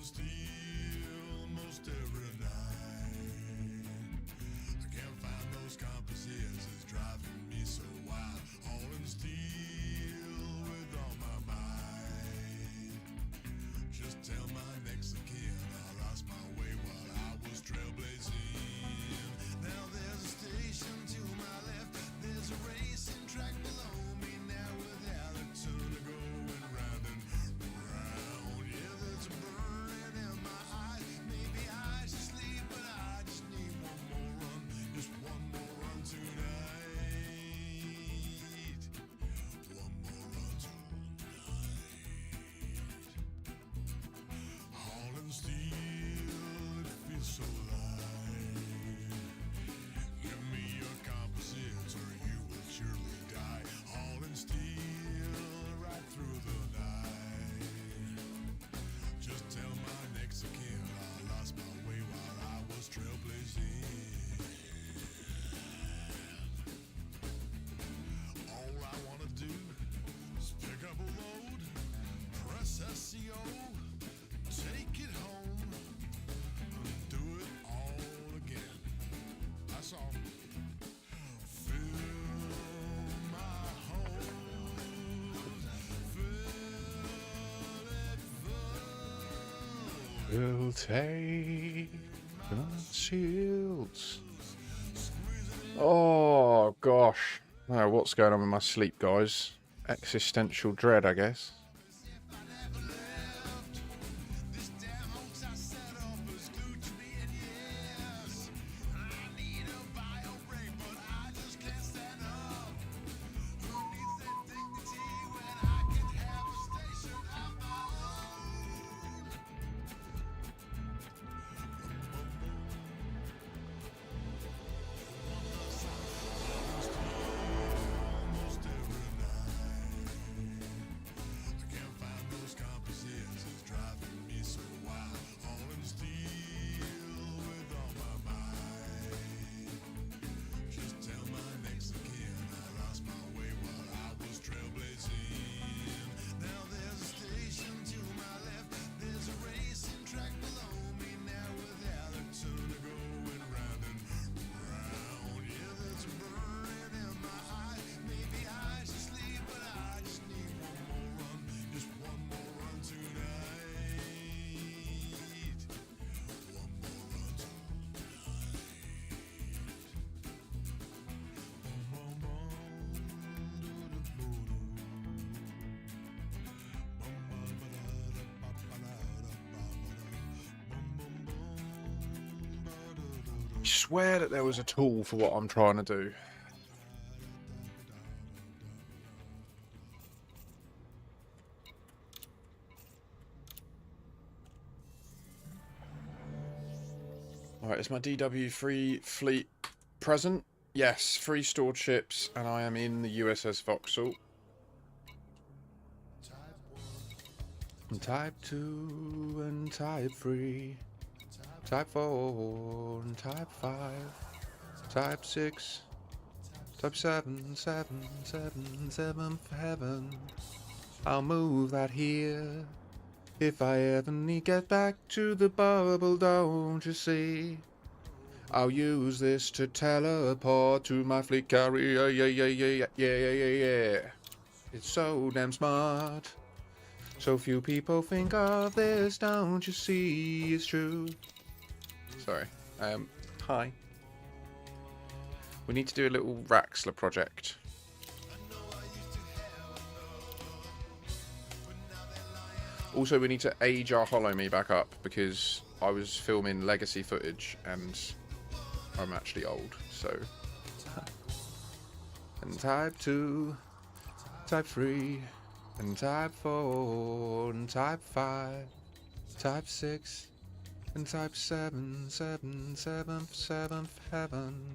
steel most every night. I can't find those composites, it's driving me so wild. All in steel with all my might. Just tell my next of kin I lost my way while I was trailblazing. Now there's a station to my left, there's a racing track below me. Now without a turn to going round and round. Yeah, there's a burning in my eye. Maybe I should sleep, but I just need one more run. Just one more run tonight. One more run tonight. Hauling steel, it feels so light. Give me your composites or you will surely die. Hauling steel right through the night. Just tell my next of kin I lost my way while I was trailblazing. All I wanna do is pick up a load, press SEO, take it home, and do it all again. That's all. Fill my hose, fill it full. We'll take the shields. Oh gosh. Oh, what's going on with my sleep, guys? Existential dread, I guess. This damn hoax I set up is glued to me and yes. I need a bio break, but I just can't stand up. Who needs that dignity when I can have a station of my own? Almost every night. I can't find those composites, it's driving me so wild. All in steel with all my might. Just tell my next of kin I lost my way while I was trailblazing. Now there's a station to my left, there's a racing track below me. Now without a turn to going round and round. Yeah, there's a burning in my eye. Maybe I should sleep, but I just need one more run. Just one more run tonight. One more run I swear that there was a tool for what I'm trying to do. Alright, is my DW3 fleet present? Yes, 3 stored ships, and I am in the USS Vauxhall. And Type 2 and Type 3. Type 4 and Type 5. Type 6. Type 7, 7, 7, 7 for heaven. I'll move that here. If I ever need get back to the bubble, don't you see? I'll use this to teleport to my fleet carrier. Yeah, yeah, yeah, yeah, yeah, yeah, yeah, yeah. It's so damn smart. So few people think of this, don't you see? It's true. Sorry. Hi. We need to do a little Raxxla project. Also, we need to age our Hollow Me back up because I was filming legacy footage and I'm actually old, so. And Type 2, Type 3, and Type 4, and Type 5, Type 6, and Type 7, 7, 7, 7 for heaven.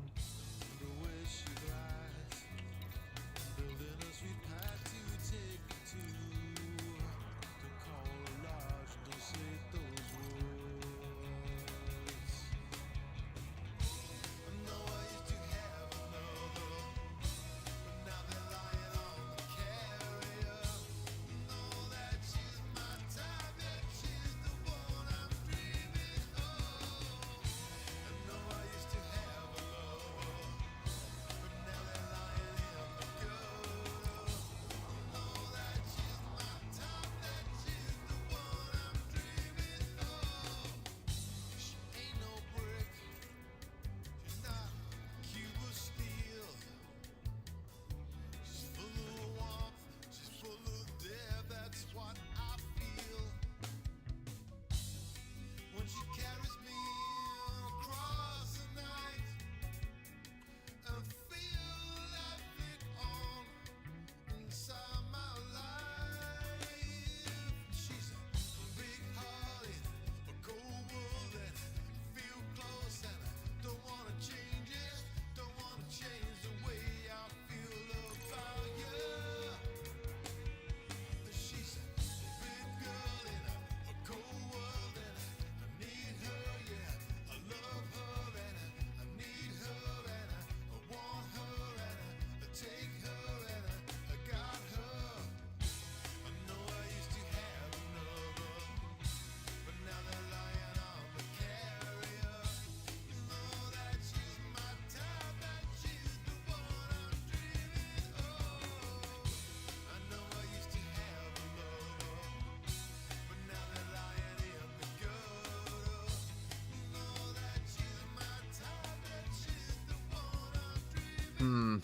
Hmm.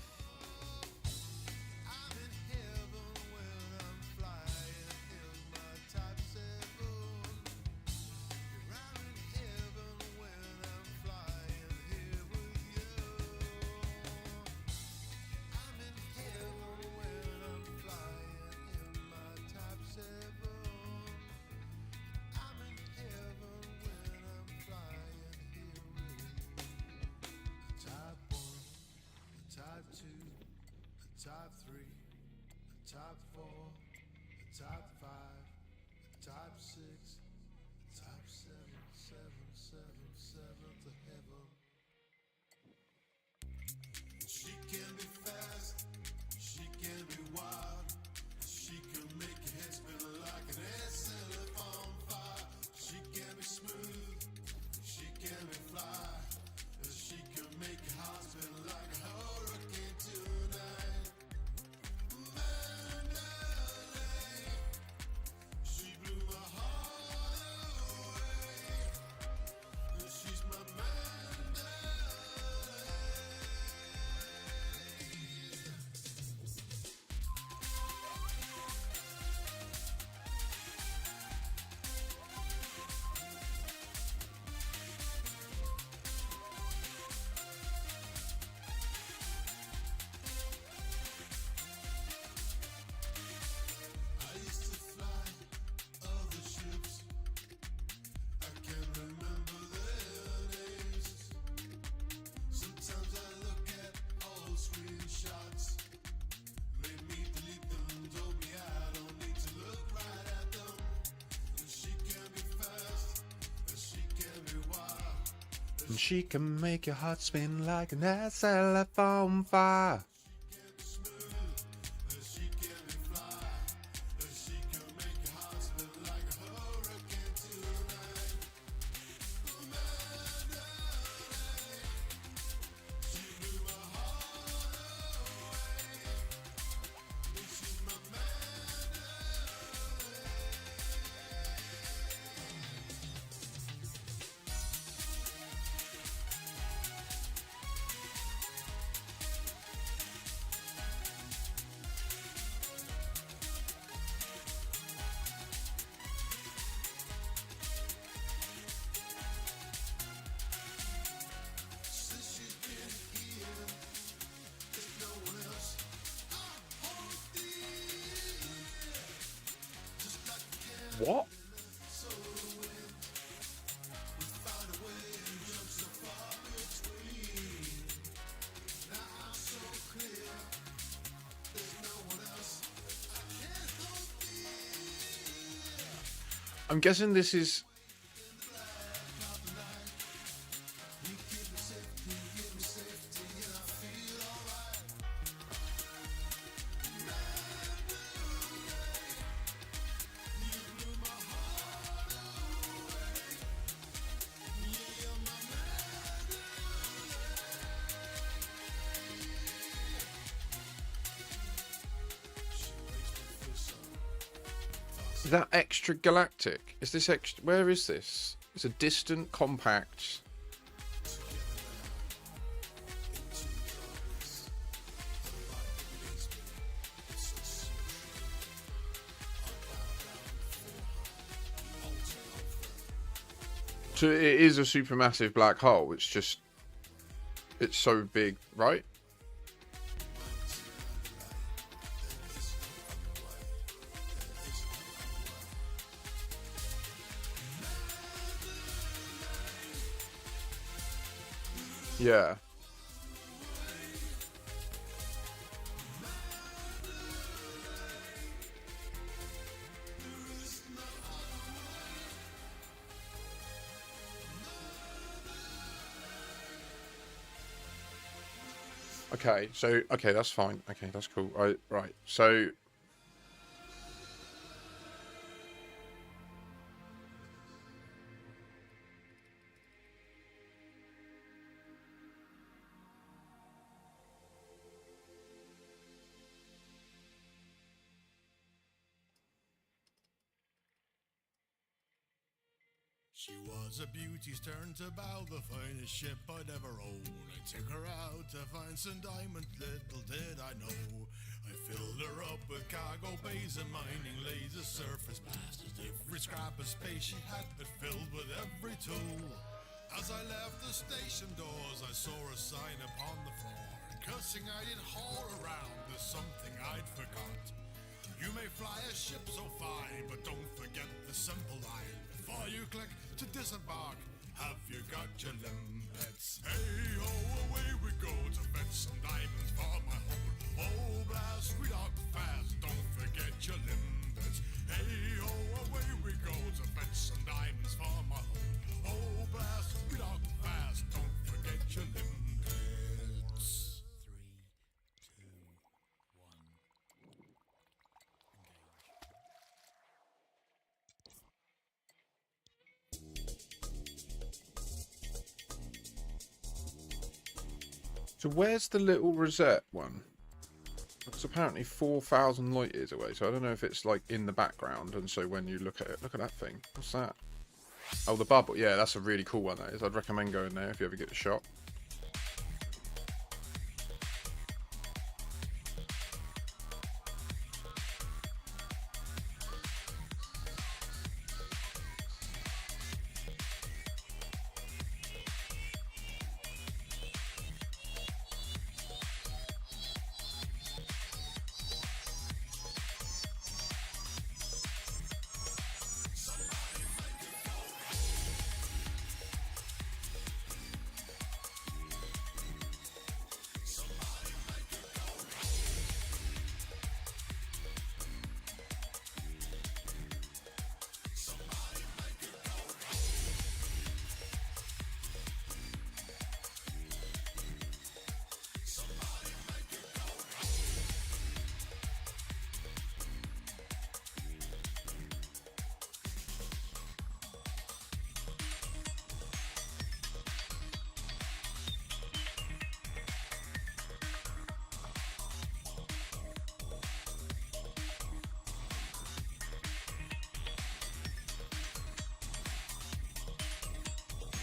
Top 3, top 4, top 5, top 6, top 7, 7, 7, 7 to heaven. She can be fast, she can be wild, she can make your head spin like an SLF on fire. She can be smooth, she can be fly, she can make your heart spin like a hurricane tonight. She blew my heart away. She's my I used to fly other ships. I can't remember their names. Sometimes I look at old screenshots. Made me delete them. Told me I don't need to look right at them. And she can be fast, and she can be wild. And she can make your heart spin like an SLF on fire. She can be smooth, and she can be fly. And she can make your heart spin like a hurricane tonight. She blew my heart away. She's my since she's been here, there's no one else. I hold dear, just like a candle What? so wind. We find a way and jump so far between. Now I'm so clear, there's no one else. I can't hold dear. I'm guessing this is. You give me safety, and I feel alright. You blew my heart away. You're my She makes me feel so Is that extra galactic? Is this extra? Where is this? It's a distant, compact. So it is a supermassive black hole. It's just, it's so big, right? Yeah. Okay, so okay, that's fine. Okay, that's cool. Right. So She was a beauty's turn to bow, the finest ship I'd ever own. I took her out to find some diamonds, little did I know. I filled her up with cargo bays and mining lasers, surface blasters. Every scrap of space she had it filled with every tool. As I left the station doors, I saw a sign upon the floor, and cursing I did haul around, there's something I'd forgot. You may fly a ship so fine, but don't forget the simple line. Before you click to disembark, have you got your limpets? Hey ho, away we go to fetch some diamonds for my home. Oh blast, we dock fast, don't forget your limpets. Hey ho, away we go to fetch some diamonds for my home. Oh blast, we dock fast, don't forget your limpets. 3, 2, 1. So where's the little rosette one? It's apparently 4,000 light years away, so I don't know if it's like in the background, and so when you look at it, look at that thing. What's that? Oh, the bubble. Yeah, that's a really cool one, that is. I'd recommend going there if you ever get a shot.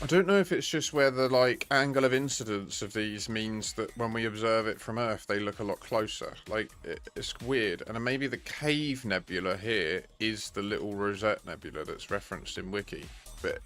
I don't know if it's just where the like angle of incidence of these means that when we observe it from Earth they look a lot closer. Like it's weird. And then maybe the cave nebula here is the little Rosette Nebula that's referenced in Wiki. But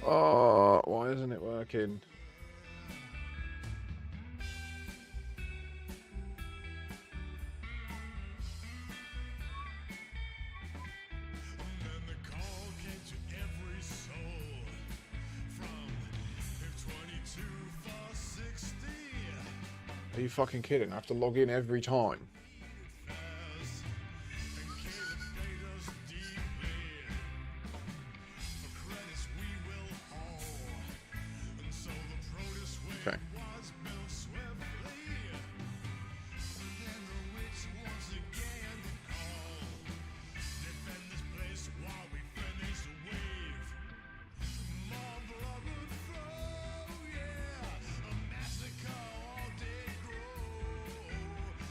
Oh, why isn't it working? And the call came to every soul from 22 for 60. Are you fucking kidding? I have to log in every time. Fast and paid us deeply. For credits we will haul. And so the produce wave Okay. was built swiftly. And then the witch once again called. Defend this place while we finish the wave. More blood would flow, yeah. A massacre all day grow.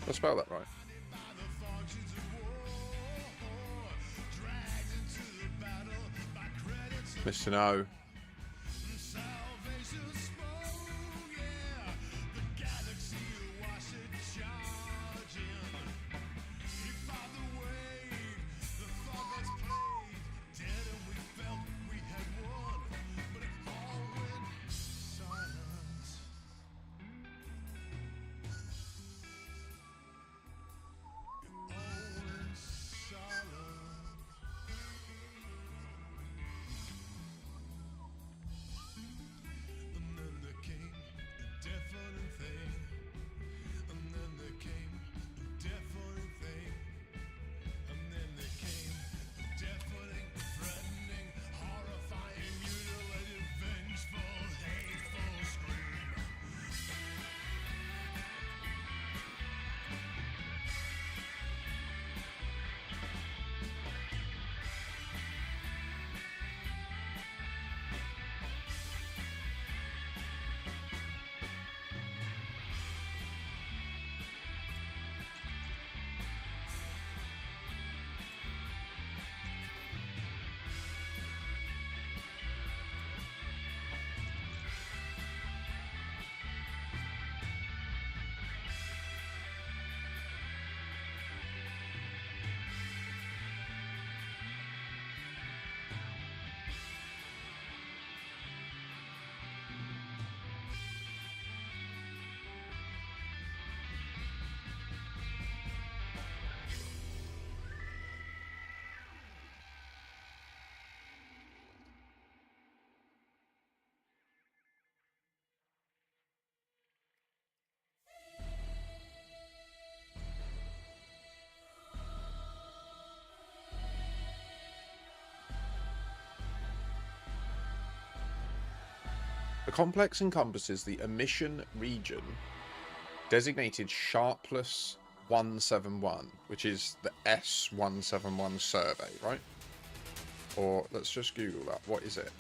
I'll spell that right. By the fortunes of war, dragged into the battle by credits of Mr. No. salvation smoke, yeah. The galaxy wash it charging. He fought the wave, the thought that's played dead, and we felt we had won, but it all went silent. It all went silent. And then there came a deafening thing. And then there came a deafening thing. And then there came a deafening, threatening, horrifying, mutilated, vengeful, hateful scream. The complex encompasses the emission region designated Sharpless 171, which is the S171 survey, right? Or let's just Google that. What is it?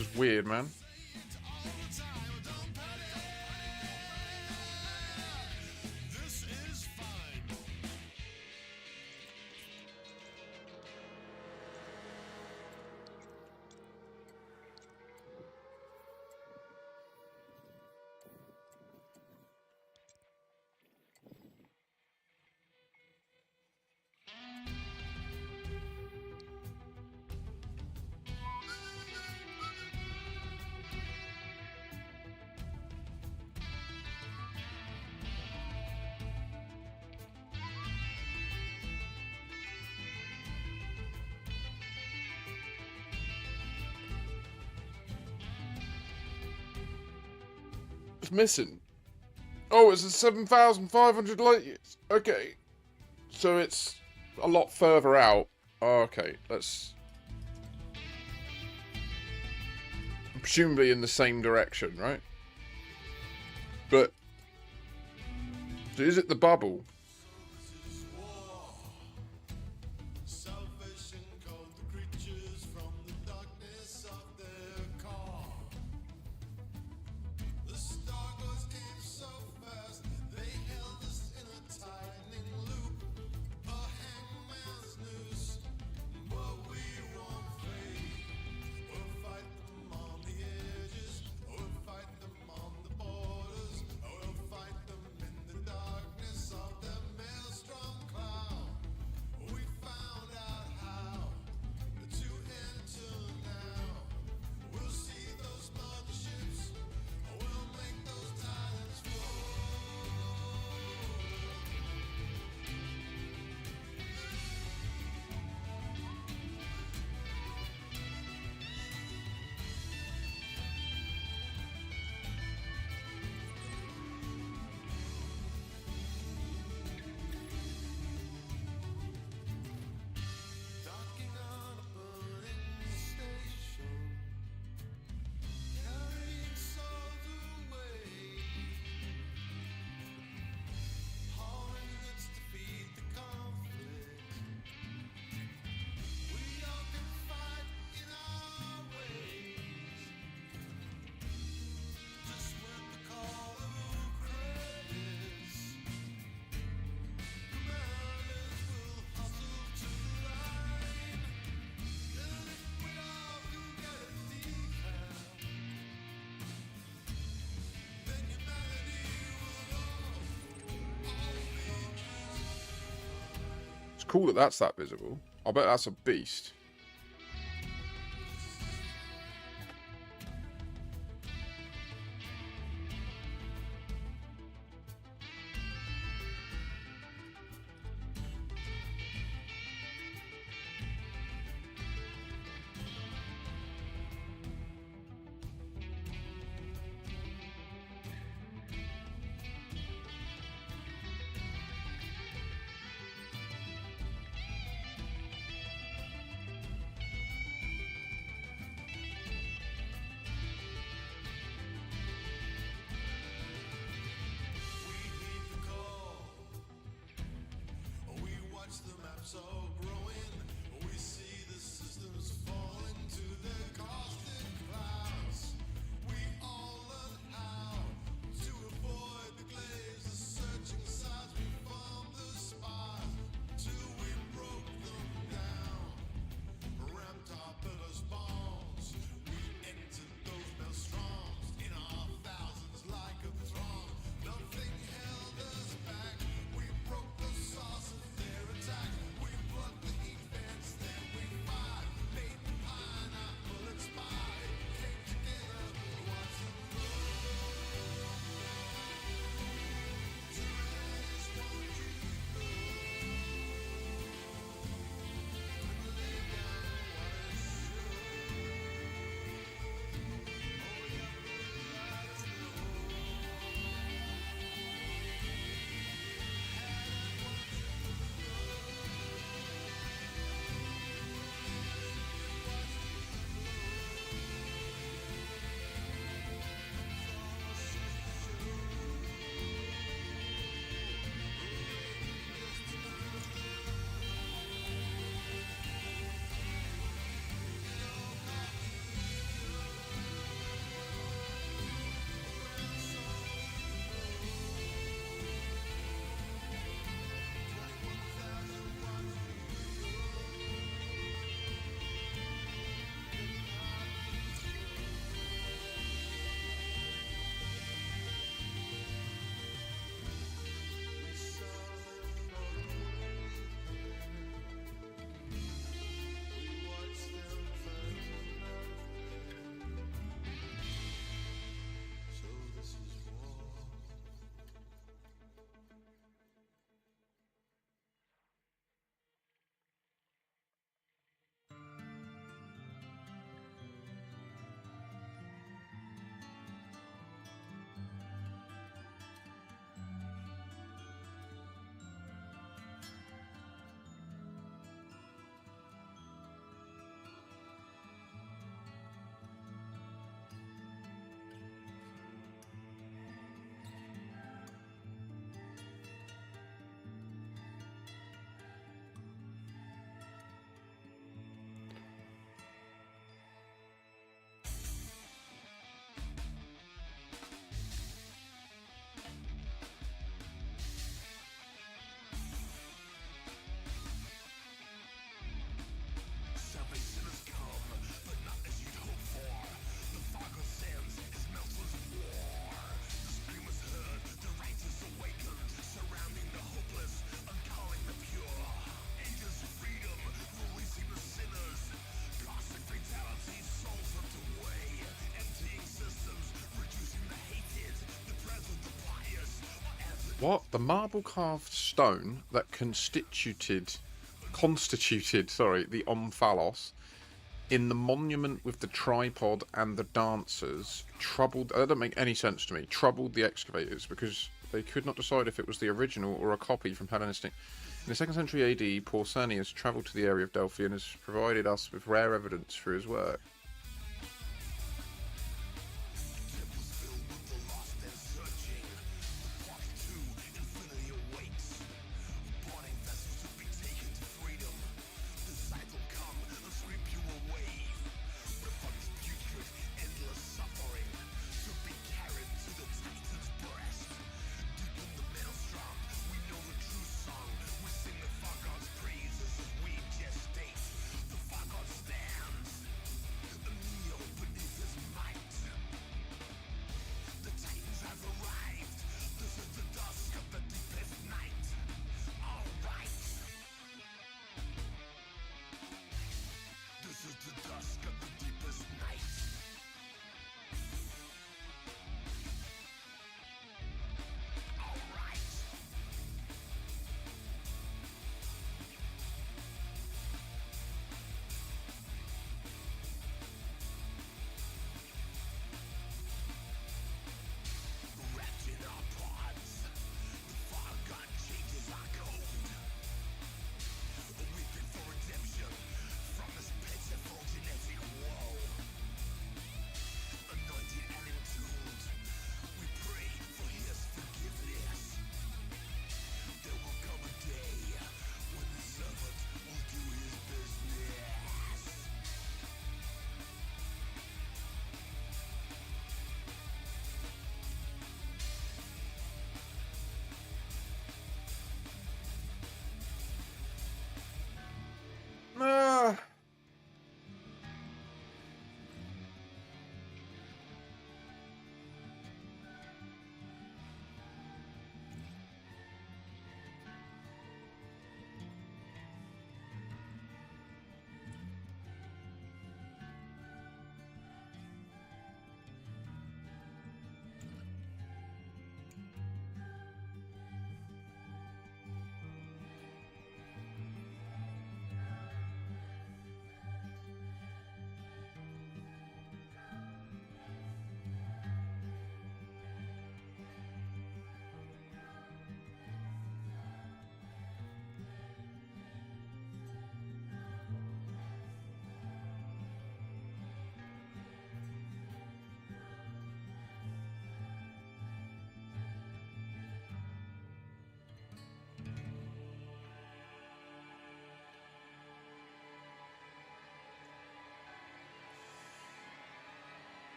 is weird, man. This is fine. It's missing. Oh, it's at 7,500 light years. Okay. So it's a lot further out. Oh, okay, let's... Presumably in the same direction, right? But... So is it the bubble? Salvation called the creatures from the darkness of their car. The Starghosts came so fast, they held us in a tightening loop. A hangman's noose, but we won't fade. We'll fight them on the edges, we'll fight them on the borders, we'll fight them in the darkness of the maelstrom cloud. We found out how to enter now. We'll see those motherships, we'll make those titans fall. Docking on a burning station, carrying souls away. Hauling goods to feed the conflict. We all can fight in our ways. Just when the call of credits, commanders will hustle to the line. And if we all do get a decal, then humanity will all be It's cool that that's that visible. I bet that's a beast. What? The marble carved stone that constituted the omphalos in the monument with the tripod and the dancers troubled. That doesn't make any sense to me. Troubled the excavators because they could not decide if it was the original or a copy from Hellenistic. In the 2nd century AD, Pausanias travelled to the area of Delphi and has provided us with rare evidence for his work.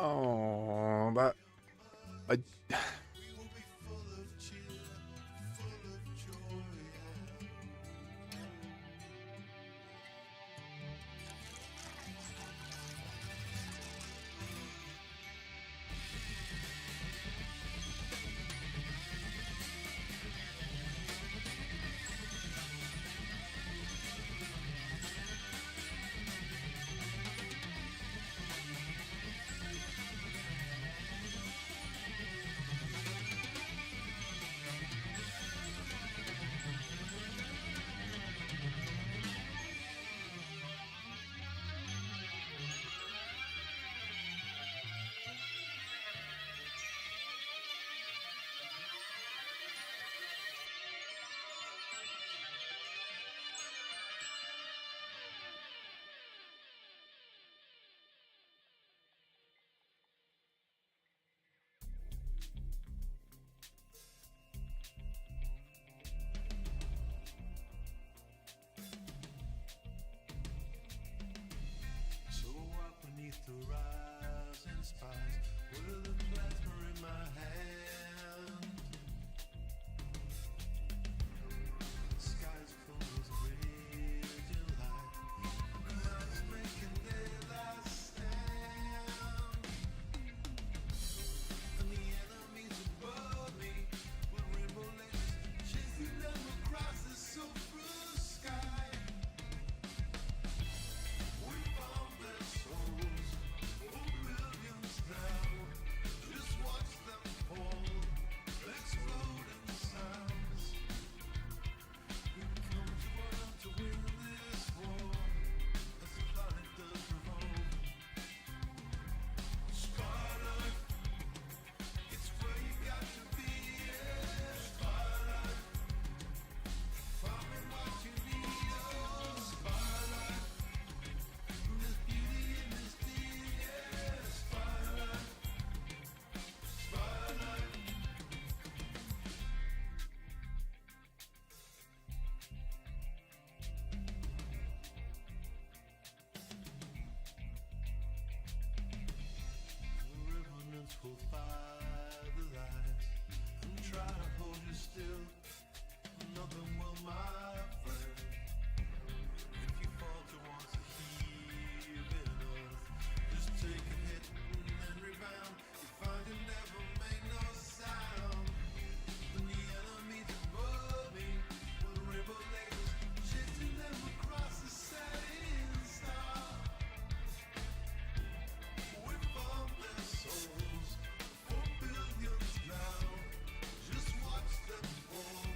Oh, that I. So up beneath the rising spice with a plasma in my hand. The sky's full of radiant light. The clouds making their last stand. And the enemies above me with rainbow lasers chasing them across the sulfur sky. We found their souls for billions now. Just watch them fall, explode in sounds. We come to run to win this war as the planet does revolve. Spotlight, it's where you got to be. Yeah. Spotlight, finding what you need. Oh, spotlight. There's beauty in this deed, yeah. Spotlight, spotlight. The revenants will fire the lights and try to hold you still. Nothing will, my friend. If you falter once a heaving earth, just take a hit and then rebound. You find you never made no sound. And the enemies above me with rainbow lasers chasing them across the setting star. We found their souls for billions now. Just watch them fall.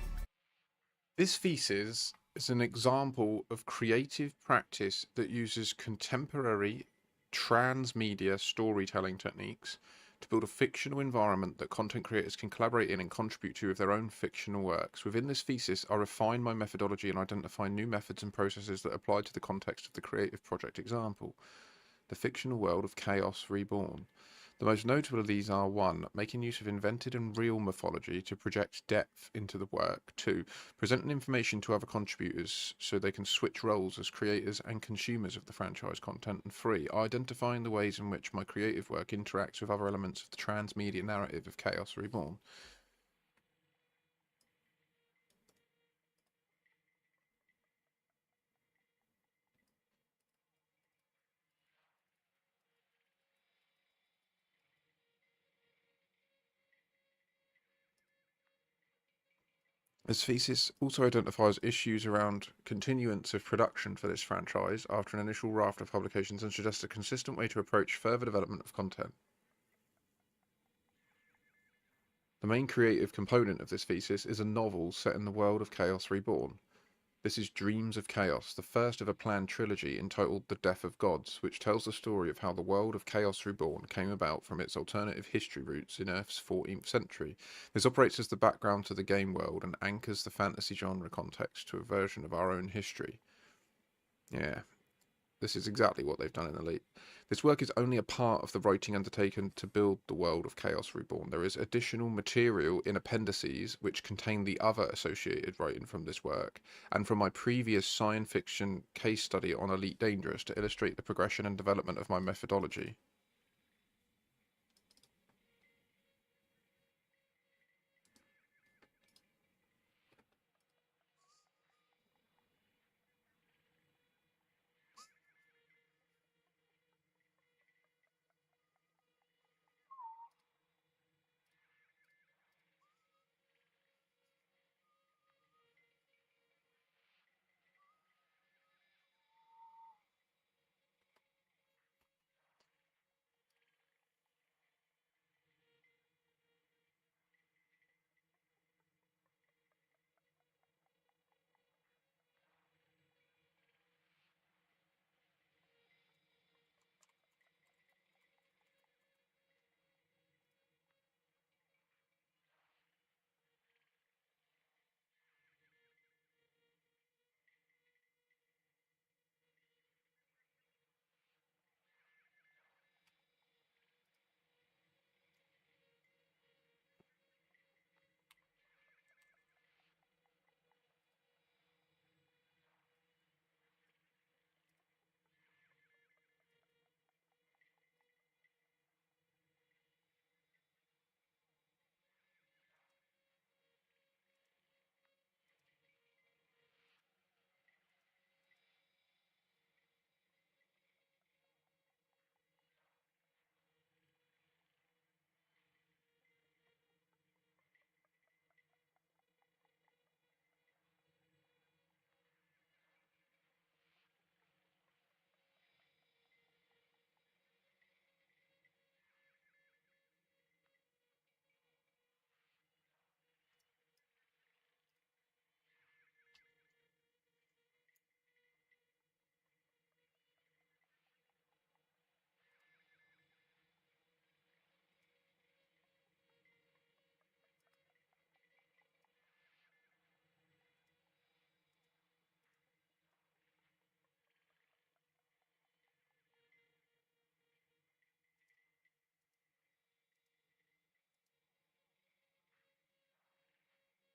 This thesis is an example of creative practice that uses contemporary transmedia storytelling techniques to build a fictional environment that content creators can collaborate in and contribute to with their own fictional works. Within this thesis, I refine my methodology and identify new methods and processes that apply to the context of the creative project example, the fictional world of Chaos Reborn. The most notable of these are 1. Making use of invented and real mythology to project depth into the work. 2. Presenting information to other contributors so they can switch roles as creators and consumers of the franchise content. And 3. Identifying the ways in which my creative work interacts with other elements of the transmedia narrative of Chaos Reborn. This thesis also identifies issues around continuance of production for this franchise after an initial raft of publications and suggests a consistent way to approach further development of content. The main creative component of this thesis is a novel set in the world of Chaos Reborn. This is Dreams of Chaos, the first of a planned trilogy entitled The Death of Gods, which tells the story of how the world of Chaos Reborn came about from its alternative history roots in Earth's 14th century. This operates as the background to the game world and anchors the fantasy genre context to a version of our own history. Yeah, this is exactly what they've done in Elite. This work is only a part of the writing undertaken to build the world of Chaos Reborn. There is additional material in appendices which contain the other associated writing from this work, and from my previous science fiction case study on Elite Dangerous to illustrate the progression and development of my methodology.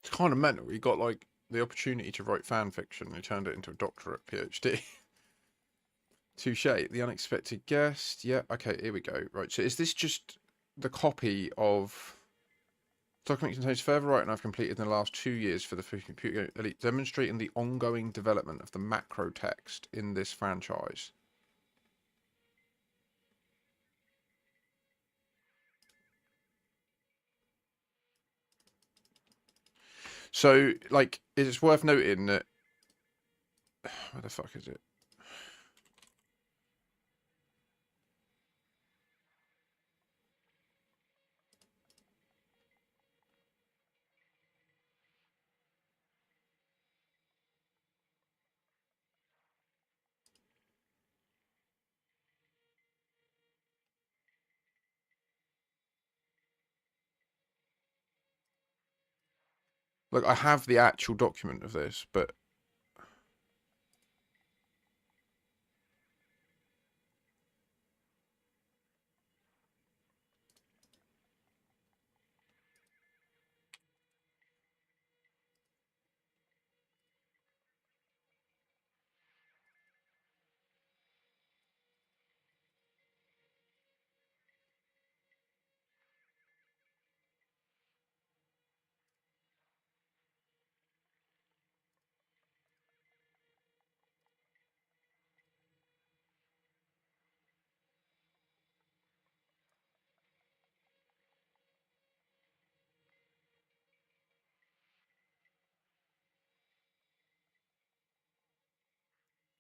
It's kind of mental. He got like the opportunity to write fan fiction and he turned it into a doctorate PhD. Touche. The unexpected guest. Yeah, okay, here we go. Right, so is this just the copy of document contains further writing I've completed in the last 2 years for the Computer Elite, demonstrating the ongoing development of the macro text in this franchise. So, like, it's worth noting that where the fuck is it? Look, I have the actual document of this, but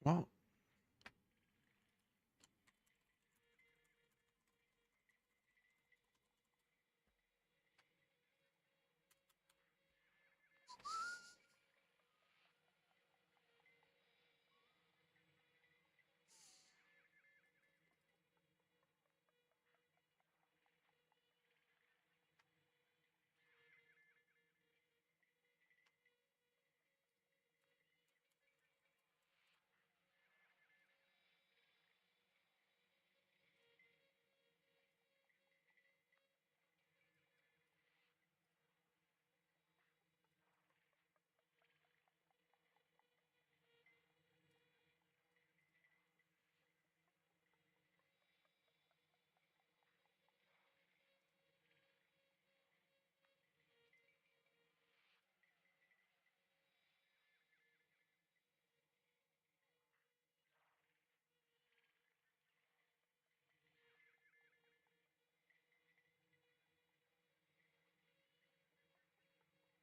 what?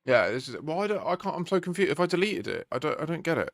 Yeah, this is why do I can't. I'm so confused. If I deleted it, I don't get it.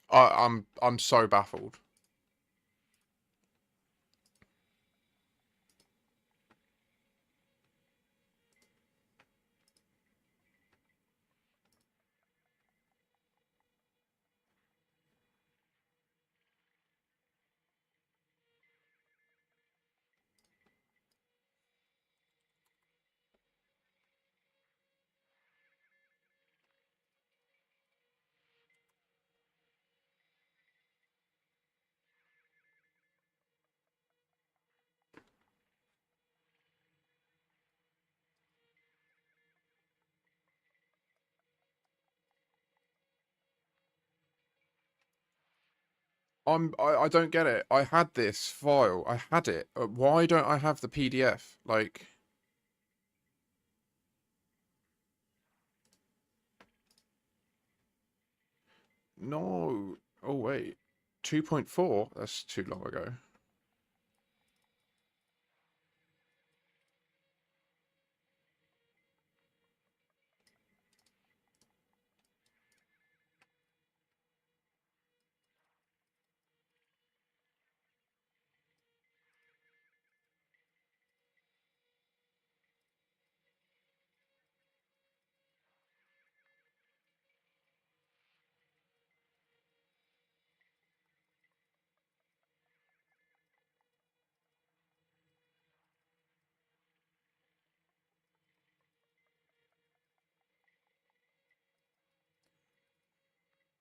I'm so baffled. I don't get it. I had this file. I had it. Why don't I have the PDF? Like, no. Oh wait, 2.4. That's too long ago.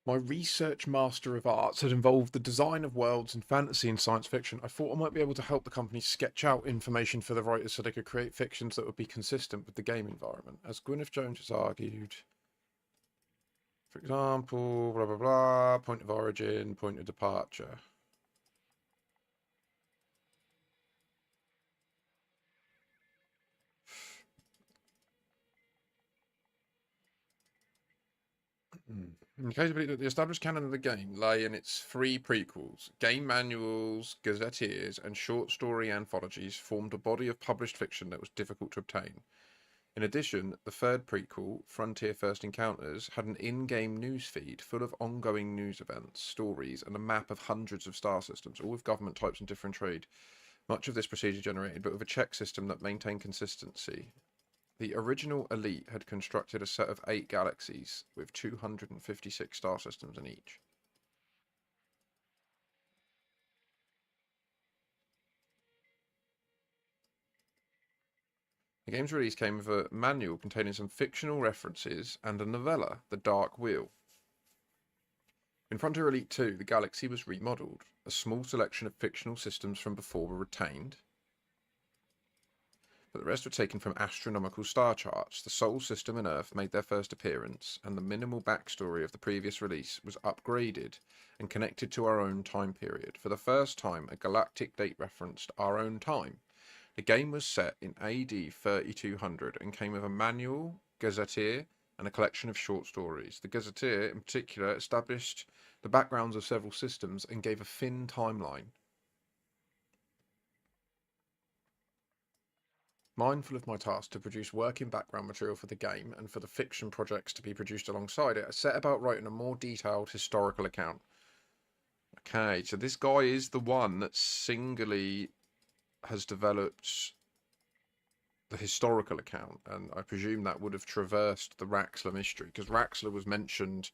My research Master of Arts had involved the design of worlds in fantasy and science fiction. I thought I might be able to help the company sketch out information for the writers so they could create fictions that would be consistent with the game environment. As Gwyneth Jones has argued, for example, blah blah blah, point of origin, point of departure. In case of it, the established canon of the game lay in its three prequels. Game manuals, gazetteers, and short story anthologies formed a body of published fiction that was difficult to obtain. In addition, the third prequel, Frontier First Encounters, had an in-game news feed full of ongoing news events, stories, and a map of hundreds of star systems, all with government types and different trade. Much of this procedure generated, but with a check system that maintained consistency. The original Elite had constructed a set of 8 galaxies with 256 star systems in each. The game's release came with a manual containing some fictional references and a novella, The Dark Wheel. In Frontier Elite 2, the galaxy was remodeled. A small selection of fictional systems from before were retained, but the rest were taken from astronomical star charts. The Sol system and Earth made their first appearance, and the minimal backstory of the previous release was upgraded and connected to our own time period. For the first time, a galactic date referenced our own time. The game was set in AD 3200 and came with a manual, gazetteer, and a collection of short stories. The gazetteer, in particular, established the backgrounds of several systems and gave a thin timeline. Mindful of my task to produce working background material for the game and for the fiction projects to be produced alongside it, I set about writing a more detailed historical account. Okay, so this guy is the one that singly has developed the historical account, and I presume that would have traversed the Raxxla mystery, because Raxxla was mentioned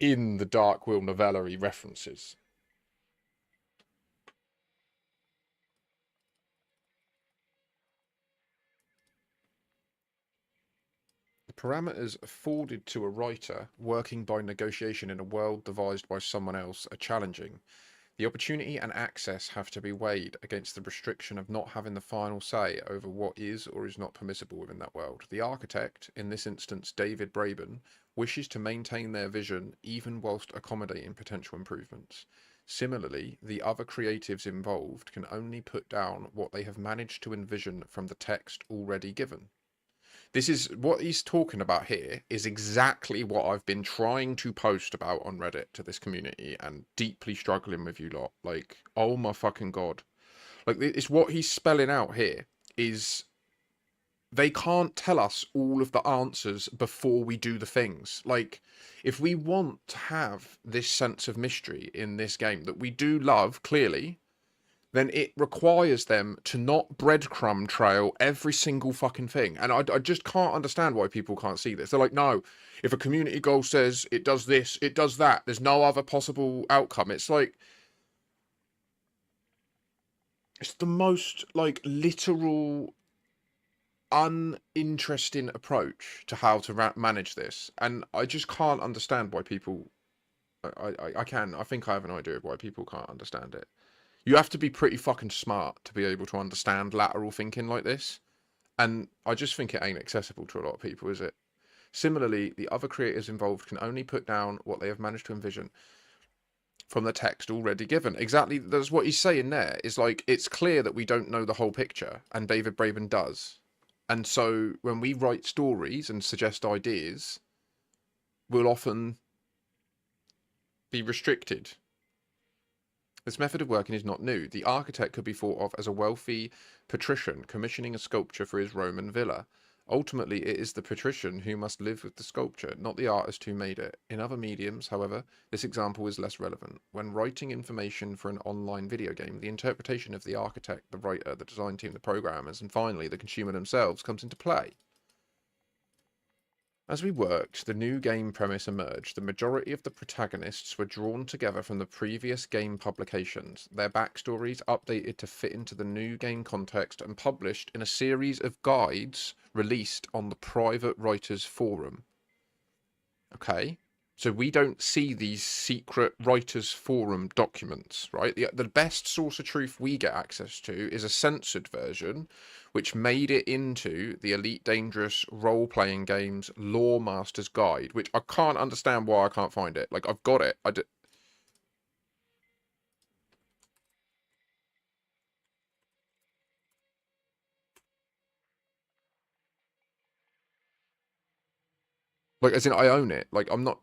in the Dark Wheel novella he references. The parameters afforded to a writer working by negotiation in a world devised by someone else are challenging. The opportunity and access have to be weighed against the restriction of not having the final say over what is or is not permissible within that world. The architect, in this instance David Braben, wishes to maintain their vision even whilst accommodating potential improvements. Similarly, the other creatives involved can only put down what they have managed to envision from the text already given. This is what he's talking about here is exactly what I've been trying to post about on Reddit to this community and deeply struggling with you lot. Like, oh my fucking god. Like, it's what he's spelling out here is they can't tell us all of the answers before we do the things. Like, if we want to have this sense of mystery in this game that we do love, clearly, then it requires them to not breadcrumb trail every single fucking thing. And I just can't understand why people can't see this. They're like, no, if a community goal says it does this, it does that. There's no other possible outcome. It's like, it's the most, like, literal, uninteresting approach to how to manage this. And I just can't understand why people, I can. I think I have an idea of why people can't understand it. You have to be pretty fucking smart to be able to understand lateral thinking like this. And I just think it ain't accessible to a lot of people, is it? Similarly, the other creators involved can only put down what they have managed to envision. from the text already given. Exactly, that's what he's saying there. Is like, it's clear that we don't know the whole picture, and David Braben does. And so when we write stories and suggest ideas, we'll often be restricted. This method of working is not new. The architect could be thought of as a wealthy patrician commissioning a sculpture for his Roman villa. Ultimately, it is the patrician who must live with the sculpture, not the artist who made it. In other mediums, however, this example is less relevant. When writing information for an online video game, the interpretation of the architect, the writer, the design team, the programmers, and finally the consumer themselves comes into play. As we worked, the new game premise emerged. The majority of the protagonists were drawn together from the previous game publications, their backstories updated to fit into the new game context and published in a series of guides released on the private writers forum. Okay, so we don't see these secret writers forum documents, right? The best source of truth we get access to is a censored version, which made it into the Elite Dangerous role-playing games Lore Master's Guide, which I can't understand why I can't find it. Like, I've got it. Like, as in, I own it. Like, I'm not...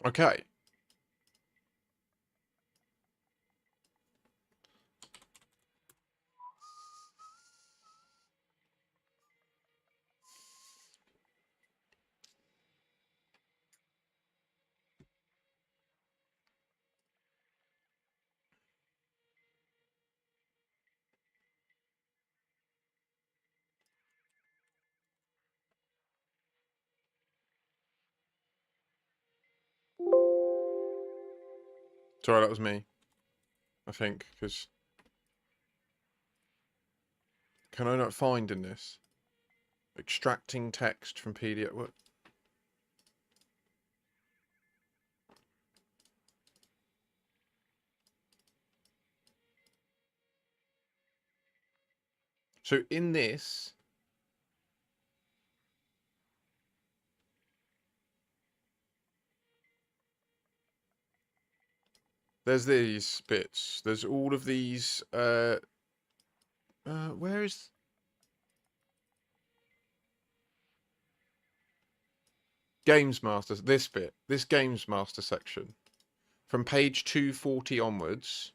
Okay. Sorry, that was me. I think, because... Can I not find in this? Extracting text from PDF... What? So in this... There's these bits. There's all of these, where is... Games Master, this bit. This Games Master section. From page 240 onwards.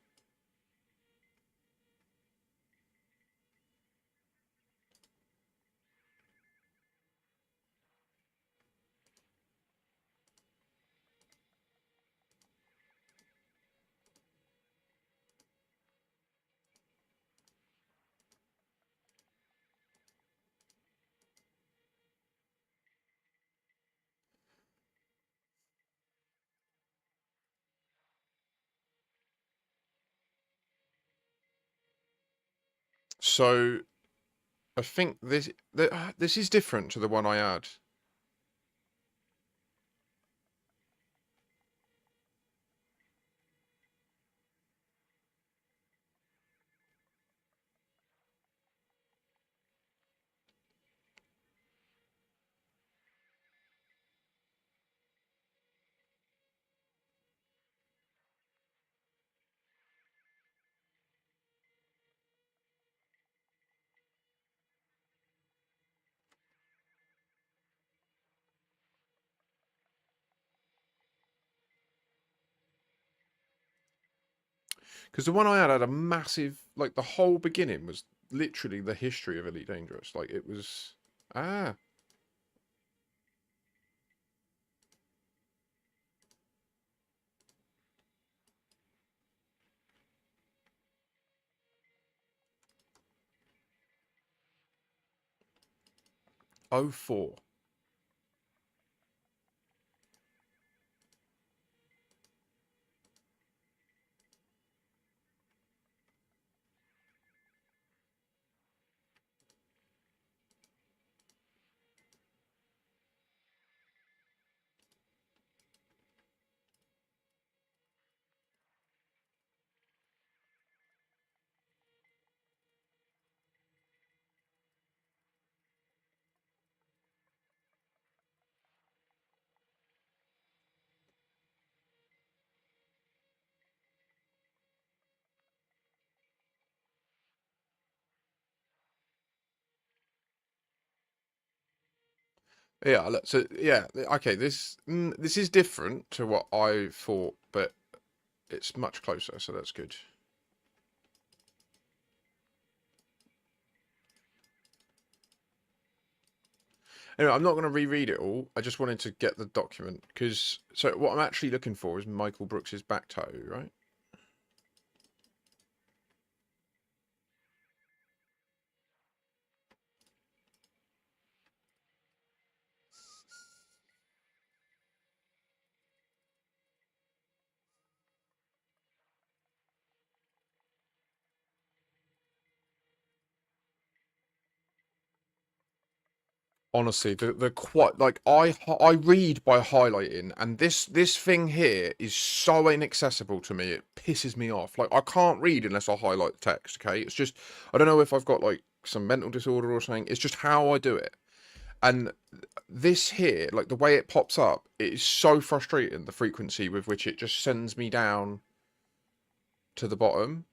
So, I think this is different to the one I had. Because the one I had a massive, like the whole beginning was literally the history of Elite Dangerous. Like it was, ah, 04. Yeah, look, so yeah, okay, this is different to what I thought, but it's much closer, so that's good. Anyway, I'm not going to reread it all. I just wanted to get the document because so what I'm actually looking for is Michael Brooks's back tattoo, right? Honestly, the quite like I read by highlighting, and this thing here is so inaccessible to me. It pisses me off. Like I can't read unless I highlight the text. Okay, it's just I don't know if I've got like some mental disorder or something. It's just how I do it. And this here, like the way it pops up, it is so frustrating. The frequency with which it just sends me down to the bottom.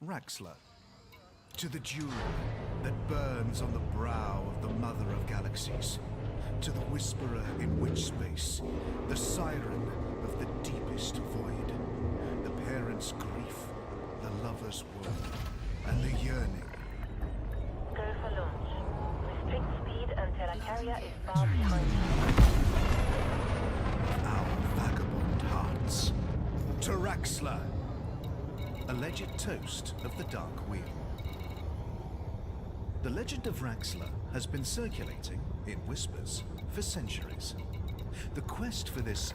Raxxla, to the jewel that burns on the brow of the mother of galaxies, to the whisperer in Witchspace, the siren of the deepest void, the parent's grief, the lover's woe, and the yearning. Go for launch. Restrict speed until a carrier is far behind you. Our vagabond hearts. To Raxxla, alleged toast of the Dark Wheel. The legend of Raxxla has been circulating, in whispers, for centuries. The quest for this...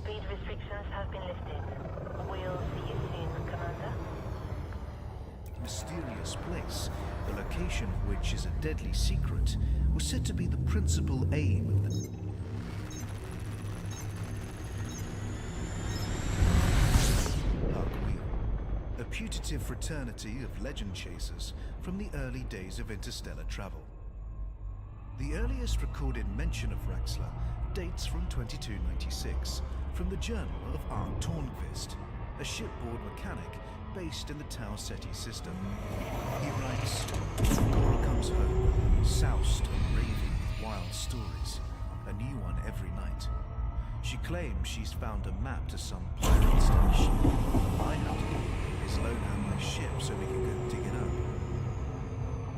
Speed restrictions have been lifted. We'll see you soon, Commander. mysterious place, the location of which is a deadly secret, was said to be the principal aim of the... a putative fraternity of legend chasers from the early days of interstellar travel. The earliest recorded mention of Raxxla dates from 2296, from the journal of Arndt Tornquist, a shipboard mechanic based in the Tau Ceti system. He writes, Cora comes home, soused and raving with wild stories, a new one every night. She claims she's found a map to some pirate stash. I have to is loan her my ship so we can go dig it up.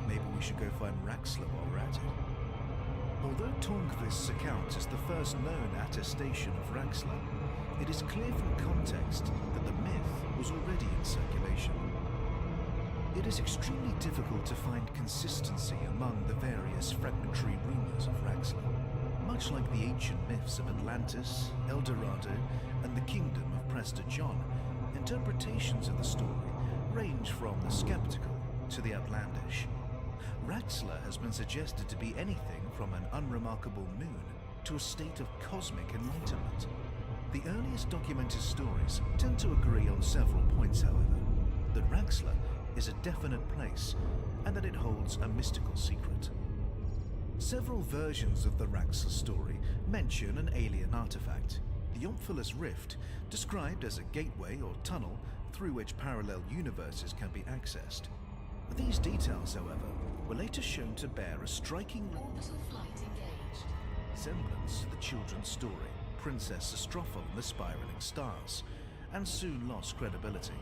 Maybe we should go find Raxxla while we're at it. Although Tornquist's account is the first known attestation of Raxxla, it is clear from context that the myth was already in circulation. It is extremely difficult to find consistency among the various fragmentary rumors of Raxxla. Much like the ancient myths of Atlantis, El Dorado, and the kingdom of Prester John, interpretations of the story range from the skeptical to the outlandish. Raxxla has been suggested to be anything from an unremarkable moon to a state of cosmic enlightenment. The earliest documented stories tend to agree on several points, however: that Raxxla is a definite place and that it holds a mystical secret. Several versions of the Raxxla story mention an alien artifact, the Omphilus Rift, described as a gateway or tunnel through which parallel universes can be accessed. These details, however, were later shown to bear a striking resemblance to the children's story, Princess Astrophel and the Spiraling Stars, and soon lost credibility.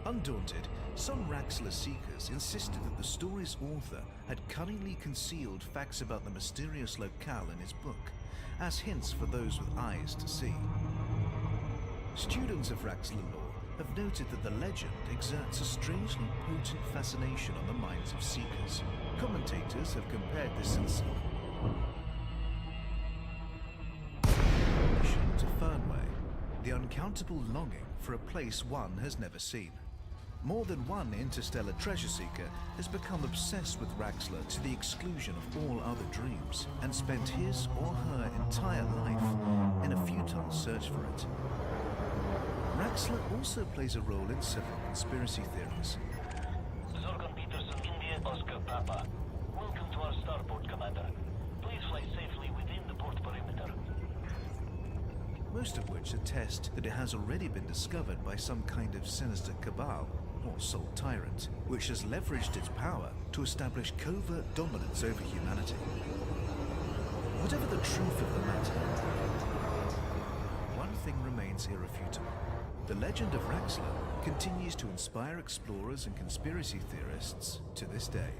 Undaunted, some Raxxla seekers insisted that the story's author had cunningly concealed facts about the mysterious locale in his book, as hints for those with eyes to see. Students of Raxxla lore have noted that the legend exerts a strangely potent fascination on the minds of seekers. Commentators have compared this sensation to Fernway, the uncountable longing for a place one has never seen. More than one interstellar treasure seeker has become obsessed with Raxxla to the exclusion of all other dreams, and spent his or her entire life in a futile search for it. Raxxla also plays a role in several conspiracy theories. Zorgon Peterson, India, Oscar Papa. Welcome to our starport, Commander. Please fly safely within the port perimeter. Most of which attest that it has already been discovered by some kind of sinister cabal, or sole tyrant, which has leveraged its power to establish covert dominance over humanity. Whatever the truth of the matter, one thing remains irrefutable. The legend of Raxxla continues to inspire explorers and conspiracy theorists to this day.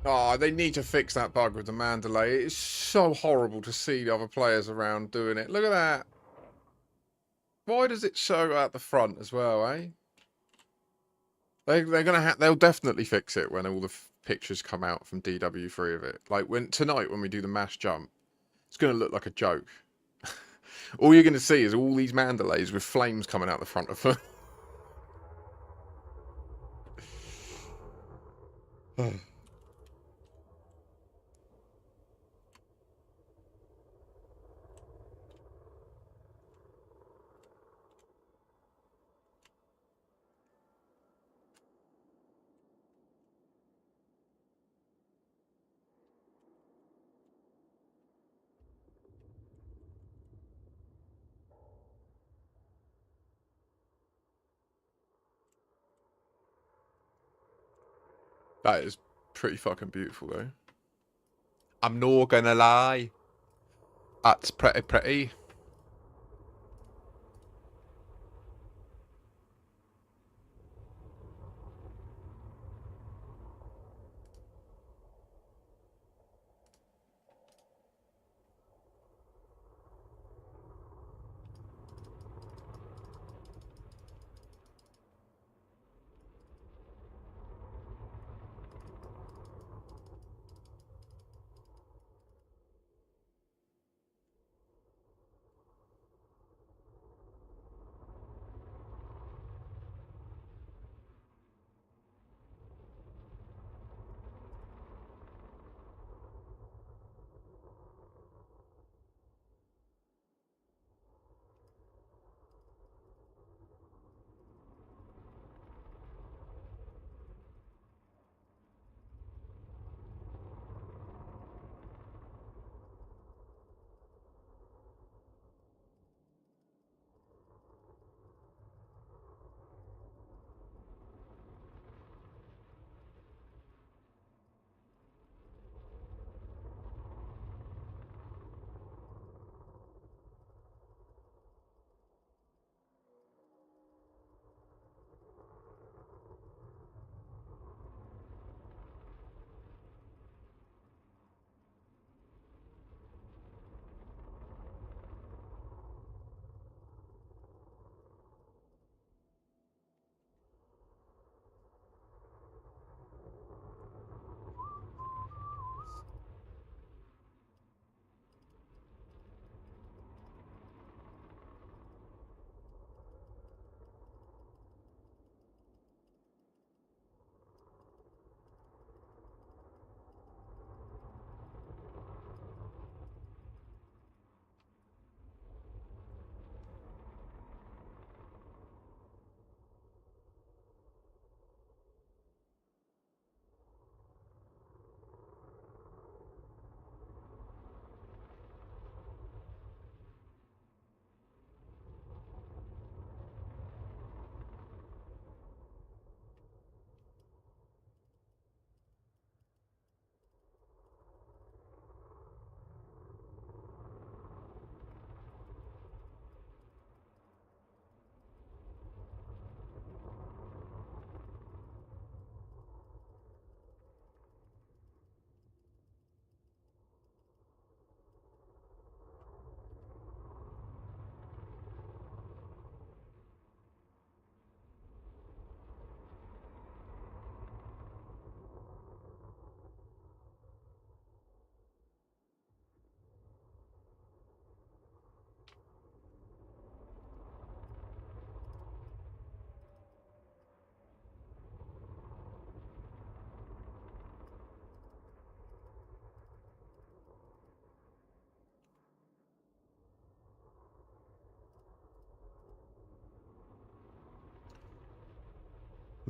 Oh, they need to fix that bug with the Mandalay. It's so horrible to see the other players around doing it. Look at that. Why does it show at the front as well, eh? They'll definitely fix it when all the pictures come out from DW3 of it. Like tonight when we do the mass jump, it's going to look like a joke. All you're going to see is all these Mandalays with flames coming out the front of them. That is pretty fucking beautiful, though. I'm not gonna lie. That's pretty.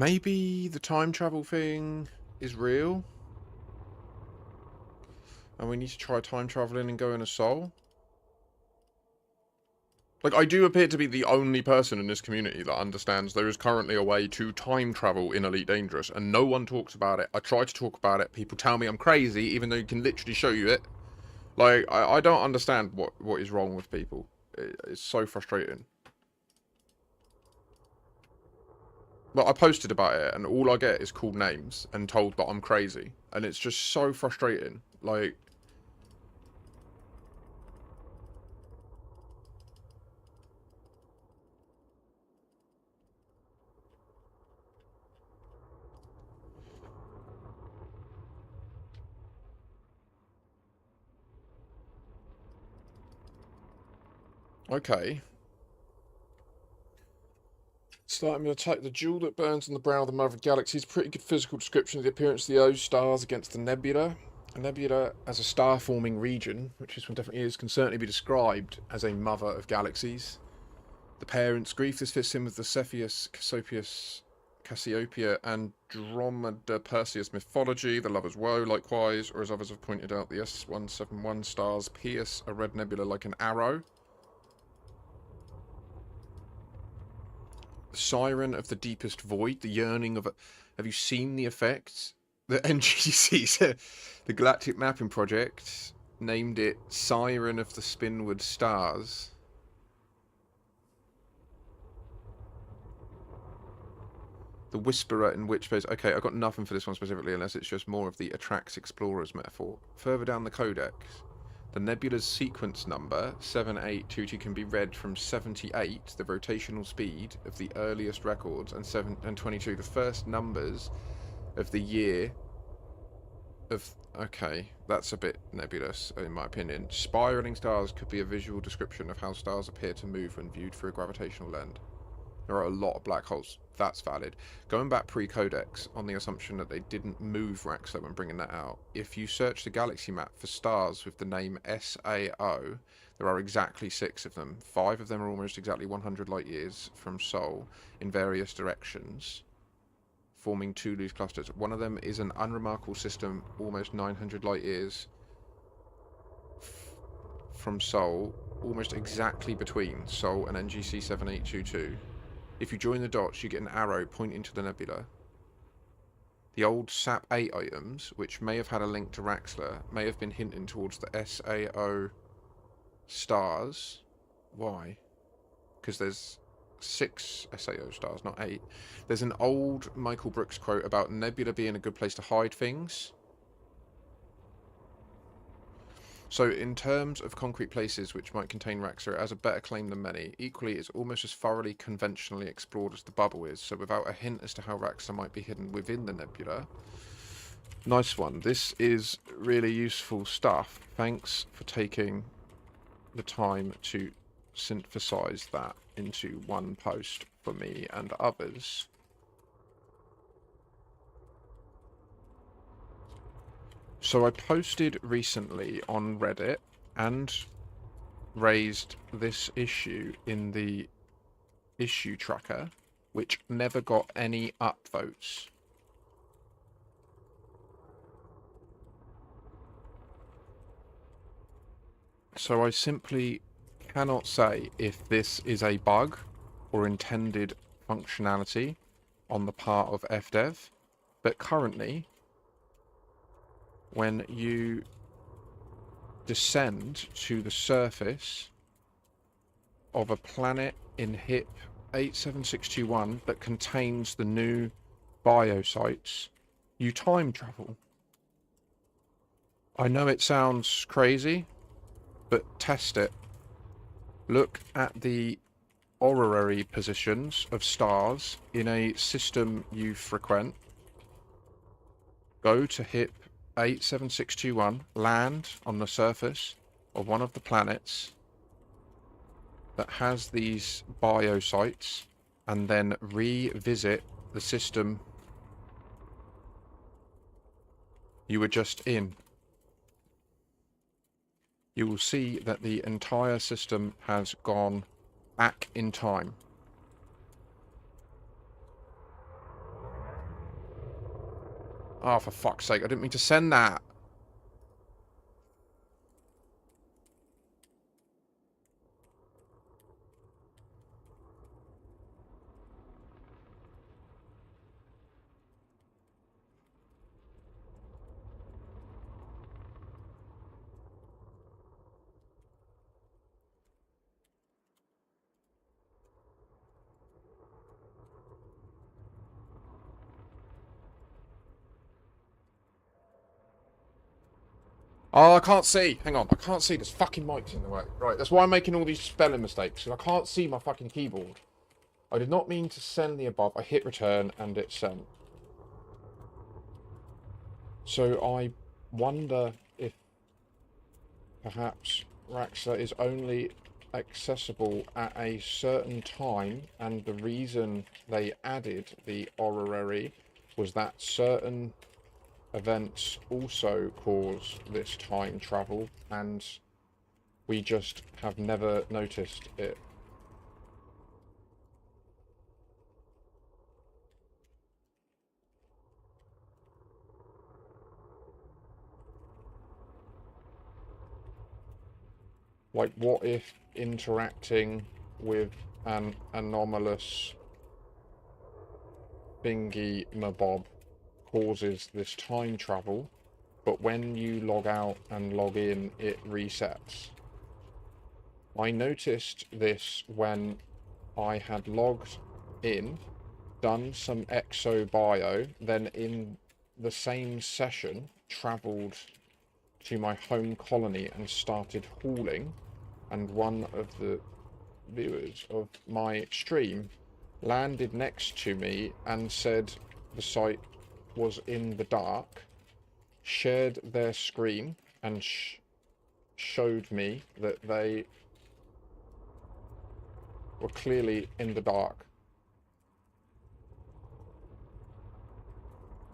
Maybe the time travel thing is real, and we need to try time traveling and go in a soul. Like, I do appear to be the only person in this community that understands there is currently a way to time travel in Elite Dangerous, and no one talks about it. I try to talk about it. People tell me I'm crazy, even though you can literally show you it. Like, I don't understand what is wrong with people. It's so frustrating. But I posted about it, and all I get is called names and told that I'm crazy. And it's just so frustrating. Like... Okay. Starting with attack. The jewel that burns on the brow of the mother galaxy is a pretty good physical description of the appearance of the O stars against the nebula. A nebula as a star-forming region, which this one definitely is, can certainly be described as a mother of galaxies. The parents' grief, this fits in with the Cepheus, Cassiopeia, Andromeda, Perseus mythology, the lover's woe, likewise, or as others have pointed out, the S171 stars pierce a red nebula like an arrow. The siren of the deepest void, the yearning of a... Have you seen the effects? The NGC's, the Galactic Mapping Project, named it Siren of the Spinward Stars. The Whisperer in Witchspace. Okay, I've got nothing for this one specifically, unless it's just more of the Attracts Explorers metaphor. Further down the codex, the nebula's sequence number, 7822, can be read from 78, the rotational speed of the earliest records, and 22, the first numbers of the year of... Okay, that's a bit nebulous, in my opinion. Spiraling stars could be a visual description of how stars appear to move when viewed through a gravitational lens. There are a lot of black holes. That's valid. Going back pre-codex, on the assumption that they didn't move Raxxla when bringing that out, if you search the galaxy map for stars with the name SAO, there are exactly 6 of them. 5 of them are almost exactly 100 light years from Sol in various directions, forming 2 loose clusters. One of them is an unremarkable system, almost 900 light years from Sol, almost exactly between Sol and NGC 7822. If you join the dots, you get an arrow pointing to the nebula. The old SAP 8 items, which may have had a link to Raxxla, may have been hinting towards the SAO stars. Why? Because there's 6 SAO stars, not 8. There's an old Michael Brooks quote about nebula being a good place to hide things. So in terms of concrete places which might contain Raxxla, it has a better claim than many. Equally, it's almost as thoroughly conventionally explored as the bubble is, so without a hint as to how Raxxla might be hidden within the nebula. Nice one. This is really useful stuff. Thanks for taking the time to synthesize that into one post for me and others. So I posted recently on Reddit and raised this issue in the issue tracker, which never got any upvotes. So I simply cannot say if this is a bug or intended functionality on the part of FDev, but currently, when you descend to the surface of a planet in HIP 87621 that contains the new biosites, you time travel. I know it sounds crazy, but test it. Look at the horary positions of stars in a system you frequent. Go to HIP 87621, land on the surface of one of the planets that has these biosites, and then revisit the system you were just in. You will see that the entire system has gone back in time. Oh, for fuck's sake, I didn't mean to send that. Oh, I can't see. Hang on, I can't see. There's fucking mics in the way. Right, that's why I'm making all these spelling mistakes. Because I can't see my fucking keyboard. I did not mean to send the above. I hit return and it sent. So I wonder if perhaps Raxxla is only accessible at a certain time, and the reason they added the orrery was that certain events also cause this time travel, and we just have never noticed it. Like, what if interacting with an anomalous thingy mabob causes this time travel, but when you log out and log in, it resets? I noticed this when I had logged in, done some exo-bio, then in the same session travelled to my home colony and started hauling, and one of the viewers of my stream landed next to me and said the site was in the dark, shared their screen and showed me that they were clearly in the dark.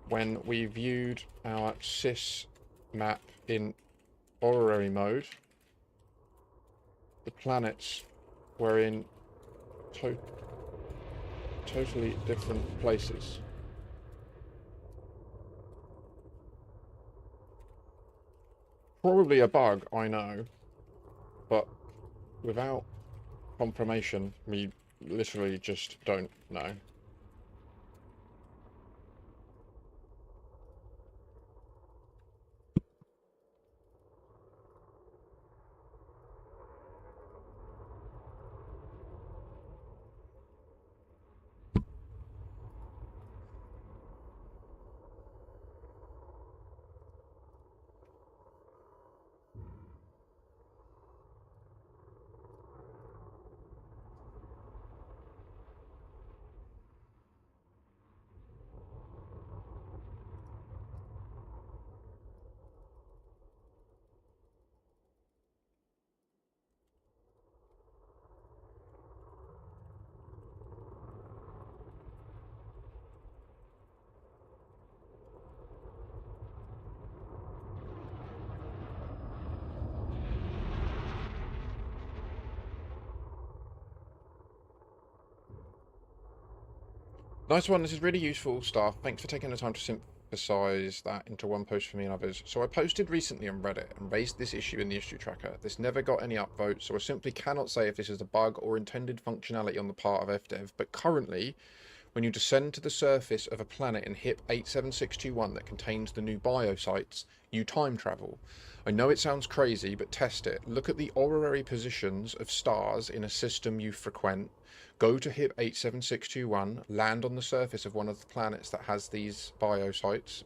When we viewed our sys map in orrery mode, the planets were in totally different places. Probably a bug, I know, but without confirmation, we literally just don't know. Nice one, this is really useful stuff. Thanks for taking the time to synthesize that into one post for me and others. So I posted recently on Reddit and raised this issue in the issue tracker. This never got any upvotes, so I simply cannot say if this is a bug or intended functionality on the part of FDev, but currently, when you descend to the surface of a planet in HIP 87621 that contains the new biosites, you time travel. I know it sounds crazy, but test it. Look at the orrery positions of stars in a system you frequent. Go to HIP 87621, land on the surface of one of the planets that has these biosites,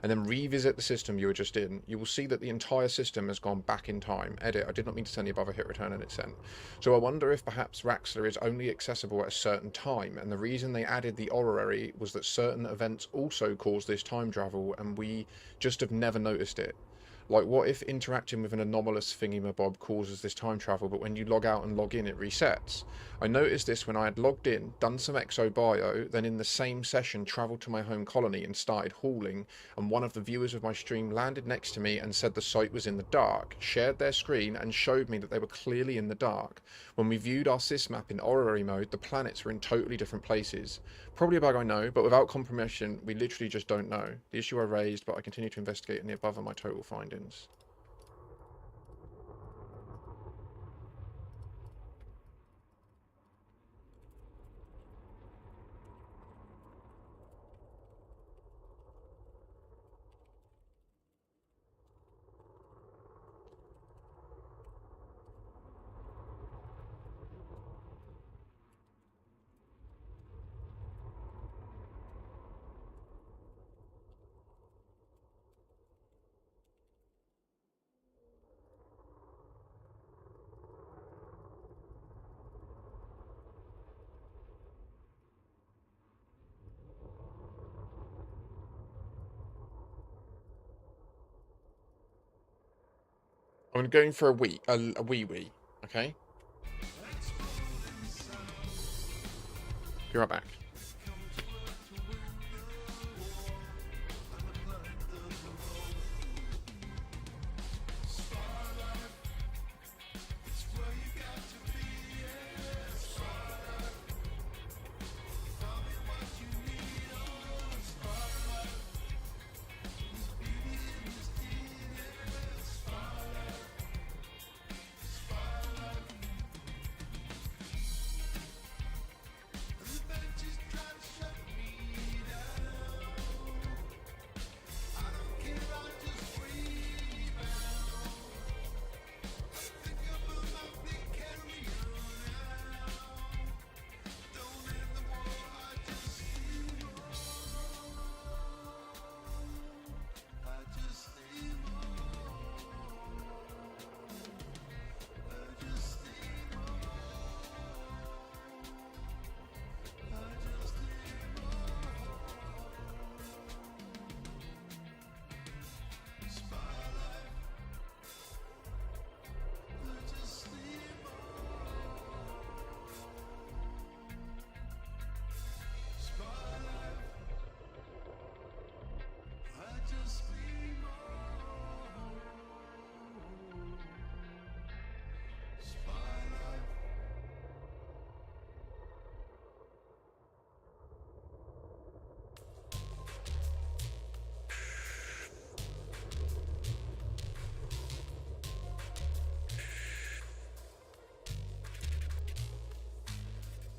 and then revisit the system you were just in. You will see that the entire system has gone back in time. Edit, I did not mean to send the above, a hit return and it sent. So I wonder if perhaps Raxxla is only accessible at a certain time, and the reason they added the orrery was that certain events also cause this time travel, and we just have never noticed it. Like, what if interacting with an anomalous thingy-mabob causes this time travel, but when you log out and log in, it resets? I noticed this when I had logged in, done some exobio, then in the same session travelled to my home colony and started hauling, and one of the viewers of my stream landed next to me and said the site was in the dark, shared their screen and showed me that they were clearly in the dark. When we viewed our sysmap in orrery mode, the planets were in totally different places. Probably a bug, I know, but without confirmation, we literally just don't know. The issue I raised, but I continue to investigate, and the above are my total findings. I'm going for a wee, okay? Be right back.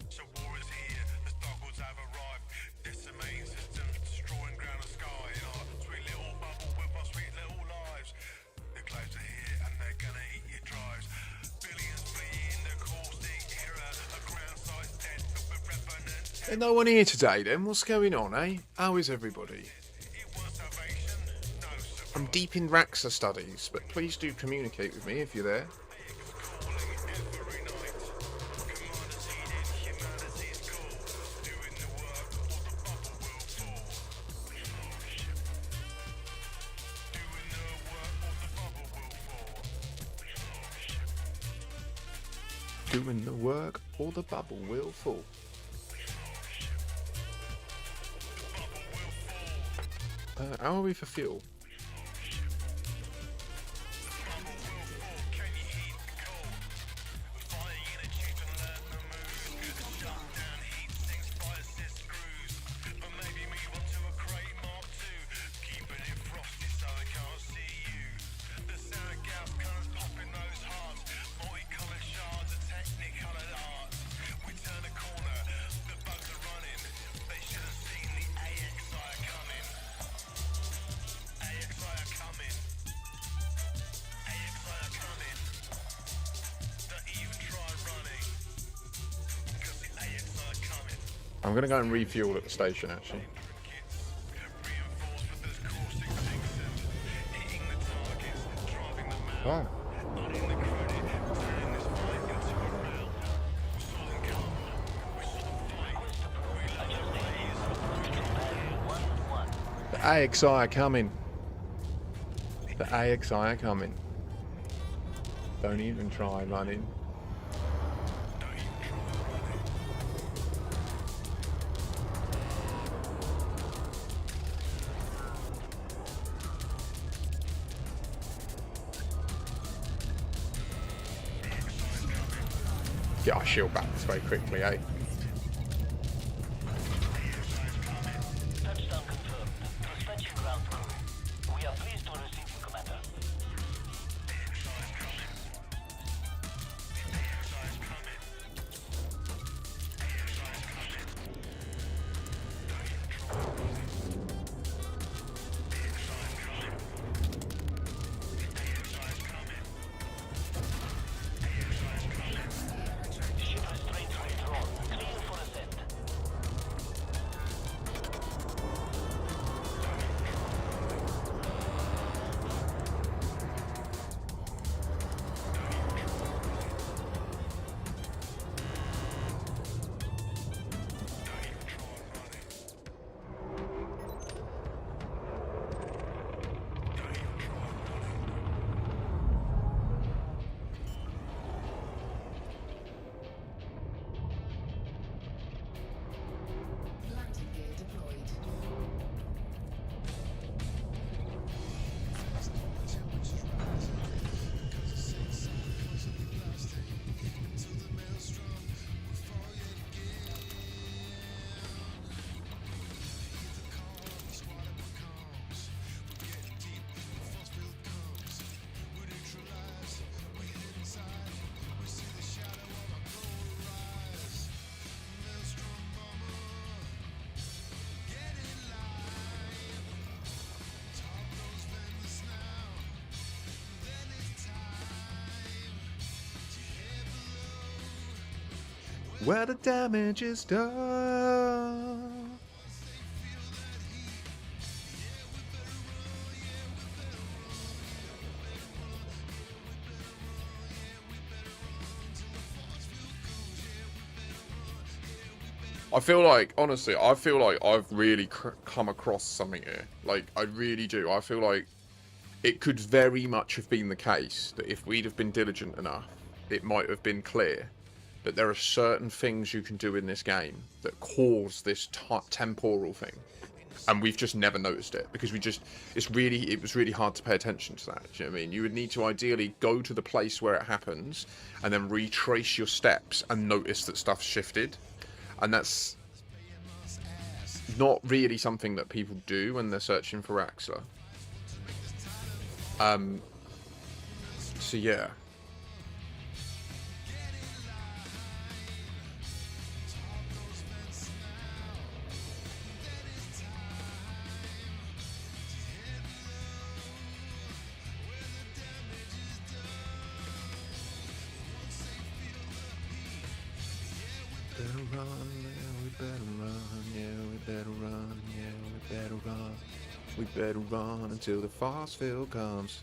So war is here, the Stockholds have arrived, decimating systems, destroying ground and sky, in our sweet little bubble with our sweet little lives. The clouds are here and they're gonna eat your drives. Billions fleeing the caustic era, a ground size dead filled with revenants. There's no one here today then, what's going on, eh? How is everybody? It was salvation, no surprise. I'm deep in Raxxla studies, but please do communicate with me if you're there. Every night, commanders heeded humanity's call, doing the work or the bubble will fall. Doing the work or the bubble will fall. Doing the work or the bubble will fall. How are we for fuel? Can you heat the cold? Flying in a jeep and learn the moves. Shut down heat sinks, fire assist screws. But maybe move on to a crate Mark II. Keeping it frosty so they can't see you. The sound of gas colours popping those hearts. Multicolored shards of technicolored art. We turn a corner, the bugs are running. They should have seen the AXI coming. AXI are coming. AXI are coming. Don't even try running. Because the AXI are coming. I'm gonna go and refuel at the station actually. Reinforced with those caustic fixins. Hitting the targets, driving the map. Oh. Earning the credit, turning this fight into a round. We saw them come. We saw them fight. We love the blaze. We dropped The AXI are coming. the The AXI are coming. Don't even try running. Get our shield back very quickly, eh? Touchdown confirmed. Dispatching ground crew. We are pleased to receive you, Commander. Ship restraint withdrawn. Clear for ascent. Landing gear deployed. Where the damage is done. I feel like, honestly, I feel like I've really come across something here. Like, I really do. I feel like it could very much have been the case that if we'd have been diligent enough, it might have been clear that there are certain things you can do in this game that cause this temporal thing. And we've just never noticed it because it was really hard to pay attention to that. Do you know what I mean? You would need to ideally go to the place where it happens and then retrace your steps and notice that stuff's shifted. And that's not really something that people do when they're searching for Raxxla. So yeah. Better run, yeah, we better run, yeah, we better run, yeah, we better run. We better run until the force field comes.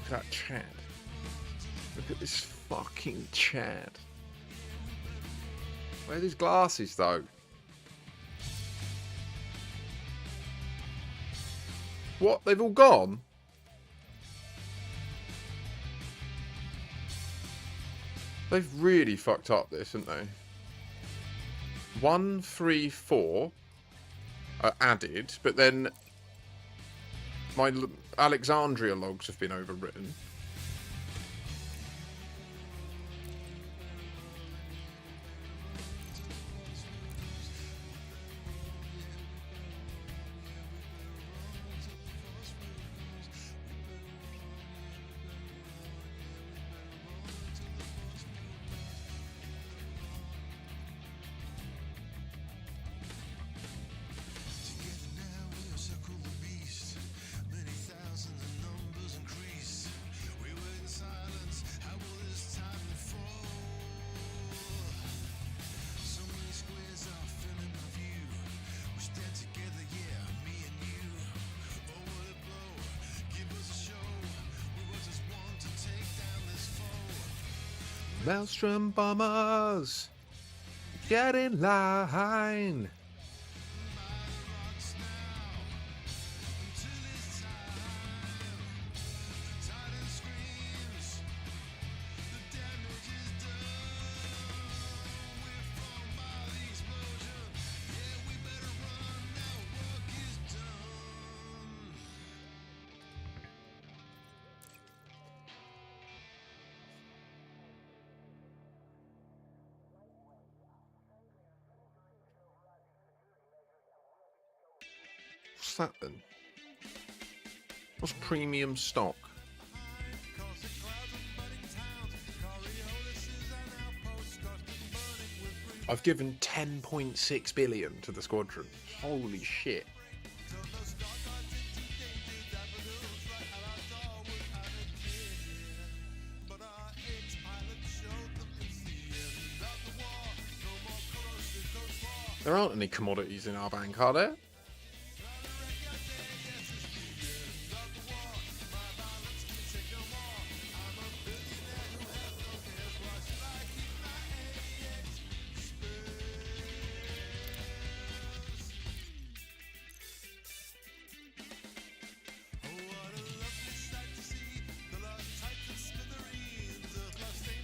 Look at that Chad. Look at this fucking Chad. Where are these glasses though? What? They've all gone? They've really fucked up this, haven't they? 1, 3, 4 are added, but then my Alexandria logs have been overwritten. Maelstrom bombers! Get in line. What's that then? What's premium stock? I've given 10.6 billion to the squadron. Holy shit. There aren't any commodities in our bank, are there?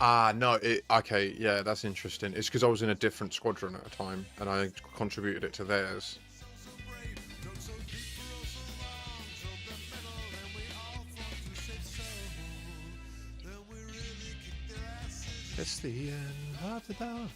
Ah, no, okay, yeah, that's interesting. It's because I was in a different squadron at a time, and I contributed it to theirs. It's the end of the day.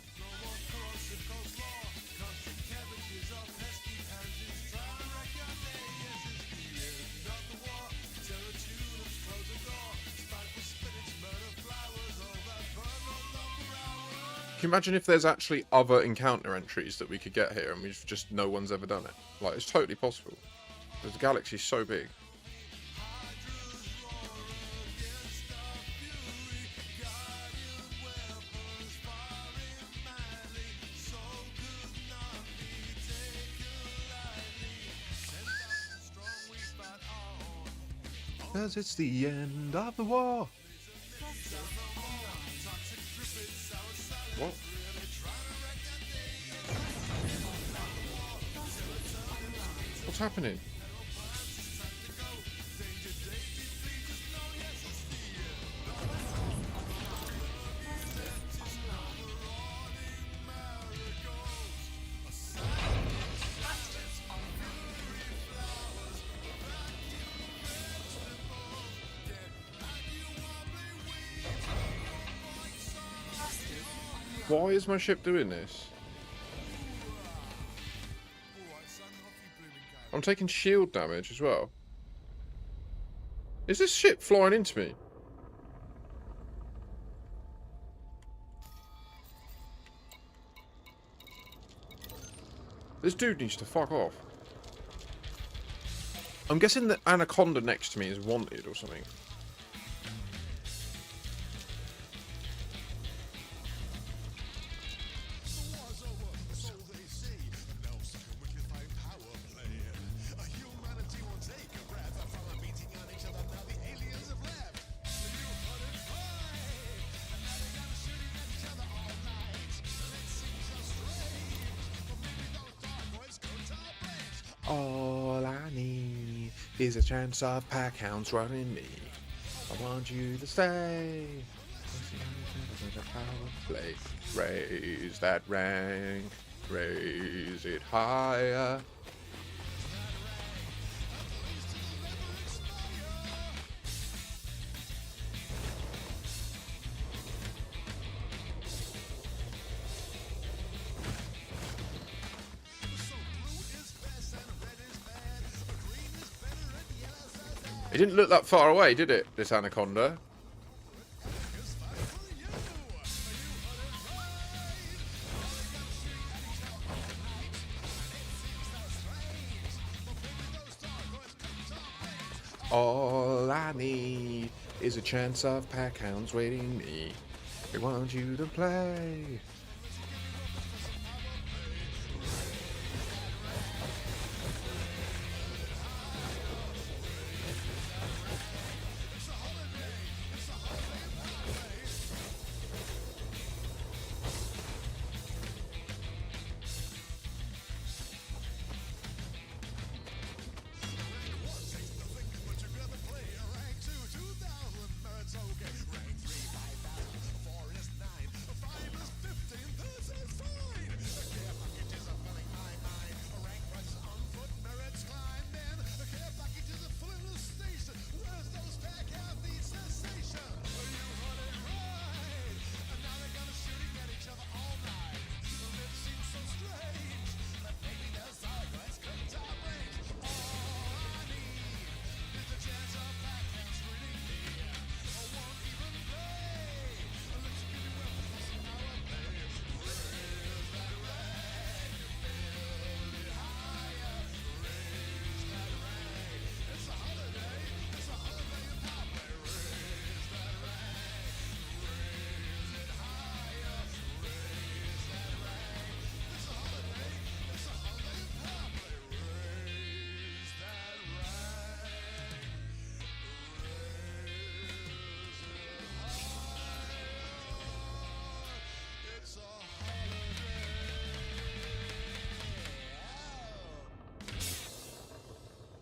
Can you imagine if there's actually other encounter entries that we could get here and we've just no one's ever done it? Like, it's totally possible. Because the galaxy's so big. Because it's the end of the war. What? What's happening? Why is my ship doing this? I'm taking shield damage as well. Is this ship flying into me? This dude needs to fuck off. I'm guessing the Anaconda next to me is wanted or something. All I need is a chance of pack hounds running me. I want you to stay. Play. Raise that rank. Raise it higher. It didn't look that far away, did it, this Anaconda? All I need is a chance of pack hounds waiting me. They want you to play.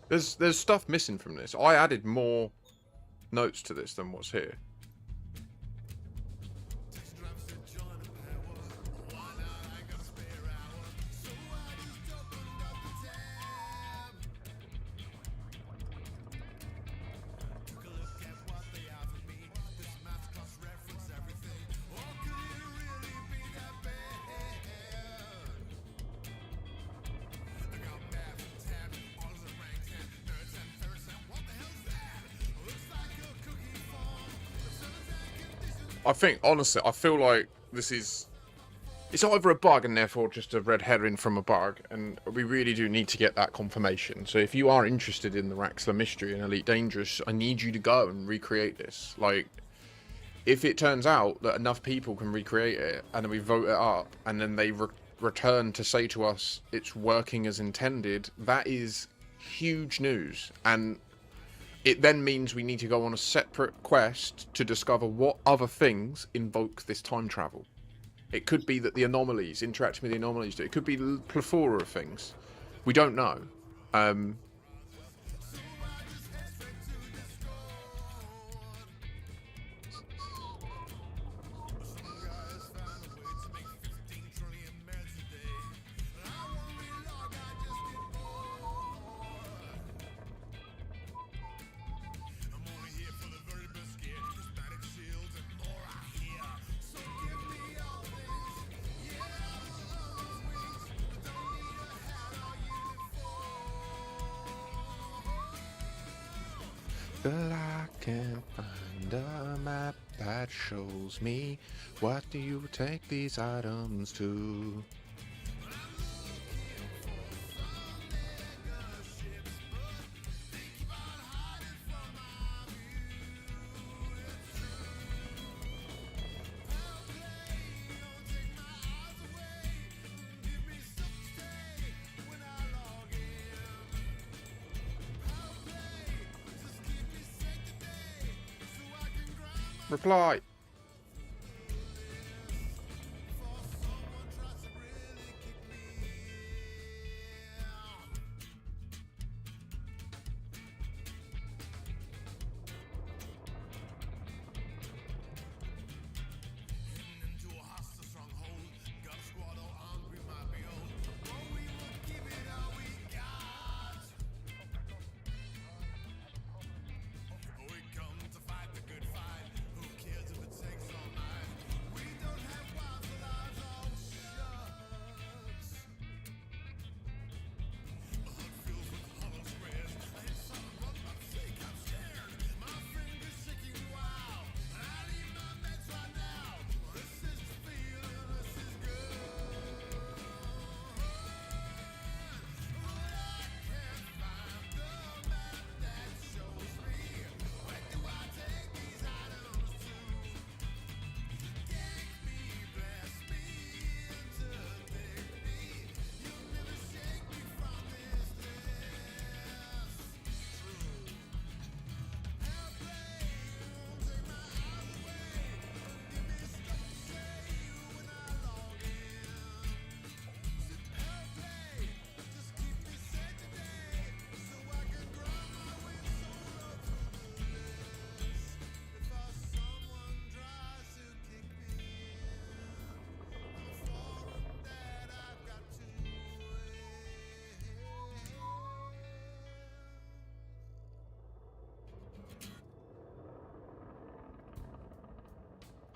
There's stuff missing from this. I added more notes to this than what's here. I think, honestly, I feel like this is... It's either a bug and therefore just a red herring from a bug, and we really do need to get that confirmation. So if you are interested in the Raxxla Mystery and Elite Dangerous, I need you to go and recreate this. Like, if it turns out that enough people can recreate it, and then we vote it up, and then they return to say to us it's working as intended, that is huge news. And it then means we need to go on a separate quest to discover what other things invoke this time travel. It could be that the anomalies, interacting with the anomalies do. It could be the plethora of things. We don't know. But I can't find a map that shows me what do you take these items to. Reply.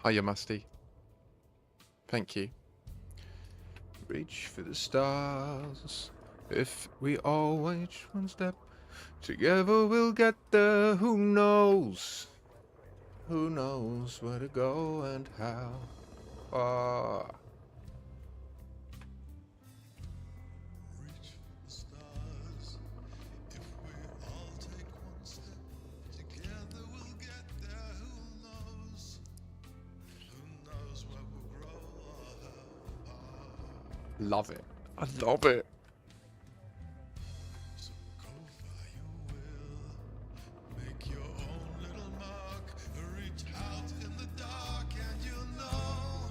Hiya, Musty. Thank you. Reach for the stars. If we all wait one step, together we'll get there. Who knows? Who knows where to go and how far? Reach for the stars. If we all take one step, together we'll get there. Who knows? Who knows where we'll grow? Love it. I love it. So go far you will. Make your own little mark. Reach out in the dark and you'll know.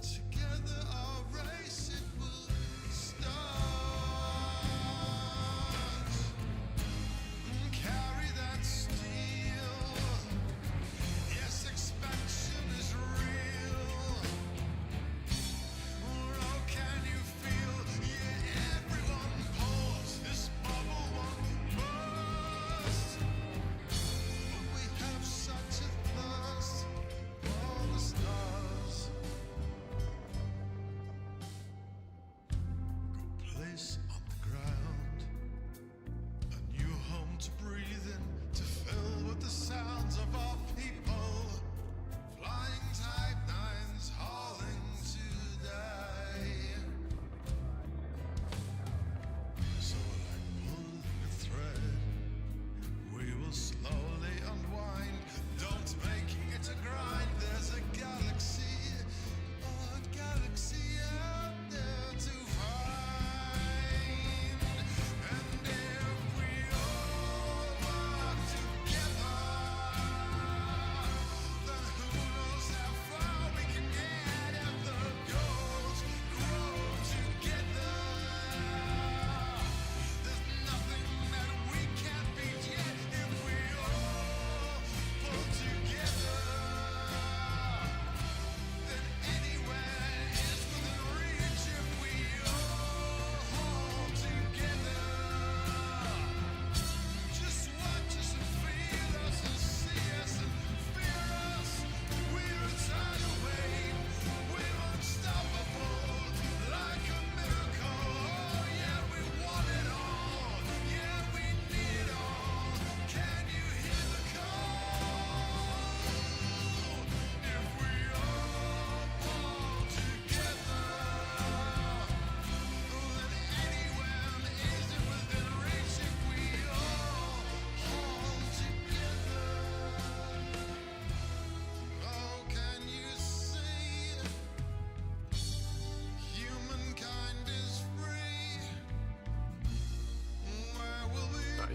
Together our race it will start.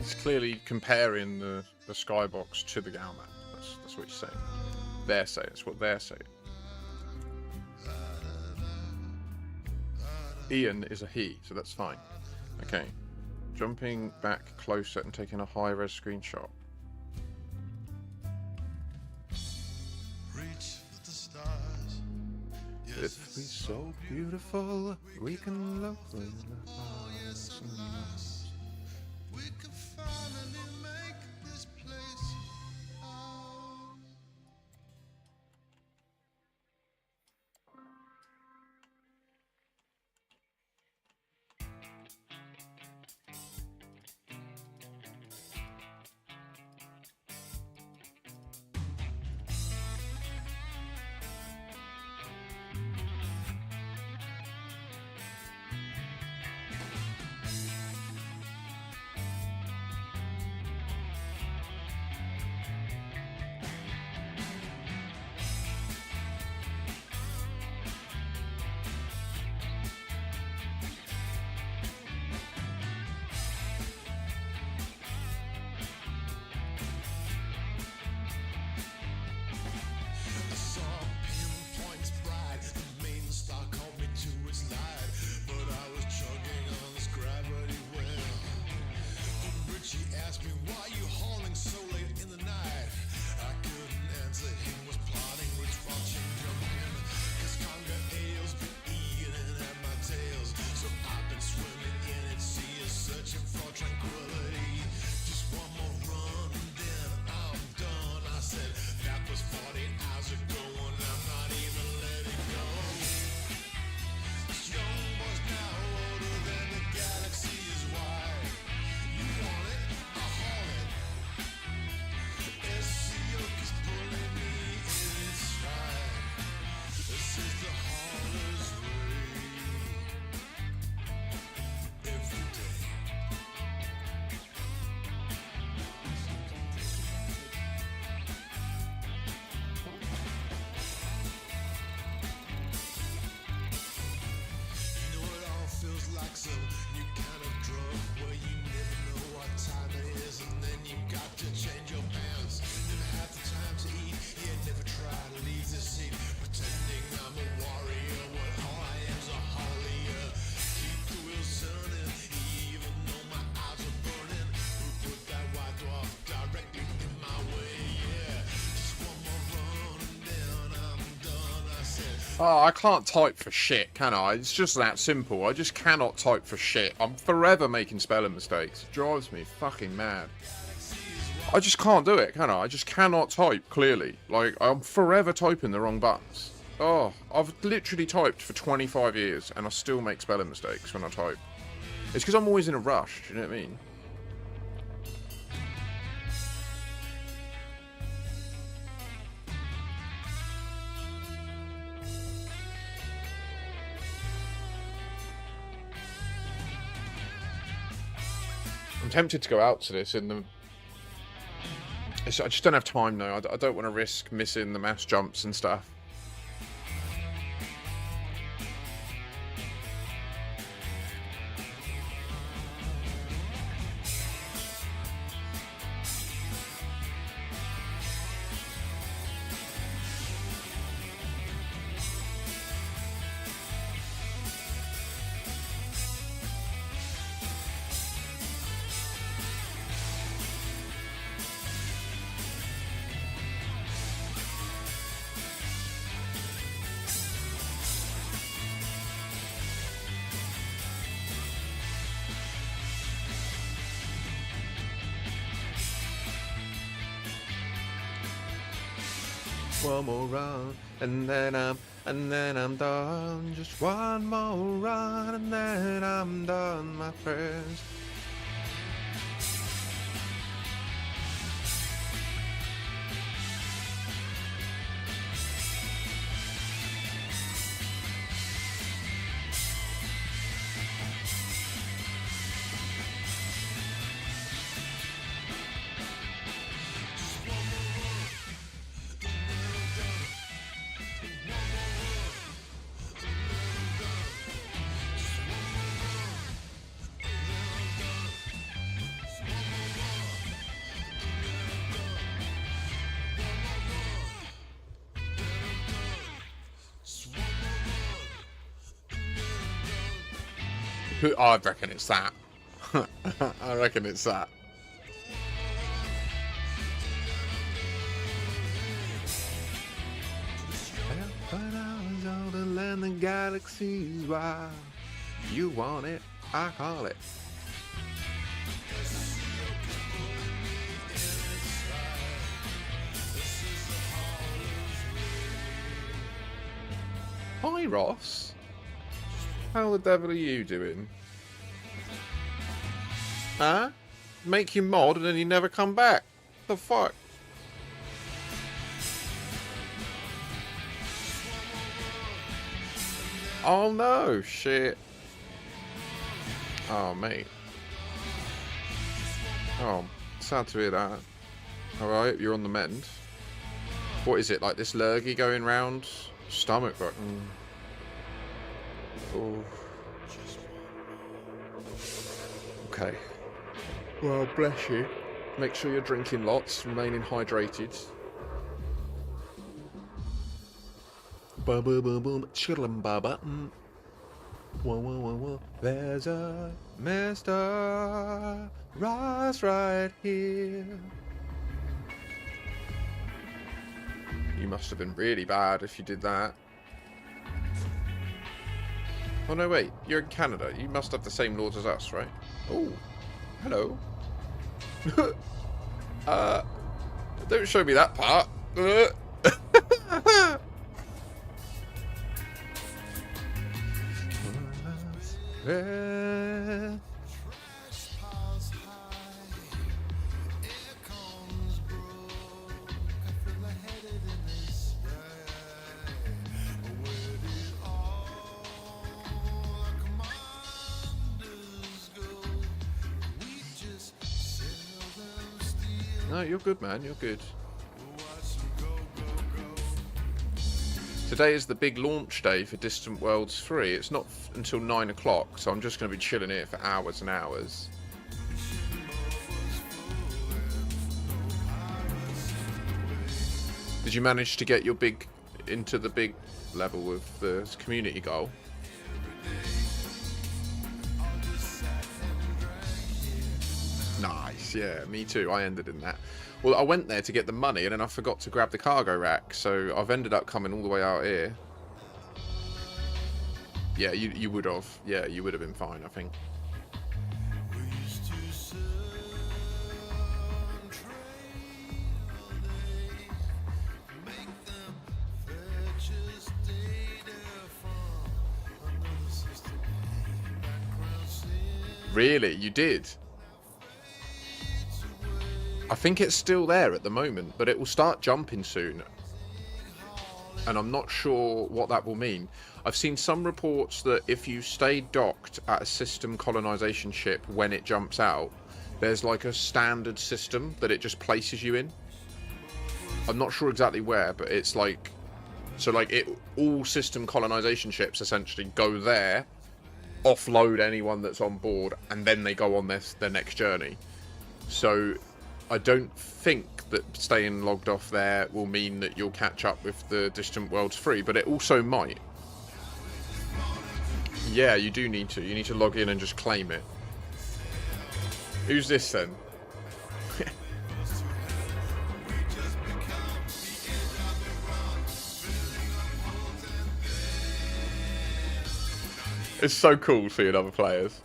It's clearly comparing the skybox to the Gal map. That's what he's saying. They're saying. It's what they're saying. Ian is a he, so that's fine. Okay. Jumping back closer and taking a high-res screenshot. Reach for the stars. Yes, If we so beautiful, we can love them. oh, yes, at last. We can finally make this place ours. I saw pinpoints bright. The main star called me to its light, but I was chugging on this gravity well. Richie asked me, why you hauling so late in the night? I couldn't answer, he was plotting which watching jumping. Cause conga ales been eating at my tails. So I've been swimming in its sea, searching for tranquility. Just one more run, then I'm done. I said, that was 40 hours ago, and I'm not even letting go. This young boy's now older than the galaxy is wide. You want it, I'll haul it. SC Oak is pulling me in its stride. This is the hauler's way. Every day. You know it all feels like some new kind of drug where you never know what time it is, and then you got to change your pants. Never had the time to eat, yeah, never try to leave the seat. Pretending I'm a warrior, when all I am's a haulier. Keep the wheels turning, even though my eyes are burning. Who put that white dwarf directly in my way? Yeah, just one more run and then I'm done. I said. Oh, I can't type for shit, can I? It's just that simple. I just cannot type for shit. I'm forever making spelling mistakes. It drives me fucking mad. I just can't do it, can I? I just cannot type clearly. Like, I'm forever typing the wrong buttons. Oh, I've literally typed for 25 years and I still make spelling mistakes when I type. It's because I'm always in a rush, do you know what I mean? I'm tempted to go out to this in the... I just don't have time now. I don't want to risk missing the mass jumps and stuff. One more run, and then I'm done. Just one more run, and then I'm done, my friends. I reckon it's that. I reckon it's that. But I was on the land of galaxies. Why you want it? I call it. Hi, Ross. How the devil are you doing? Huh? Make you mod and then you never come back. The fuck? Oh no, shit. Oh, mate. Oh, sad to hear that. Alright, you're on the mend. What is it, like this lurgy going round? Stomach button. Oh. Okay. Well, bless you. Make sure you're drinking lots, remaining hydrated. Boom, boom, boom, boom. Chillin' button. Whoa, whoa, whoa, whoa. There's a Mr. Ross right here. You must have been really bad if you did that. Oh no, wait. You're in Canada. You must have the same laws as us, right? Oh. Hello. Don't show me that part. No, you're good, man. You're good. Today is the big launch day for Distant Worlds 3. It's not until 9 o'clock, so I'm just going to be chilling here for hours and hours. Did you manage to get your into the big level of the community goal? Nice, yeah, me too. I ended in that. Well, I went there to get the money and then I forgot to grab the cargo rack, so I've ended up coming all the way out here. Yeah, you would have. Yeah, you would have been fine, I think. Really? You did? I think it's still there at the moment, but it will start jumping soon. And I'm not sure what that will mean. I've seen some reports that if you stay docked at a system colonization ship when it jumps out, there's like a standard system that it just places you in. I'm not sure exactly where, but it's like... So like all system colonization ships essentially go there, offload anyone that's on board, and then they go on their next journey. So... I don't think that staying logged off there will mean that you'll catch up with the Distant Worlds 3, but it also might. Yeah, you do need to. You need to log in and just claim it. Who's this then? It's so cool seeing other players.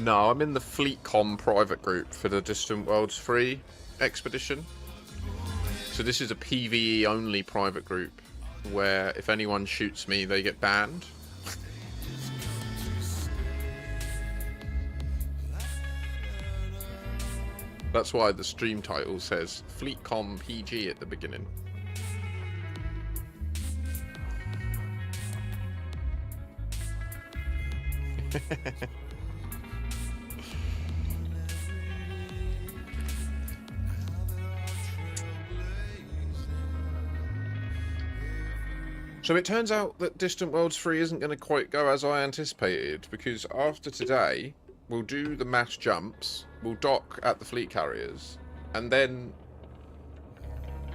No, I'm in the FleetComm private group for the Distant Worlds 3 expedition. So this is a PvE only private group where if anyone shoots me, they get banned. That's why the stream title says FleetcommPG at the beginning. So it turns out that Distant Worlds 3 isn't going to quite go as I anticipated, because after today, we'll do the mass jumps, we'll dock at the fleet carriers, and then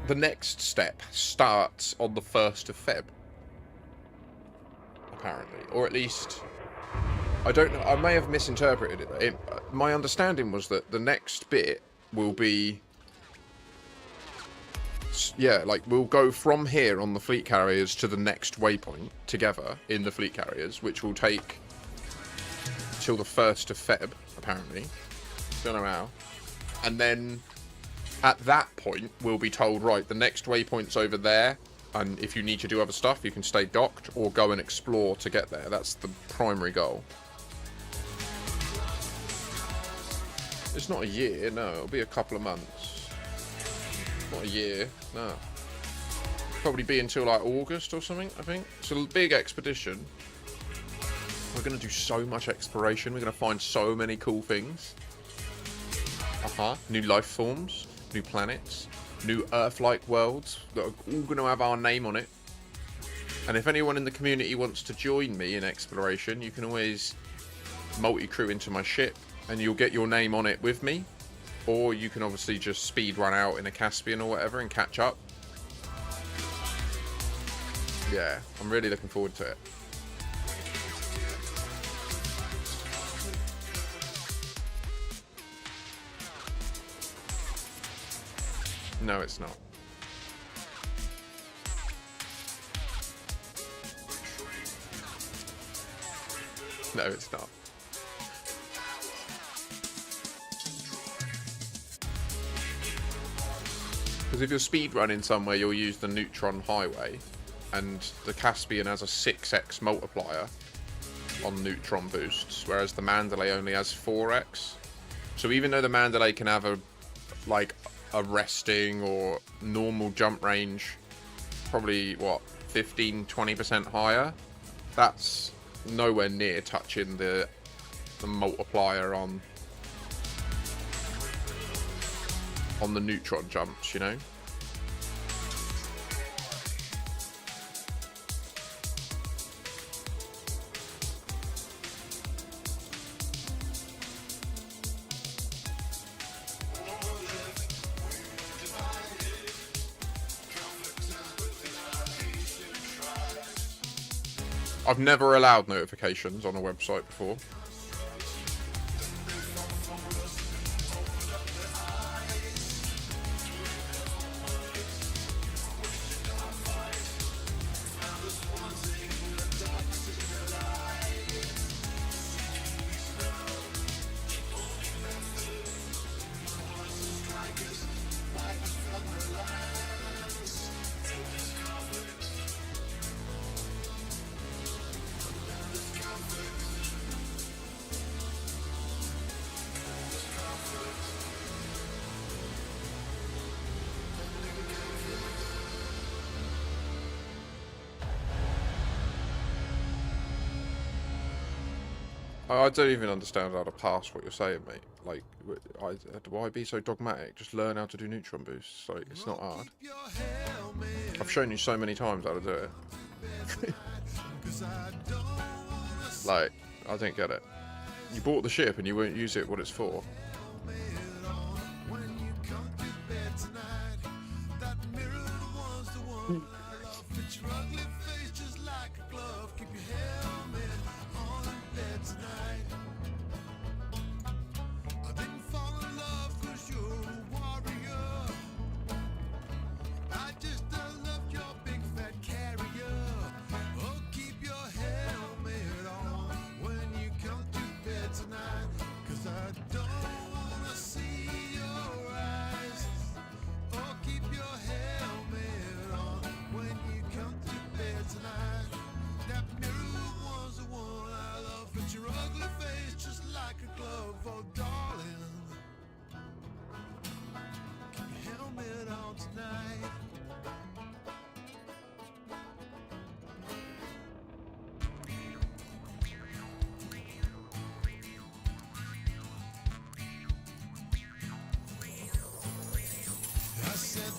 the next step starts on the 1st of Feb. Apparently. Or at least, I don't know, I may have misinterpreted it. My understanding was that the next bit will be... Yeah, like, we'll go from here on the fleet carriers to the next waypoint together in the fleet carriers, which will take till the 1st of Feb, apparently. Don't know how. And then, at that point, we'll be told, right, the next waypoint's over there, and if you need to do other stuff, you can stay docked or go and explore to get there. That's the primary goal. It's not a year, no, it'll be a couple of months. Not a year, no. Probably be until like August or something, I think. It's a big expedition. We're going to do so much exploration. We're going to find so many cool things. New life forms, new planets, new Earth-like worlds that are all going to have our name on it. And if anyone in the community wants to join me in exploration, you can always multi-crew into my ship and you'll get your name on it with me. Or you can obviously just speed run out in a Caspian or whatever and catch up. Yeah, I'm really looking forward to it. No, it's not. No, it's not. Because if you're speed running somewhere, you'll use the Neutron Highway, and the Caspian has a 6x multiplier on Neutron boosts, whereas the Mandalay only has 4x. So even though the Mandalay can have a resting or normal jump range, probably what 15-20% higher, that's nowhere near touching the multiplier on the Neutron jumps, you know. I've never allowed notifications on a website before. I don't even understand how to pass what you're saying, mate. Like, why be so dogmatic? Just learn how to do neutron boosts. Like, it's not hard. I've shown you so many times how to do it. Like, I don't get it. You bought the ship and you won't use it what it's for.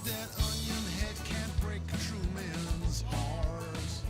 That onion head can't break a true man's heart.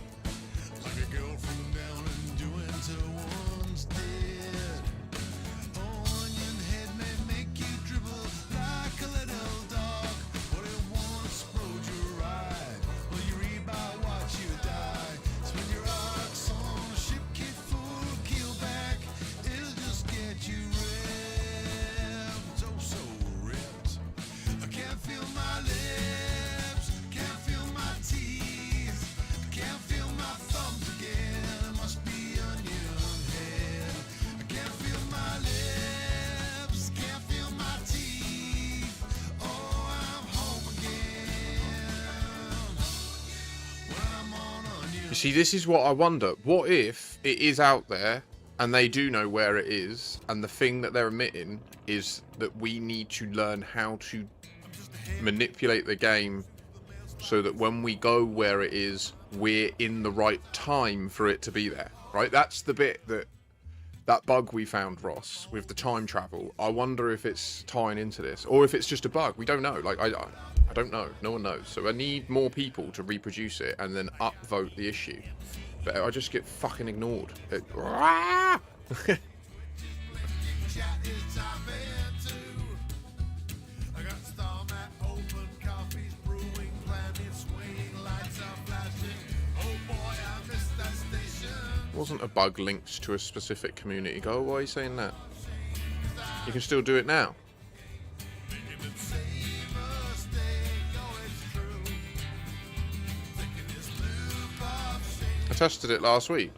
You see, this is what I wonder. What if it is out there and they do know where it is, and the thing that they're emitting is that we need to learn how to manipulate the game so that when we go where it is, we're in the right time for it to be there, right? That's the bit that bug we found, Ross, with the time travel. I wonder if it's tying into this, or if it's just a bug. We don't know. Like, I don't know. No one knows. So I need more people to reproduce it and then upvote the issue. But I just get fucking ignored. Wasn't a bug linked to a specific community goal. Why are you saying that? You can still do it now. I tested it last week.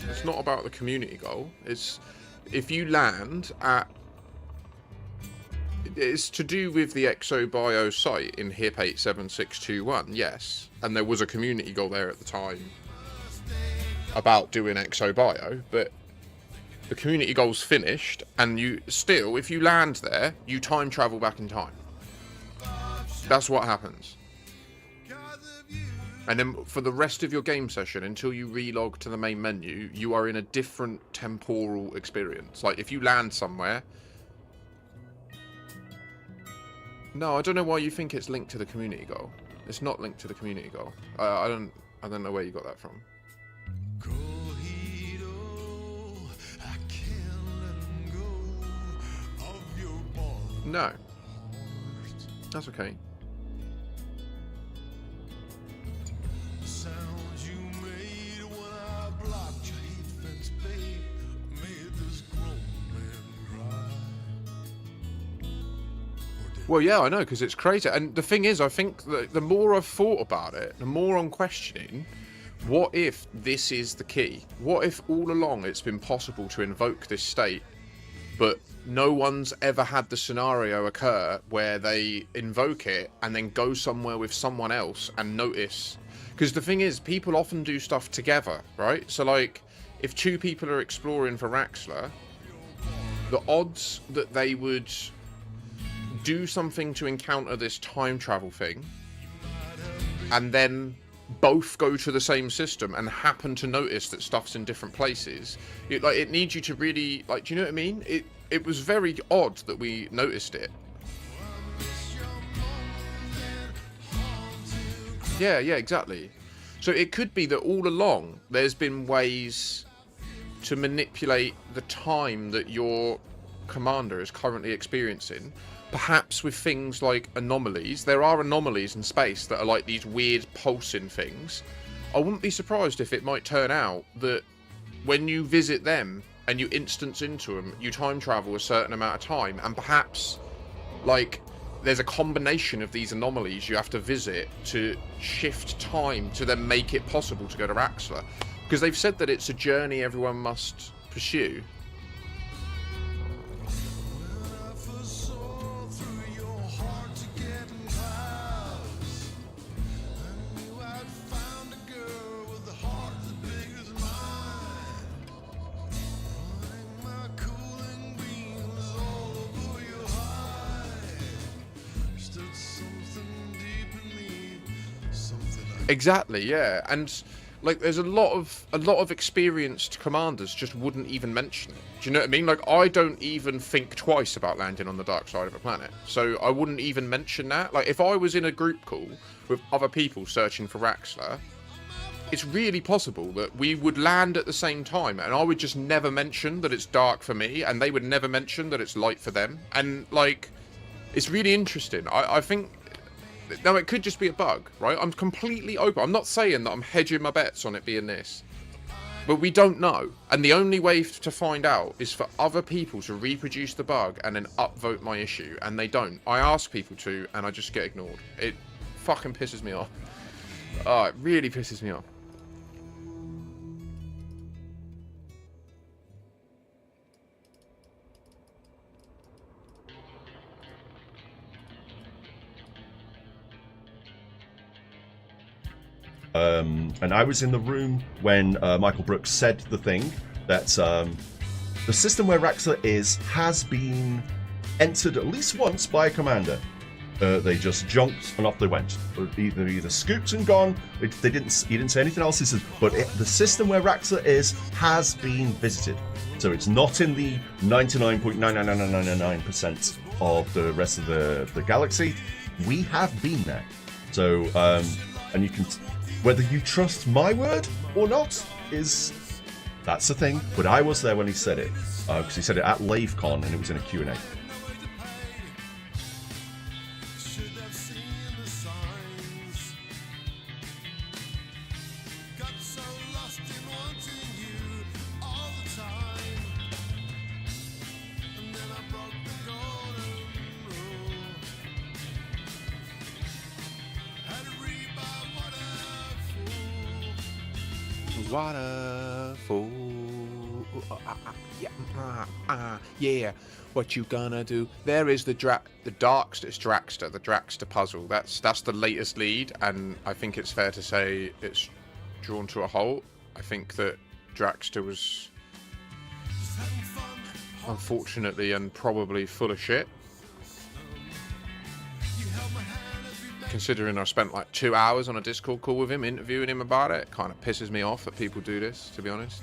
It's not about the community goal. It's if you land at... It's to do with the ExoBio site in HIP 87621, yes. And there was a community goal there at the time about doing ExoBio, but the community goal's finished, and you still, if you land there, you time travel back in time. That's what happens. And then for the rest of your game session, until you relog to the main menu, you are in a different temporal experience. Like, if you land somewhere... No, I don't know why you think it's linked to the community goal. It's not linked to the community goal. I don't know where you got that from. No. That's okay. Well, yeah, I know, because it's crazy. And the thing is, I think that the more I've thought about it, the more I'm questioning, what if this is the key? What if all along it's been possible to invoke this state, but no one's ever had the scenario occur where they invoke it and then go somewhere with someone else and notice? Because the thing is, people often do stuff together, right? So, like, if two people are exploring for Raxxla, the odds that they would... do something to encounter this time travel thing and then both go to the same system and happen to notice that stuff's in different places, it needs you to really, like, do you know what I mean? It was very odd that we noticed it. Yeah, exactly. So it could be that all along there's been ways to manipulate the time that your commander is currently experiencing. Perhaps with things like anomalies. There are anomalies in space that are like these weird pulsing things. I wouldn't be surprised if it might turn out that when you visit them and you instance into them, you time travel a certain amount of time, and perhaps, like, there's a combination of these anomalies you have to visit to shift time to then make it possible to go to Raxxla. Because they've said that it's a journey everyone must pursue. Exactly, yeah, and like there's a lot of experienced commanders just wouldn't even mention it. Do you know what I mean? Like, I don't even think twice about landing on the dark side of a planet, so I wouldn't even mention that. Like, if I was in a group call with other people searching for Raxxla, it's really possible that we would land at the same time, and I would just never mention that it's dark for me, and they would never mention that it's light for them. And like, it's really interesting. I think. Now, it could just be a bug, right? I'm completely open. I'm not saying that I'm hedging my bets on it being this. But we don't know. And the only way to find out is for other people to reproduce the bug and then upvote my issue. And they don't. I ask people to, and I just get ignored. It fucking pisses me off. Oh, it really pisses me off. And I was in the room when Michael Brooks said the thing that the system where Raxxla is has been entered at least once by a commander. They just jumped and off they went. Either scooped and gone. He didn't say anything else. He said, but the system where Raxxla is has been visited. So it's not in the 99.99999% of the rest of the galaxy. We have been there. So, and you can, whether you trust my word or not, that's the thing. But I was there when he said it, because he said it at LaveCon and it was in a Q&A. What a fool. Yeah. What you gonna do? There is the Draxter puzzle. That's the latest lead, and I think it's fair to say it's drawn to a halt. I think that Draxter was unfortunately and probably full of shit. Considering I spent like 2 hours on a Discord call with him, interviewing him about it, kind of pisses me off that people do this, to be honest.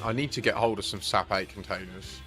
I need to get hold of some SAP 8 containers.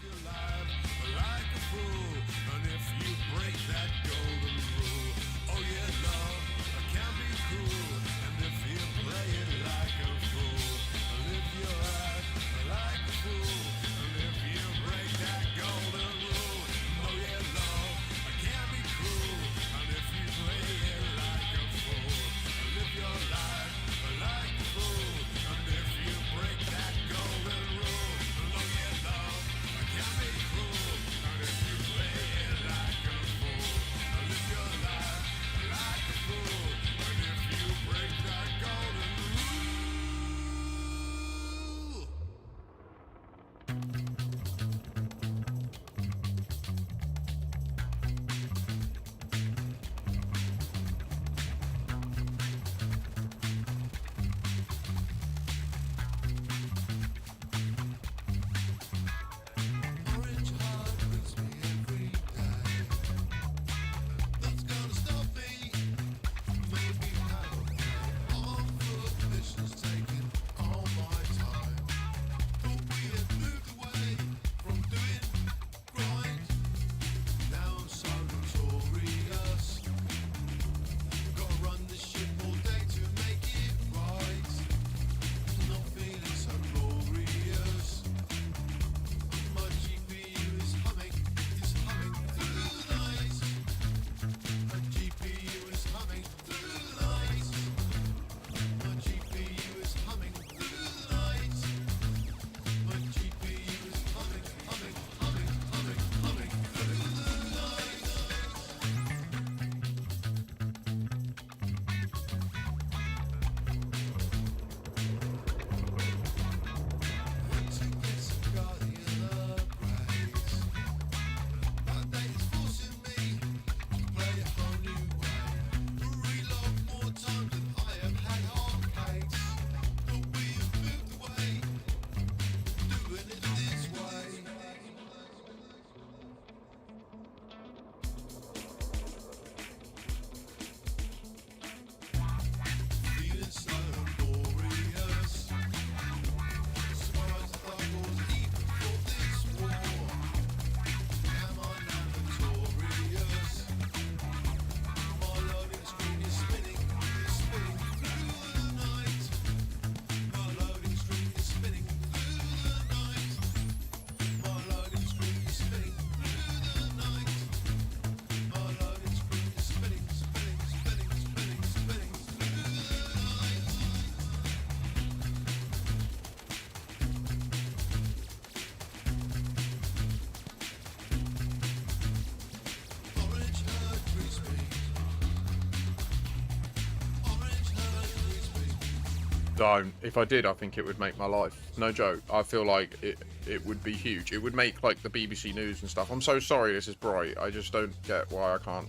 don't. If I did, I think it would make my life. No joke. I feel like it would be huge. It would make like the BBC News and stuff. I'm so sorry this is bright. I just don't get why I can't.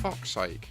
Fuck's sake.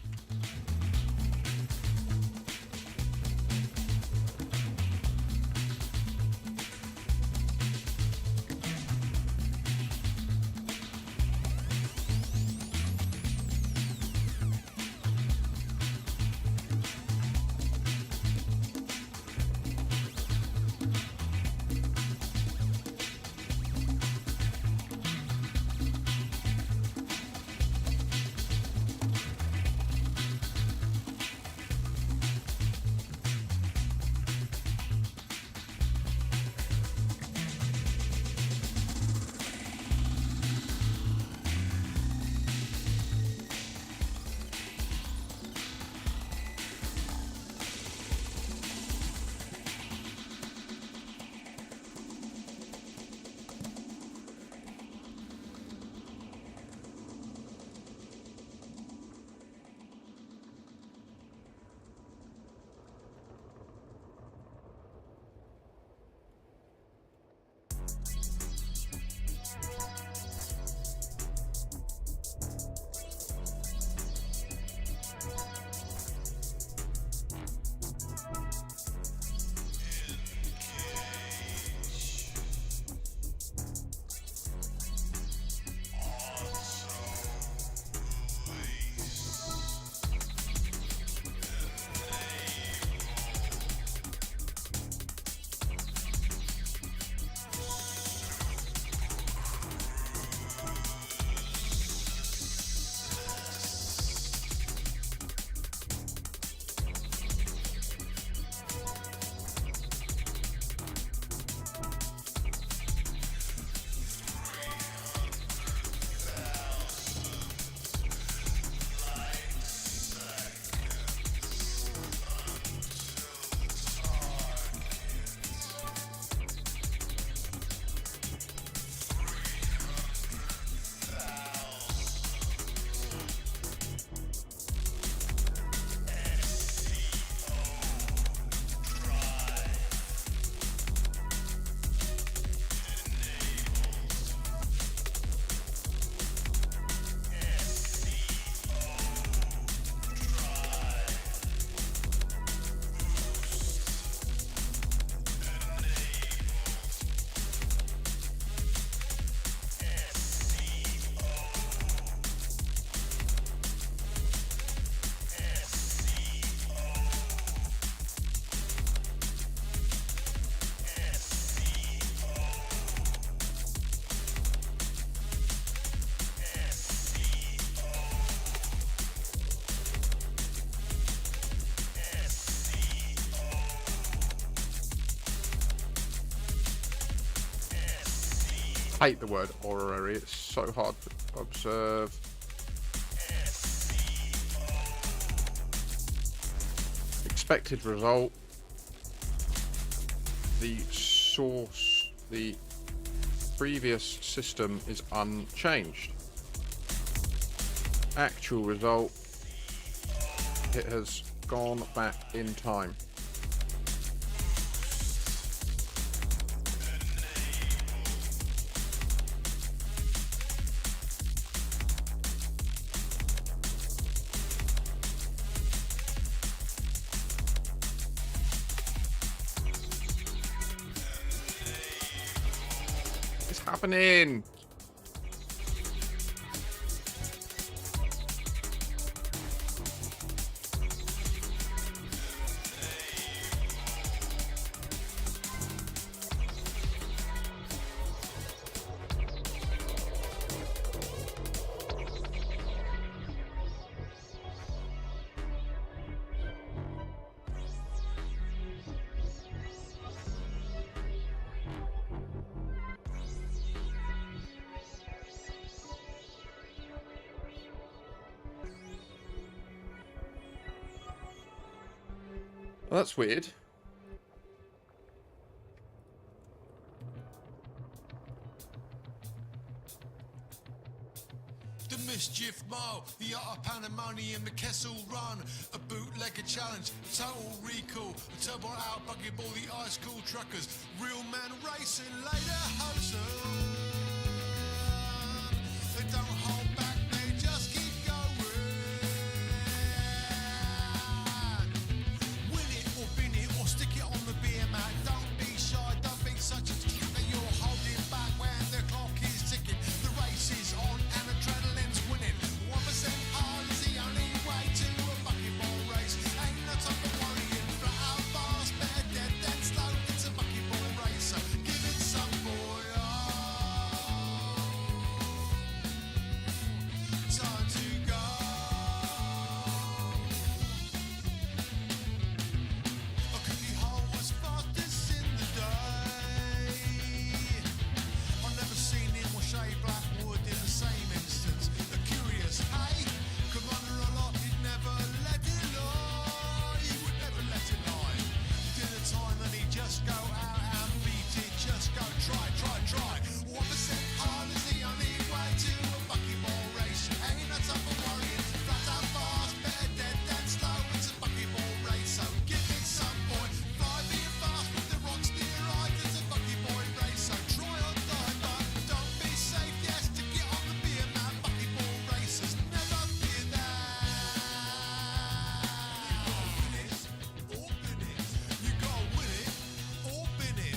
Hate the word orrery. It's so hard to observe. Expected result. The source, the previous system is unchanged. Actual result. It has gone back in time. Happening. Well, that's weird. mile, the art of pandemonium, the Kessel Run, a bootlegger challenge, total recall, a turbo out bucket ball, the ice cool truckers, real man racing, later Hosen. They don't hold back, they just keep going. Win it or bin it or stick it on the beer mat. Don't be shy, don't be such a that you're holding back when the clock is ticking. The race is on and adrenaline's winning. 1% R is the only way to a bucketball race. Ain't no time for worrying. Flat out fast, better dead than slow. It's a bucketball race, so give it some boy. Time to go. A cookie hole was fastest in the day. I've never seen him or shave black wood in the same instance. A curious, hey? Could run a lot, he'd never let it lie. He would never let it lie. Dinner time and he'd just go out and beat it. Just go try. 1% hard is the only way to a bucketball race. Ain't no time for worrying. Flat out fast, better dead than slow. It's a bucketball race, so give it some boy. Fly being fast with the rocks near right. It's a bucketball race, so try or die, but don't be safe. Yes, to get on the beer man. Bucketball racers never fear that. You gotta win it or bin it.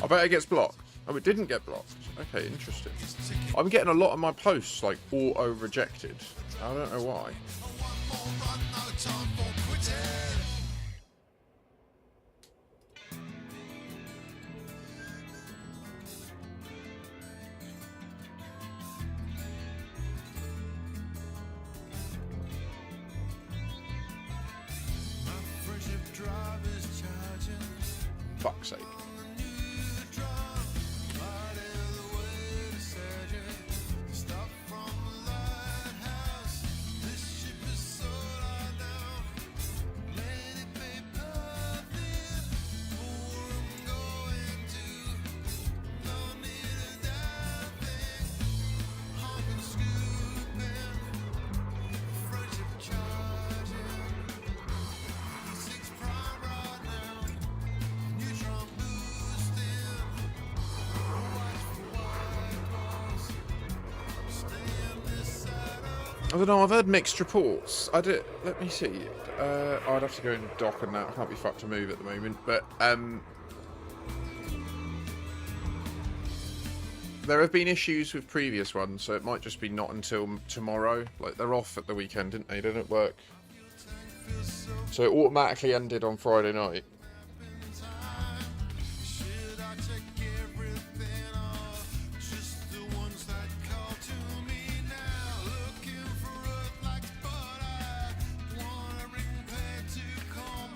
I bet it gets blocked. Oh, it didn't get blocked. Okay, interesting. I'm getting a lot of my posts like auto rejected. I don't know why. Fuck's sake. I don't know, I've heard mixed reports. Let me see. I'd have to go in dock and that. I can't be fucked to move at the moment. But there have been issues with previous ones, so it might just be not until tomorrow. Like, they're off at the weekend, didn't they? They didn't work. So it automatically ended on Friday night.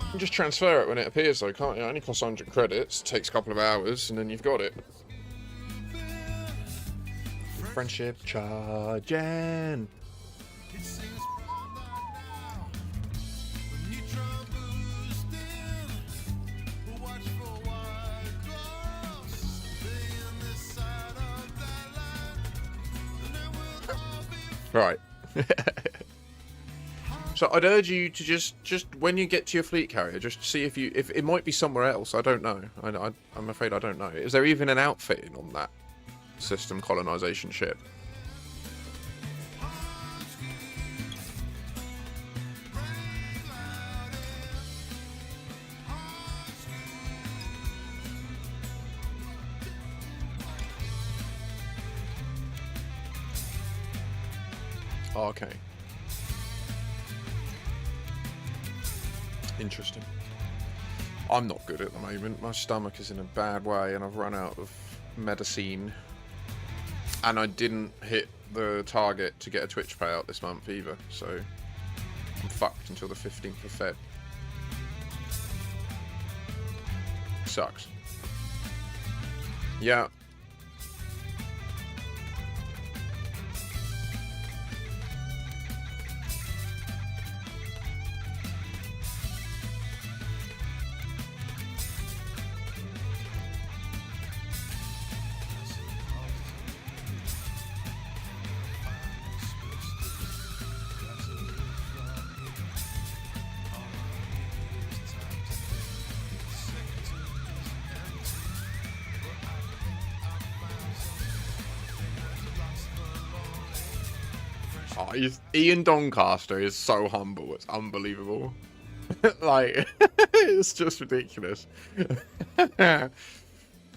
You can just transfer it when it appears though, can't you? It only costs 100 credits, takes a couple of hours, and then you've got it. Friendship charging. Right. So I'd urge you to just when you get to your fleet carrier, just see if it might be somewhere else. I don't know. I'm afraid I don't know. Is there even an outfitting on that system colonization ship? Oh, okay. Interesting. I'm not good at the moment. My stomach is in a bad way and I've run out of medicine. And I didn't hit the target to get a Twitch payout this month either, so I'm fucked until the 15th of Feb. Sucks. Yeah. Oh, Ian Doncaster is so humble. It's unbelievable. Like, it's just ridiculous.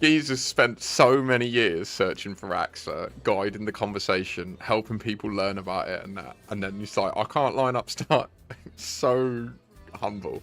He's just spent so many years searching for Raxxla, guiding the conversation, helping people learn about it and that. And then he's like, I can't line up start. So humble.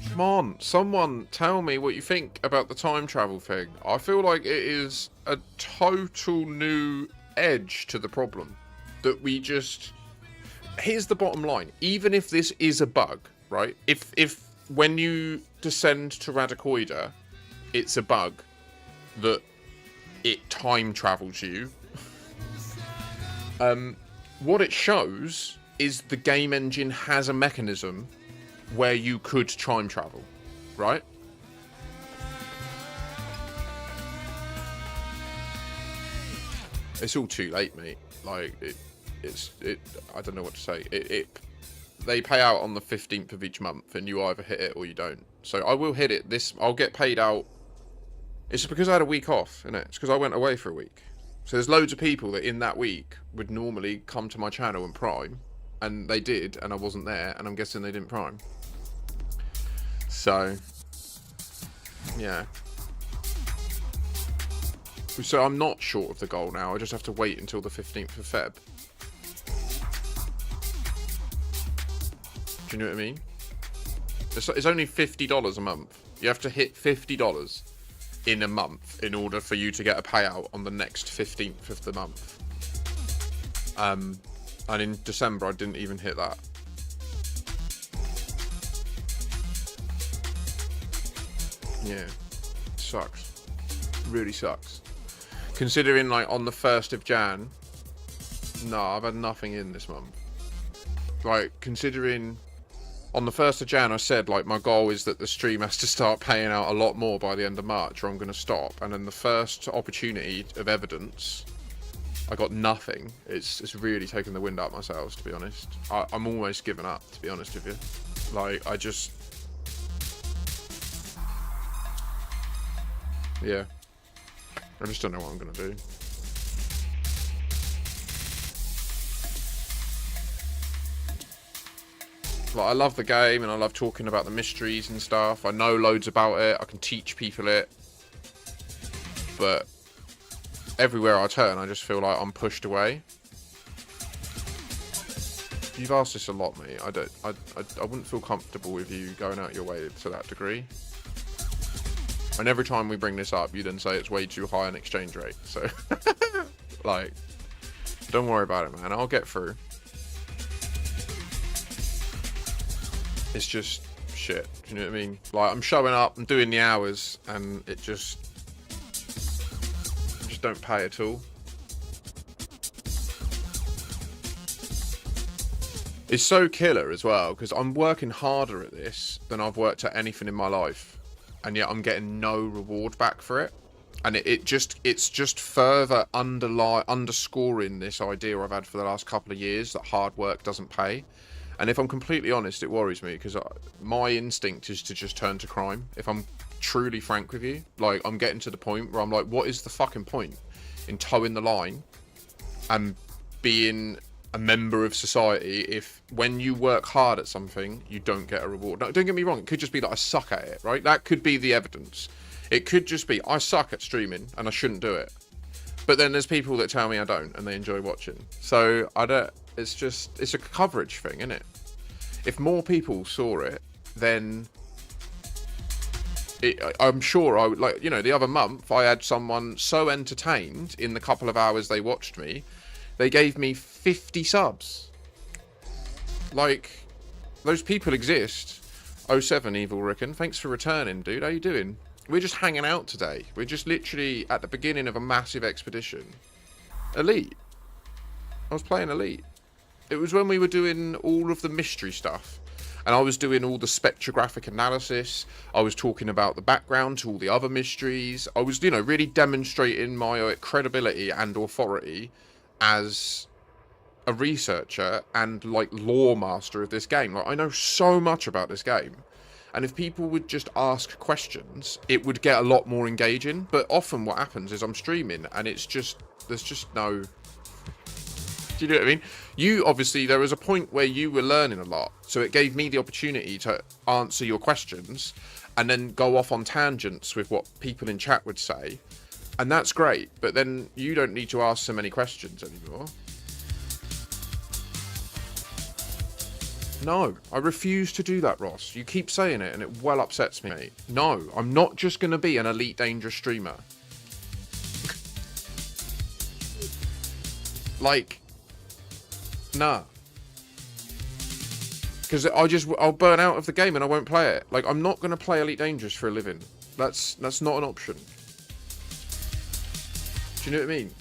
Come on, someone tell me what you think about the time travel thing. I feel like it is a total new edge to the problem. That we just... Here's the bottom line. Even if this is a bug, right? If when you descend to Radicoida, it's a bug that it time travels you. What it shows is the game engine has a mechanism where you could time travel, right? It's all too late, mate. Like, I don't know what to say. They pay out on the 15th of each month, and you either hit it or you don't. So I will hit it. I'll get paid out. It's because I had a week off, isn't it? It's because I went away for a week. So there's loads of people that in that week would normally come to my channel and prime, and they did, and I wasn't there, and I'm guessing they didn't prime. So, yeah. So I'm not short of the goal now. I just have to wait until the 15th of Feb. Do you know what I mean? It's only $50 a month. You have to hit $50 in a month in order for you to get a payout on the next 15th of the month. And in December, I didn't even hit that. Yeah, sucks. Really sucks. Considering, like, on the 1st of Jan, no, I've had nothing in this month. Like, considering on the 1st of Jan, I said, like, my goal is that the stream has to start paying out a lot more by the end of March, or I'm going to stop. And then the first opportunity of evidence, I got nothing. It's really taken the wind out my sails, to be honest. I'm almost given up, to be honest with you. Like, yeah. I just don't know what I'm going to do. Like, I love the game and I love talking about the mysteries and stuff. I know loads about it. I can teach people it. But everywhere I turn, I just feel like I'm pushed away. You've asked this a lot, mate. I wouldn't feel comfortable with you going out your way to that degree. And every time we bring this up, you then say it's way too high an exchange rate. So, like, don't worry about it, man. I'll get through. It's just shit. Do you know what I mean? Like, I'm showing up, I'm doing the hours, and it just don't pay at all. It's so killer as well, because I'm working harder at this than I've worked at anything in my life. And yet I'm getting no reward back for it. And it's just further underscoring this idea I've had for the last couple of years that hard work doesn't pay. And if I'm completely honest, it worries me because my instinct is to just turn to crime. If I'm truly frank with you, like, I'm getting to the point where I'm like, what is the fucking point in towing the line and being a member of society if when you work hard at something, you don't get a reward? No, don't get me wrong. It could just be that I suck at it, right? That could be the evidence. It could just be I suck at streaming and I shouldn't do it. But then there's people that tell me I don't and they enjoy watching. So I don't, it's a coverage thing, isn't it? If more people saw it, then I'm sure I would, like, you know, the other month I had someone so entertained in the couple of hours they watched me, they gave me 50 subs. Like, those people exist. 07 Evil Rickon, thanks for returning, dude. How you doing? We're just hanging out today. We're just literally at the beginning of a massive expedition. Elite. I was playing Elite. It was when we were doing all of the mystery stuff. And I was doing all the spectrographic analysis. I was talking about the background to all the other mysteries. I was, you know, really demonstrating my credibility and authority as a researcher and, like, lore master of this game. Like, I know so much about this game. And if people would just ask questions, it would get a lot more engaging. But often what happens is I'm streaming and it's just, there's just no... Do you know what I mean? You, obviously, there was a point where you were learning a lot. So it gave me the opportunity to answer your questions and then go off on tangents with what people in chat would say. And that's great. But then you don't need to ask so many questions anymore. No, I refuse to do that, Ross. You keep saying it and it well upsets me, mate. No, I'm not just going to be an Elite Dangerous streamer. Like... Nah. Because I'll burn out of the game and I won't play it. Like, I'm not going to play Elite Dangerous for a living. That's not an option. Do you know what I mean?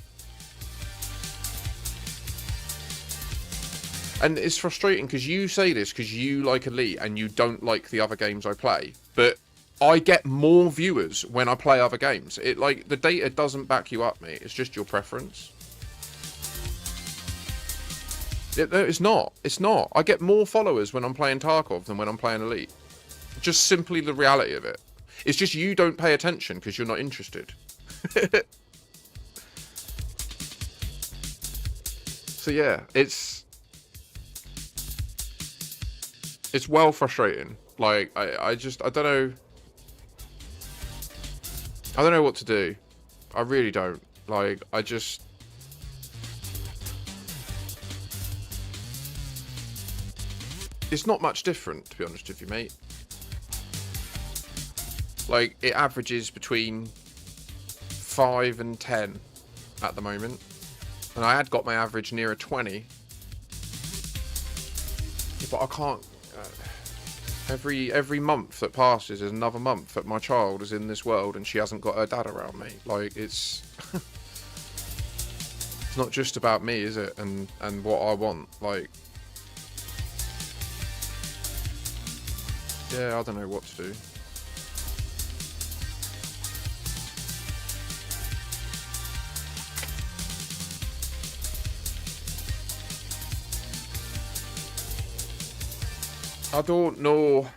And it's frustrating because you say this because you like Elite and you don't like the other games I play. But I get more viewers when I play other games. It, like, the data doesn't back you up, mate. It's just your preference. It's not. It's not. I get more followers when I'm playing Tarkov than when I'm playing Elite. Just simply the reality of it. It's just you don't pay attention because you're not interested. So yeah, it's well frustrating. Like, I don't know. I don't know what to do. I really don't. Like, I just... It's not much different, to be honest with you, mate. Like, it averages between 5 and 10 at the moment. And I had got my average nearer 20. But I can't... every month that passes is another month that my child is in this world and she hasn't got her dad around me. Like, it's... It's not just about me, is it? And what I want. Like... Yeah, I don't know what to do. I don't know.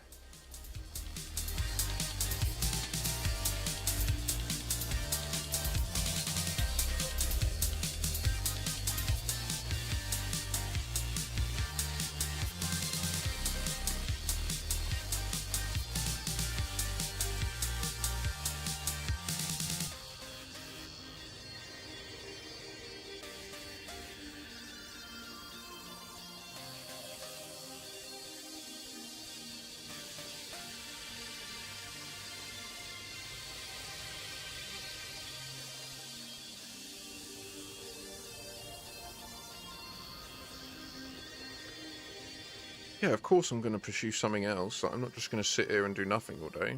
Yeah, of course I'm going to pursue something else. Like, I'm not just going to sit here and do nothing all day.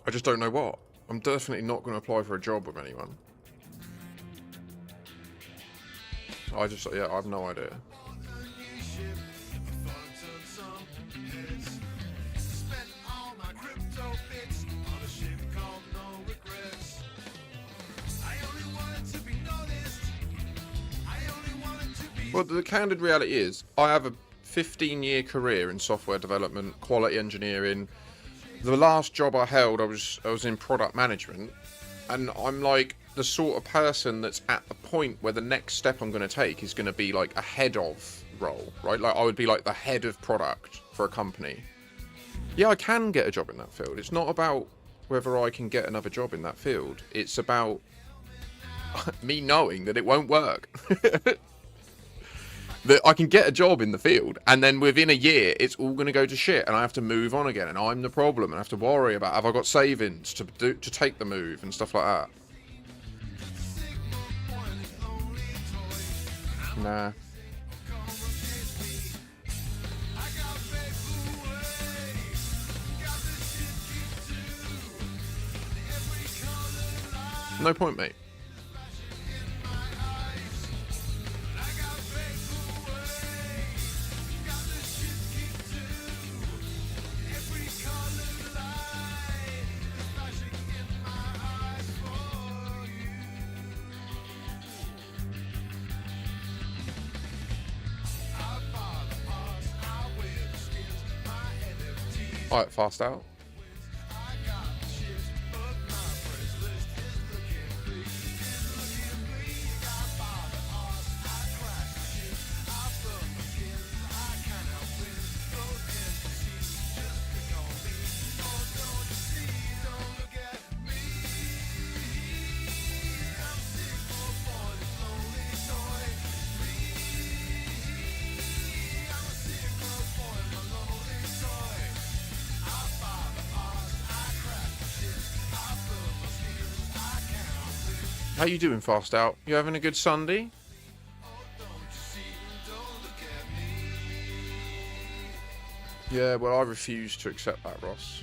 I just don't know what. I'm definitely not going to apply for a job with anyone. I have no idea. Well, the candid reality is, I have a 15-year career in software development, quality engineering. The last job I held, I was in product management, and I'm like the sort of person that's at the point where the next step I'm going to take is going to be like a head of role, right? Like I would be like the head of product for a company. Yeah, I can get a job in that field. It's not about whether I can get another job in that field. It's about me knowing that it won't work. That I can get a job in the field, and then within a year, it's all going to go to shit, and I have to move on again, and I'm the problem, and I have to worry about have I got savings to take the move and stuff like that. Nah. No point, mate. Alright, fast out. How you doing, fast out? You having a good Sunday? Yeah, well, I refuse to accept that, Ross.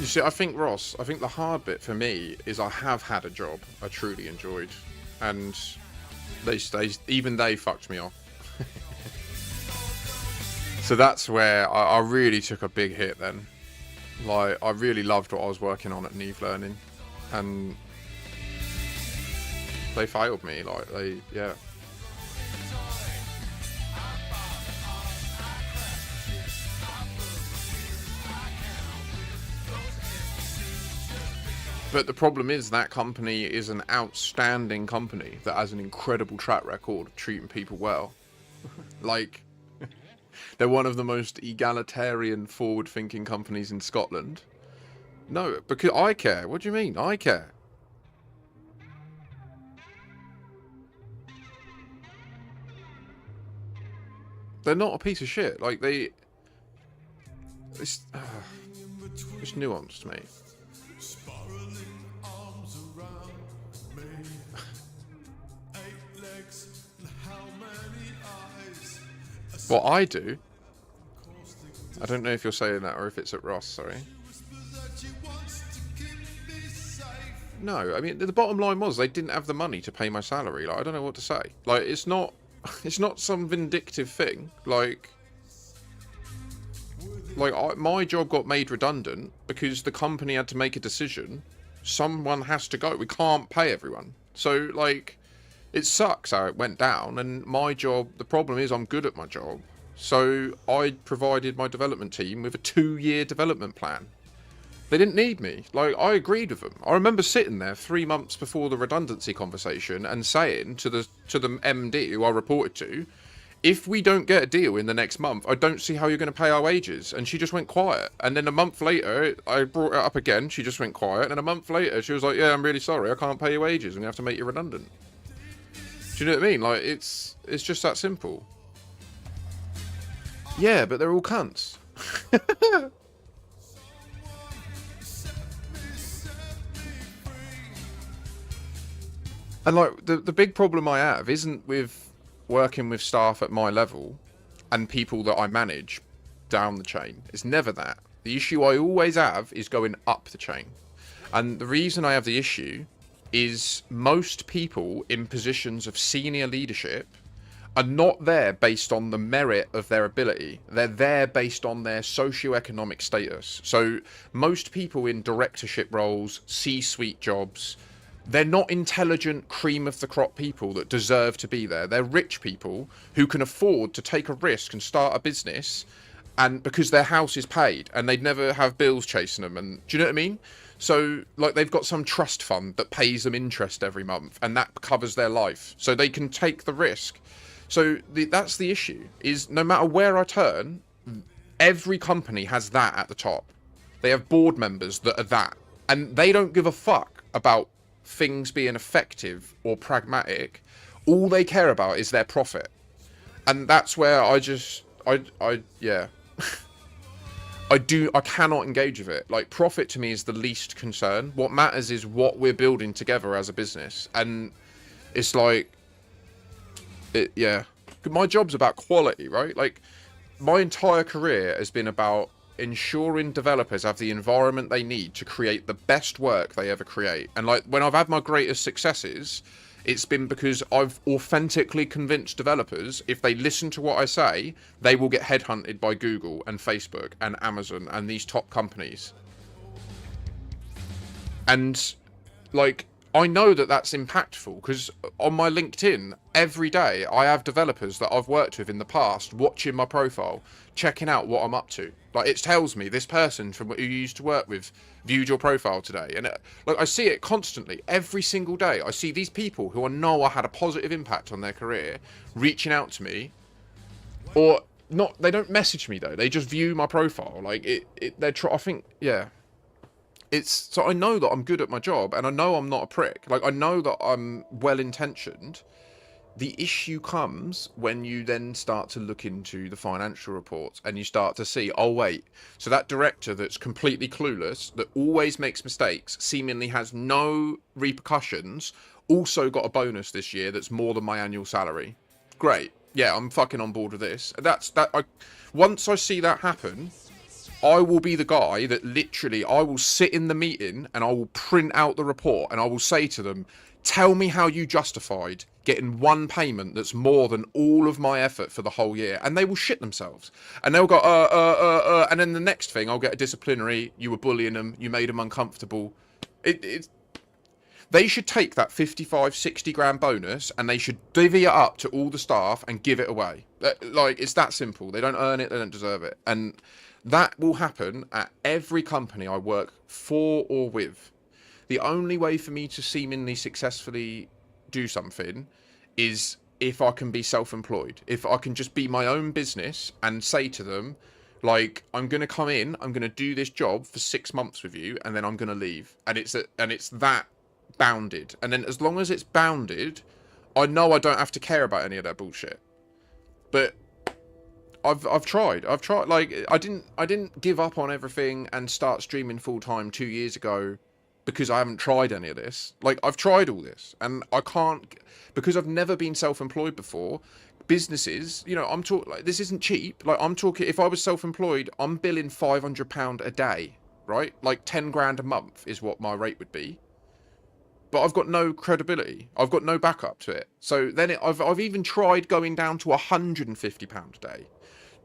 You see, I think, Ross, I think the hard bit for me is I have had a job I truly enjoyed, and even they fucked me off. So that's where I really took a big hit then. Like, I really loved what I was working on at Neve Learning, and they failed me, yeah. But the problem is that company is an outstanding company that has an incredible track record of treating people well. Like, they're one of the most egalitarian, forward-thinking companies in Scotland. No, because I care. What do you mean? I care. They're not a piece of shit. Like, it's nuanced, mate. What I do? I don't know if you're saying that or if it's at Ross, sorry. No, I mean, the bottom line was they didn't have the money to pay my salary. Like, I don't know what to say. Like, it's not some vindictive thing. Like my job got made redundant because the company had to make a decision. Someone has to go. We can't pay everyone. So, like, it sucks how it went down, and my job, the problem is I'm good at my job. So I provided my development team with a 2-year development plan. They didn't need me. Like, I agreed with them. I remember sitting there 3 months before the redundancy conversation and saying to the MD who I reported to, if we don't get a deal in the next month, I don't see how you're going to pay our wages. And she just went quiet. And then a month later, I brought it up again. She just went quiet. And a month later, she was like, yeah, I'm really sorry. I can't pay your wages. I'm going to have to make you redundant. Do you know what I mean? Like, it's just that simple. Yeah, but they're all cunts. And like the big problem I have isn't with working with staff at my level and people that I manage down the chain. It's never that. The issue I always have is going up the chain. And the reason I have the issue is most people in positions of senior leadership are not there based on the merit of their ability. They're there based on their socioeconomic status. So most people in directorship roles, C-suite jobs, they're not intelligent, cream of the crop people that deserve to be there. They're rich people who can afford to take a risk and start a business, and because their house is paid and they'd never have bills chasing them. And do you know what I mean? So like they've got some trust fund that pays them interest every month and that covers their life. So they can take the risk. So that's the issue, is no matter where I turn, every company has that at the top. They have board members that are that. And they don't give a fuck about things being effective or pragmatic. All they care about is their profit. And that's where I yeah. I cannot engage with it. Like, profit to me is the least concern. What matters is what we're building together as a business. And it's like, yeah. My job's about quality, right? Like, my entire career has been about ensuring developers have the environment they need to create the best work they ever create. And like, when I've had my greatest successes, it's been because I've authentically convinced developers, if they listen to what I say, they will get headhunted by Google and Facebook and Amazon and these top companies. And like, I know that that's impactful because on my LinkedIn, every day I have developers that I've worked with in the past watching my profile, checking out what I'm up to. Like, it tells me this person from who you used to work with viewed your profile today. And like, I see it constantly, every single day. I see these people who I know I had a positive impact on their career reaching out to me, or not. They don't message me though. They just view my profile. Like I think, yeah. So I know that I'm good at my job, and I know I'm not a prick. Like, I know that I'm well-intentioned. The issue comes when you then start to look into the financial reports and you start to see, oh wait, so that director that's completely clueless, that always makes mistakes, seemingly has no repercussions, also got a bonus this year that's more than my annual salary. Great. Yeah, I'm fucking on board with this. Once I see that happen, I will be the guy that literally, I will sit in the meeting and I will print out the report and I will say to them, tell me how you justified getting one payment that's more than all of my effort for the whole year. And they will shit themselves. And they'll go, and then the next thing, I'll get a disciplinary, you were bullying them, you made them uncomfortable. They should take that 55, 60 grand bonus and they should divvy it up to all the staff and give it away. Like, it's that simple. They don't earn it, they don't deserve it. And that will happen at every company I work for or with. The only way for me to seemingly successfully do something is if I can be self-employed. If I can just be my own business and say to them, like, I'm going to come in, I'm going to do this job for 6 months with you, and then I'm going to leave. And it's that bounded. And then as long as it's bounded, I know I don't have to care about any of that bullshit. But I've tried. Like, I didn't give up on everything and start streaming full time 2 years ago because I haven't tried any of this. Like, I've tried all this and I can't, because I've never been self-employed before. Businesses, you know, I'm talking, like, this isn't cheap. Like, I'm talking, if I was self-employed, I'm billing £500 a day, right? Like 10 grand a month is what my rate would be. But I've got no credibility. I've got no backup to it. So then I've even tried going down to £150 a day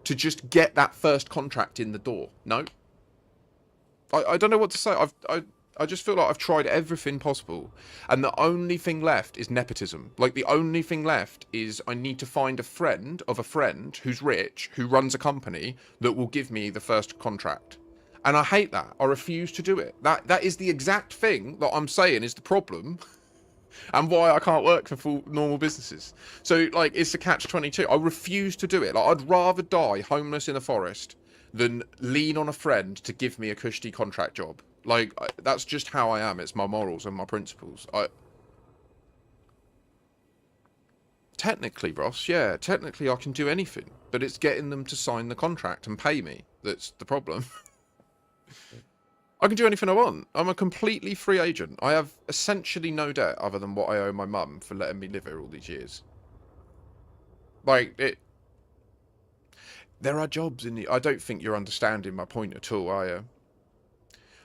to just get that first contract in the door. No. I don't know what to say. I just feel like I've tried everything possible. And the only thing left is nepotism. Like, the only thing left is I need to find a friend of a friend who's rich, who runs a company, that will give me the first contract. And I hate that. I refuse to do it. That is the exact thing that I'm saying is the problem. and why I can't work for full normal businesses. So like, it's a catch-22. I refuse to do it. Like, I'd rather die homeless in a forest than lean on a friend to give me a cushy contract job. Like, that's just how I am. It's my morals and my principles. Technically, Ross, yeah, technically I can do anything, but it's getting them to sign the contract and pay me that's the problem. I can do anything I want. I'm a completely free agent. I have essentially no debt other than what I owe my mum for letting me live here all these years. Like, there are jobs in the... I don't think you're understanding my point at all, are you?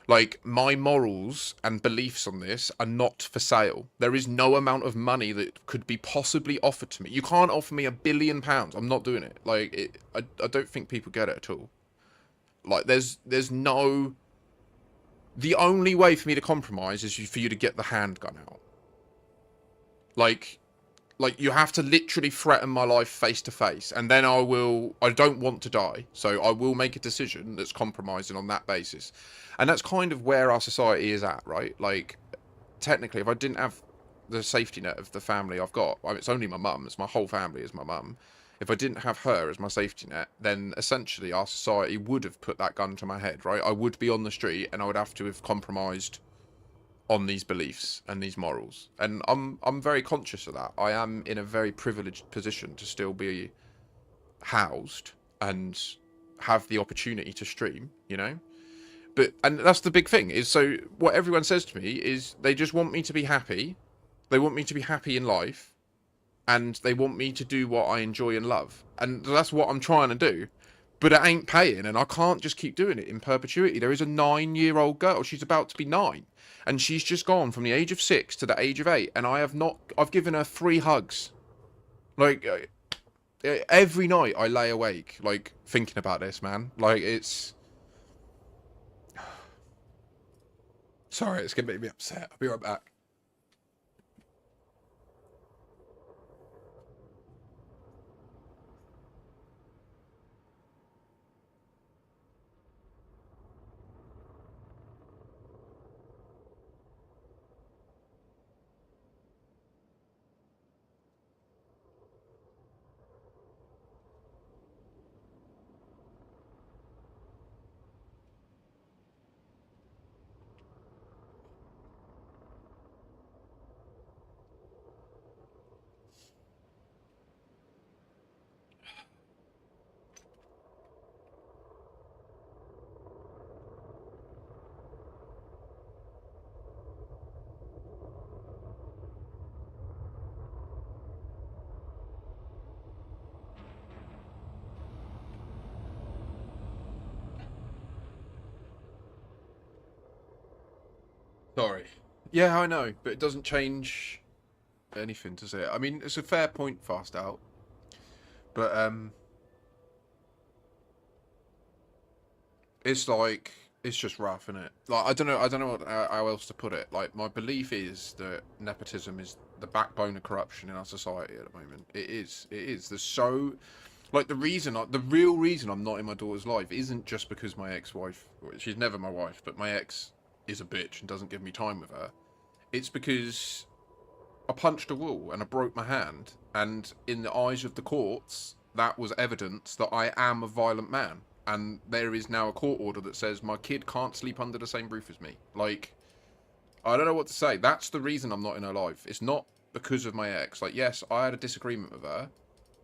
Like, my morals and beliefs on this are not for sale. There is no amount of money that could be possibly offered to me. You can't offer me £1 billion. I'm not doing it. Like, I don't think people get it at all. Like, there's no... The only way for me to compromise is for you to get the handgun out. Like, you have to literally threaten my life face to face, and then I don't want to die, so I will make a decision that's compromising on that basis. And that's kind of where our society is at, right? Like, technically, if I didn't have the safety net of the family I've got, I mean, it's only my mum, it's my whole family is my mum. If I didn't have her as my safety net, then essentially our society would have put that gun to my head, right? I would be on the street, and I would have to have compromised on these beliefs and these morals. And I'm very conscious of that. I am in a very privileged position to still be housed and have the opportunity to stream, you know? And that's the big thing, is so what everyone says to me is they just want me to be happy. They want me to be happy in life. And they want me to do what I enjoy and love. And that's what I'm trying to do. But it ain't paying, and I can't just keep doing it in perpetuity. There is a 9-year-old girl. She's about to be 9. And she's just gone from the age of 6 to the age of 8. And I've given her 3 hugs. Like, every night I lay awake, like, thinking about this, man. Like, it's... Sorry, it's going to make me upset. I'll be right back. Sorry. Yeah, I know, but it doesn't change anything, does it? I mean, it's a fair point, Fast Out. But, it's like, it's just rough, isn't it? Like, I don't know how else to put it. Like, my belief is that nepotism is the backbone of corruption in our society at the moment. It is. There's so... Like, the real reason I'm not in my daughter's life isn't just because my ex-wife... She's never my wife, but my ex is a bitch and doesn't give me time with her. It's because I punched a wall and I broke my hand, and in the eyes of the courts, that was evidence that I am a violent man. And there is now a court order that says my kid can't sleep under the same roof as me. Like, I don't know what to say. That's the reason I'm not in her life. It's not because of my ex. Like, yes, I had a disagreement with her,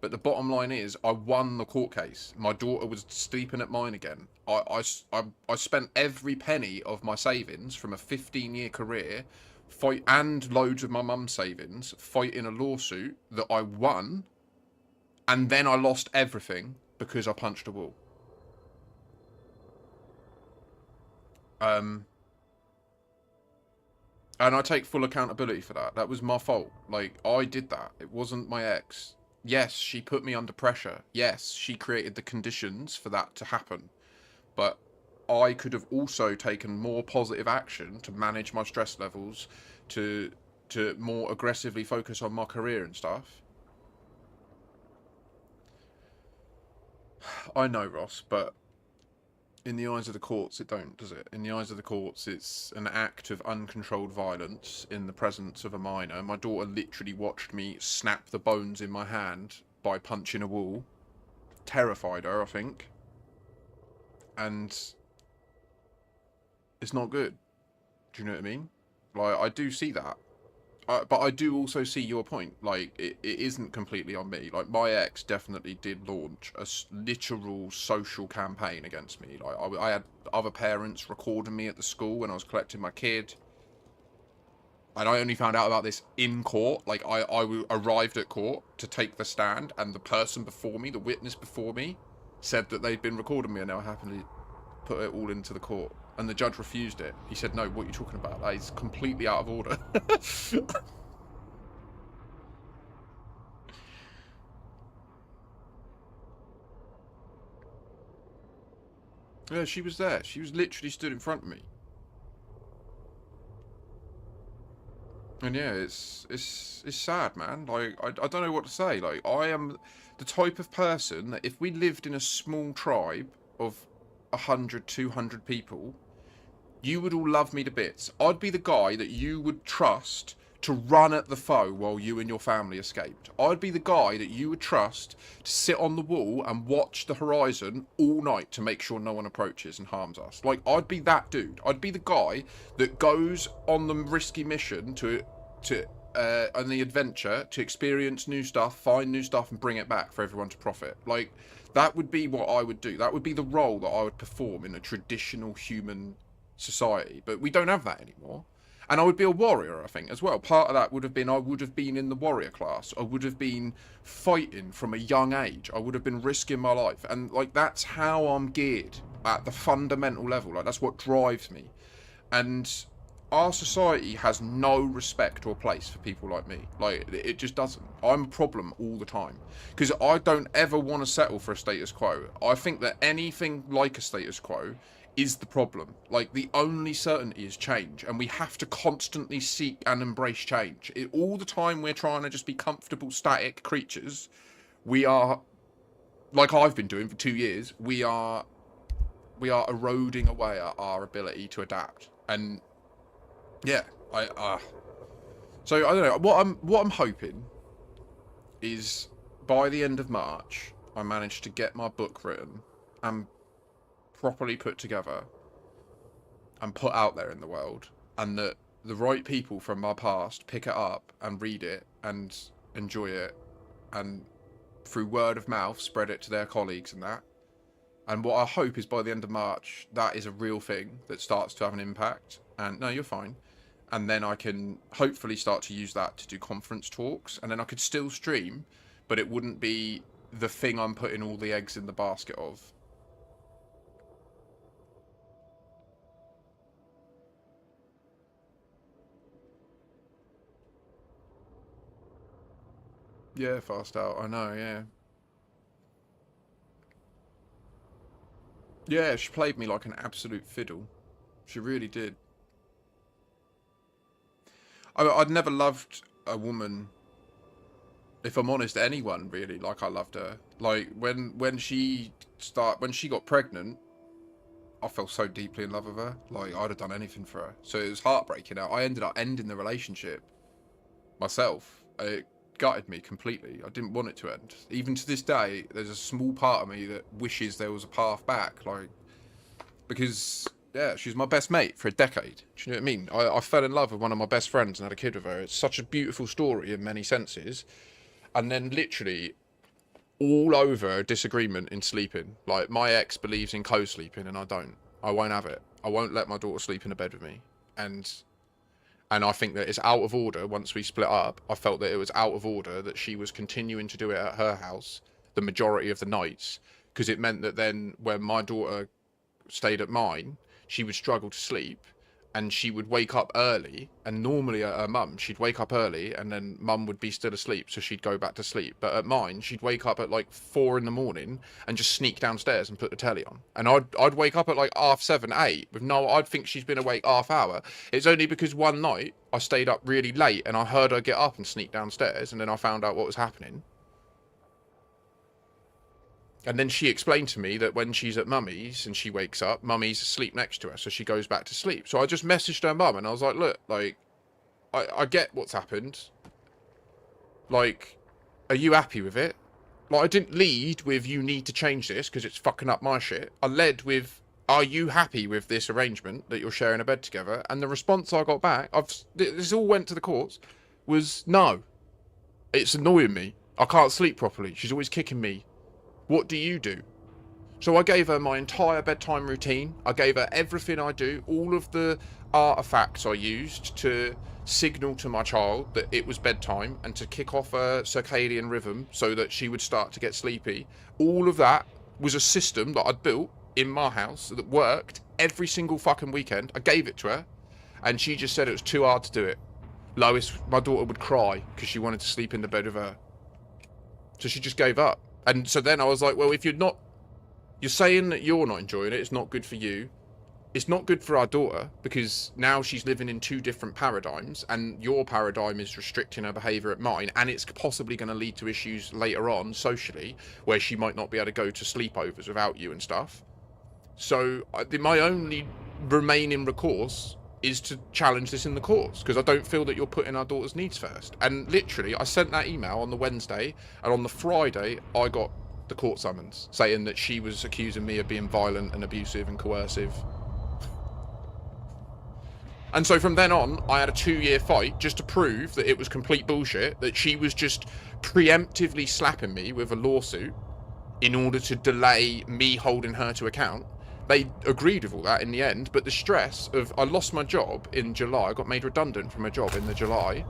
but the bottom line is I won the court case. My daughter was sleeping at mine again. I spent every penny of my savings from a 15-year career and loads of my mum's savings fighting a lawsuit that I won, and then I lost everything because I punched a wall. And I take full accountability for that. That was my fault. Like, I did that. It wasn't my ex. Yes, she put me under pressure. Yes, she created the conditions for that to happen. But I could have also taken more positive action to manage my stress levels, to more aggressively focus on my career and stuff. I know, Ross, but In the eyes of the courts, it don't, does it? In the eyes of the courts, it's an act of uncontrolled violence in the presence of a minor. My daughter literally watched me snap the bones in my hand by punching a wall. Terrified her, I think. And it's not good. Do you know what I mean? Like, I do see that. But I do also see your point. Like, it isn't completely on me. Like, my ex definitely did launch a literal social campaign against me. Like, I had other parents recording me at the school when I was collecting my kid. And I only found out about this in court. Like, I arrived at court to take the stand, and the person before me, the witness before me, said that they'd been recording me, and I happily put it all into the court. And the judge refused it. He said, no, what are you talking about? That is completely out of order. Yeah, she was there. She was literally stood in front of me. And yeah, it's sad, man. Like, I don't know what to say. Like, I am the type of person that if we lived in a small tribe of 100, 200 people, you would all love me to bits. I'd be the guy that you would trust to run at the foe while you and your family escaped. I'd be the guy that you would trust to sit on the wall and watch the horizon all night to make sure no one approaches and harms us. Like, I'd be that dude. I'd be the guy that goes on the risky mission on the adventure to experience new stuff, find new stuff, and bring it back for everyone to profit. Like, that would be what I would do. That would be the role that I would perform in a traditional human society. But we don't have that anymore. And I would be a warrior, I think, as well. Part of that would have been I would have been in the warrior class. I would have been fighting from a young age. I would have been risking my life. And, like, that's how I'm geared at the fundamental level. Like, that's what drives me. And our society has no respect or place for people like me. Like, it just doesn't. I'm a problem all the time. Because I don't ever want to settle for a status quo. I think that anything like a status quo is the problem. Like, the only certainty is change, and we have to constantly seek and embrace change. All the time we're trying to just be comfortable, static creatures. We are, like I've been doing for 2 years, we are eroding away at our ability to adapt. And yeah, so I don't know. What I'm hoping is by the end of March, I manage to get my book written and properly put together and put out there in the world, and that the right people from my past pick it up and read it and enjoy it, and through word of mouth spread it to their colleagues and that. And what I hope is by the end of March, that is a real thing that starts to have an impact. And no, you're fine. And then I can hopefully start to use that to do conference talks, and then I could still stream, but it wouldn't be the thing I'm putting all the eggs in the basket of. Yeah, fast out. I know, yeah. Yeah, she played me like an absolute fiddle. She really did. I'd never loved a woman, if I'm honest, anyone really, like I loved her. Like, when she got pregnant, I fell so deeply in love with her. Like, I'd have done anything for her. So it was heartbreaking. I ended up ending the relationship myself. It gutted me completely. I didn't want it to end. Even to this day, there's a small part of me that wishes there was a path back. Like, because yeah, she was my best mate for a decade. Do you know what I mean? I fell in love with one of my best friends and had a kid with her. It's such a beautiful story in many senses. And then literally all over a disagreement in sleeping. Like, my ex believes in co-sleeping and I don't. I won't have it. I won't let my daughter sleep in a bed with me. And I think that it's out of order once we split up. I felt that it was out of order that she was continuing to do it at her house the majority of the nights, because it meant that then when my daughter stayed at mine, she would struggle to sleep and she would wake up early. And normally at her mum, she'd wake up early and then mum would be still asleep, so she'd go back to sleep. But at mine, she'd wake up at like 4 in the morning and just sneak downstairs and put the telly on. And I'd wake up at like 7:30, 8 with I'd think she's been awake half hour. It's only because one night I stayed up really late and I heard her get up and sneak downstairs, and then I found out what was happening. And then she explained to me that when she's at mummy's and she wakes up, mummy's asleep next to her, so she goes back to sleep. So I just messaged her mum and I was like, look, like, I get what's happened. Like, are you happy with it? Like, I didn't lead with, you need to change this because it's fucking up my shit. I led with, are you happy with this arrangement that you're sharing a bed together? And the response I got back, this all went to the courts, was no. It's annoying me. I can't sleep properly. She's always kicking me. What do you do? So I gave her my entire bedtime routine. I gave her everything I do, all of the artifacts I used to signal to my child that it was bedtime and to kick off a circadian rhythm so that she would start to get sleepy. All of that was a system that I'd built in my house that worked every single fucking weekend. I gave it to her and she just said it was too hard to do it. Lois, my daughter, would cry because she wanted to sleep in the bed with her. So she just gave up. And so then I was like, well, if you're saying that you're not enjoying it, it's not good for you. It's not good for our daughter because now she's living in two different paradigms and your paradigm is restricting her behaviour at mine, and it's possibly going to lead to issues later on socially where she might not be able to go to sleepovers without you and stuff. So my only remaining recourse is to challenge this in the courts because I don't feel that you're putting our daughter's needs first. And literally, I sent that email on the Wednesday, and on the Friday, I got the court summons saying that she was accusing me of being violent and abusive and coercive. And so from then on, I had a 2-year fight just to prove that it was complete bullshit, that she was just preemptively slapping me with a lawsuit in order to delay me holding her to account. They agreed with all that in the end, but the stress of, I lost my job in July, I got made redundant from a job in the July,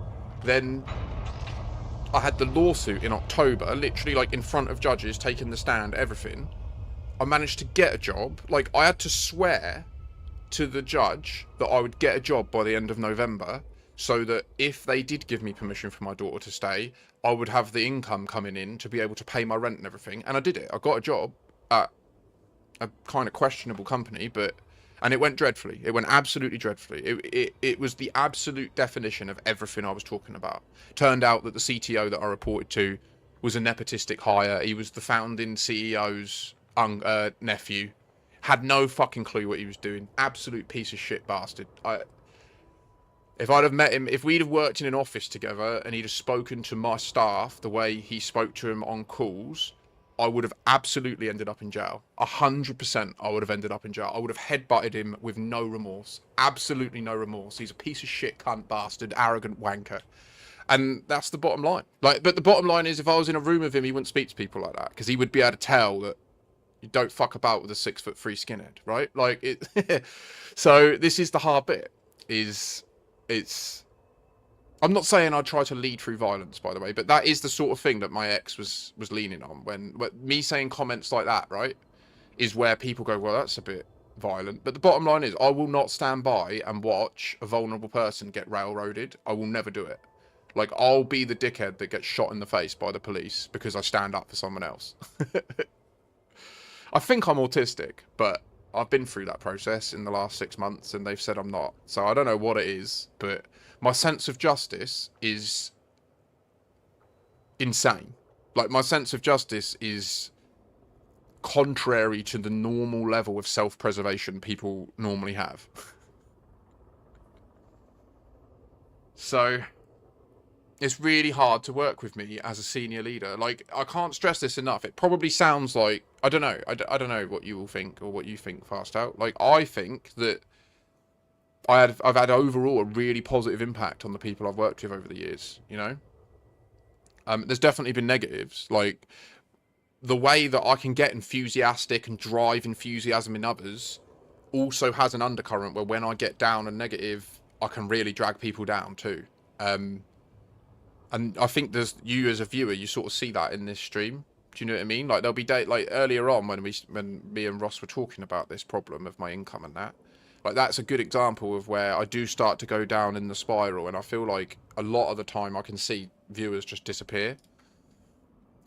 then I had the lawsuit in October, literally like in front of judges, taking the stand, everything. I managed to get a job, like I had to swear to the judge that I would get a job by the end of November, so that if they did give me permission for my daughter to stay, I would have the income coming in to be able to pay my rent and everything, and I did it. I got a job at a kind of questionable company, and it went dreadfully. It went absolutely dreadfully. It was the absolute definition of everything I was talking about. Turned out that the CTO that I reported to was a nepotistic hire. He was the founding CEO's nephew. Had no fucking clue what he was doing. Absolute piece of shit bastard. If I'd have met him, if we'd have worked in an office together and he'd have spoken to my staff the way he spoke to him on calls, I would have absolutely ended up in jail. 100% I would have ended up in jail. I would have headbutted him with no remorse. Absolutely no remorse. He's a piece of shit, cunt, bastard, arrogant wanker. And that's the bottom line. Like, but the bottom line is, if I was in a room with him, he wouldn't speak to people like that, because he would be able to tell that you don't fuck about with a 6'3" skinhead, right? Like it. So this is the hard bit. I'm not saying I try to lead through violence, by the way, but that is the sort of thing that my ex was leaning on. When me saying comments like that, right, is where people go, well, that's a bit violent. But the bottom line is, I will not stand by and watch a vulnerable person get railroaded. I will never do it. Like, I'll be the dickhead that gets shot in the face by the police because I stand up for someone else. I think I'm autistic, but I've been through that process in the last 6 months and they've said I'm not. So I don't know what it is, but my sense of justice is insane. Like, my sense of justice is contrary to the normal level of self-preservation people normally have. So it's really hard to work with me as a senior leader. Like, I can't stress this enough. It probably sounds like, I don't know. I don't know what you will think or what you think, Fast Out. Like, I think that I've had overall a really positive impact on the people I've worked with over the years, you know? There's definitely been negatives. Like, the way that I can get enthusiastic and drive enthusiasm in others also has an undercurrent where when I get down and negative, I can really drag people down too. And I think there's, you as a viewer, you sort of see that in this stream. Do you know what I mean? Like, there'll be like earlier on when me and Ross were talking about this problem of my income and that. Like, that's a good example of where I do start to go down in the spiral, and I feel like a lot of the time I can see viewers just disappear.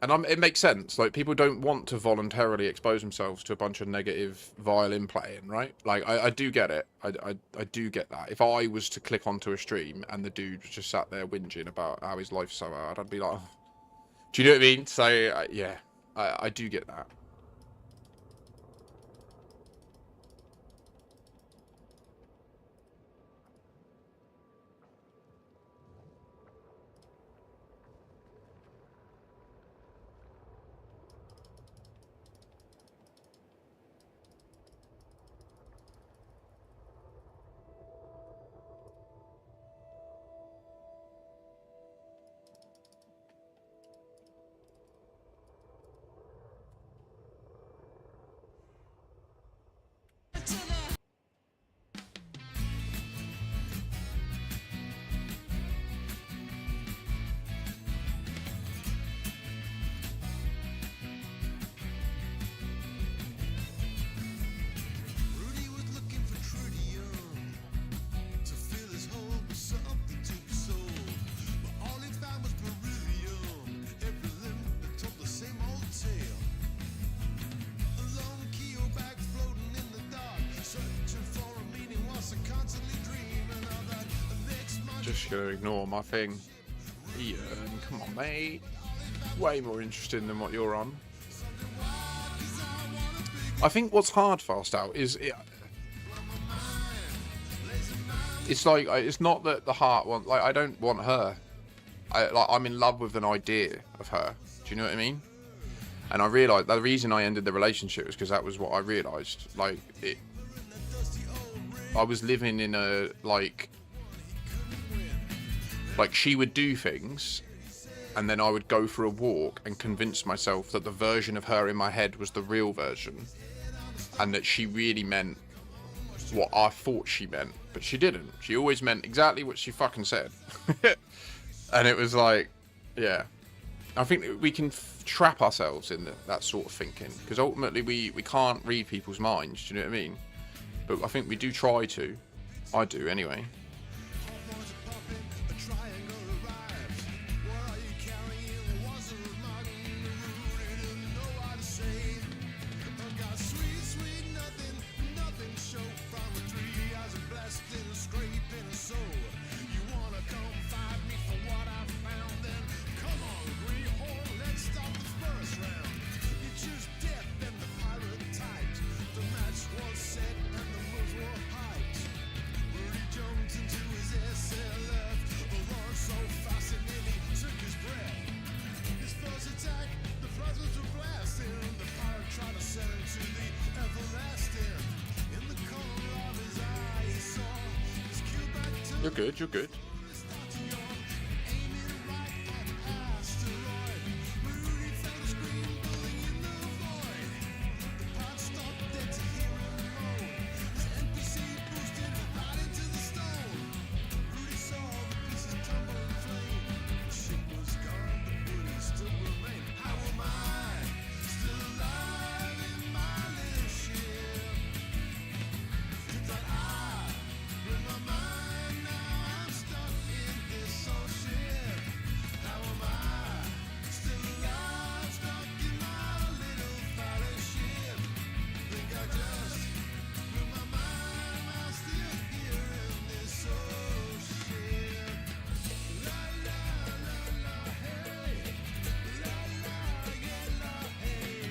And it makes sense. Like, people don't want to voluntarily expose themselves to a bunch of negative violin playing, right? Like, I do get it. I do get that. If I was to click onto a stream and the dude was just sat there whinging about how his life's so hard, I'd be like, oh. Do you know what I mean? So, yeah, I do get that. just gonna ignore my thing. Ian, come on, mate. Way more interesting than what you're on. I think what's hard fast out is it's like it's not that the heart want, like I don't want her. I'm in love with an idea of her. Do you know what I mean? And I realised the reason I ended the relationship was because that was what I realised. Like I was living in a like she would do things, and then I would go for a walk and convince myself that the version of her in my head was the real version, and that she really meant what I thought she meant, but she didn't. She always meant exactly what she fucking said. And it was like, yeah, I think we can trap ourselves in that sort of thinking, because ultimately we can't read people's minds. Do you know what I mean? But I think we do try to. I do anyway. You're good, you're good.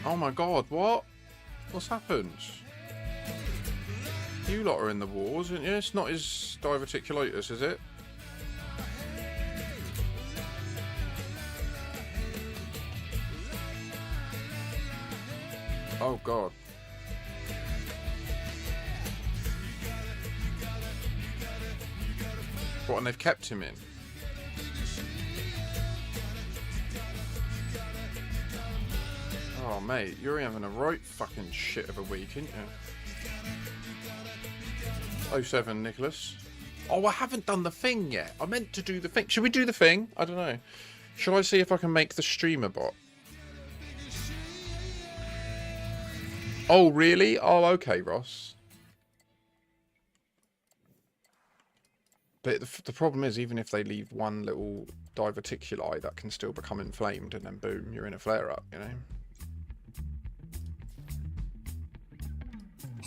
Oh my god, what? What's happened? You lot are in the wars, aren't you? It's not his diverticulitis, is it? Oh god. What, and they've kept him in? Oh mate, you're having a right fucking shit of a week, ain't you? 07 Nicholas. Oh, I haven't done the thing yet. I meant to do the thing. Should we do the thing? I don't know. Shall I see if I can make the streamer bot? Oh really? Oh okay, Ross. But the problem is, even if they leave one little diverticuli, that can still become inflamed, and then boom, you're in a flare-up, you know?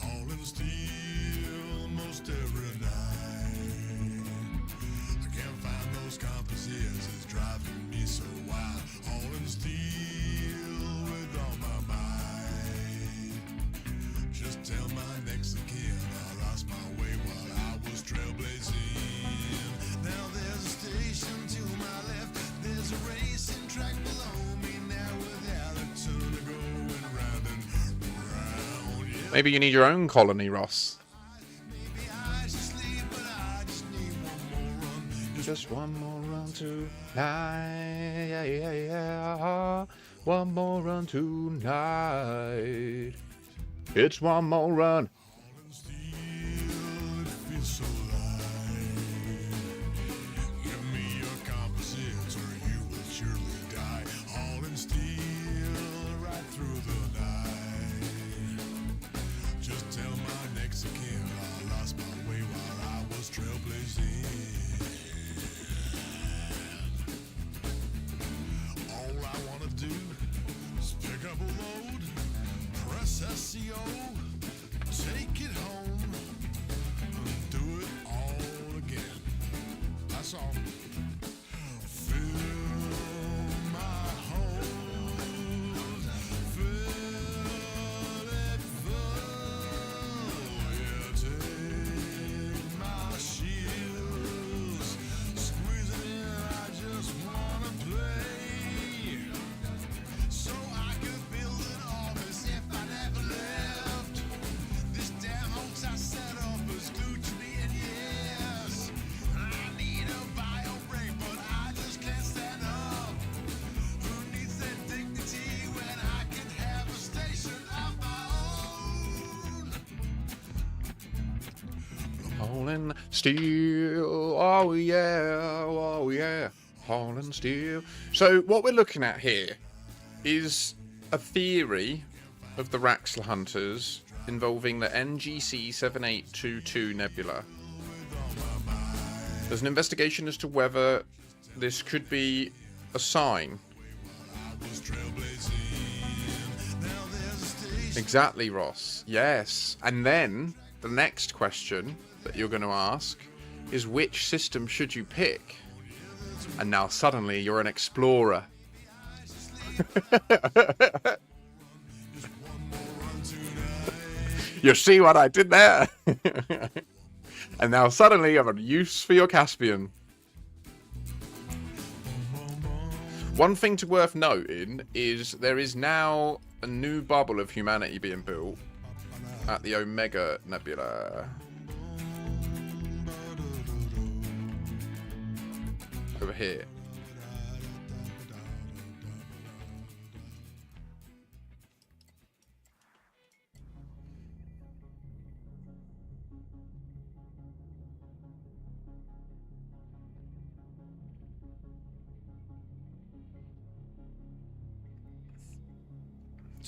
All in steel most every night. I can't find those composites, it's driving me so wild. All in steel with all my might. Just tell my next of kin I lost my way while I was trailblazing. Now there's a station to my left, there's a racing track below me now without a turn going round and round. Yeah. Maybe you need your own colony, Ross. Maybe I should sleep, but I just need one more run. Just one more run tonight. Yeah, yeah, yeah. One more run tonight. It's one more run. All in steel, it feels so light. Give me your composites or you will surely die. All in steel, right through the night. Just tell my next of kin I lost my way while I was trailblazing. All I wanna do is pick up a load, press SEO, take Hauling steel. Oh yeah, oh yeah. Hauling steel. So what we're looking at here is a theory of the Raxxla hunters involving the NGC 7822 nebula. There's an investigation as to whether this could be a sign. Exactly, Ross. Yes. And then the next question that you're going to ask is, which system should you pick? And now suddenly you're an explorer. You see what I did there? And now suddenly you have a use for your Caspian. One thing to worth noting is there is now a new bubble of humanity being built at the Omega Nebula. Over here.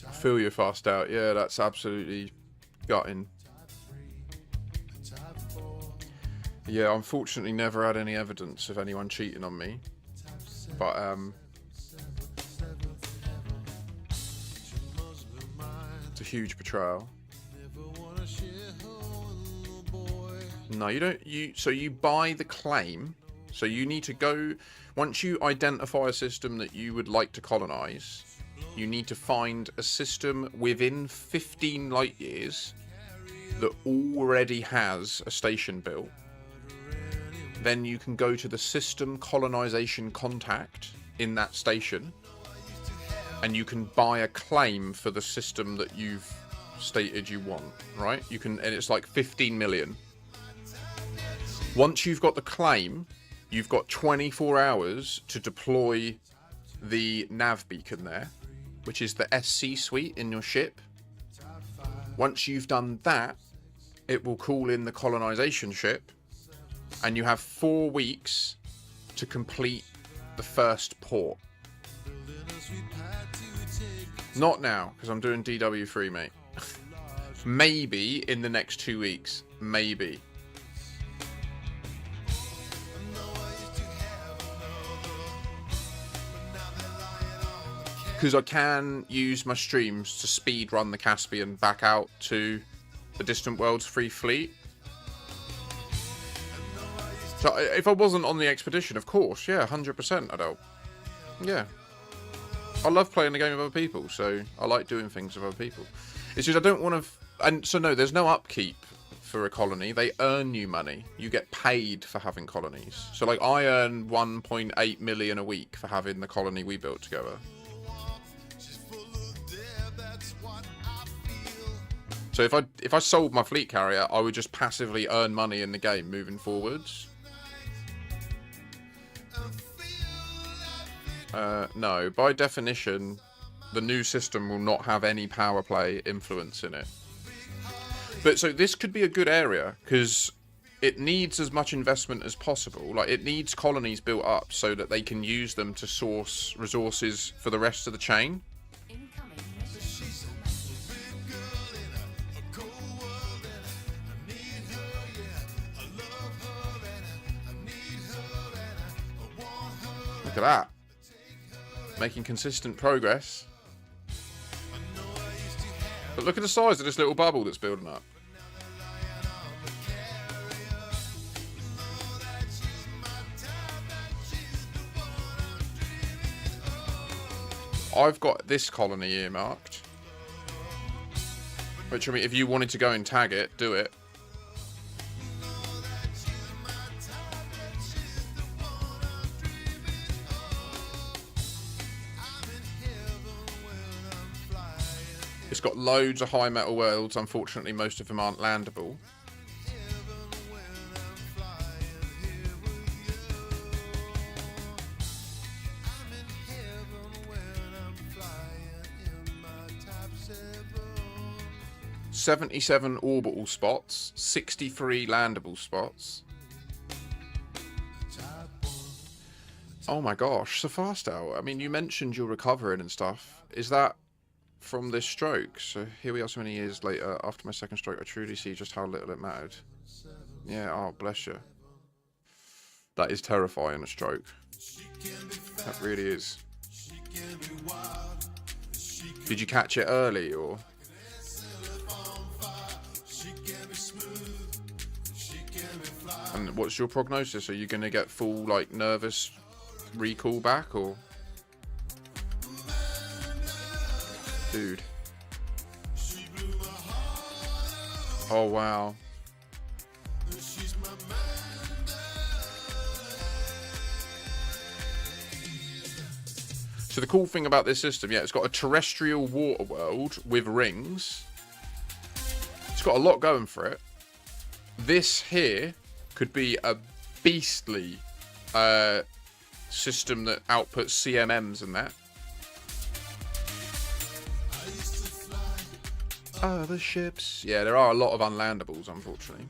I feel you fast out. Yeah, that's absolutely gutting. Yeah, unfortunately never had any evidence of anyone cheating on me. But, it's a huge betrayal. No, you don't. So you buy the claim. So you need to go, once you identify a system that you would like to colonize, you need to find a system within 15 light years that already has a station built. Then you can go to the system colonization contact in that station, and you can buy a claim for the system that you've stated you want, right? You can, and it's like 15 million. Once you've got the claim, you've got 24 hours to deploy the nav beacon there, which is the SC suite in your ship. Once you've done that, it will call in the colonization ship, and you have 4 weeks to complete the first port. Not now, because I'm doing DW3, mate. Maybe in the next 2 weeks. Maybe. Because I can use my streams to speed run the Caspian back out to the Distant Worlds Free Fleet. So if I wasn't on the expedition, of course, yeah, 100% I'd help. Yeah. I love playing the game with other people, so I like doing things with other people. It's just I don't want to... And so no, there's no upkeep for a colony. They earn you money. You get paid for having colonies. So like I earn 1.8 million a week for having the colony we built together. So if I sold my fleet carrier, I would just passively earn money in the game moving forwards. No, by definition, the new system will not have any power play influence in it. But so this could be a good area because it needs as much investment as possible. Like it needs colonies built up so that they can use them to source resources for the rest of the chain. Look at that. Making consistent progress. But look at the size of this little bubble that's building up. I've got this colony earmarked. Which, I mean, if you wanted to go and tag it, do it. It's got loads of high metal worlds. Unfortunately, most of them aren't landable. 77 orbital spots, 63 landable spots. Oh my gosh, so fast out. I mean, you mentioned you're recovering and stuff. Is that from this stroke? So here we are so many years later. After my second stroke, I truly see just how little it mattered. Yeah, oh, bless you. That is terrifying, a stroke. That really is. Did you catch it early, or? And what's your prognosis? Are you going to get full, like, nervous recall back, or? Dude. Oh, wow. So the cool thing about this system, yeah, it's got a terrestrial water world with rings. It's got a lot going for it. This here could be a beastly system that outputs CMMs and that. Other ships. Yeah, there are a lot of unlandables, unfortunately.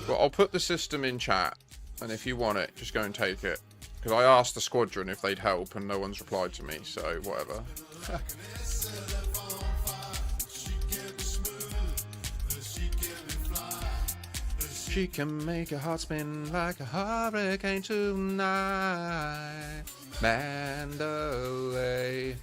Well, I'll put the system in chat, and if you want it, just go and take it. Because I asked the squadron if they'd help, and no one's replied to me, so whatever. She can make your heart spin like a hurricane tonight. Mandalay.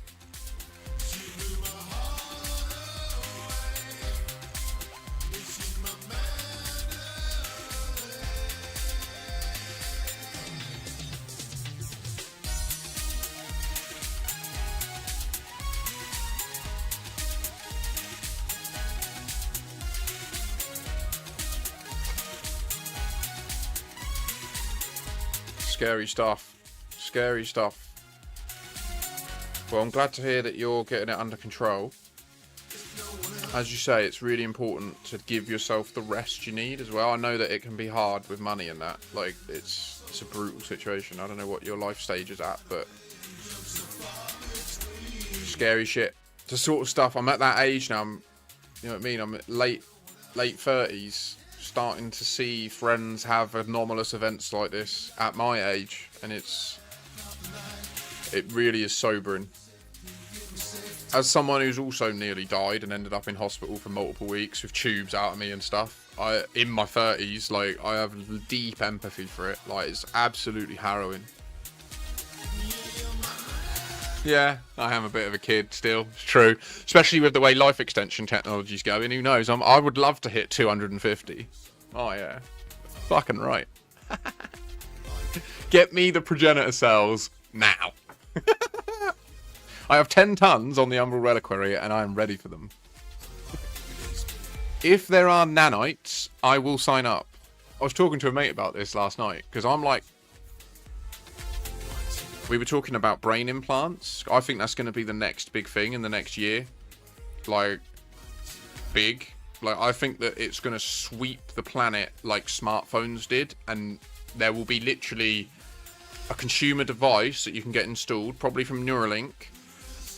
Scary stuff. Scary stuff. Well, I'm glad to hear that you're getting it under control. As you say, it's really important to give yourself the rest you need as well. I know that it can be hard with money and that. Like, it's a brutal situation. I don't know what your life stage is at, but scary shit. It's the sort of stuff. I'm at that age now. You know what I mean? I'm at late 30s. Starting to see friends have anomalous events like this at my age, and it really is sobering. As someone who's also nearly died and ended up in hospital for multiple weeks with tubes out of me and stuff, in my 30s, like, I have deep empathy for it. Like, it's absolutely harrowing. Yeah, I am a bit of a kid still. It's true, especially with the way life extension technology's going. Who knows? I would love to hit 250. Oh yeah, fucking right. Get me the progenitor cells now. I have 10 tons on the Umbral Reliquary, and I am ready for them. If there are nanites, I will sign up. I was talking to a mate about this last night because I'm like. We were talking about brain implants. I think that's going to be the next big thing in the next year. Like, big. Like, I think that it's going to sweep the planet like smartphones did. And there will be literally a consumer device that you can get installed, probably from Neuralink.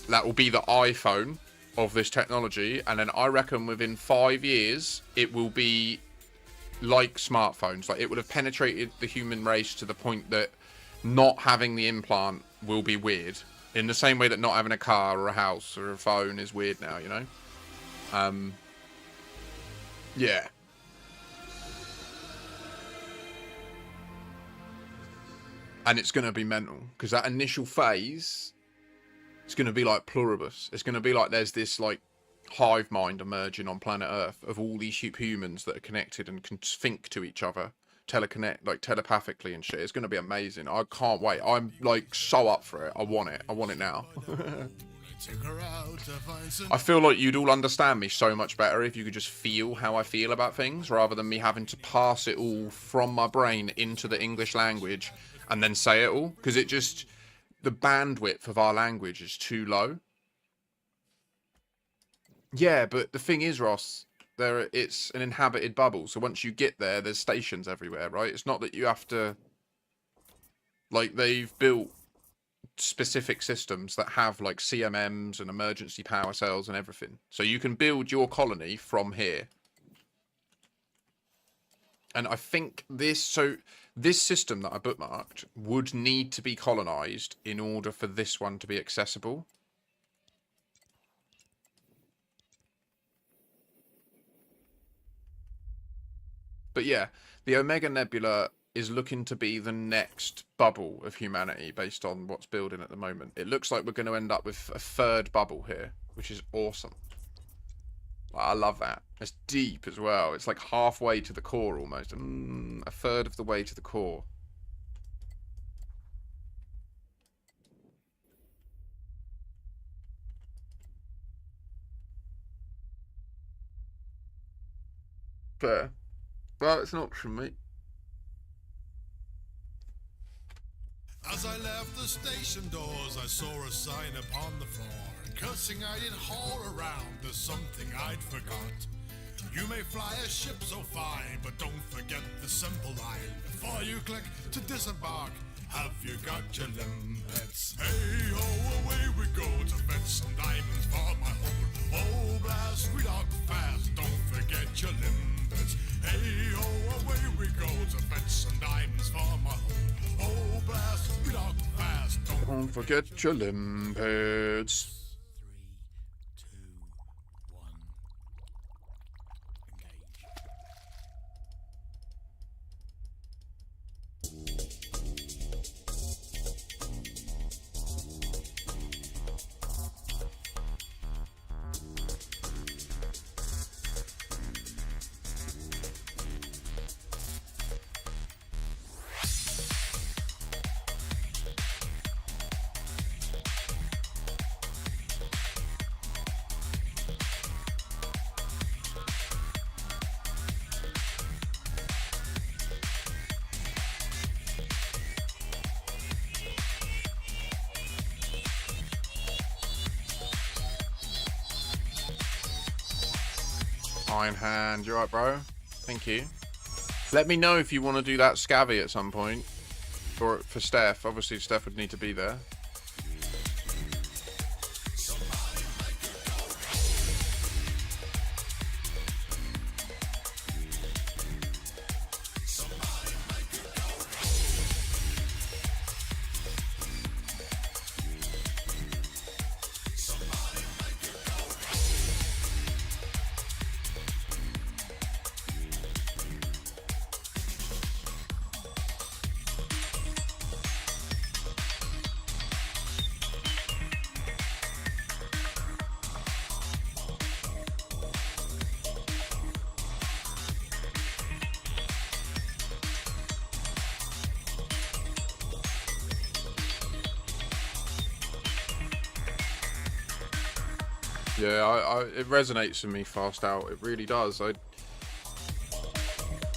That will be the iPhone of this technology. And then I reckon within 5 years, it will be like smartphones. Like, it would have penetrated the human race to the point that not having the implant will be weird, in the same way that not having a car or a house or a phone is weird now, you know? Yeah. And it's going to be mental, because that initial phase, it's going to be like pluribus. It's going to be like there's this, like, hive mind emerging on planet Earth of all these humans that are connected and can think to each other. Like telepathically and shit. It's going to be amazing. I can't wait. I'm like so up for it. I want it now. I feel like you'd all understand me so much better if you could just feel how I feel about things, rather than me having to pass it all from my brain into the English language and then say it all, because the bandwidth of our language is too low. Yeah, but the thing is, Ross, it's an inhabited bubble, so once you get there, there's stations everywhere, right? It's not that you have to Like, they've built specific systems that have like CMMs and emergency power cells and everything. So you can build your colony from here. And I think this system that I bookmarked would need to be colonized in order for this one to be accessible. But yeah, the Omega Nebula is looking to be the next bubble of humanity based on what's building at the moment. It looks like we're going to end up with a third bubble here, which is awesome. I love that. It's deep as well. It's like halfway to the core almost. A third of the way to the core. Fair. Well, it's an option, mate. As I left the station doors, I saw a sign upon the floor. And cursing I did haul around, there's something I'd forgot. You may fly a ship so fine, but don't forget the simple line. Before you click to disembark, have you got your limpets? Hey ho, away we go to fetch some diamonds for my hold. Oh blast, we dog fast, don't forget your limpets. Hey ho, away we go to fetch some diamonds for my hold. Oh blast, we dog fast, Don't forget your limpets. 3, 2, 1. Engage. Iron Hand, you right, bro? Thank you. Let me know if you want to do that scabby at some point. For Steph. Obviously, Steph would need to be there. Yeah, it resonates with me fast out. It really does.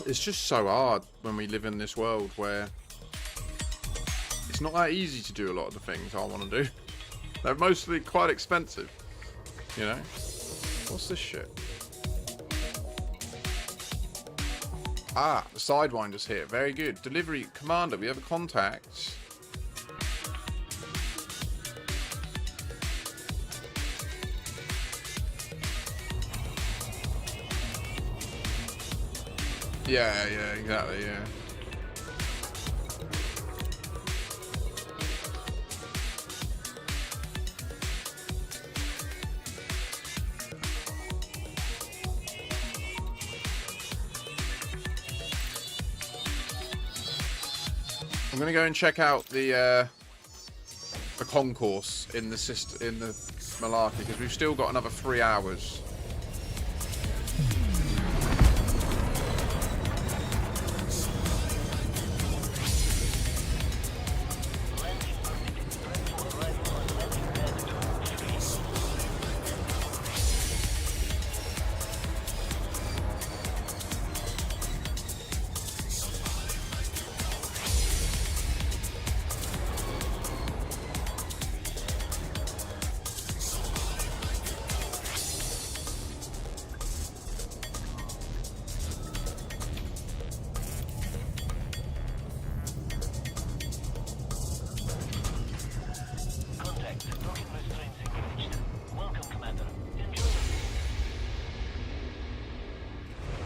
It's just so hard when we live in this world where it's not that easy to do a lot of the things I want to do. They're mostly quite expensive, you know? What's this shit? Ah, the Sidewinder's here. Very good. Delivery commander, we have a contact. Yeah, exactly, yeah. I'm gonna go and check out the concourse in the Malarkey because we've still got another 3 hours.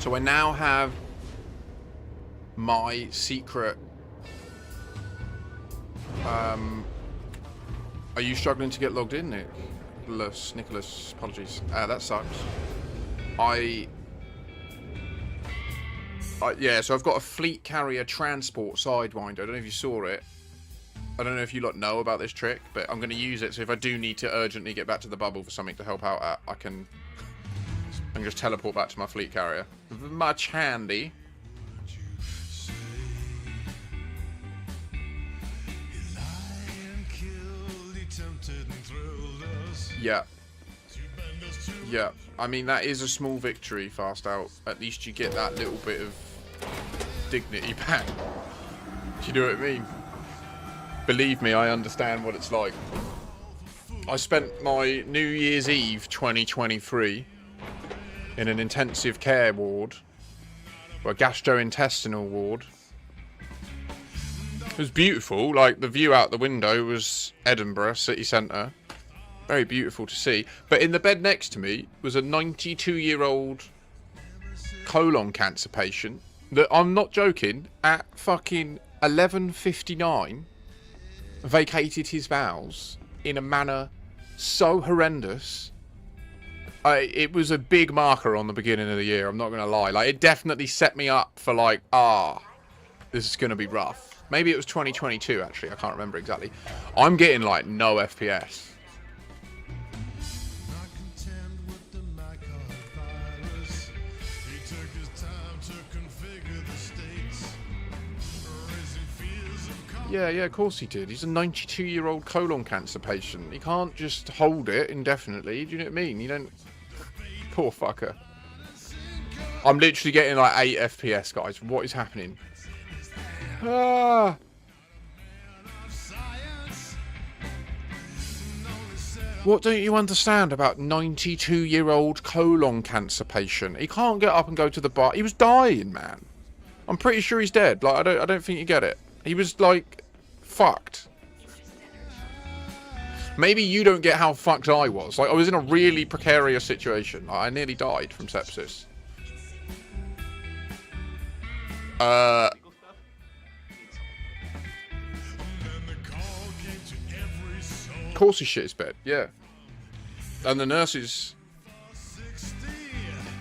So I now have my secret. Are you struggling to get logged in, Nicholas? Apologies. That sucks. Yeah, so I've got a fleet carrier transport sidewinder. I don't know if you saw it. I don't know if you lot know about this trick, but I'm going to use it. So if I do need to urgently get back to the bubble for something to help out at, I can just teleport back to my fleet carrier. Much handy. Yeah. Yeah. I mean, that is a small victory, Fast Out. At least you get that little bit of dignity back. Do you know what I mean? Believe me, I understand what it's like. I spent my New Year's Eve 2023 in an intensive care ward, or a gastrointestinal ward. It was beautiful. Like, the view out the window was Edinburgh city centre. Very beautiful to see. But in the bed next to me was a 92-year-old colon cancer patient that, I'm not joking, at fucking 11:59 vacated his bowels in a manner so horrendous. It was a big marker on the beginning of the year, I'm not going to lie. Like, it definitely set me up for, like, this is going to be rough. Maybe it was 2022, actually. I can't remember exactly. I'm getting, like, no FPS. Yeah, of course he did. He's a 92-year-old colon cancer patient. He can't just hold it indefinitely. Do you know what I mean? You don't... Poor fucker. I'm literally getting like 8 FPS, guys. What is happening? What don't you understand about 92-year-old colon cancer patient? He can't get up and go to the bar. He was dying, man. I'm pretty sure he's dead. Like, I don't think you get it. He was, like, fucked. Maybe you don't get how fucked I was. Like, I was in a really precarious situation. Like, I nearly died from sepsis. Of course he shit his bed, yeah. And the nurses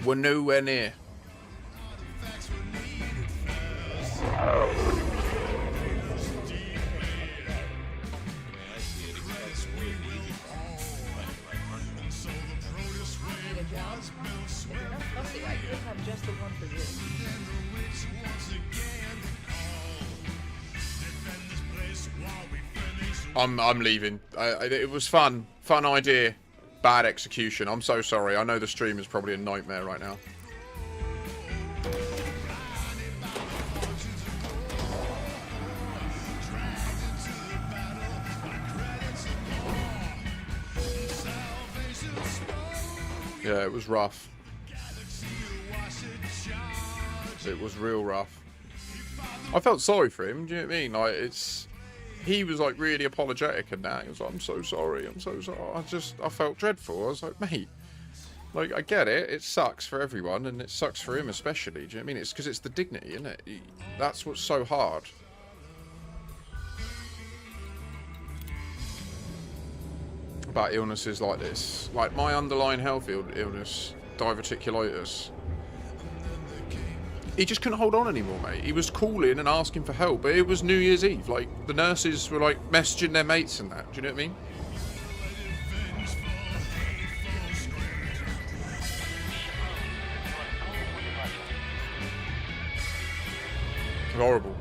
were nowhere near. I'm leaving. It was fun. Fun idea. Bad execution. I'm so sorry. I know the stream is probably a nightmare right now. Yeah, it was rough. It was real rough. I felt sorry for him, do you know what I mean? Like, he was like really apologetic and that. He was like, I'm so sorry. I felt dreadful. I was like, mate, like, I get it. It sucks for everyone and it sucks for him especially. Do you know what I mean? It's because it's the dignity, isn't it? That's what's so hard. About illnesses like this. Like my underlying health illness, diverticulitis. He just couldn't hold on anymore, mate. He was calling and asking for help, but it was New Year's Eve. Like, the nurses were, like, messaging their mates and that. Do you know what I mean? Horrible.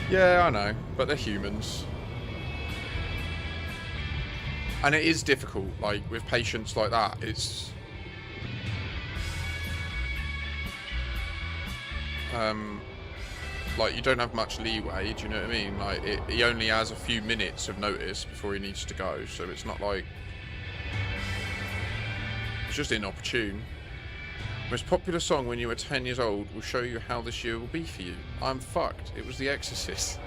Yeah, I know, but they're humans. And it is difficult, like, with patients like that, it's... like, you don't have much leeway, do you know what I mean? Like, he only has a few minutes of notice before he needs to go, so it's not like... It's just inopportune. Most popular song when you were 10 years old will show you how this year will be for you. I'm fucked. It was The Exorcist.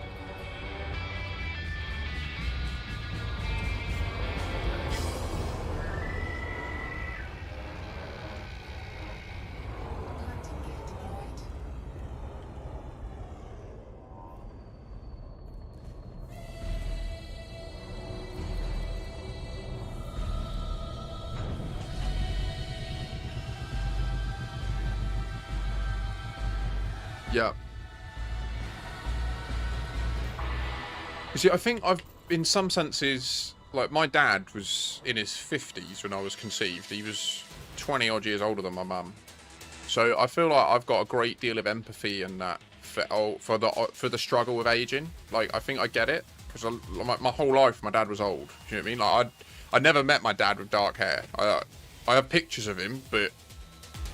Yeah. You see, I think I've, in some senses, like my dad was in his 50s when I was conceived. He was 20 odd years older than my mum. So I feel like I've got a great deal of empathy in that for the struggle with aging. Like, I think I get it because my whole life my dad was old. Do you know what I mean? Like I never met my dad with dark hair. I have pictures of him, but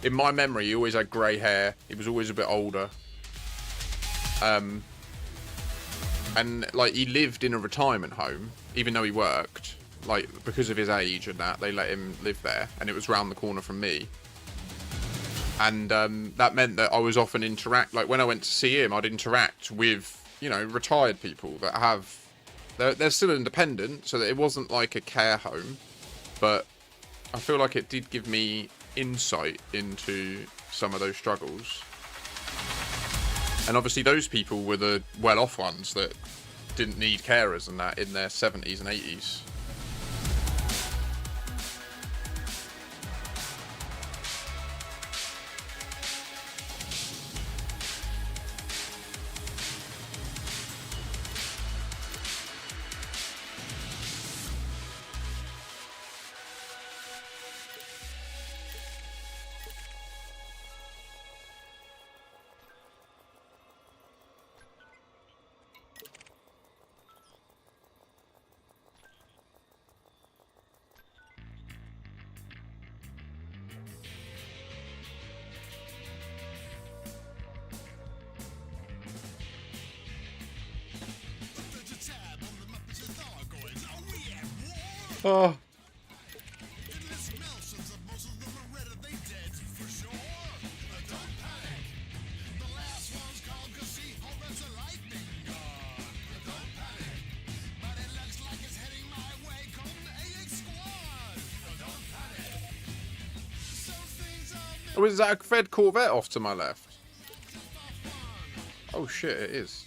in my memory he always had grey hair. He was always a bit older. And like he lived in a retirement home, even though he worked. Like because of his age and that, they let him live there, and it was round the corner from me. And that meant that I was often like when I went to see him, I'd interact with, you know, retired people that have, they're still independent, so that it wasn't like a care home, but I feel like it did give me insight into some of those struggles. And obviously those people were the well-off ones that didn't need carers and that in their 70s and 80s. Oh. Oh, is that a Fed Corvette off to my left? Oh shit, it is.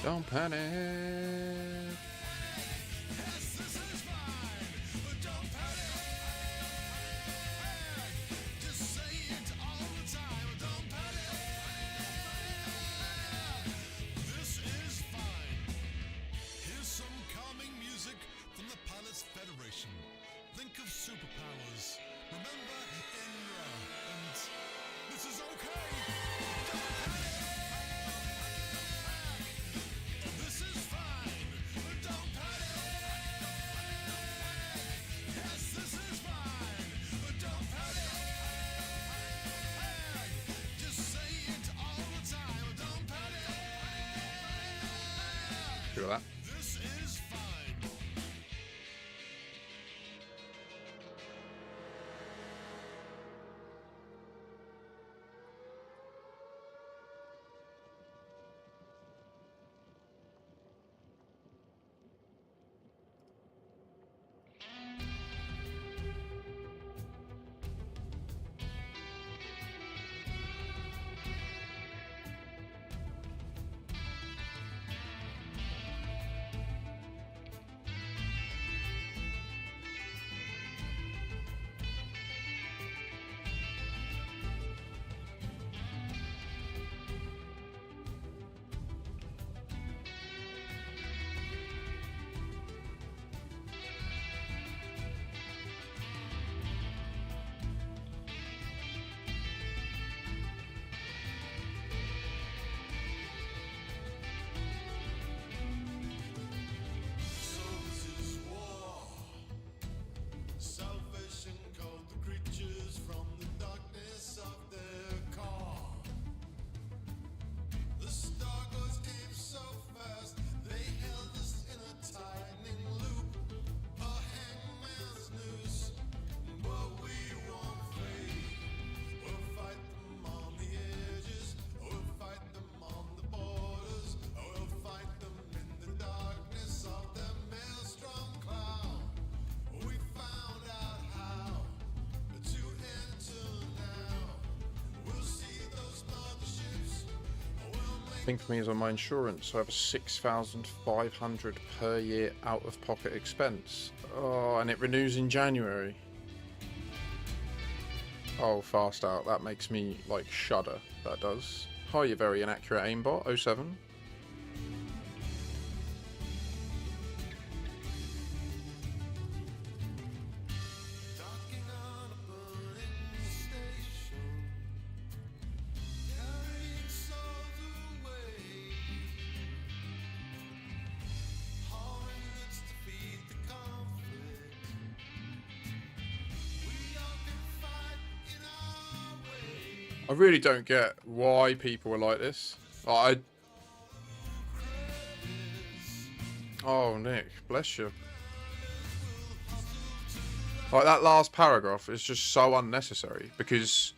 Don't panic. Federation. Think of superpowers. Remember Inra, and this is okay. This is fine. Don't panic. Yes, this is fine. Don't panic. Just say it all the time. Don't panic. Look at that. This is fine. Think of me as on my insurance, so I have a 6,500 per year out-of-pocket expense. Oh, and it renews in January. Oh, fast out. That makes me, like, shudder. That does. Hi, you very inaccurate aimbot. 07. I really don't get why people are like this. Oh, Nick, bless you. Like, that last paragraph is just so unnecessary, because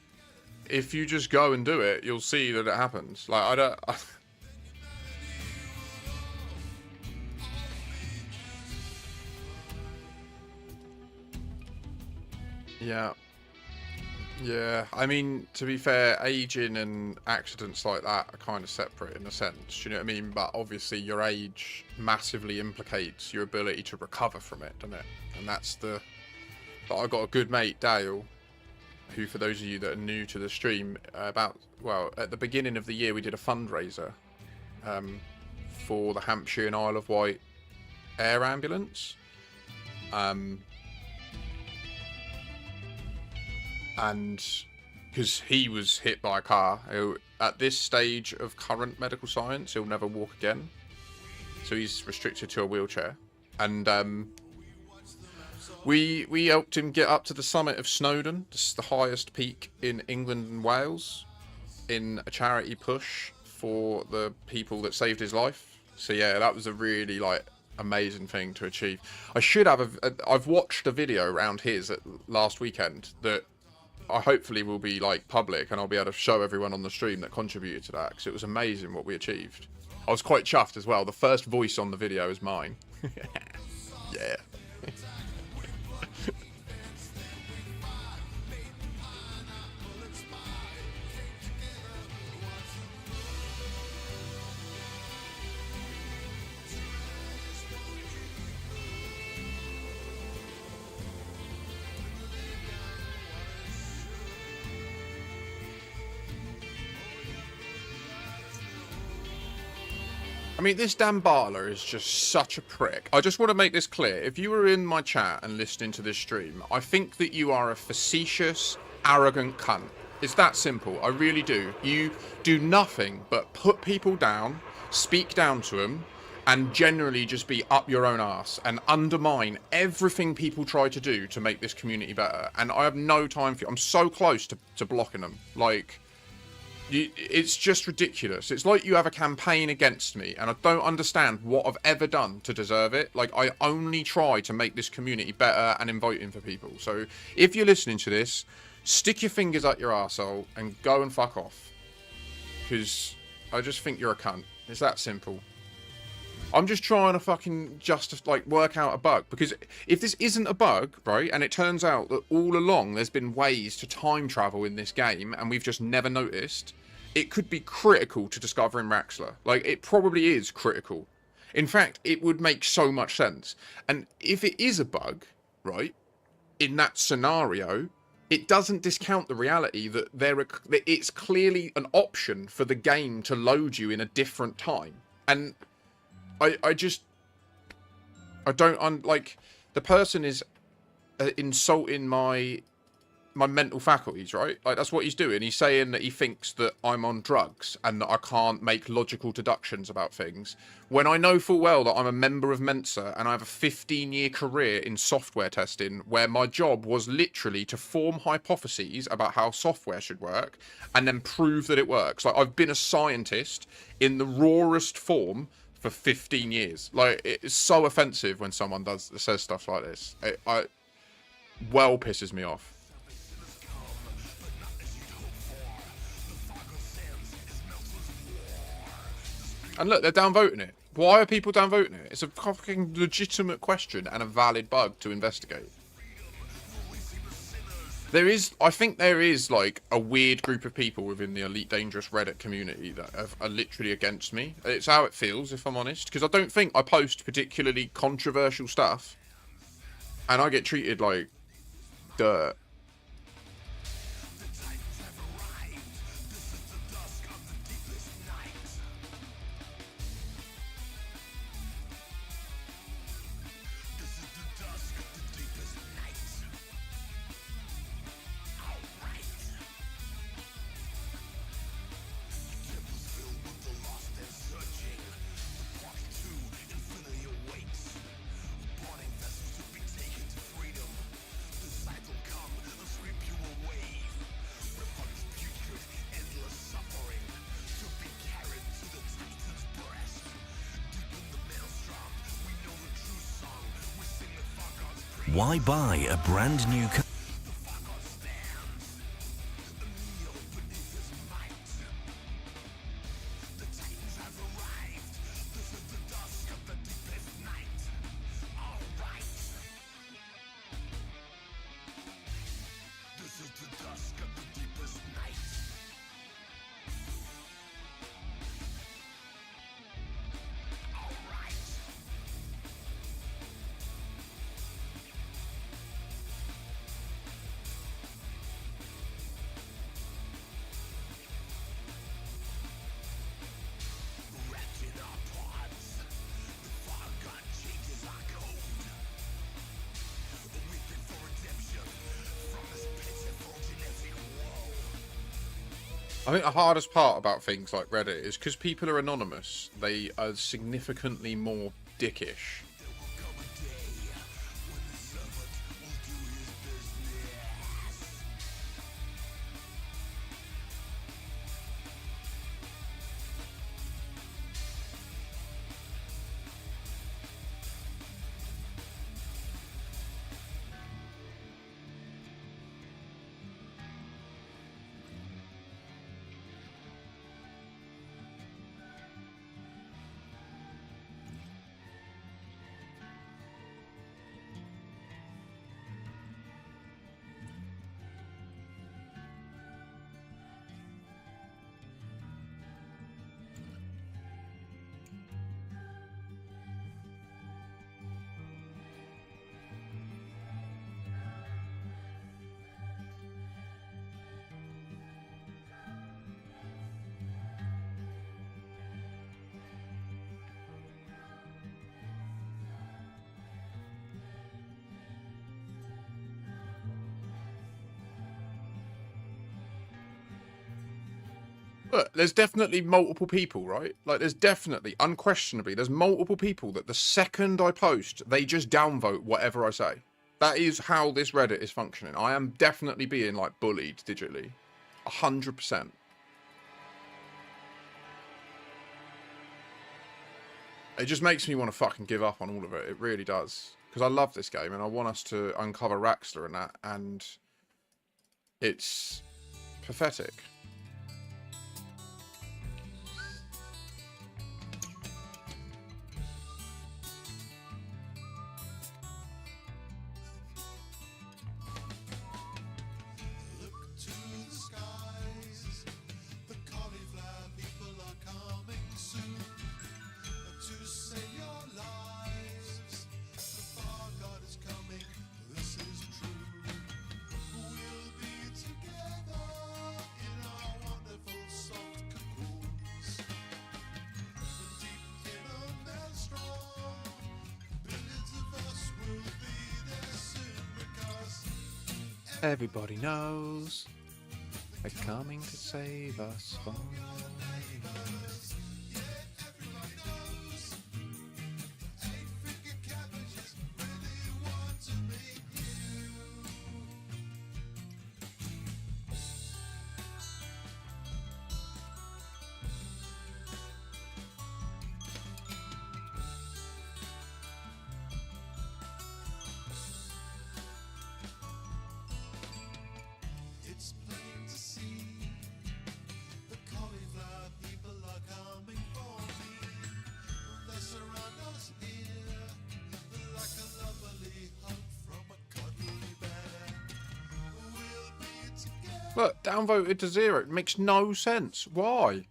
if you just go and do it, you'll see that it happens. Like, I don't... Yeah. Yeah, I mean, to be fair, aging and accidents like that are kind of separate in a sense, do you know what I mean? But obviously your age massively implicates your ability to recover from it, doesn't it? And that's the... But I got a good mate, Dale, who, for those of you that are new to the stream, at the beginning of the year we did a fundraiser for the Hampshire and Isle of Wight air ambulance. And because he was hit by a car, at this stage of current medical science, he'll never walk again. So he's restricted to a wheelchair. And we helped him get up to the summit of Snowdon. This is the highest peak in England and Wales, in a charity push for the people that saved his life. So yeah, that was a really, like, amazing thing to achieve. I should have I've watched a video around his last weekend that I hopefully will be, like, public, and I'll be able to show everyone on the stream that contributed to that, because it was amazing what we achieved. I was quite chuffed as well. The first voice on the video is mine. Yeah. I mean, this Dan Bartler is just such a prick. I just want to make this clear. If you were in my chat and listening to this stream, I think that you are a facetious, arrogant cunt. It's that simple. I really do. You do nothing but put people down, speak down to them, and generally just be up your own arse and undermine everything people try to do to make this community better. And I have no time for you. I'm so close to blocking them. Like... It's just ridiculous. It's like you have a campaign against me, and I don't understand what I've ever done to deserve it. Like, I only try to make this community better and inviting for people. So, if you're listening to this, stick your fingers up your arsehole and go and fuck off. Because I just think you're a cunt. It's that simple. I'm just trying to fucking work out a bug. Because if this isn't a bug, right, and it turns out that all along there's been ways to time travel in this game, and we've just never noticed, it could be critical to discovering Raxxla. Like, it probably is critical. In fact, it would make so much sense. And if it is a bug, right, in that scenario, it doesn't discount the reality that it's clearly an option for the game to load you in a different time. And I don't, like, the person is insulting my mental faculties, right? Like, that's what he's doing. He's saying that he thinks that I'm on drugs and that I can't make logical deductions about things, when I know full well that I'm a member of Mensa and I have a 15-year career in software testing, where my job was literally to form hypotheses about how software should work and then prove that it works. Like, I've been a scientist in the rawest form for 15 years. Like, it's so offensive when someone says stuff like this. It pisses me off. And look, they're downvoting it. Why are people downvoting it? It's a fucking legitimate question and a valid bug to investigate. I think there is like a weird group of people within the Elite Dangerous Reddit community that are literally against me. It's how it feels, if I'm honest, because I don't think I post particularly controversial stuff, and I get treated like dirt. Why buy a brand new car? I think the hardest part about things like Reddit is because people are anonymous, they are significantly more dickish. Look, there's definitely multiple people, right? Like, there's definitely, unquestionably, there's multiple people that the second I post, they just downvote whatever I say. That is how this Reddit is functioning. I am definitely being, like, bullied digitally. 100%. It just makes me want to fucking give up on all of it. It really does. Because I love this game, and I want us to uncover Raxxla and that, and it's pathetic. Everybody knows they're coming to save us from It's plain to see the cauliflower Look, downvoted to 0. It makes no sense. Why?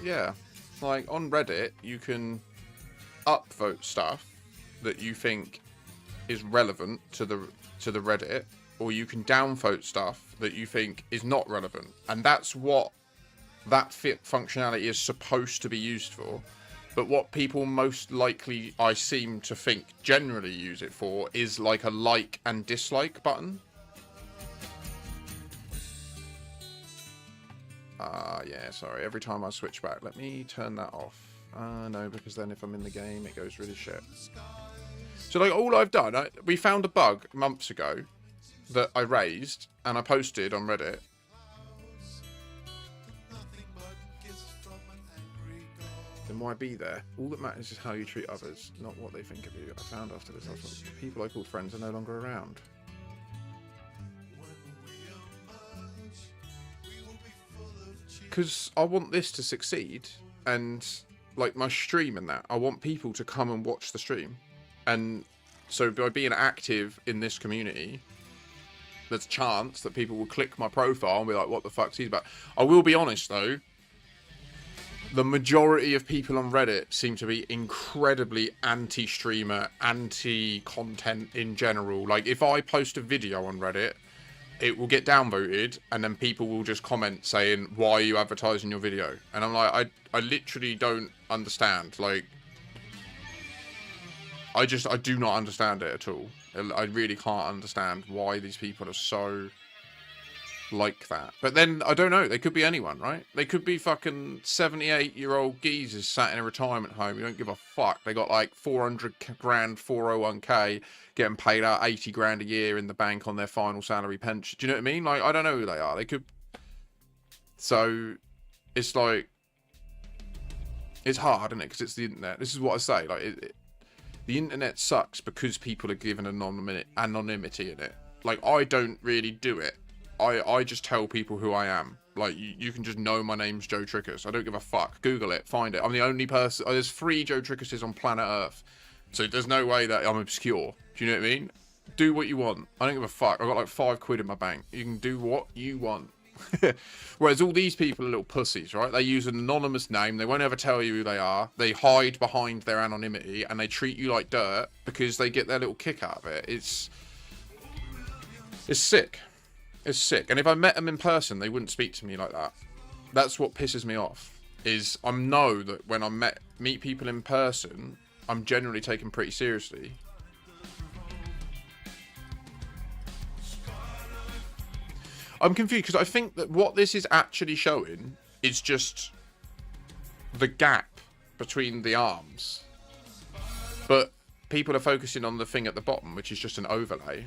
Yeah, like on Reddit, you can upvote stuff that you think is relevant to the Reddit, or you can downvote stuff that you think is not relevant, and that's what that functionality is supposed to be used for. But what people most likely, I seem to think, generally use it for is like a like and dislike button. Yeah, sorry. Every time I switch back, let me turn that off. No, because then if I'm in the game, it goes really shit. So, like, all I've done, we found a bug months ago that I raised, and I posted on Reddit. Then why be there? All that matters is how you treat others, not what they think of you. I found after this, people I called friends are no longer around. Because I want this to succeed, and like my stream and that, I want people to come and watch the stream. And so by being active in this community, there's a chance that people will click my profile and be like, what the fuck's he about? I will be honest though, the majority of people on Reddit seem to be incredibly anti-streamer, anti-content in general. Like, if I post a video on Reddit, it will get downvoted, and then people will just comment saying, why are you advertising your video? And I'm like, I literally don't understand. Like, I do not understand it at all. I really can't understand why these people are so like that. But then, I don't know, they could be anyone, right? They could be fucking 78-year-old geezers sat in a retirement home. You don't give a fuck. They got like 400 grand 401k, getting paid out 80 grand a year in the bank on their final salary pension. Do you know what I mean? Like, I don't know who they are. They could... So, it's like... It's hard, isn't it? Because it's the internet. This is what I say. Like, the internet sucks because people are given anonymity in it. Like, I don't really do it. I just tell people who I am. Like, you can just know my name's Joe Trickus. I don't give a fuck. Google it. Find it. I'm the only person... there's 3 Joe Trickuses on planet Earth. So there's no way that I'm obscure. Do you know what I mean? Do what you want. I don't give a fuck. I've got like 5 quid in my bank. You can do what you want. Whereas all these people are little pussies, right? They use an anonymous name. They won't ever tell you who they are. They hide behind their anonymity, and they treat you like dirt because they get their little kick out of it. It's sick. It's sick. And if I met them in person, they wouldn't speak to me like that. That's what pisses me off. Is I know that when I meet people in person, I'm generally taken pretty seriously. I'm confused because I think that what this is actually showing is just the gap between the arms. But people are focusing on the thing at the bottom, which is just an overlay.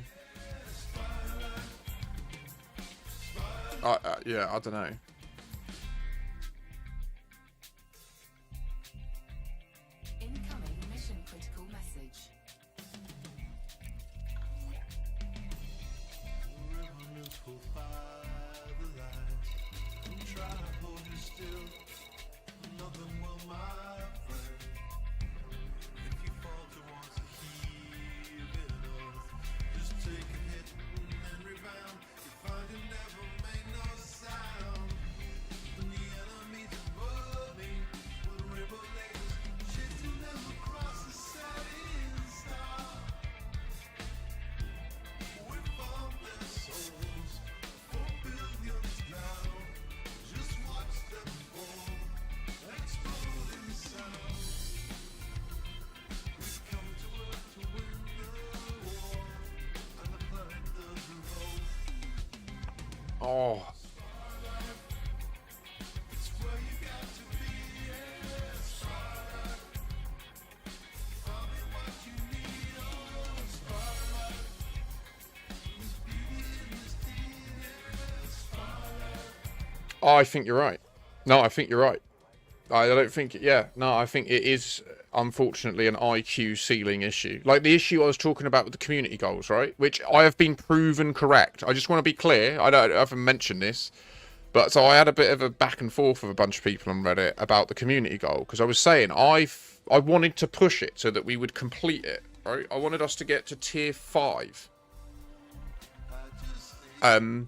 Yeah, I don't know. Incoming mission critical message. Oh. I think you're right. No, I think you're right. I don't think. Yeah, no, I think it is unfortunately an IQ ceiling issue. Like the issue I was talking about with the community goals, right? Which I have been proven correct. I just want to be clear. I haven't mentioned this, but so I had a bit of a back and forth with a bunch of people on Reddit about the community goal because I was saying I wanted to push it so that we would complete it. Right? I wanted us to get to tier 5. And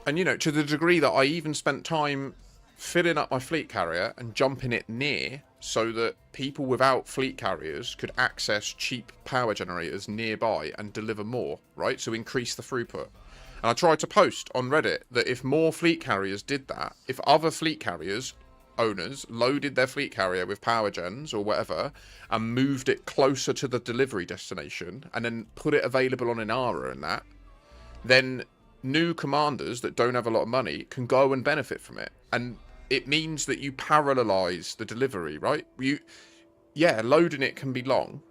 you know, to the degree that I even spent time filling up my fleet carrier and jumping it near so that people without fleet carriers could access cheap power generators nearby and deliver more, right? So increase the throughput. And I tried to post on Reddit that if more fleet carriers did that, if other fleet carriers owners loaded their fleet carrier with power gens or whatever and moved it closer to the delivery destination and then put it available on Inara and that, then new commanders that don't have a lot of money can go and benefit from it. And it means that you parallelize the delivery, right? Yeah, loading it can be long,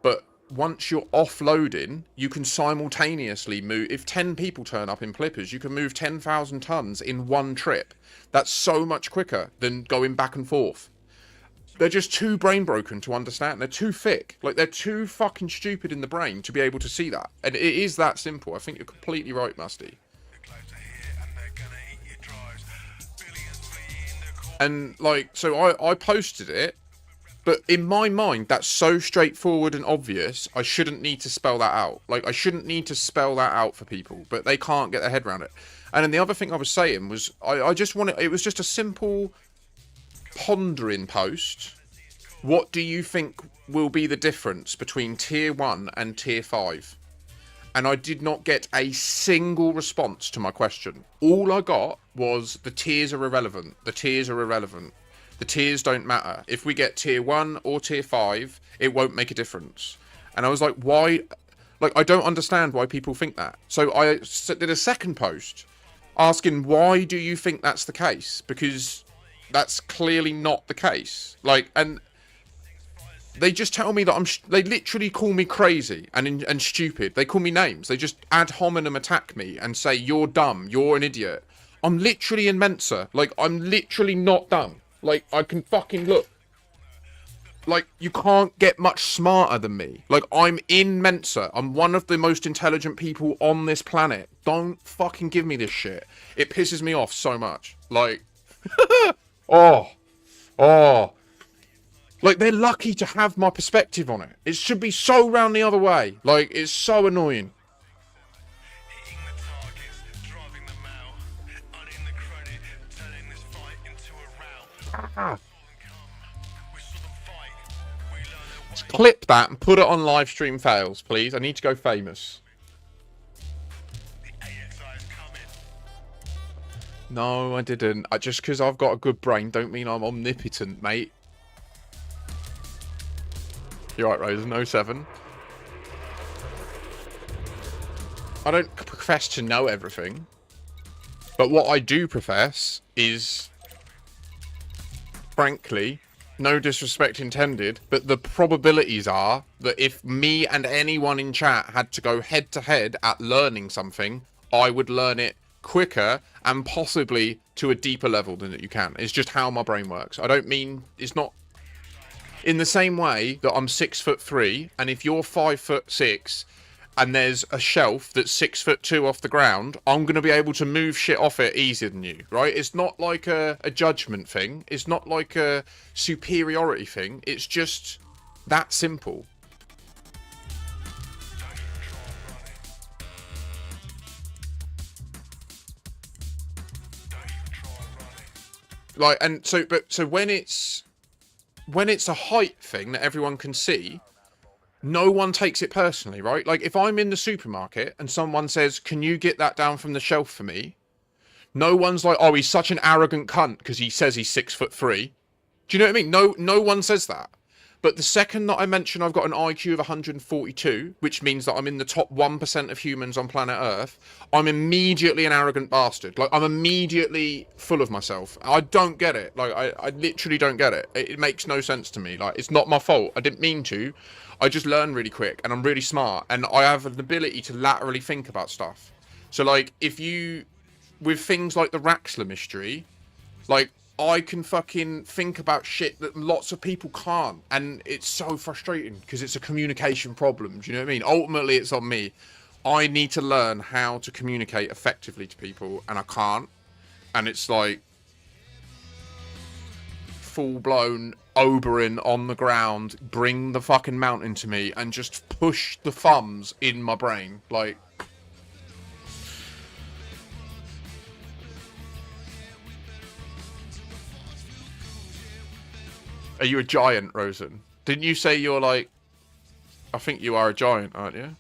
but once you're offloading, you can simultaneously move. If 10 people turn up in Flippers, you can move 10,000 tons in one trip. That's so much quicker than going back and forth. They're just too brain broken to understand. They're too thick. Like, they're too fucking stupid in the brain to be able to see that. And it is that simple. I think you're completely right, Musty. And, like, so I posted it, but in my mind, that's so straightforward and obvious, I shouldn't need to spell that out. Like, I shouldn't need to spell that out for people, but they can't get their head around it. And then the other thing I was saying was, I just wanted, it was just a simple pondering post. What do you think will be the difference between tier 1 and tier 5? And I did not get a single response to my question. All I got was the tiers are irrelevant. The tiers are irrelevant. The tiers don't matter. If we get tier 1 or tier 5, it won't make a difference. And I was like, why? Like, I don't understand why people think that. So I did a second post asking, why do you think that's the case? Because that's clearly not the case. Like, and they just tell me that they literally call me crazy and stupid. They call me names. They just ad hominem attack me and say, you're dumb, you're an idiot. I'm literally in Mensa. Like, I'm literally not dumb. Like, I can fucking look. Like, you can't get much smarter than me. Like, I'm in Mensa. I'm one of the most intelligent people on this planet. Don't fucking give me this shit. It pisses me off so much. Like, oh. Like, they're lucky to have my perspective on it. It should be so round the other way. Like, it's so annoying. Clip that and put it on live stream fails, please. I need to go famous. No, I didn't. Just because I've got a good brain don't mean I'm omnipotent, mate. You're right, Rose. No 7. I don't profess to know everything. But what I do profess is, frankly, no disrespect intended, but the probabilities are that if me and anyone in chat had to go head to head at learning something, I would learn it quicker and possibly to a deeper level than that you can. It's just how my brain works. I don't mean, it's not in the same way that I'm 6'3", and if you're 5'6", and there's a shelf that's 6'2" off the ground, I'm going to be able to move shit off it easier than you, right? It's not like a judgment thing. It's not like a superiority thing. It's just that simple. Like, and so, but so when it's a height thing that everyone can see, no one takes it personally, right? Like, if I'm in the supermarket and someone says, can you get that down from the shelf for me? No one's like, oh, he's such an arrogant cunt because he says he's 6'3". Do you know what I mean? No one says that. But the second that I mention I've got an IQ of 142, which means that I'm in the top 1% of humans on planet Earth, I'm immediately an arrogant bastard. Like, I'm immediately full of myself. I don't get it. Like, I literally don't get it. It makes no sense to me. Like, it's not my fault. I didn't mean to. I just learn really quick, and I'm really smart, and I have an ability to laterally think about stuff. So, like, if you, with things like the Raxxla mystery, like, I can fucking think about shit that lots of people can't, and it's so frustrating because it's a communication problem. Do you know what I mean? Ultimately, it's on me. I need to learn how to communicate effectively to people, and I can't. And it's like full-blown Oberyn on the ground, bring the fucking mountain to me, and just push the thumbs in my brain. Like, are you a giant, Rosen? Didn't you say you're like... I think you are a giant, aren't you?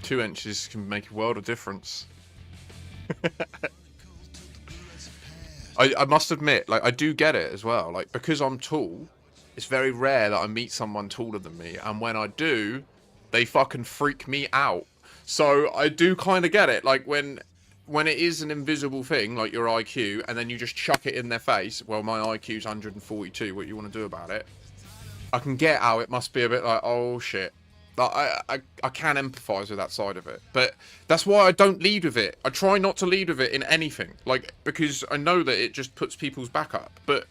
Two inches can make a world of difference. I must admit, like, I do get it as well. Like, because I'm tall, it's very rare that I meet someone taller than me. And when I do, they fucking freak me out. So I do kind of get it. Like, when it is an invisible thing, like your IQ, and then you just chuck it in their face, well, my IQ's 142, what you want to do about it? I can get how it must be a bit like, oh, shit. Like, I can empathise with that side of it. But that's why I don't lead with it. I try not to lead with it in anything. Like, because I know that it just puts people's back up. But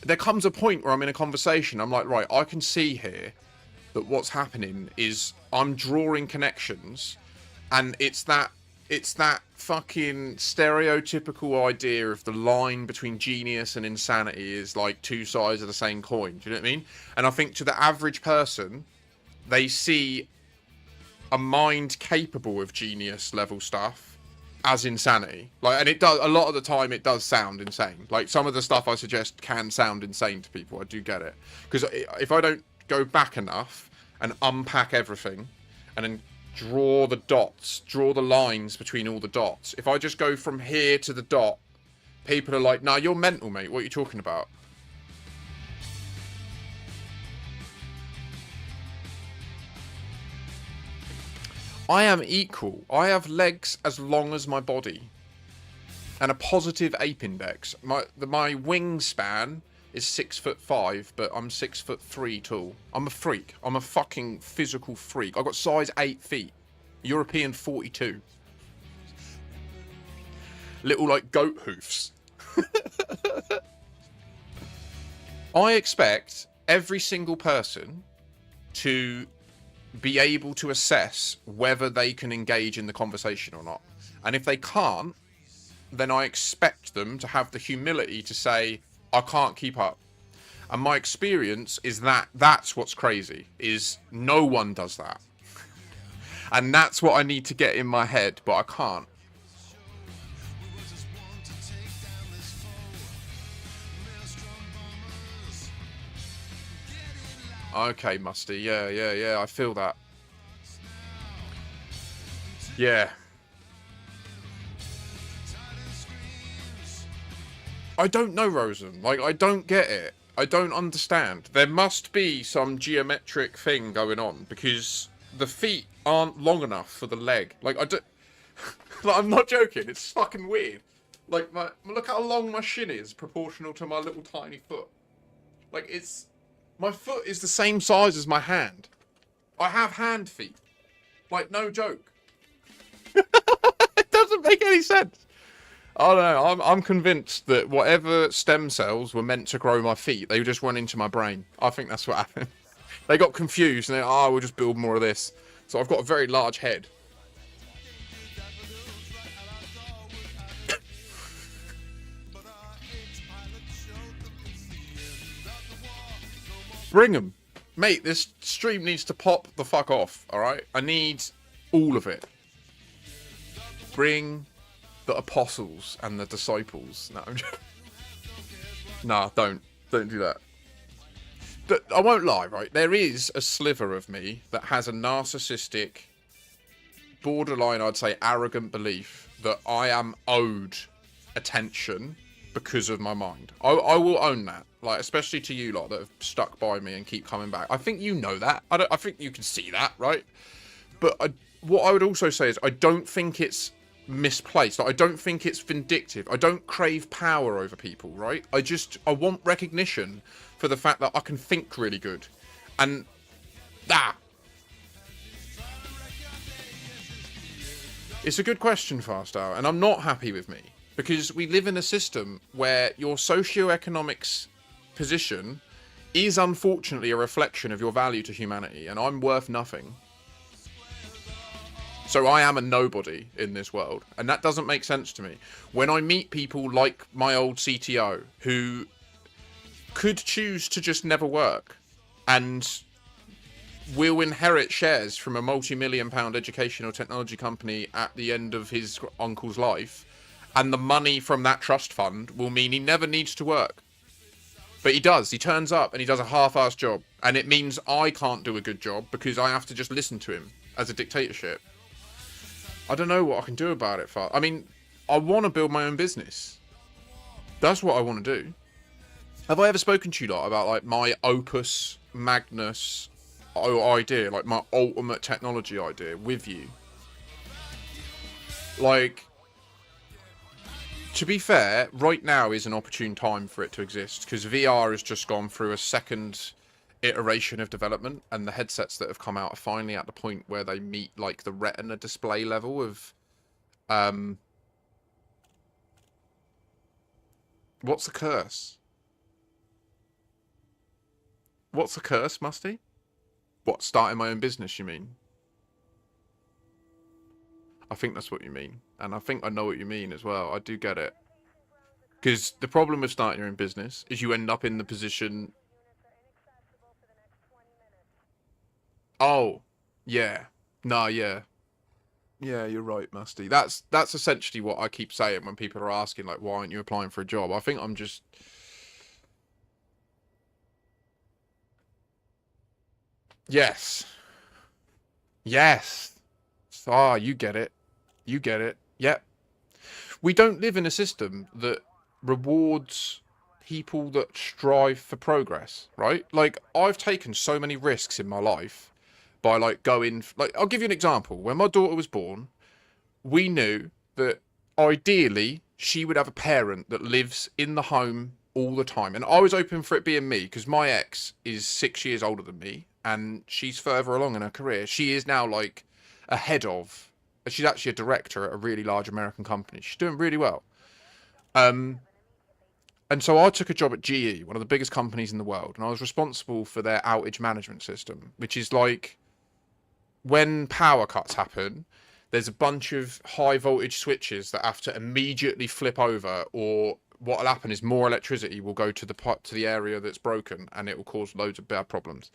there comes a point where I'm in a conversation, I'm like, right, I can see here that what's happening is I'm drawing connections, and it's that fucking stereotypical idea of the line between genius and insanity is like two sides of the same coin. Do you know what I mean? And I think to the average person, they see a mind capable of genius level stuff as insanity. Like, and it does, a lot of the time it does sound insane. Like, some of the stuff I suggest can sound insane to people. I do get it. Because if I don't go back enough and unpack everything and then draw the dots, draw the lines between all the dots, if I just go from here to the dot, people are like, nah, you're mental, mate. What are you talking about? I am equal. I have legs as long as my body. And a positive ape index. My wingspan is 6'5", but I'm 6'3" tall. I'm a freak. I'm a fucking physical freak. I've got size 8 feet. European 42. Little, like, goat hoofs. I expect every single person to be able to assess whether they can engage in the conversation or not. And if they can't, then I expect them to have the humility to say, I can't keep up. And my experience is that that's what's crazy, is no one does that. And that's what I need to get in my head, but I can't. Okay, Musty. Yeah. I feel that. Yeah. I don't know, Rosen. Like, I don't get it. I don't understand. There must be some geometric thing going on, because the feet aren't long enough for the leg. Like, I don't... like, I'm not joking. It's fucking weird. Like, look how long my shin is proportional to my little tiny foot. Like, it's... My foot is the same size as my hand. I have hand feet. Like, no joke. It doesn't make any sense. I don't know. I'm convinced that whatever stem cells were meant to grow my feet, they just went into my brain. I think that's what happened. They got confused and they're we'll just build more of this. So I've got a very large head. Bring them. Mate, this stream needs to pop the fuck off, alright? I need all of it. Bring the apostles and the disciples. No, I'm just... Nah, don't do that. But I won't lie, right? There is a sliver of me that has a narcissistic, borderline, I'd say, arrogant belief that I am owed attention because of my mind. I will own that. Like, especially to you lot that have stuck by me and keep coming back. I think you know that. I think you can see that, right? But what I would also say is I don't think it's misplaced. Like, I don't think it's vindictive. I don't crave power over people, right? I want recognition for the fact that I can think really good. And that. It's a good question, Farstar, and I'm not happy with me because we live in a system where your socio-economics position is unfortunately a reflection of your value to humanity, and I'm worth nothing. So I am a nobody in this world, and that doesn't make sense to me. When I meet people like my old CTO who could choose to just never work and will inherit shares from a multi-million-pound educational technology company at the end of his uncle's life, and the money from that trust fund will mean he never needs to work. But he does. He turns up and he does a half-assed job, and it means I can't do a good job because I have to just listen to him as a dictatorship. I don't know what I can do about it. I mean, I want to build my own business. That's what I want to do. Have I ever spoken to you lot about like my opus magnus idea, like my ultimate technology idea with you? Like, to be fair, right now is an opportune time for it to exist because VR has just gone through a second iteration of development, and the headsets that have come out are finally at the point where they meet like the retina display level of what's the curse? What's the curse, Musty? What, starting my own business, you mean? I think that's what you mean. And I think I know what you mean as well. I do get it. Because the problem with starting your own business is you end up in the position... Oh, yeah. Nah, yeah. Yeah, you're right, Musty. That's essentially what I keep saying when people are asking, like, why aren't you applying for a job? I think I'm just... Yes. Yes. Ah, you get it. You get it. Yep. We don't live in a system that rewards people that strive for progress, right? Like, I've taken so many risks in my life by, like, going... Like, I'll give you an example. When my daughter was born, we knew that, ideally, she would have a parent that lives in the home all the time. And I was open for it being me, because my ex is 6 years older than me, and she's further along in her career. She is now, like, a head of... She's actually a director at a really large American company. She's doing really well. And so I took a job at GE, one of the biggest companies in the world, and I was responsible for their outage management system, which is like when power cuts happen, there's a bunch of high voltage switches that have to immediately flip over, or what will happen is more electricity will go to the area that's broken, and it will cause loads of bad problems.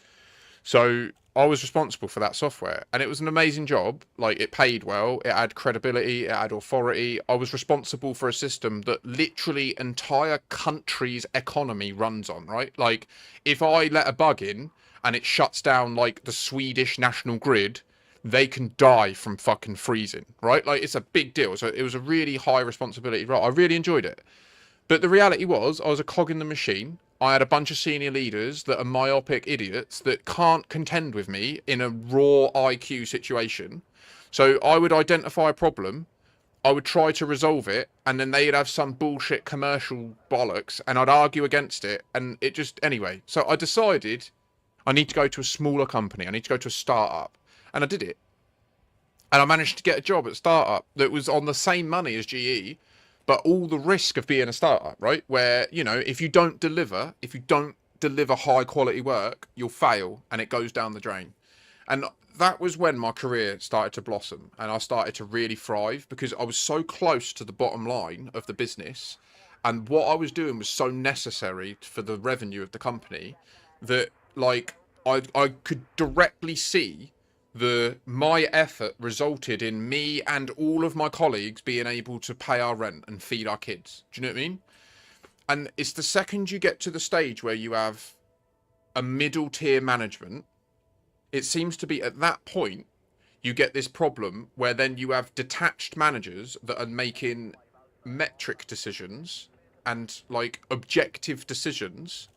So I was responsible for that software, and it was an amazing job. Like, it paid well, it had credibility, it had authority. I was responsible for a system that literally entire country's economy runs on, right? Like, if I let a bug in and it shuts down like the Swedish national grid, they can die from fucking freezing, right? Like, it's a big deal. So it was a really high responsibility role. I really enjoyed it. But the reality was, I was a cog in the machine. I had a bunch of senior leaders that are myopic idiots that can't contend with me in a raw IQ situation. So I would identify a problem, I would try to resolve it, and then they'd have some bullshit commercial bollocks, and I'd argue against it, and it just... Anyway, so I decided I need to go to a smaller company. I need to go to a startup. And I did it. And I managed to get a job at a startup that was on the same money as GE, but all the risk of being a startup, right? Where, you know, if you don't deliver high quality work, you'll fail and it goes down the drain. And that was when my career started to blossom and I started to really thrive, because I was so close to the bottom line of the business, and what I was doing was so necessary for the revenue of the company that, like, I could directly see my effort resulted in me and all of my colleagues being able to pay our rent and feed our kids. Do you know what I mean? And it's the second you get to the stage where you have a middle tier management, it seems to be at that point you get this problem where then you have detached managers that are making metric decisions and like objective decisions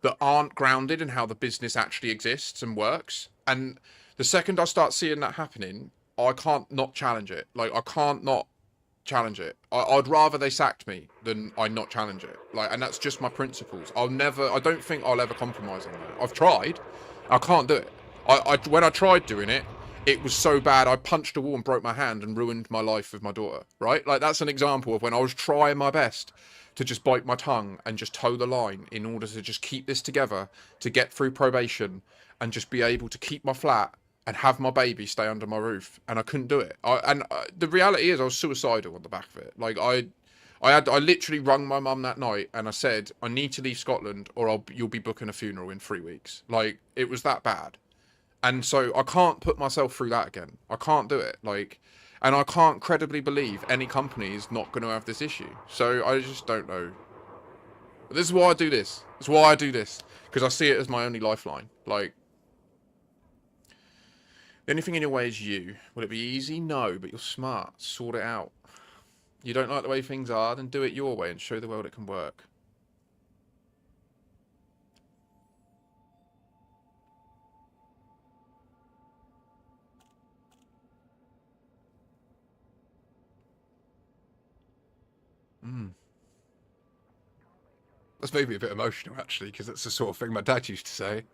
that aren't grounded in how the business actually exists and works. And the second I start seeing that happening, I can't not challenge it. Like, I can't not challenge it. I'd rather they sacked me than I not challenge it. Like, and that's just my principles. I don't think I'll ever compromise on that. I've tried. I can't do it. When I tried doing it, it was so bad I punched a wall and broke my hand and ruined my life with my daughter, right? Like, that's an example of when I was trying my best to just bite my tongue and just toe the line in order to just keep this together, to get through probation and just be able to keep my flat and have my baby stay under my roof, and I couldn't do it. The reality is I was suicidal on the back of it. Like, I literally rung my mum that night and I said, I need to leave Scotland or you'll be booking a funeral in 3 weeks. Like, it was that bad. And so I can't put myself through that again. I can't do it. Like, and I can't credibly believe any company is not going to have this issue. So I just don't know. But this is why I do this. It's why I do this. Because I see it as my only lifeline. Like, the only thing in your way is you. Will it be easy? No, but you're smart. Sort it out. You don't like the way things are, then do it your way and show the world it can work. That's made me a bit emotional, actually, because that's the sort of thing my dad used to say.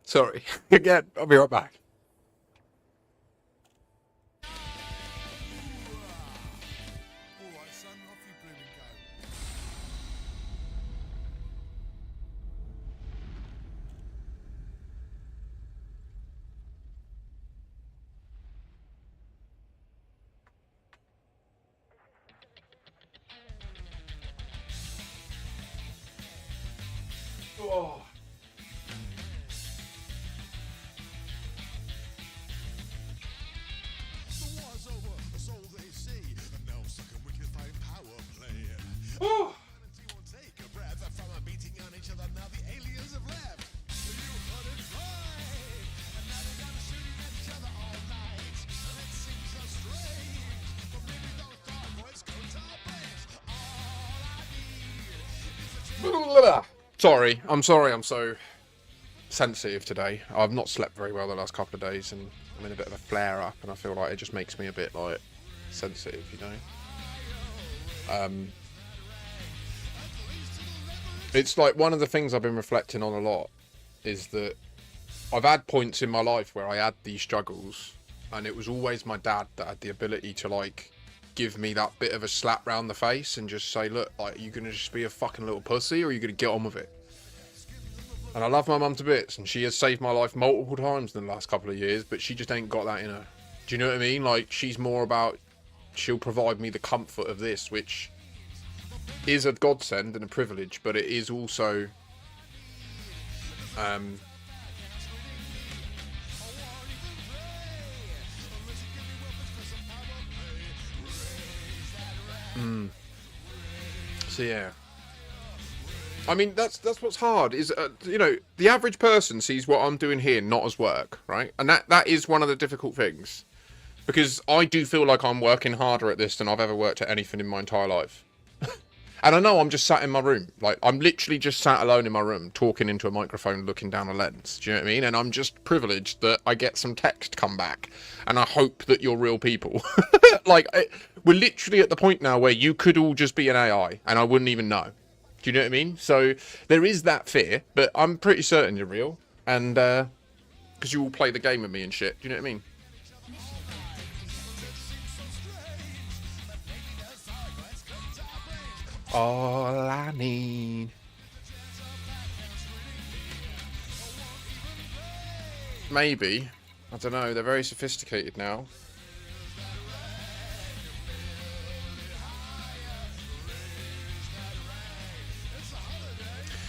Sorry. Again, I'll be right back. Alright, son, off you blooming go. Oh. The war's over, that's all they say. And now second wicked fight power play. Oh. Humanity won't take a breath from a beating on each other. Now the aliens have left. You heard it right. And now they're gonna shooting at each other all night. And it seems so strange. But maybe those dark boys go to our brains. All I need is a Sorry, I'm so sensitive today. I've not slept very well the last couple of days, and I'm in a bit of a flare up, and I feel like it just makes me a bit like sensitive, you know. It's like one of the things I've been reflecting on a lot is that I've had points in my life where I had these struggles, and it was always my dad that had the ability to like give me that bit of a slap round the face and just say, look, like, are you gonna just be a fucking little pussy, or are you gonna get on with it? And I love my mum to bits, and she has saved my life multiple times in the last couple of years, but she just ain't got that in her. Do you know what I mean? Like, she's more about, she'll provide me the comfort of this, which is a godsend and a privilege, but it is also so yeah, I mean, that's what's hard is you know, the average person sees what I'm doing here not as work, right? And that is one of the difficult things, because I do feel like I'm working harder at this than I've ever worked at anything in my entire life. And I know I'm just sat in my room. Like, I'm literally just sat alone in my room, talking into a microphone, looking down a lens. Do you know what I mean? And I'm just privileged that I get some text come back. And I hope that you're real people. Like, we're literally at the point now where you could all just be an AI, and I wouldn't even know. Do you know what I mean? So, there is that fear, but I'm pretty certain you're real. And, because you all play the game with me and shit. Do you know what I mean? All I need. Maybe. I don't know. They're very sophisticated now.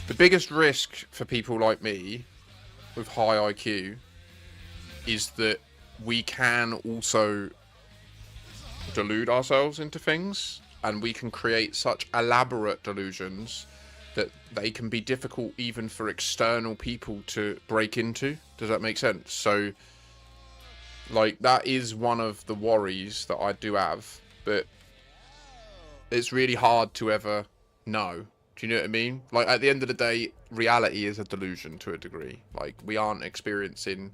The biggest risk for people like me with high IQ is that we can also delude ourselves into things. And we can create such elaborate delusions that they can be difficult even for external people to break into. Does that make sense? So, like, that is one of the worries that I do have. But it's really hard to ever know. Do you know what I mean? Like, at the end of the day, reality is a delusion to a degree. Like, we aren't experiencing,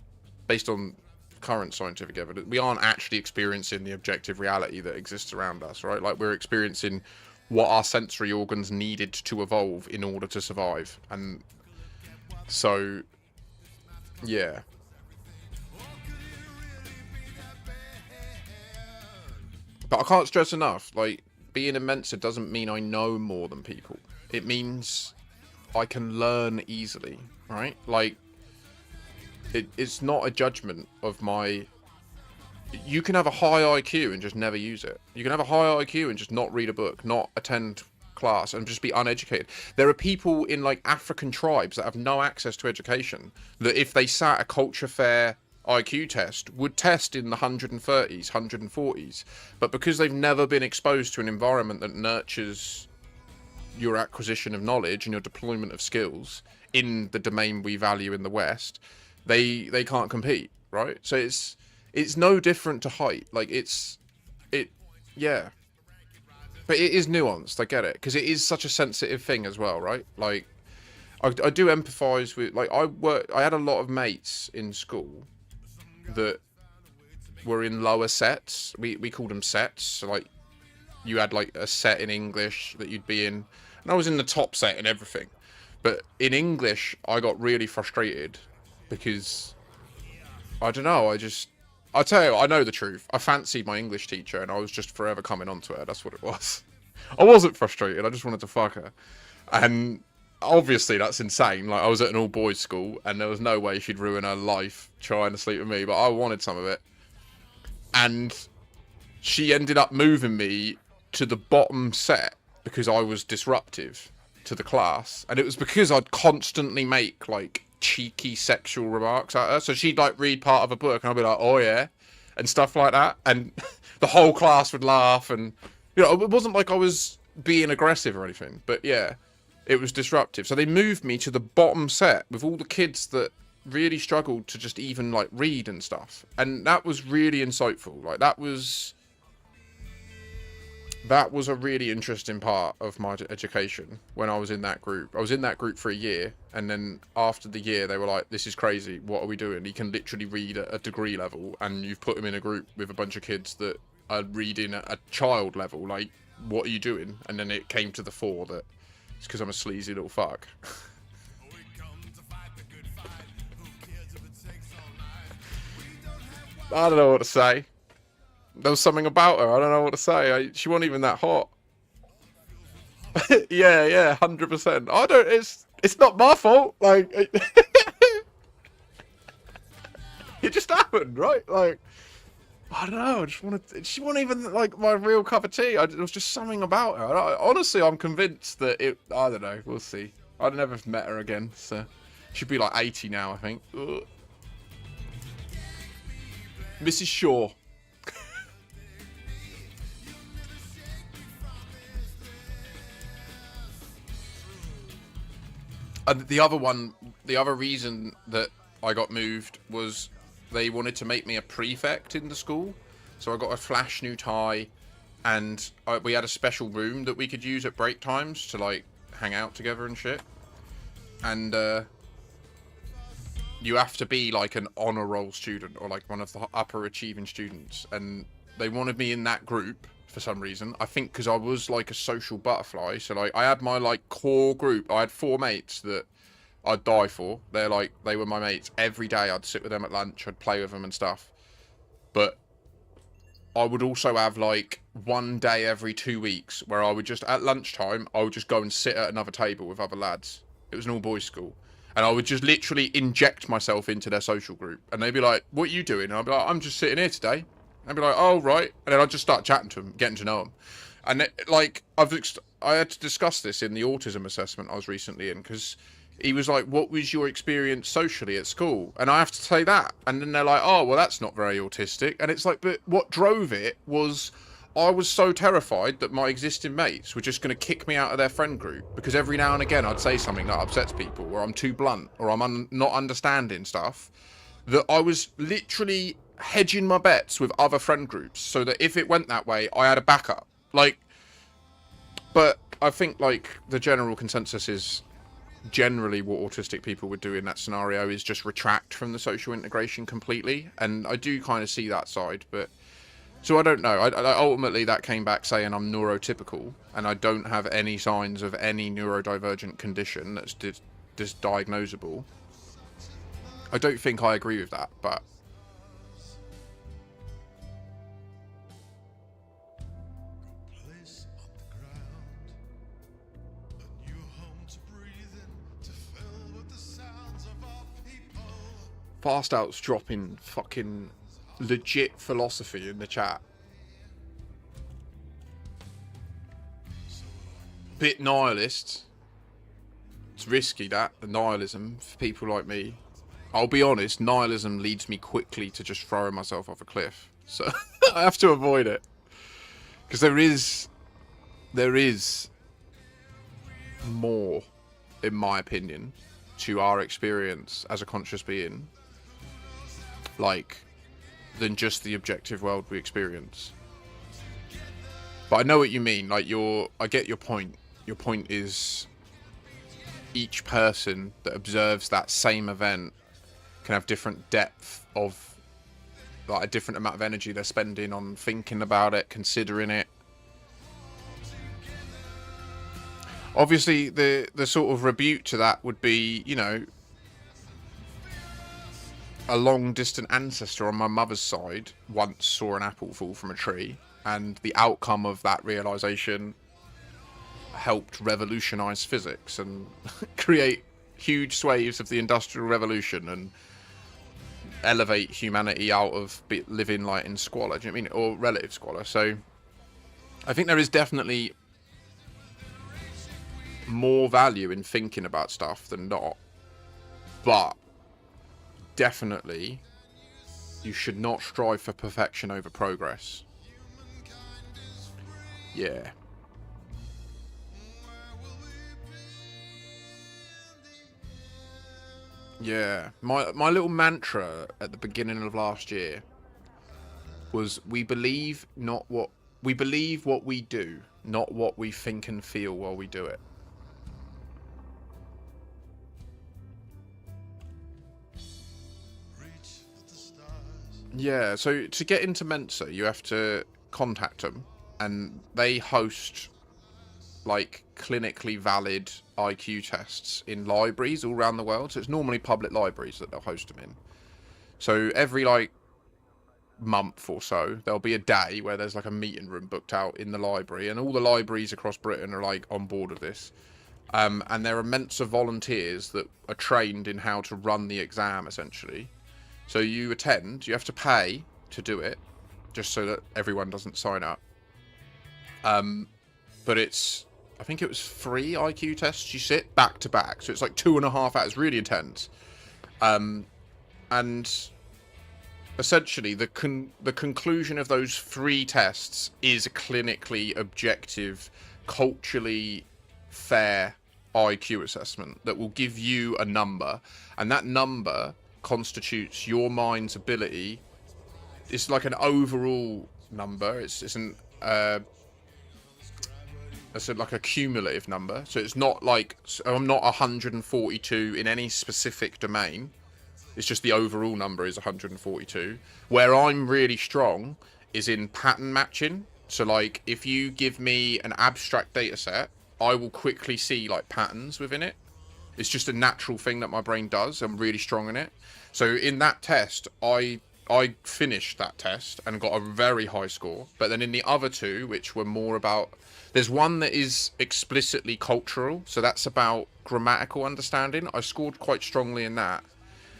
based on current scientific evidence, we aren't actually experiencing the objective reality that exists around us, right? Like, we're experiencing what our sensory organs needed to evolve in order to survive, and So, yeah. But I can't stress enough, like, being a Mensa doesn't mean I know more than people. It means I can learn easily, right? Like, it's not a judgment of my... You can have a high IQ and just never use it. You can have a high IQ and just not read a book, not attend class, and just be uneducated. There are people in, like, African tribes that have no access to education, that if they sat a culture fair IQ test, would test in the 130s, 140s. But because they've never been exposed to an environment that nurtures your acquisition of knowledge and your deployment of skills in the domain we value in the West, they can't compete, right? So it's no different to height. Like, yeah. But it is nuanced, I get it, because it is such a sensitive thing as well, right? Like, I do empathise with, like, I had a lot of mates in school that were in lower sets. We called them sets. So, like, you had, like, a set in English that you'd be in, and I was in the top set and everything. But in English, I got really frustrated because, I don't know, I'll tell you, I know the truth. I fancied my English teacher, and I was just forever coming on to her. That's what it was. I wasn't frustrated. I just wanted to fuck her. And obviously, that's insane. Like, I was at an all-boys school, and there was no way she'd ruin her life trying to sleep with me, but I wanted some of it. And she ended up moving me to the bottom set because I was disruptive to the class. And it was because I'd constantly make, like, cheeky sexual remarks at her. So she'd, like, read part of a book, and I'd be like, oh yeah, and stuff like that. And the whole class would laugh, and, you know, it wasn't like I was being aggressive or anything, but yeah, it was disruptive. So they moved me to the bottom set with all the kids that really struggled to just even, like, read and stuff. And that was really insightful. Like, that was a really interesting part of my education when I was in that group. I was in that group for a year, and then after the year, they were like, this is crazy. What are we doing? He can literally read at a degree level, and you've put him in a group with a bunch of kids that are reading at a child level. Like, what are you doing? And then it came to the fore that it's because I'm a sleazy little fuck. I don't know what to say. There was something about her. I don't know what to say. She wasn't even that hot. yeah, 100%. I don't. It's not my fault. Like, it just happened, right? Like, I don't know. I just wanted. She wasn't even, like, my real cup of tea. There was just something about her. Honestly, I'm convinced that it. I don't know. We'll see. I'd never met her again. So she'd be like 80 now, I think. Ugh. Mrs. Shaw. And the other reason that I got moved was they wanted to make me a prefect in the school. So I got a flash new tie, and we had a special room that we could use at break times to, like, hang out together and shit. And you have to be, like, an honor roll student or, like, one of the upper achieving students. And they wanted me in that group for some reason. I think because I was, like, a social butterfly. So, like, I had my, like, core group. I had 4 mates that I'd die for. They were my mates. Every day I'd sit with them at lunch. I'd play with them and stuff. But I would also have, like, one day every 2 weeks where I would just, at lunchtime, I would just go and sit at another table with other lads. It was an all-boys school. And I would just literally inject myself into their social group. And they'd be like, what are you doing? And I'd be like, I'm just sitting here today. I'd be like, oh, right. And then I'd just start chatting to them, getting to know them. And, like, I had to discuss this in the autism assessment I was recently in, because he was like, what was your experience socially at school? And I have to say that. And then they're like, oh, well, that's not very autistic. And it's like, but what drove it was I was so terrified that my existing mates were just going to kick me out of their friend group, because every now and again I'd say something that upsets people, or I'm too blunt, or I'm not understanding stuff, that I was literally hedging my bets with other friend groups so that if it went that way, I had a backup. Like, but I think, like, the general consensus is generally what autistic people would do in that scenario is just retract from the social integration completely. And I do kind of see that side, but so I don't know. Ultimately, that came back saying I'm neurotypical and I don't have any signs of any neurodivergent condition that's just diagnosable. I don't think I agree with that, but Place on the ground, a new home to breathe in, to fill with the sounds of our people. Fast Out's dropping fucking legit philosophy in the chat. Bit nihilist. It's risky, that, the nihilism, for people like me. I'll be honest, nihilism leads me quickly to just throwing myself off a cliff. So I have to avoid it. Because there is more, in my opinion, to our experience as a conscious being, like, than just the objective world we experience. But I know what you mean. Like, I get your point. Your point is each person that observes that same event can have different depth of, like, a different amount of energy they're spending on thinking about it, considering it. Obviously, the sort of rebuke to that would be, you know, a long distant ancestor on my mother's side once saw an apple fall from a tree, and the outcome of that realization helped revolutionize physics and create huge swathes of the Industrial Revolution and elevate humanity out of living like in squalor, do you know what I mean? Or relative squalor. So I think there is definitely more value in thinking about stuff than not, but definitely you should not strive for perfection over progress. Yeah. Yeah, my little mantra at the beginning of last year was we believe what we do, not what we think and feel while we do it. Yeah, so to get into Mensa, you have to contact them, and they host like clinically valid IQ tests in libraries all around the world. So it's normally public libraries that they'll host them in. So every like month or so, there'll be a day where there's like a meeting room booked out in the library, and all the libraries across Britain are like on board with this. And there are Mensa volunteers that are trained in how to run the exam, essentially. So you attend, you have to pay to do it, just so that everyone doesn't sign up. But I think it was 3 IQ tests you sit back to back. So it's like 2.5 hours, really intense. And essentially the conclusion of those 3 tests is a clinically objective, culturally fair IQ assessment that will give you a number. And that number constitutes your mind's ability. It's like an overall number. It's like a cumulative number. So it's not like, I'm not 142 in any specific domain. It's just the overall number is 142. Where I'm really strong is in pattern matching. So like if you give me an abstract data set, I will quickly see like patterns within it. It's just a natural thing that my brain does. I'm really strong in it. So in that test, I finished that test and got a very high score. But then in the other 2, which were more about, there's one that is explicitly cultural. So that's about grammatical understanding. I scored quite strongly in that.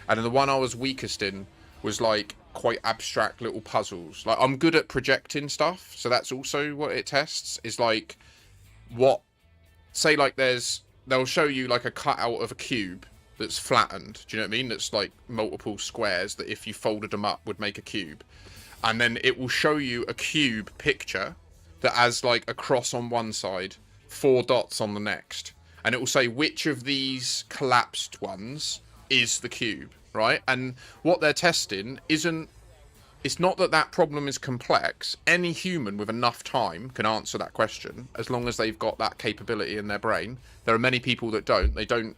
And then the one I was weakest in was like quite abstract little puzzles. Like I'm good at projecting stuff. So that's also what it tests, is like say like they'll show you like a cutout of a cube that's flattened. Do you know what I mean? That's like multiple squares that if you folded them up would make a cube. And then it will show you a cube picture that has like a cross on one side, 4 dots on the next. And it will say which of these collapsed ones is the cube, right? And what they're testing it's not that problem is complex. Any human with enough time can answer that question as long as they've got that capability in their brain. There are many people that don't. They don't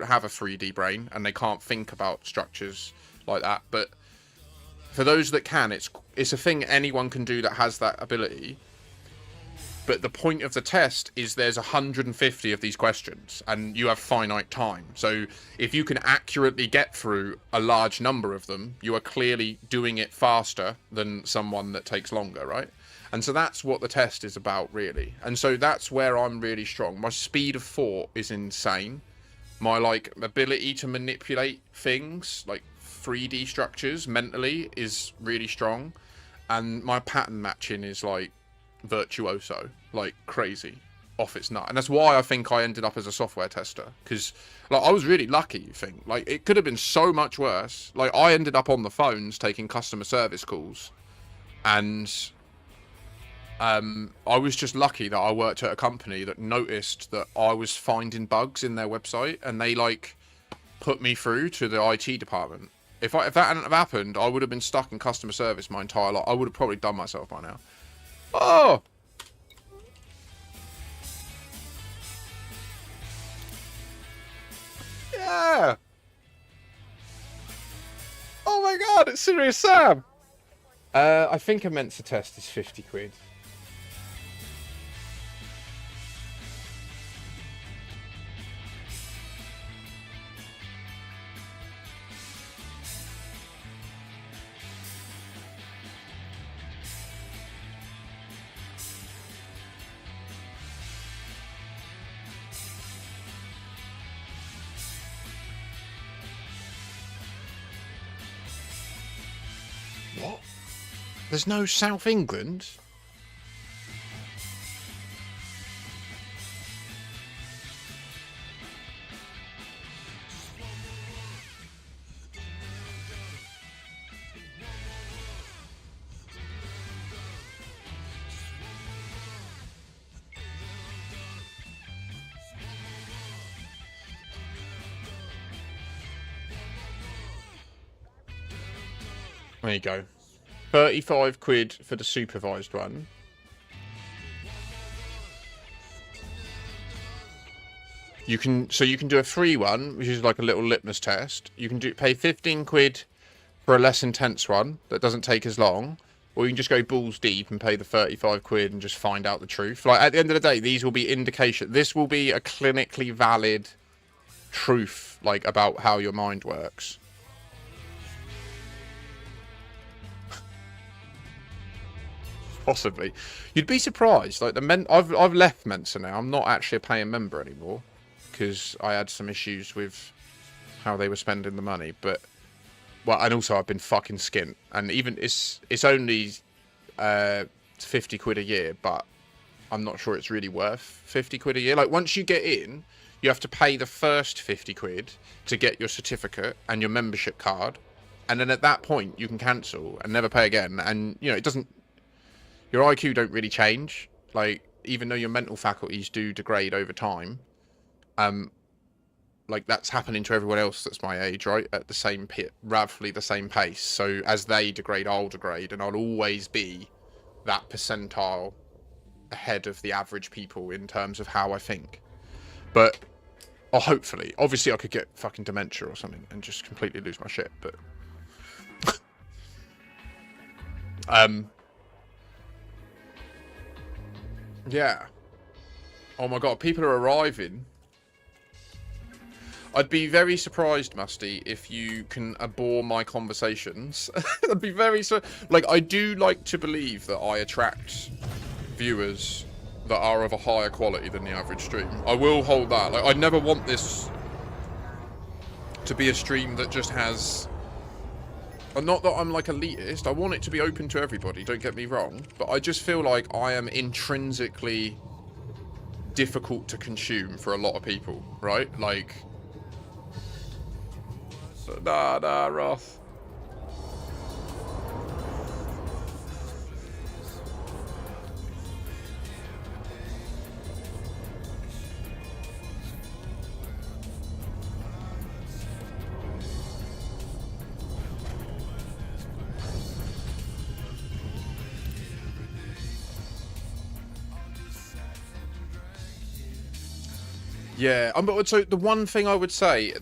have a 3D brain and they can't think about structures like that. But for those that can, it's a thing anyone can do that has that ability. But the point of the test is there's 150 of these questions and you have finite time. So if you can accurately get through a large number of them, you are clearly doing it faster than someone that takes longer, right? And so that's what the test is about, really. And so that's where I'm really strong. My speed of thought is insane. My, like, ability to manipulate things, like 3D structures mentally, is really strong. And my pattern matching is, like, virtuoso, like crazy, off its nut. And that's why I think I ended up as a software tester, because like I was really lucky. You think like it could have been so much worse. Like I ended up on the phones taking customer service calls, and I was just lucky that I worked at a company that noticed that I was finding bugs in their website, and they like put me through to the IT department. If that hadn't have happened, I would have been stuck in customer service my entire life. I would have probably done myself by now. Oh! Yeah! Oh my god, it's Serious Sam! I think a Mensa test is 50 quid. What? There's no South England? There you go. 35 quid for the supervised one. You can do a free one, which is like a little litmus test. You can pay 15 quid for a less intense one that doesn't take as long, or you can just go balls deep and pay the 35 quid and just find out the truth. Like at the end of the day, these will be indication. This will be a clinically valid truth, like about how your mind works. Possibly. You'd be surprised. Like I've left Mensa now. I'm not actually a paying member anymore because I had some issues with how they were spending the money. But well, and also I've been fucking skint. And even it's only 50 quid a year, but I'm not sure it's really worth 50 quid a year. Like once you get in, you have to pay the first 50 quid to get your certificate and your membership card, and then at that point you can cancel and never pay again. And you know it doesn't. Your IQ don't really change, like, even though your mental faculties do degrade over time, like, that's happening to everyone else that's my age, right, at the same roughly the same pace. So, as they degrade, I'll degrade, and I'll always be that percentile ahead of the average people in terms of how I think. But, or hopefully, obviously I could get fucking dementia or something and just completely lose my shit, but... Yeah. Oh my god, people are arriving. I'd be very surprised, Musty, if you can abhor my conversations. I'd be very like, I do like to believe that I attract viewers that are of a higher quality than the average stream. I will hold that. Like, I never want this to be a stream that just has... Not that I'm like elitist, I want it to be open to everybody, don't get me wrong, but I just feel like I am intrinsically difficult to consume for a lot of people, right? Like, nah, Roth. Yeah, but so the one thing I would say,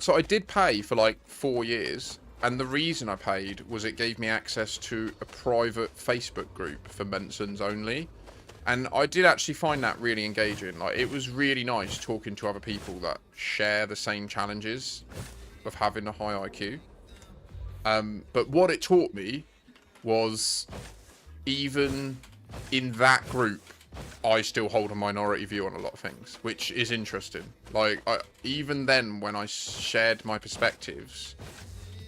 so I did pay for like 4 years, and the reason I paid was it gave me access to a private Facebook group for Mensans only, And I did actually find that really engaging. Like, it was really nice talking to other people that share the same challenges of having a high IQ. But what it taught me was, even in that group, I still hold a minority view on a lot of things, which is interesting. Like, even then, when I shared my perspectives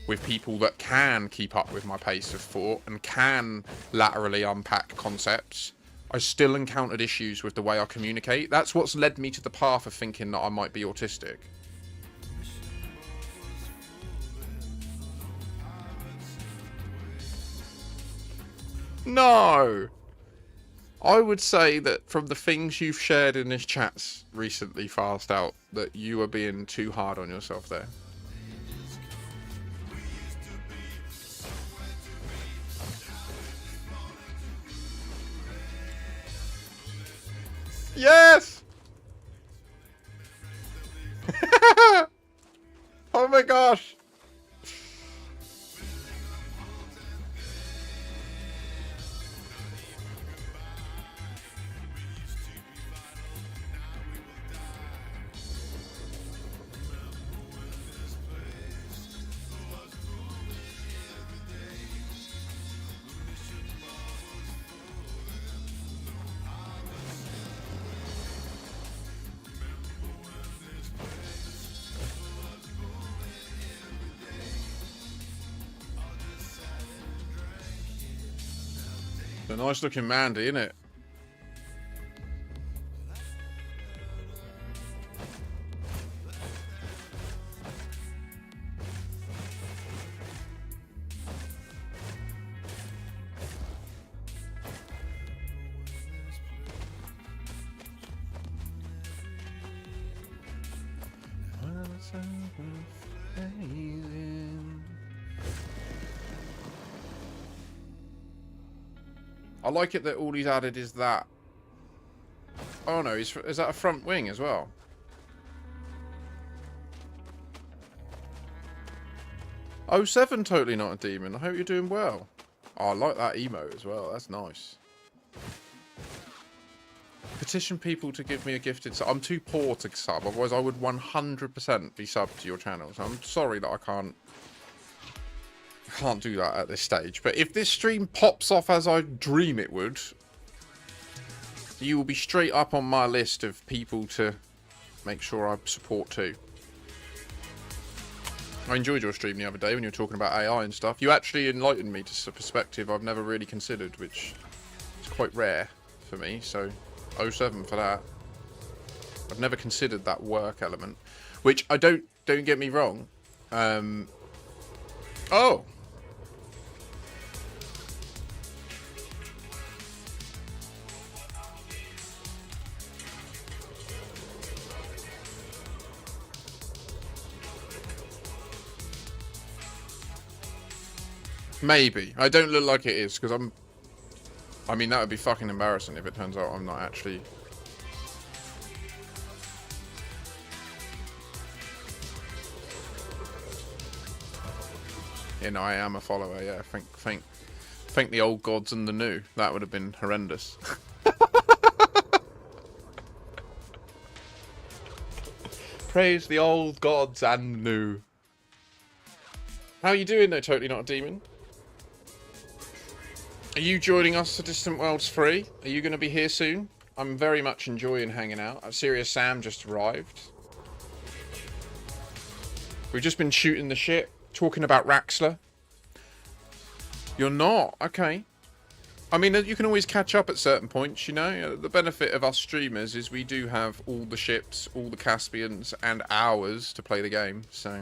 with people that can keep up with my pace of thought and can laterally unpack concepts, I still encountered issues with the way I communicate. That's what's led me to the path of thinking that I might be autistic. No! I would say that from the things you've shared in this chat recently, Fast Out, that you are being too hard on yourself there. Yes! Oh my gosh! A nice looking Mandy, isn't it? I like it that all he's added is that. Oh no, is that a front wing as well? Oh, 7 totally not a demon. I hope you're doing well. Oh, I like that emote as well. That's nice. Petition people to give me a gifted sub. I'm too poor to sub, otherwise I would 100% be subbed to your channel. So I'm sorry that I can't do that at this stage. But if this stream pops off as I dream it would, you will be straight up on my list of people to make sure I support too. I enjoyed your stream the other day when you were talking about AI and stuff. You actually enlightened me to a perspective I've never really considered, which is quite rare for me. So 07 for that. I've never considered that work element, which I don't get me wrong. Oh. Maybe. I don't look like it is, because I mean, that would be fucking embarrassing if it turns out I'm not actually... You know, I am a follower, yeah. Thank the old gods and the new. That would have been horrendous. Praise the old gods and new. How are you doing though, Totally Not a Demon? Are you joining us for Distant Worlds 3? Are you going to be here soon? I'm very much enjoying hanging out. Serious Sam just arrived. We've just been shooting the shit, talking about Raxxla. You're not? Okay. I mean, you can always catch up at certain points, you know? The benefit of us streamers is we do have all the ships, all the Caspians, and hours to play the game, so...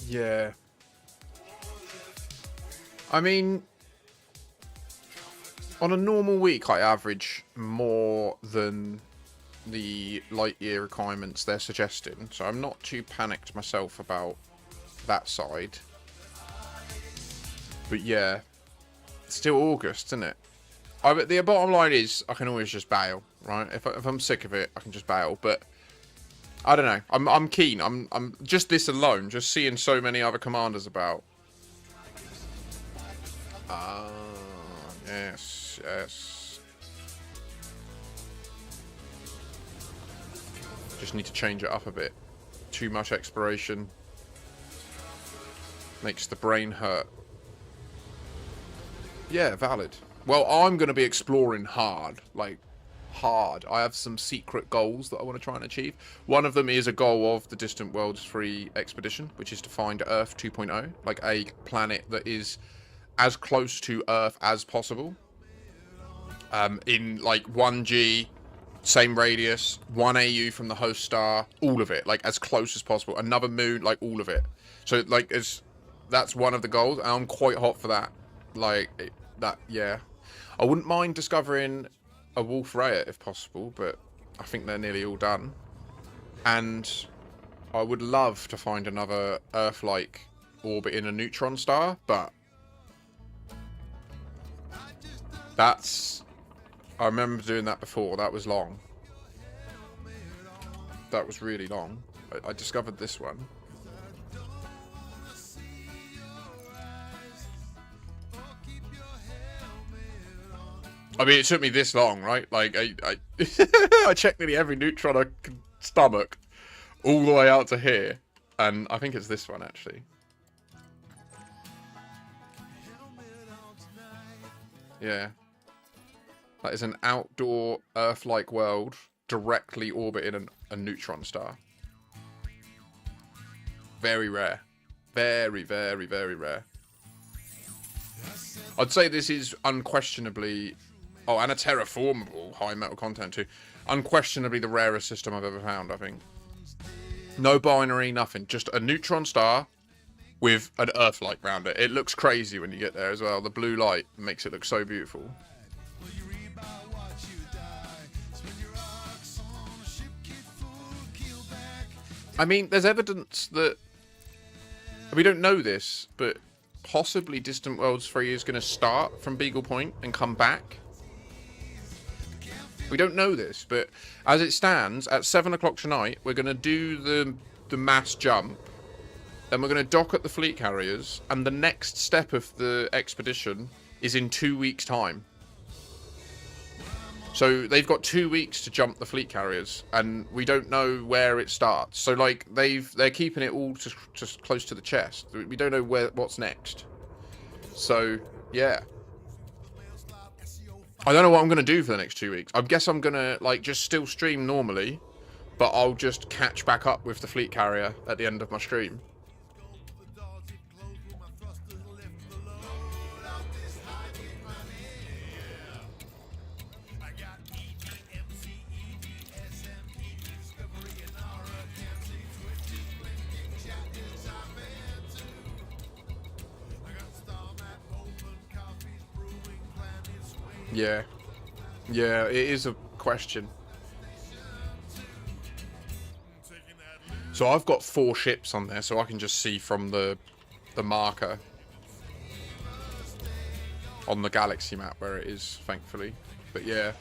Yeah. I mean, on a normal week, I average more than the light year requirements they're suggesting, so I'm not too panicked myself about that side. But yeah, it's still August, isn't it? The bottom line is I can always just bail, right? If I'm sick of it, I can just bail. But I don't know. I'm keen. I'm just this alone, just seeing so many other commanders about. Ah, yes, yes. Just need to change it up a bit. Too much exploration makes the brain hurt. Yeah, valid. Well, I'm going to be exploring hard, like hard. I have some secret goals that I want to try and achieve. One of them is a goal of the Distant Worlds 3 expedition, which is to find Earth 2.0, like a planet that is as close to Earth as possible. In like 1G, same radius, 1 AU from the host star, all of it, like as close as possible. Another moon, like all of it. So like that's one of the goals, and I'm quite hot for that. Like that, yeah. I wouldn't mind discovering a Wolf Raya if possible, but I think they're nearly all done. And I would love to find another Earth-like orbit in a neutron star, but that's... I remember doing that before. That was long. That was really long. I discovered this one. I mean, it took me this long, right? Like, I I checked nearly every neutron I could stomach all the way out to here. And I think it's this one, actually. Yeah. That is an outdoor Earth-like world directly orbiting a neutron star. Very rare. Very, very, very rare. I'd say this is unquestionably... Oh, and a terraformable high metal content too. Unquestionably the rarest system I've ever found, I think. No binary, nothing. Just a neutron star with an Earth-like round it. It looks crazy when you get there as well. The blue light makes it look so beautiful. I mean, there's evidence that... We don't know this, but possibly Distant Worlds 3 is going to start from Beagle Point and come back. We don't know this, but as it stands, at 7 o'clock tonight, we're going to do the mass jump. Then we're going to dock at the fleet carriers, and the next step of the expedition is in 2 weeks' time. So they've got 2 weeks to jump the fleet carriers, and we don't know where it starts. So like they're keeping it all just close to the chest. We don't know what's next. So yeah, I don't know what I'm gonna do for the next 2 weeks. I guess I'm gonna like just still stream normally, but I'll just catch back up with the fleet carrier at the end of my stream. Yeah. Yeah, it is a question. So I've got 4 ships on there, so I can just see from the marker on the galaxy map where it is, thankfully. But yeah,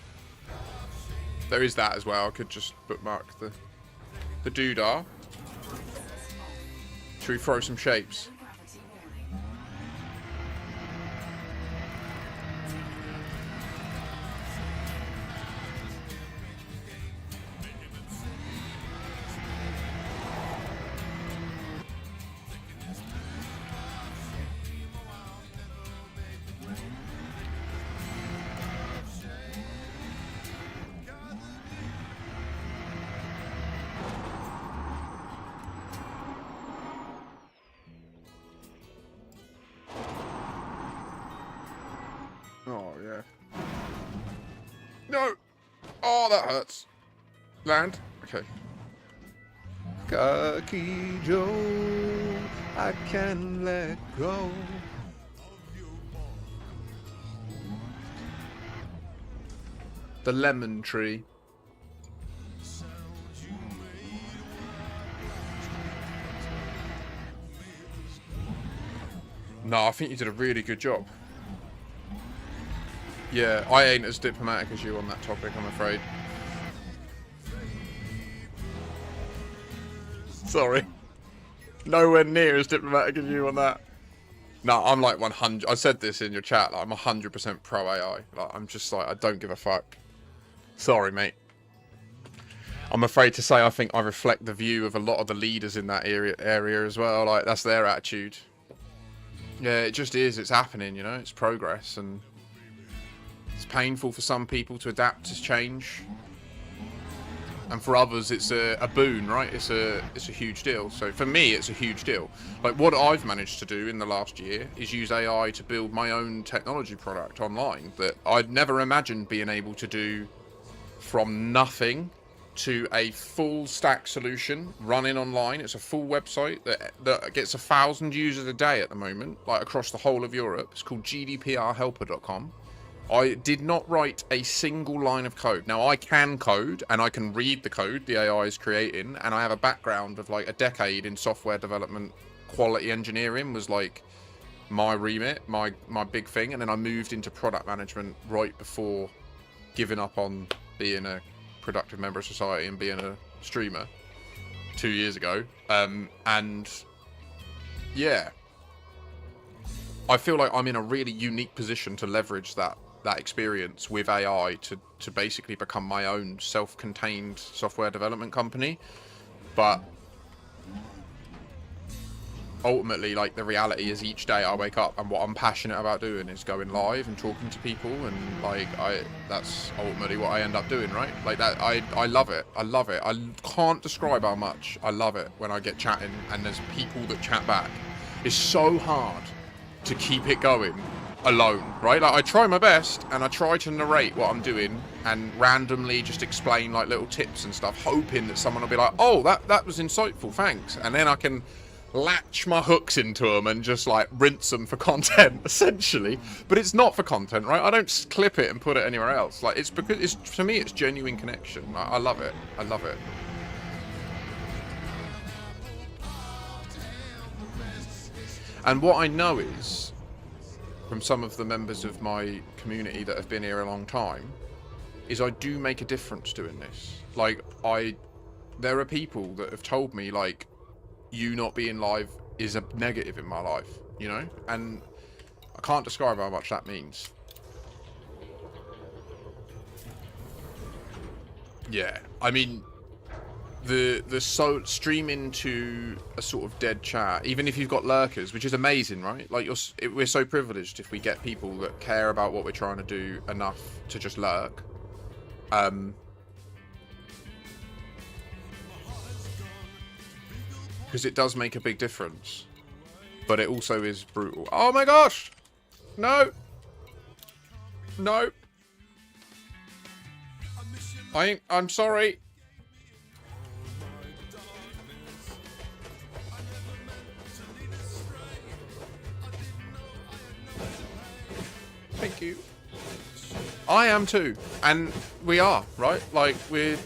there is that as well. I could just bookmark the doodah. Should we throw some shapes? Oh, yeah. No! Oh, that hurts. Land. Okay. Kaki Joe, I can't let go. The lemon tree. No, I think you did a really good job. Yeah, I ain't as diplomatic as you on that topic, I'm afraid. Sorry. Nowhere near as diplomatic as you on that. No, I'm like 100. I said this in your chat. Like, I'm 100% pro AI. Like, I'm just like, I don't give a fuck. Sorry, mate. I'm afraid to say I think I reflect the view of a lot of the leaders in that area as well. Like, that's their attitude. Yeah, it just is. It's happening, you know. It's progress, and it's painful for some people to adapt to change, and for others, it's a boon, right? It's a huge deal. So for me, it's a huge deal. Like, what I've managed to do in the last year is use AI to build my own technology product online that I'd never imagined being able to do from nothing to a full stack solution running online. It's a full website that gets 1,000 users a day at the moment, like across the whole of Europe. It's called gdprhelper.com. I did not write a single line of code. Now, I can code, and I can read the code the AI is creating, and I have a background of like a decade in software development. Quality engineering was like my remit, my big thing, and then I moved into product management right before giving up on being a productive member of society and being a streamer 2 years ago. And yeah, I feel like I'm in a really unique position to leverage that experience with AI to basically become my own self-contained software development company. But ultimately, like, the reality is each day I wake up and what I'm passionate about doing is going live and talking to people, and like that's ultimately what I end up doing, right? Like that, I love it. I love it. I can't describe how much I love it when I get chatting and there's people that chat back. It's so hard to keep it going alone, right? Like, I try my best and I try to narrate what I'm doing and randomly just explain like little tips and stuff, hoping that someone will be like, oh, that was insightful, thanks, and then I can latch my hooks into them and just like rinse them for content, essentially. But it's not for content, right? I don't clip it and put it anywhere else. Like, it's because it's, for me, it's genuine connection. I love it. I love it. And what I know is, from some of the members of my community that have been here a long time, is I do make a difference doing this. Like, there are people that have told me, like, you not being live is a negative in my life, you know? And I can't describe how much that means. Yeah, I mean, streaming to a sort of dead chat, even if you've got lurkers, which is amazing, right? Like, we're so privileged if we get people that care about what we're trying to do enough to just lurk. Because it does make a big difference, but it also is brutal. Oh my gosh! No! No! I'm sorry. Thank you. I am too, and we are, right? Like, we're...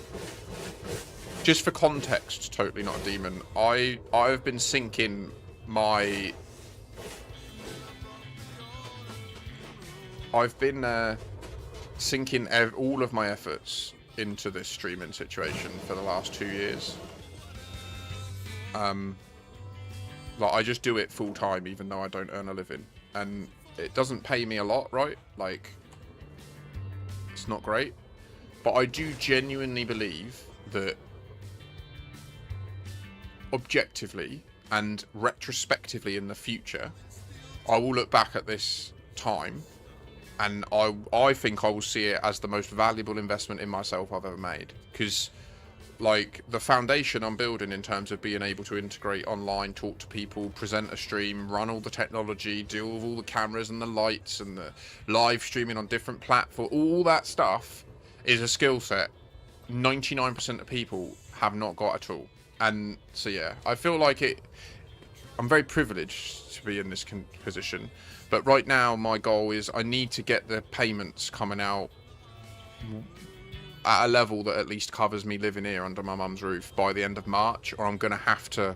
Just for context, totally not a demon. I've been sinking my... I've been sinking all of my efforts into this streaming situation for the last 2 years. Like, I just do it full time, even though I don't earn a living, and it doesn't pay me a lot, right? Like, it's not great, but I do genuinely believe that objectively and retrospectively in the future, I will look back at this time and I think I will see it as the most valuable investment in myself I've ever made. Because, like, the foundation I'm building in terms of being able to integrate online, talk to people, present a stream, run all the technology, deal with all the cameras and the lights and the live streaming on different platforms, all that stuff is a skill set 99% of people have not got at all. And so, yeah, I feel like I'm very privileged to be in this position. But right now, my goal is I need to get the payments coming out at a level that at least covers me living here under my mum's roof by the end of March, or I'm going to have to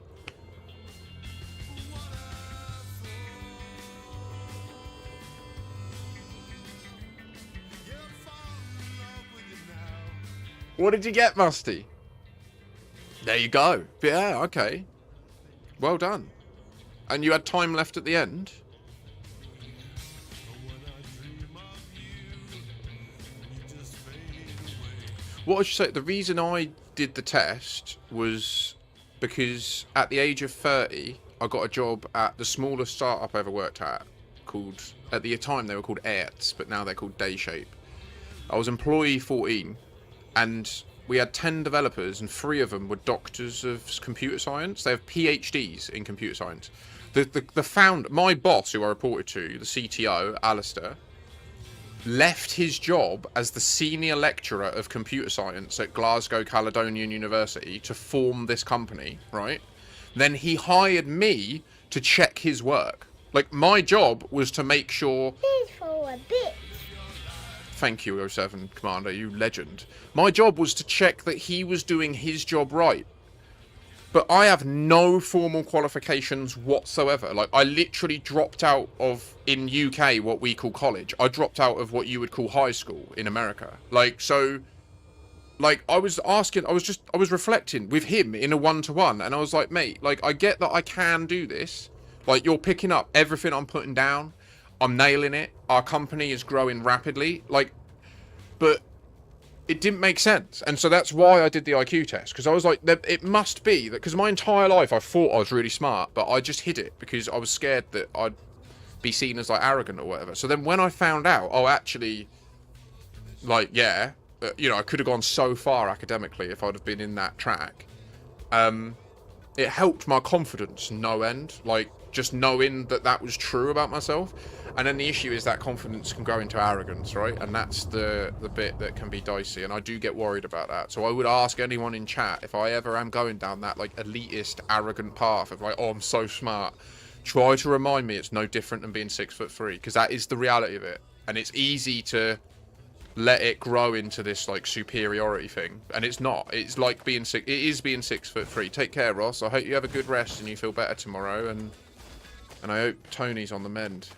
What did you get, Musty? There you go. Yeah, okay. Well done. And you had time left at the end? What I should say, the reason I did the test was because at the age of 30, I got a job at the smallest startup I ever worked at, called, at the time they were called Aerts, but now they're called Dayshape. I was employee 14, and we had 10 developers, and 3 of them were doctors of computer science. They have PhDs in computer science. My boss, who I reported to, the CTO, Alistair, left his job as the senior lecturer of computer science at Glasgow Caledonian University to form this company, right? Then he hired me to check his work. Like, my job was to make sure... He's for a bit. Thank you, 07 Commander, you legend. My job was to check that he was doing his job right. But I have no formal qualifications whatsoever. Like, I literally dropped out of, in UK, what we call college. I dropped out of what you would call high school in America. Like, so, like, I was reflecting with him in a one-to-one, and I was like, mate, like, I get that I can do this. Like, you're picking up everything I'm putting down. I'm nailing it. Our company is growing rapidly. Like, but... it didn't make sense, and so that's why I did the IQ test, because I was like, it must be that, because my entire life I thought I was really smart, but I just hid it because I was scared that I'd be seen as like arrogant or whatever. So then when I found out, oh, actually, like, yeah, you know, I could have gone so far academically if I'd have been in that track. It helped my confidence no end, like, just knowing that that was true about myself. And then the issue is that confidence can grow into arrogance, right? And that's the bit that can be dicey, and I do get worried about that. So I would ask anyone in chat, if I ever am going down that, like, elitist, arrogant path of, like, oh, I'm so smart, try to remind me it's no different than being 6'3", because that is the reality of it. And it's easy to let it grow into this, like, superiority thing, and it's not. It's like being it is being 6'3". Take care, Ross. I hope you have a good rest and you feel better tomorrow, and I hope Tony's on the mend.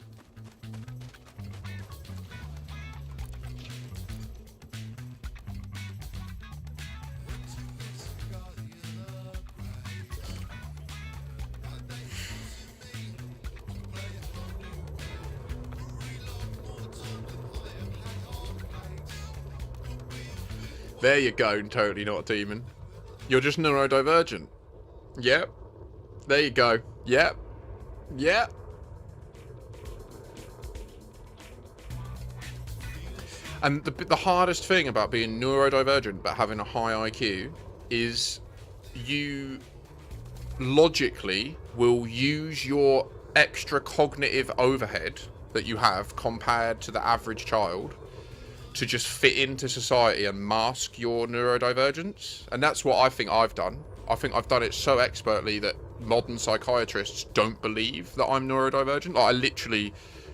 There you go, totally not a demon. You're just neurodivergent. Yep. There you go. Yep. Yep. And the hardest thing about being neurodivergent but having a high IQ is you logically will use your extra cognitive overhead that you have compared to the average child to just fit into society and mask your neurodivergence. And that's what I think I've done. I think I've done it so expertly that modern psychiatrists don't believe that I'm neurodivergent. Like, I literally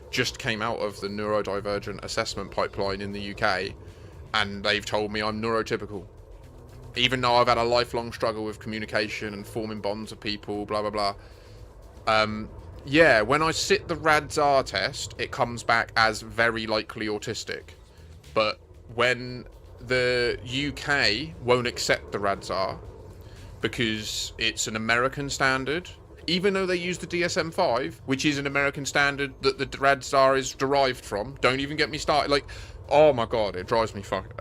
just came out of the neurodivergent assessment pipeline in the UK, and they've told me I'm neurotypical. Even though I've had a lifelong struggle with communication and forming bonds with people, blah, blah, blah. Yeah, when I sit the Raxxla test, it comes back as very likely autistic. But when the UK won't accept the Raxxla because it's an American standard, even though they use the DSM-5, which is an American standard that the Raxxla is derived from, don't even get me started. Like, oh my god, it drives me fucking...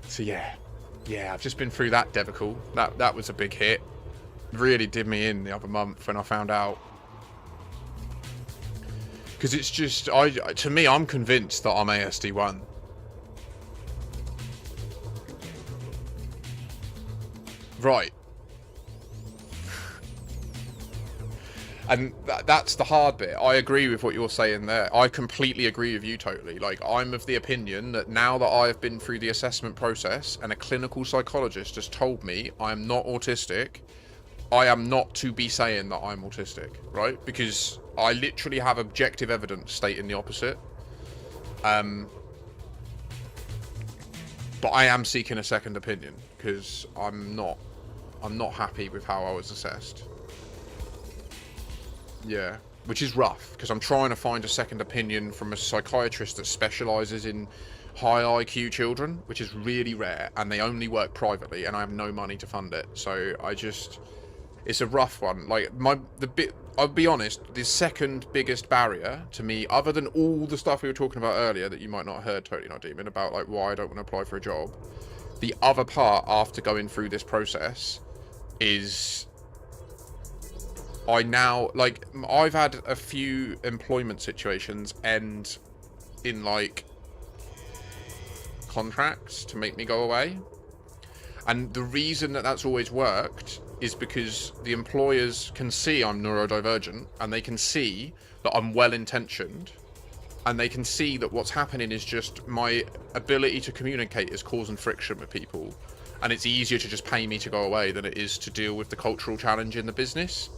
So yeah, I've just been through that debacle. That was a big hit. Really did me in the other month when I found out. Because it's just, to me, I'm convinced that I'm ASD1. Right. And that's the hard bit. I agree with what you're saying there. I completely agree with you totally. Like, I'm of the opinion that now that I've been through the assessment process and a clinical psychologist has told me I'm not autistic, I am not to be saying that I'm autistic, right? Because I literally have objective evidence stating the opposite. But I am seeking a second opinion because I'm not happy with how I was assessed. Yeah, which is rough because I'm trying to find a second opinion from a psychiatrist that specialises in high IQ children, which is really rare, and they only work privately, and I have no money to fund it. So it's a rough one. Like I'll be honest, the second biggest barrier to me, other than all the stuff we were talking about earlier that you might not have heard, Totally Not Demon, about like why I don't want to apply for a job, the other part after going through this process is I've had a few employment situations end in like contracts to make me go away, and the reason that that's always worked is because the employers can see I'm neurodivergent, and they can see that I'm well intentioned, and they can see that what's happening is just my ability to communicate is causing friction with people, and it's easier to just pay me to go away than it is to deal with the cultural challenge in the business.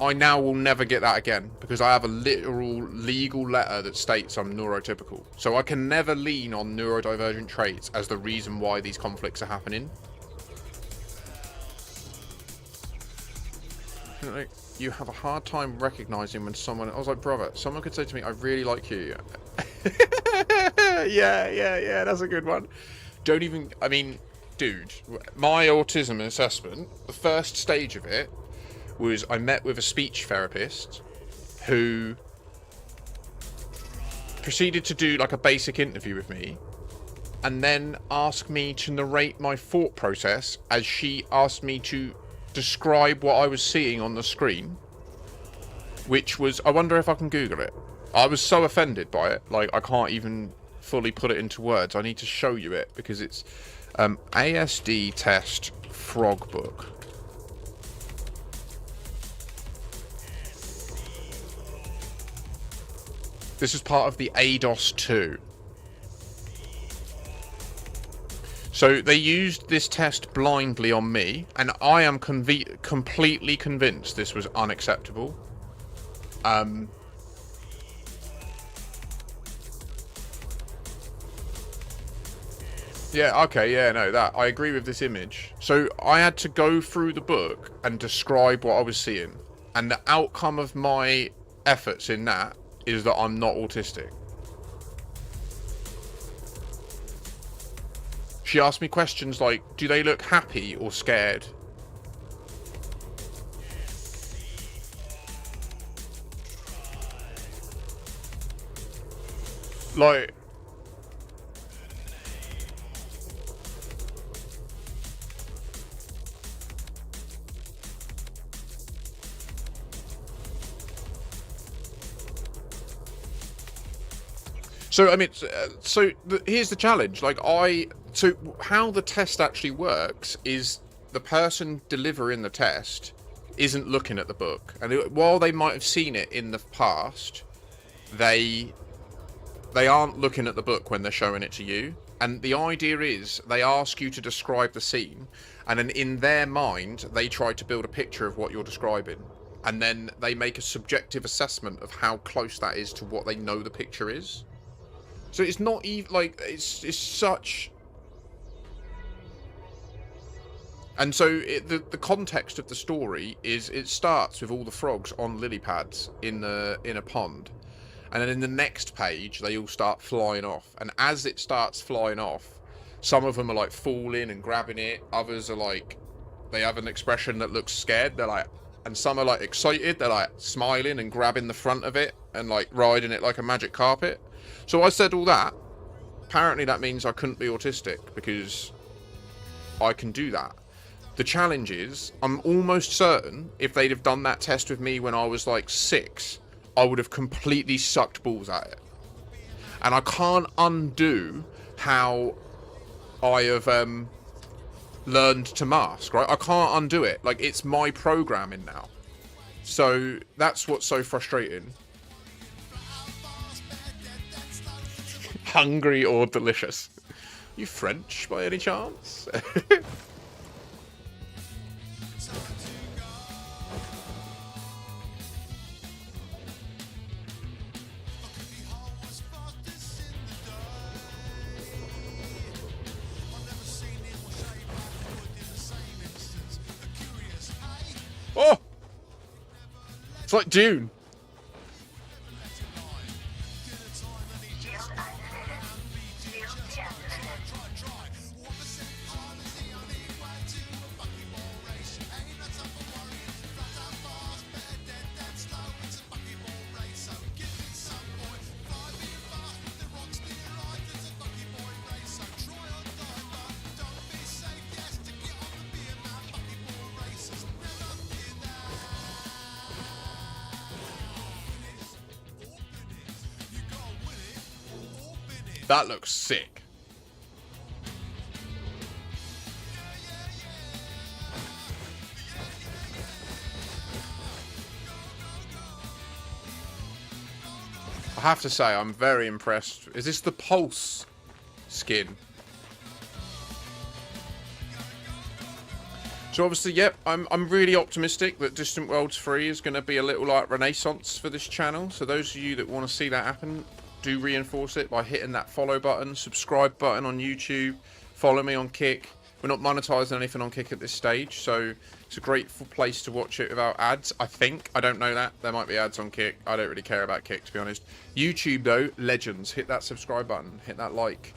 I now will never get that again because I have a literal legal letter that states I'm neurotypical. So I can never lean on neurodivergent traits as the reason why these conflicts are happening. Like, you have a hard time recognizing when someone... I was like, brother, someone could say to me, I really like you. yeah, that's a good one. Don't even... I mean, dude, my autism assessment, the first stage of it, was I met with a speech therapist who proceeded to do like a basic interview with me and then asked me to narrate my thought process as she asked me to describe what I was seeing on the screen, which was, I wonder if I can Google it. I was so offended by it, like I can't even fully put it into words. I need to show you it because it's ASD test frog book. This is part of the ADOS 2. So they used this test blindly on me, and I am completely convinced this was unacceptable. Yeah, okay, yeah, no, that I agree with this image. So I had to go through the book and describe what I was seeing, and the outcome of my efforts in that is that I'm not autistic. She asked me questions like, do they look happy or scared? Like... So, I mean, here's the challenge. Like, so how the test actually works is the person delivering the test isn't looking at the book. And while they might have seen it in the past, they aren't looking at the book when they're showing it to you. And the idea is they ask you to describe the scene, and then in their mind, they try to build a picture of what you're describing. And then they make a subjective assessment of how close that is to what they know the picture is. So it's not even like it's such, and so the context of the story is it starts with all the frogs on lily pads in a pond, and then in the next page they all start flying off, and as it starts flying off, some of them are like falling and grabbing it, others are like they have an expression that looks scared, they're like, and some are like excited, they're like smiling and grabbing the front of it and like riding it like a magic carpet. So I said all that. Apparently that means I couldn't be autistic because I can do that. The challenge is, I'm almost certain if they'd have done that test with me when I was like 6, I would have completely sucked balls at it. And I can't undo how I have learned to mask, right? I can't undo it. Like, it's my programming now. So that's what's so frustrating. Hungry or delicious? You French by any chance? Oh! It's like Dune. That looks sick. I have to say, I'm very impressed. Is this the Pulse skin? So obviously, yep, I'm really optimistic that Distant Worlds 3 is going to be a little like renaissance for this channel. So those of you that want to see that happen, do reinforce it by hitting that follow button, subscribe button on YouTube, follow me on Kick. We're not monetizing anything on Kick at this stage, so it's a great place to watch it without ads, I think. I don't know that. There might be ads on Kick. I don't really care about Kick, to be honest. YouTube, though, legends. Hit that subscribe button. Hit that like.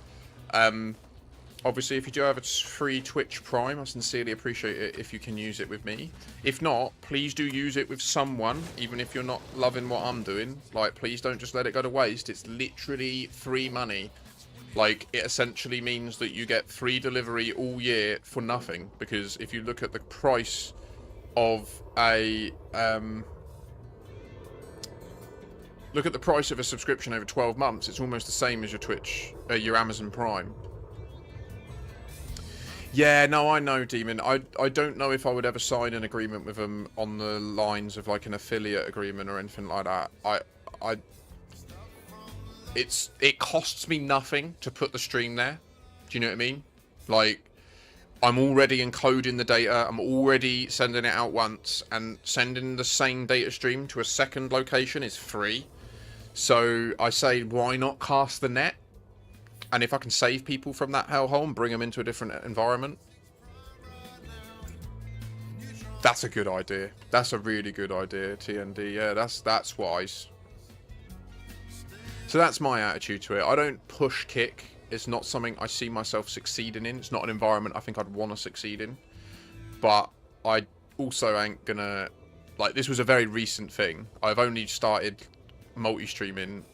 Obviously, if you do have a free Twitch Prime, I sincerely appreciate it if you can use it with me. If not, please do use it with someone, even if you're not loving what I'm doing. Like, please don't just let it go to waste. It's literally free money. Like, it essentially means that you get free delivery all year for nothing. Because if you look at the price of a... look at the price of a subscription over 12 months, it's almost the same as your Twitch, your Amazon Prime. Yeah, no, I know, Demon. I don't know if I would ever sign an agreement with them on the lines of like an affiliate agreement or anything like that. It costs me nothing to put the stream there. Do you know what I mean? Like, I'm already encoding the data. I'm already sending it out once, and sending the same data stream to a second location is free. So I say, why not cast the net? And if I can save people from that hellhole and bring them into a different environment, that's a good idea. That's a really good idea, TND. Yeah, that's wise. So that's my attitude to it. I don't push Kick. It's not something I see myself succeeding in. It's not an environment I think I'd want to succeed in. But I also ain't gonna... Like, this was a very recent thing. I've only started multi-streaming,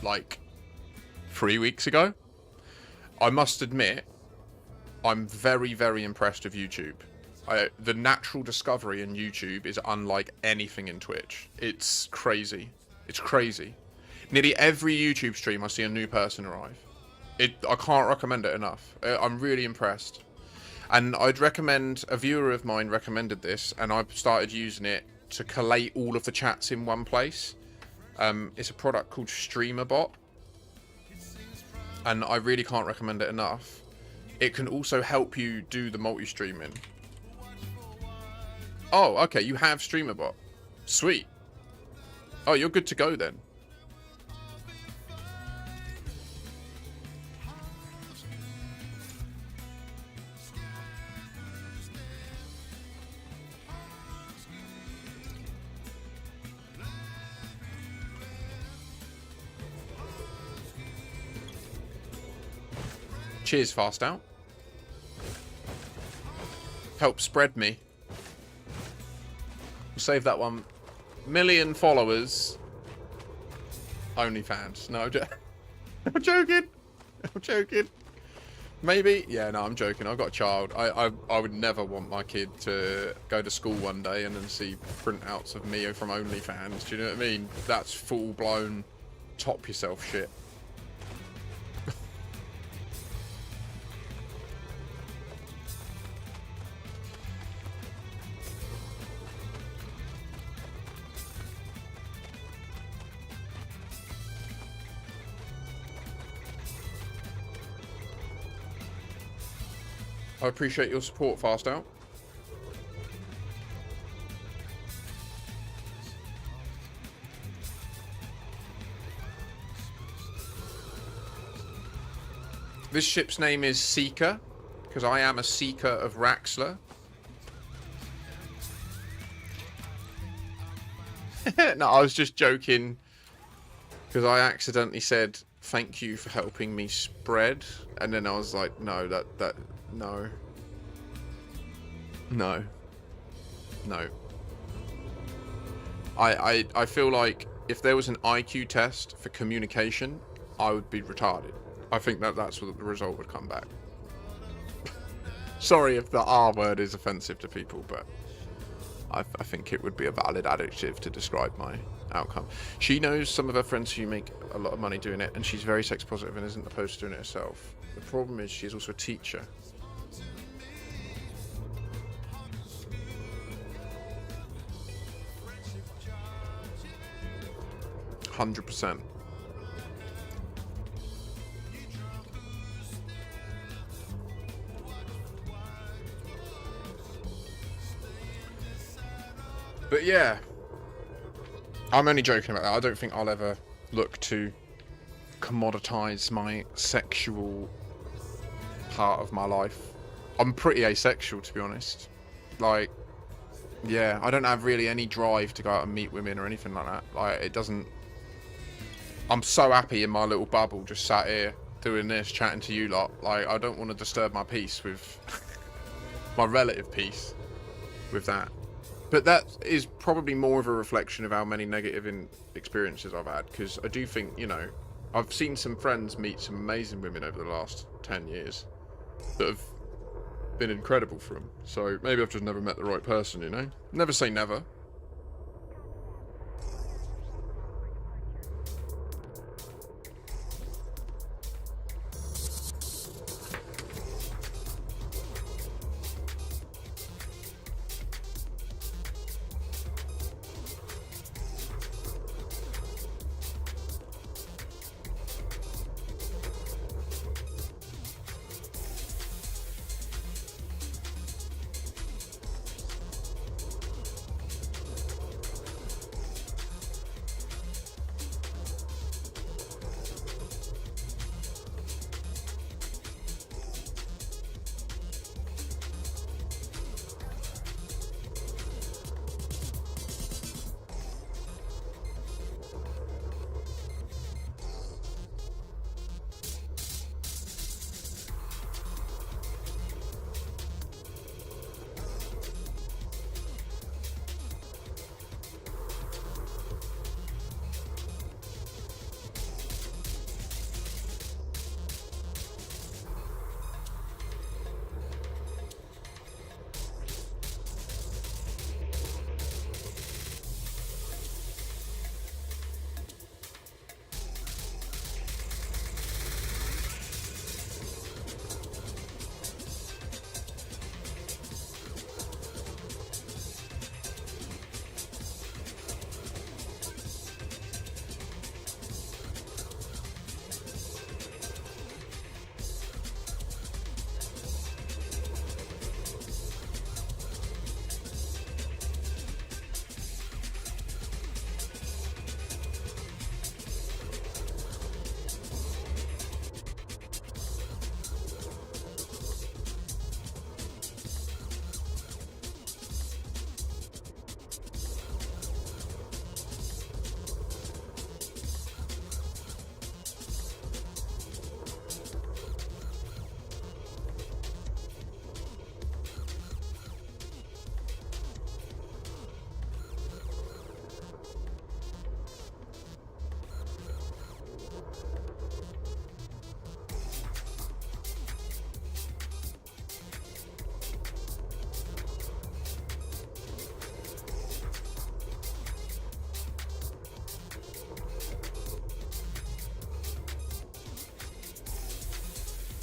like... 3 weeks ago. I must admit, I'm very, very impressed with YouTube. The natural discovery in YouTube is unlike anything in Twitch. It's crazy. It's crazy. Nearly every YouTube stream I see a new person arrive. I can't recommend it enough. I'm really impressed. And I'd recommend, a viewer of mine recommended this, and I've started using it to collate all of the chats in one place. It's a product called StreamerBot. And I really can't recommend it enough. It can also help you do the multi-streaming. Oh, okay, you have StreamerBot. Sweet. Oh, you're good to go then. Cheers, Fast Out. Help spread me. Save that 1 million followers. OnlyFans. No, I'm joking. I'm joking. Maybe. Yeah, no, I'm joking. I've got a child. I would never want my kid to go to school one day and then see printouts of me from OnlyFans. Do you know what I mean? That's full-blown top yourself shit. I appreciate your support, Fast Out. This ship's name is Seeker, because I am a Seeker of Raxxla. No, I was just joking, because I accidentally said, thank you for helping me spread, and then I was like, no, no. No. No. I feel like if there was an IQ test for communication, I would be retarded. I think that's what the result would come back. Sorry if the R word is offensive to people, but I think it would be a valid adjective to describe outcome. She knows some of her friends who make a lot of money doing it, and she's very sex positive and isn't opposed to doing it herself. The problem is she's also a teacher. %. But yeah, I'm only joking about that. I don't think I'll ever look to commoditize my sexual part of my life. I'm pretty asexual, to be honest. Like, yeah, I don't have really any drive to go out and meet women or anything like that. Like, it doesn't... I'm so happy in my little bubble, just sat here doing this, chatting to you lot. Like, I don't want to disturb my peace with... my relative peace with that. But that is probably more of a reflection of how many negative experiences I've had, because I do think, you know, I've seen some friends meet some amazing women over the last 10 years that have been incredible for them. So maybe I've just never met the right person, you know? Never say never.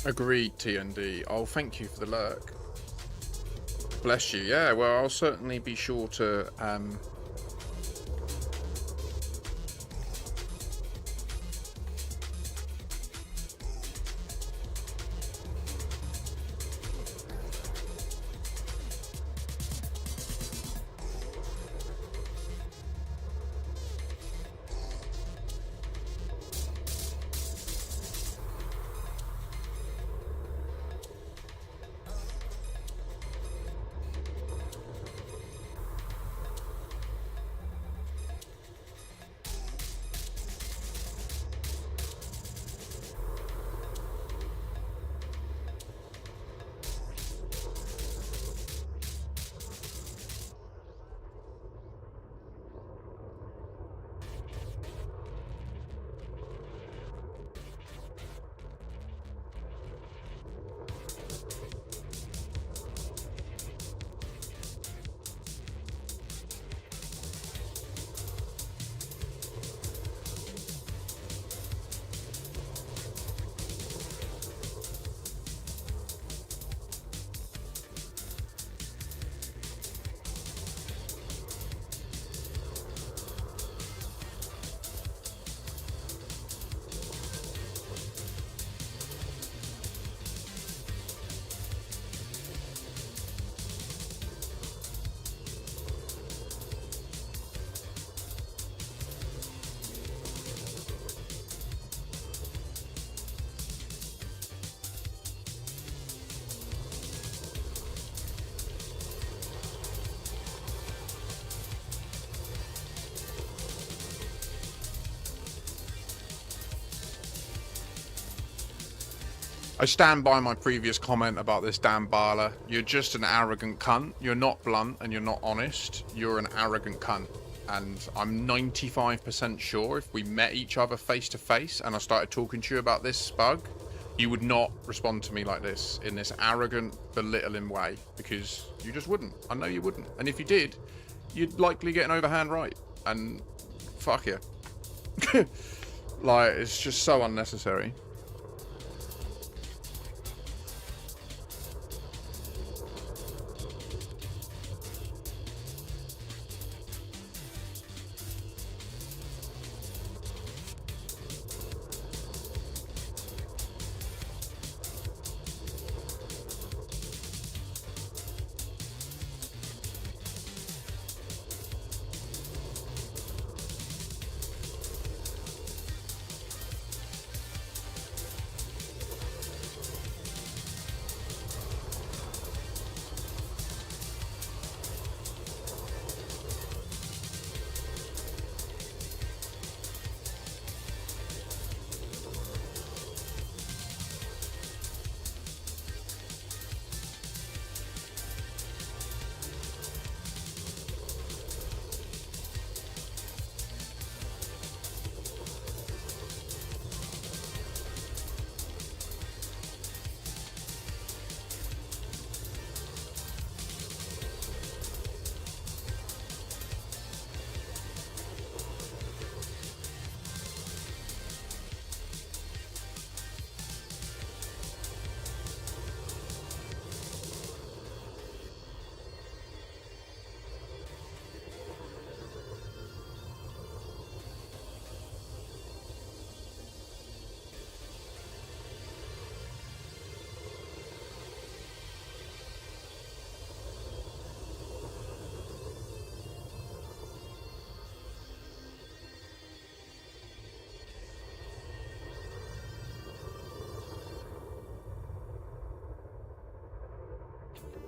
Agreed, TND. Oh, thank you for the lurk. Bless you. Yeah, well, I'll certainly be sure to I stand by my previous comment about this Dan Barla. You're just an arrogant cunt. You're not blunt and you're not honest. You're an arrogant cunt. And I'm 95% sure if we met each other face to face and I started talking to you about this bug, you would not respond to me like this, in this arrogant, belittling way, because you just wouldn't. I know you wouldn't. And if you did, you'd likely get an overhand right. And fuck you. Like, it's just so unnecessary.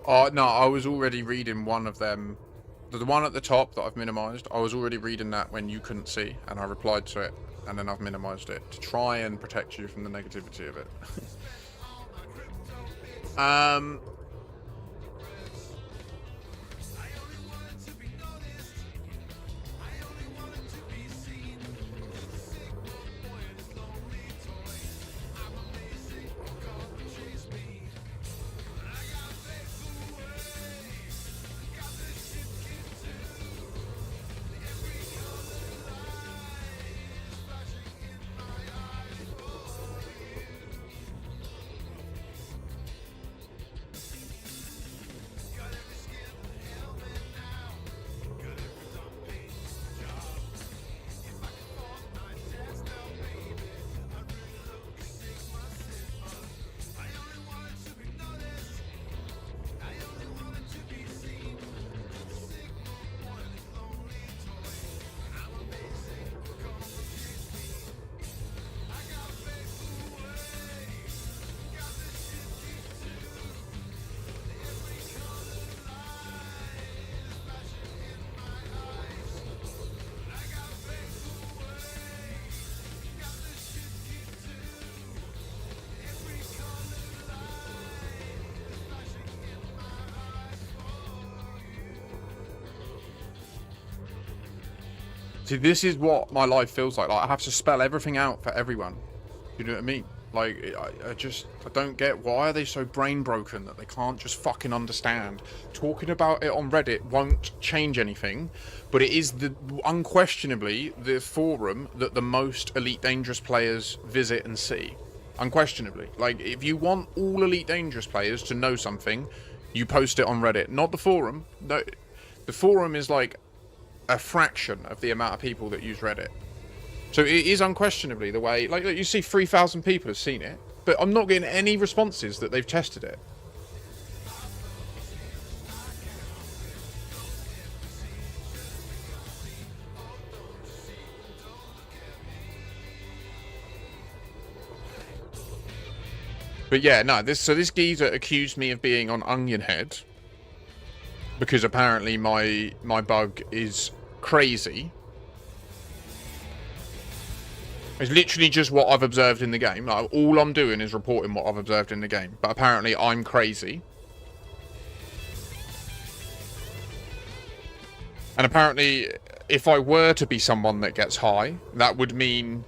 Oh, no, I was already reading one of them. The one at the top that I've minimized, I was already reading that when you couldn't see, and I replied to it, and then I've minimized it to try and protect you from the negativity of it. See, this is what my life feels like. Like, I have to spell everything out for everyone. You know what I mean? Like, I don't get, why are they so brain broken that they can't just fucking understand? Talking about it on Reddit won't change anything, but it is unquestionably the forum that the most Elite Dangerous players visit and see. Unquestionably. Like, if you want all Elite Dangerous players to know something, you post it on Reddit. Not the forum. No, the forum is like a fraction of the amount of people that use Reddit. So it is unquestionably the way, like you see 3,000 people have seen it, but I'm not getting any responses that they've tested it. But yeah, no, this geezer accused me of being on Onion Head because apparently my bug is crazy. It's literally just what I've observed in the game. Like, all I'm doing is reporting what I've observed in the game. But apparently I'm crazy. And apparently, if I were to be someone that gets high, that would mean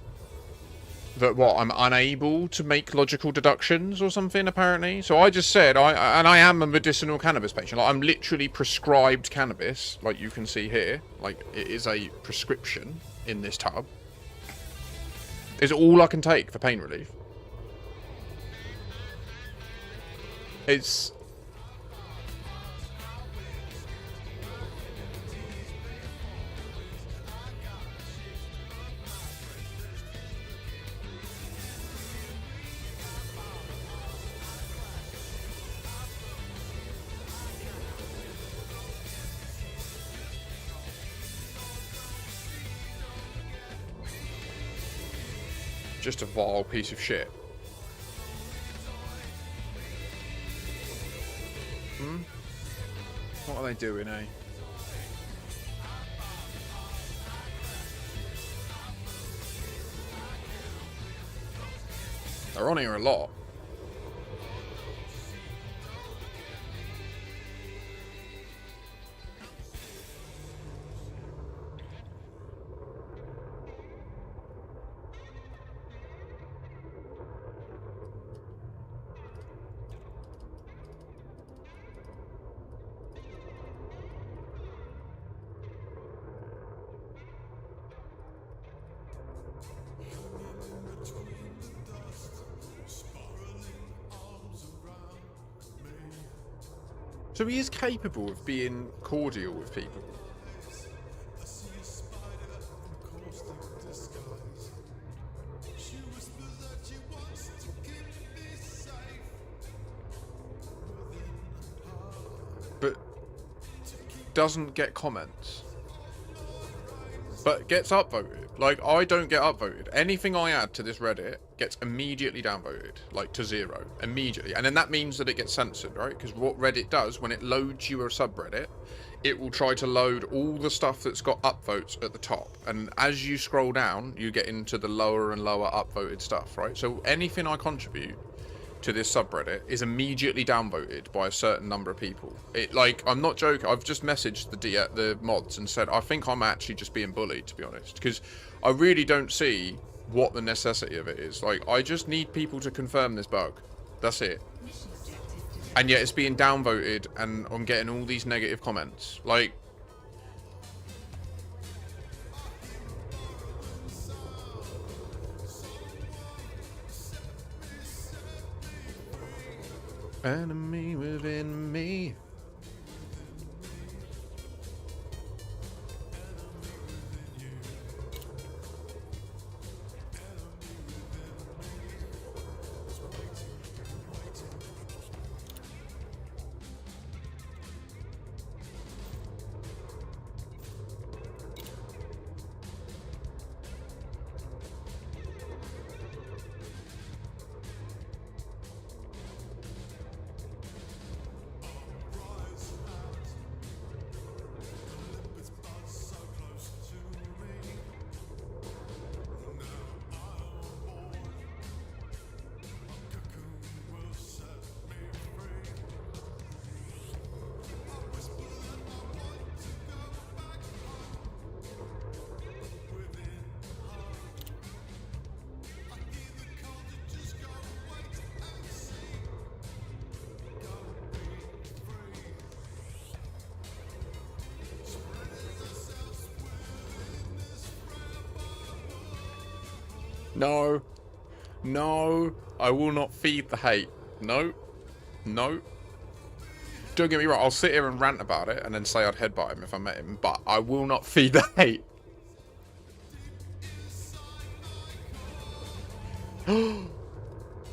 that, what, I'm unable to make logical deductions or something, apparently. So I just said, I am a medicinal cannabis patient. Like, I'm literally prescribed cannabis, like you can see here. Like, it is a prescription in this tub. It's all I can take for pain relief. It's... just a vile piece of shit. What are they doing, eh? They're on here a lot. So he is capable of being cordial with people. But doesn't get comments. But gets upvoted. Like, I don't get upvoted. Anything I add to this Reddit gets immediately downvoted, like to 0, immediately. And then that means that it gets censored, right? Because what Reddit does, when it loads you a subreddit, it will try to load all the stuff that's got upvotes at the top. And as you scroll down, you get into the lower and lower upvoted stuff, right? So anything I contribute to this subreddit is immediately downvoted by a certain number of people. It, like, I'm not joking. I've just messaged the mods and said, I think I'm actually just being bullied, to be honest, because I really don't see what the necessity of it is. Like, I just need people to confirm this bug. That's it. And yet it's being downvoted and I'm getting all these negative comments. Like, enemy within me. No. No. I will not feed the hate. No. No. Don't get me wrong. I'll sit here and rant about it and then say I'd headbutt him if I met him. But I will not feed the hate.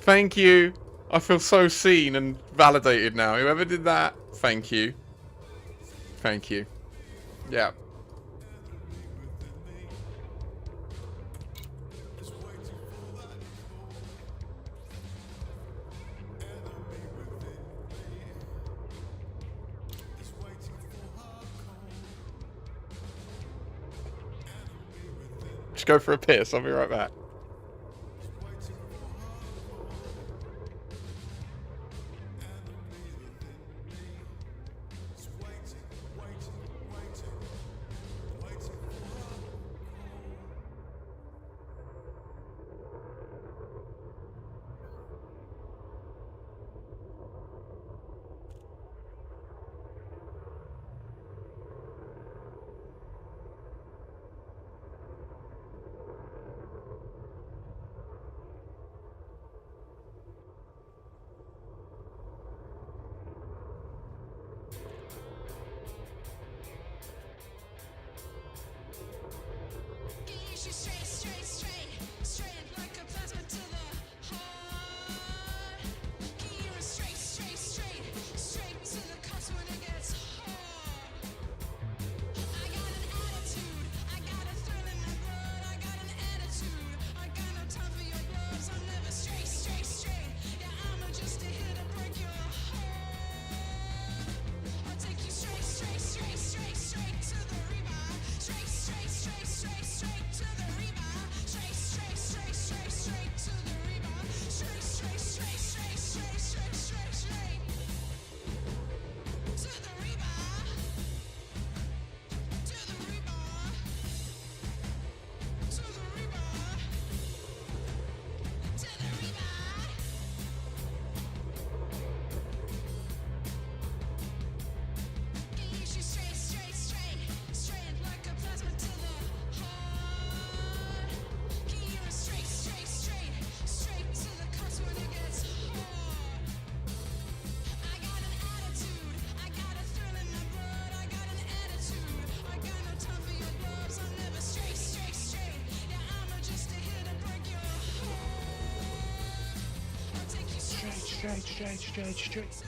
Thank you. I feel so seen and validated now. Whoever did that, thank you. Thank you. Yeah. Just go for a piss. I'll be right back. straight.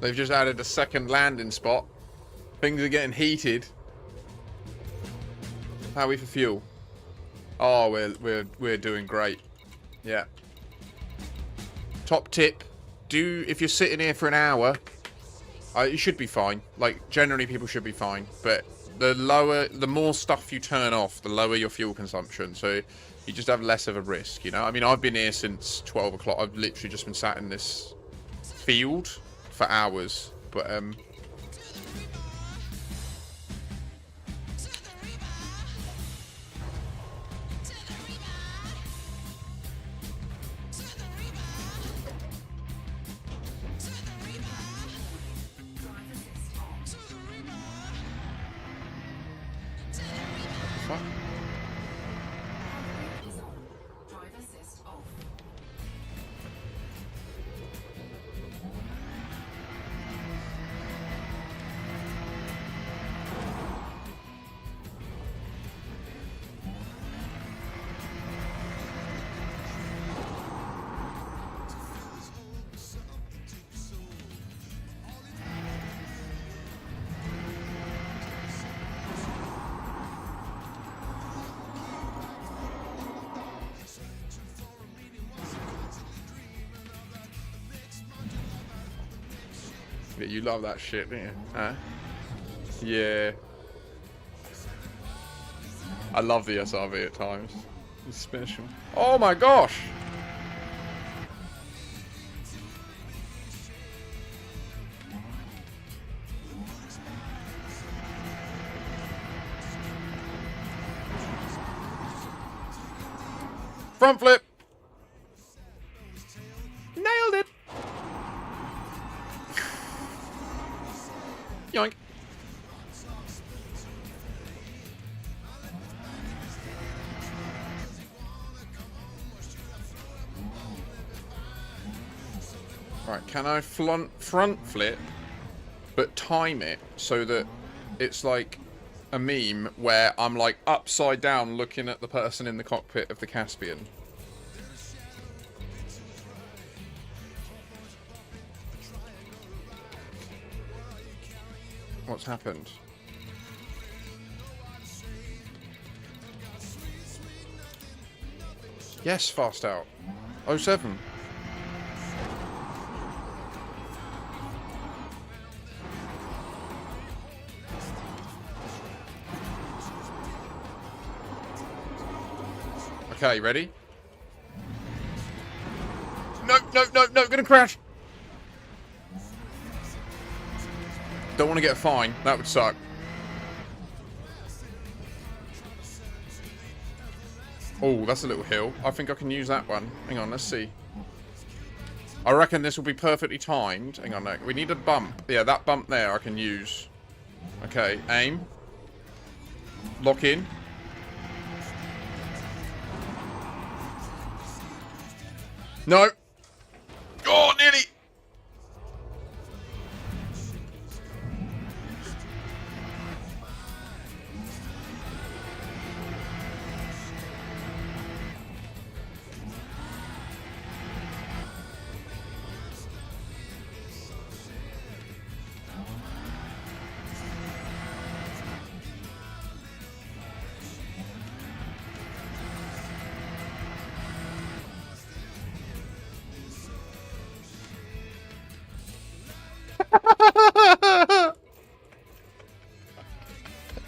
They've just added a second landing spot. Things are getting heated. How are we for fuel? Oh, we're doing great. Yeah. Top tip: if you're sitting here for an hour, you should be fine. Like generally, people should be fine. But the more stuff you turn off, the lower your fuel consumption. So you just have less of a risk. You know. I mean, I've been here since 12 o'clock. I've literally just been sat in this field for hours, but fuck? Is on. Drive assist off. Yeah, you love that shit, don't you? Huh? Yeah. I love the SRV at times. It's special. Oh my gosh! Front flip! Nailed it! Yoink. Right, can I front flip, but time it so that it's like a meme where I'm like upside down looking at the person in the cockpit of the Caspian? What's happened? Yes, fast out. 07. Okay, ready? No, gonna crash! Don't want to get a fine. That would suck. Oh, that's a little hill. I think I can use that one. Hang on, let's see. I reckon this will be perfectly timed. Hang on, no. We need a bump. Yeah, that bump there I can use. Okay, aim. Lock in. No. Oh, nearly.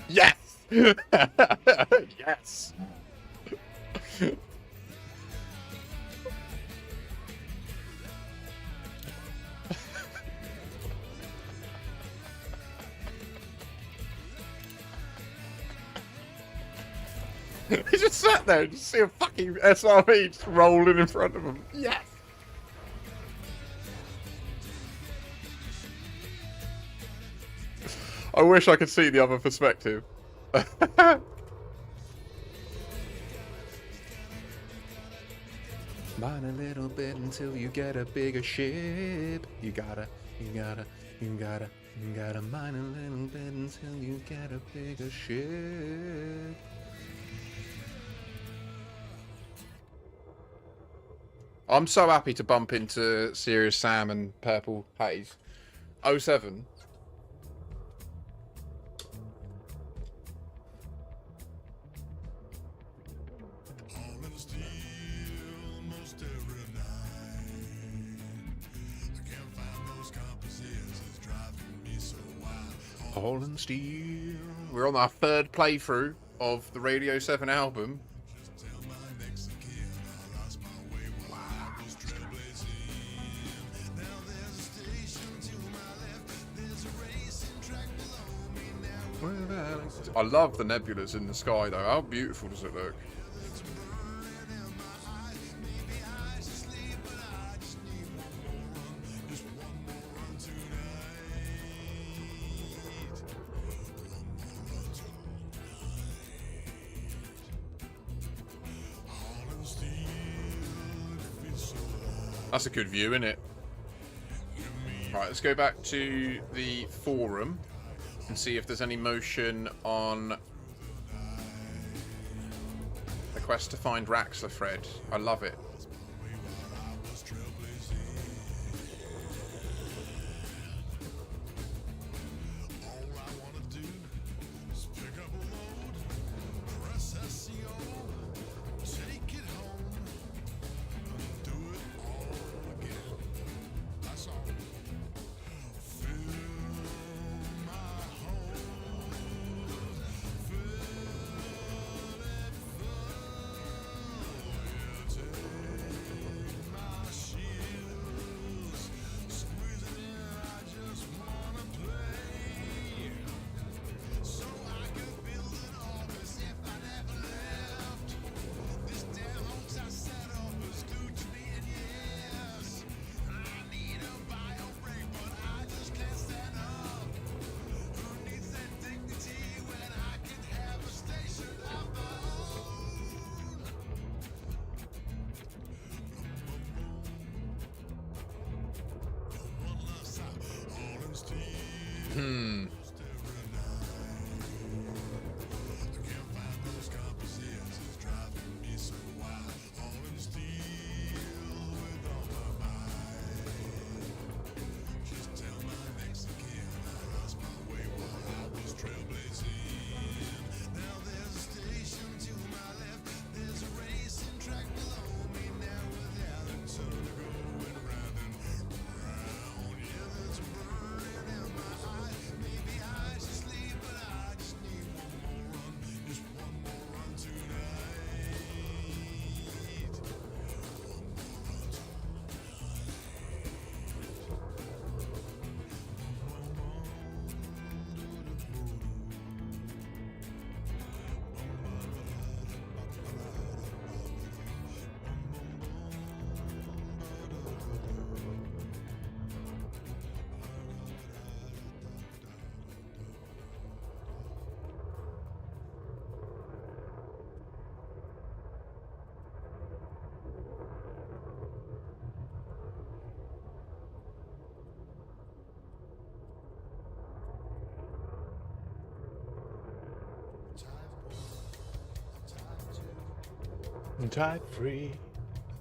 Yes! Yes! He just sat there and just see a fucking SRV just rolling in front of him. Yes! I wish I could see the other perspective. Mine a little bit until you get a bigger ship. You gotta mine a little bit until you get a bigger ship. I'm so happy to bump into Serious Sam and Purple Haze. 07. All in Steel. We're on our third playthrough of the Radio 7 album. I love the nebulas in the sky though. How beautiful does it look? That's a good view, isn't it? Right, let's go back to the forum and see if there's any motion on the quest to find Raxxla thread. I love it. And type 3,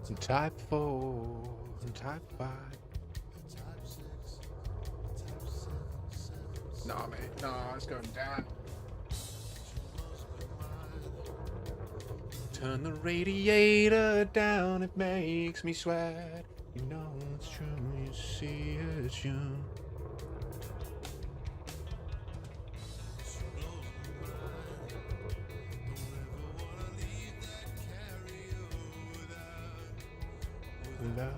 and type 4, and type 5. Nah, mate. Nah, it's going down. Turn the radiator down, it makes me sweat. You know it's true, you see it's you. Love.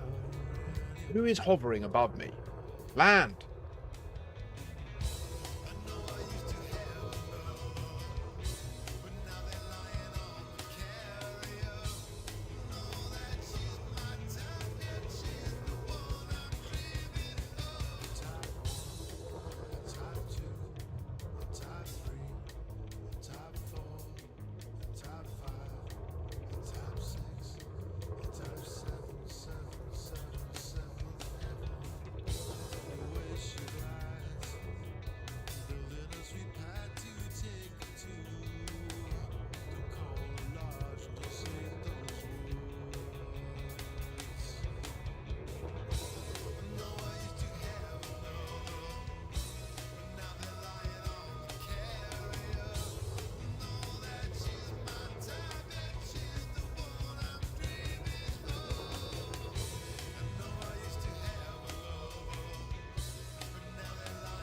Who is hovering above me? Land!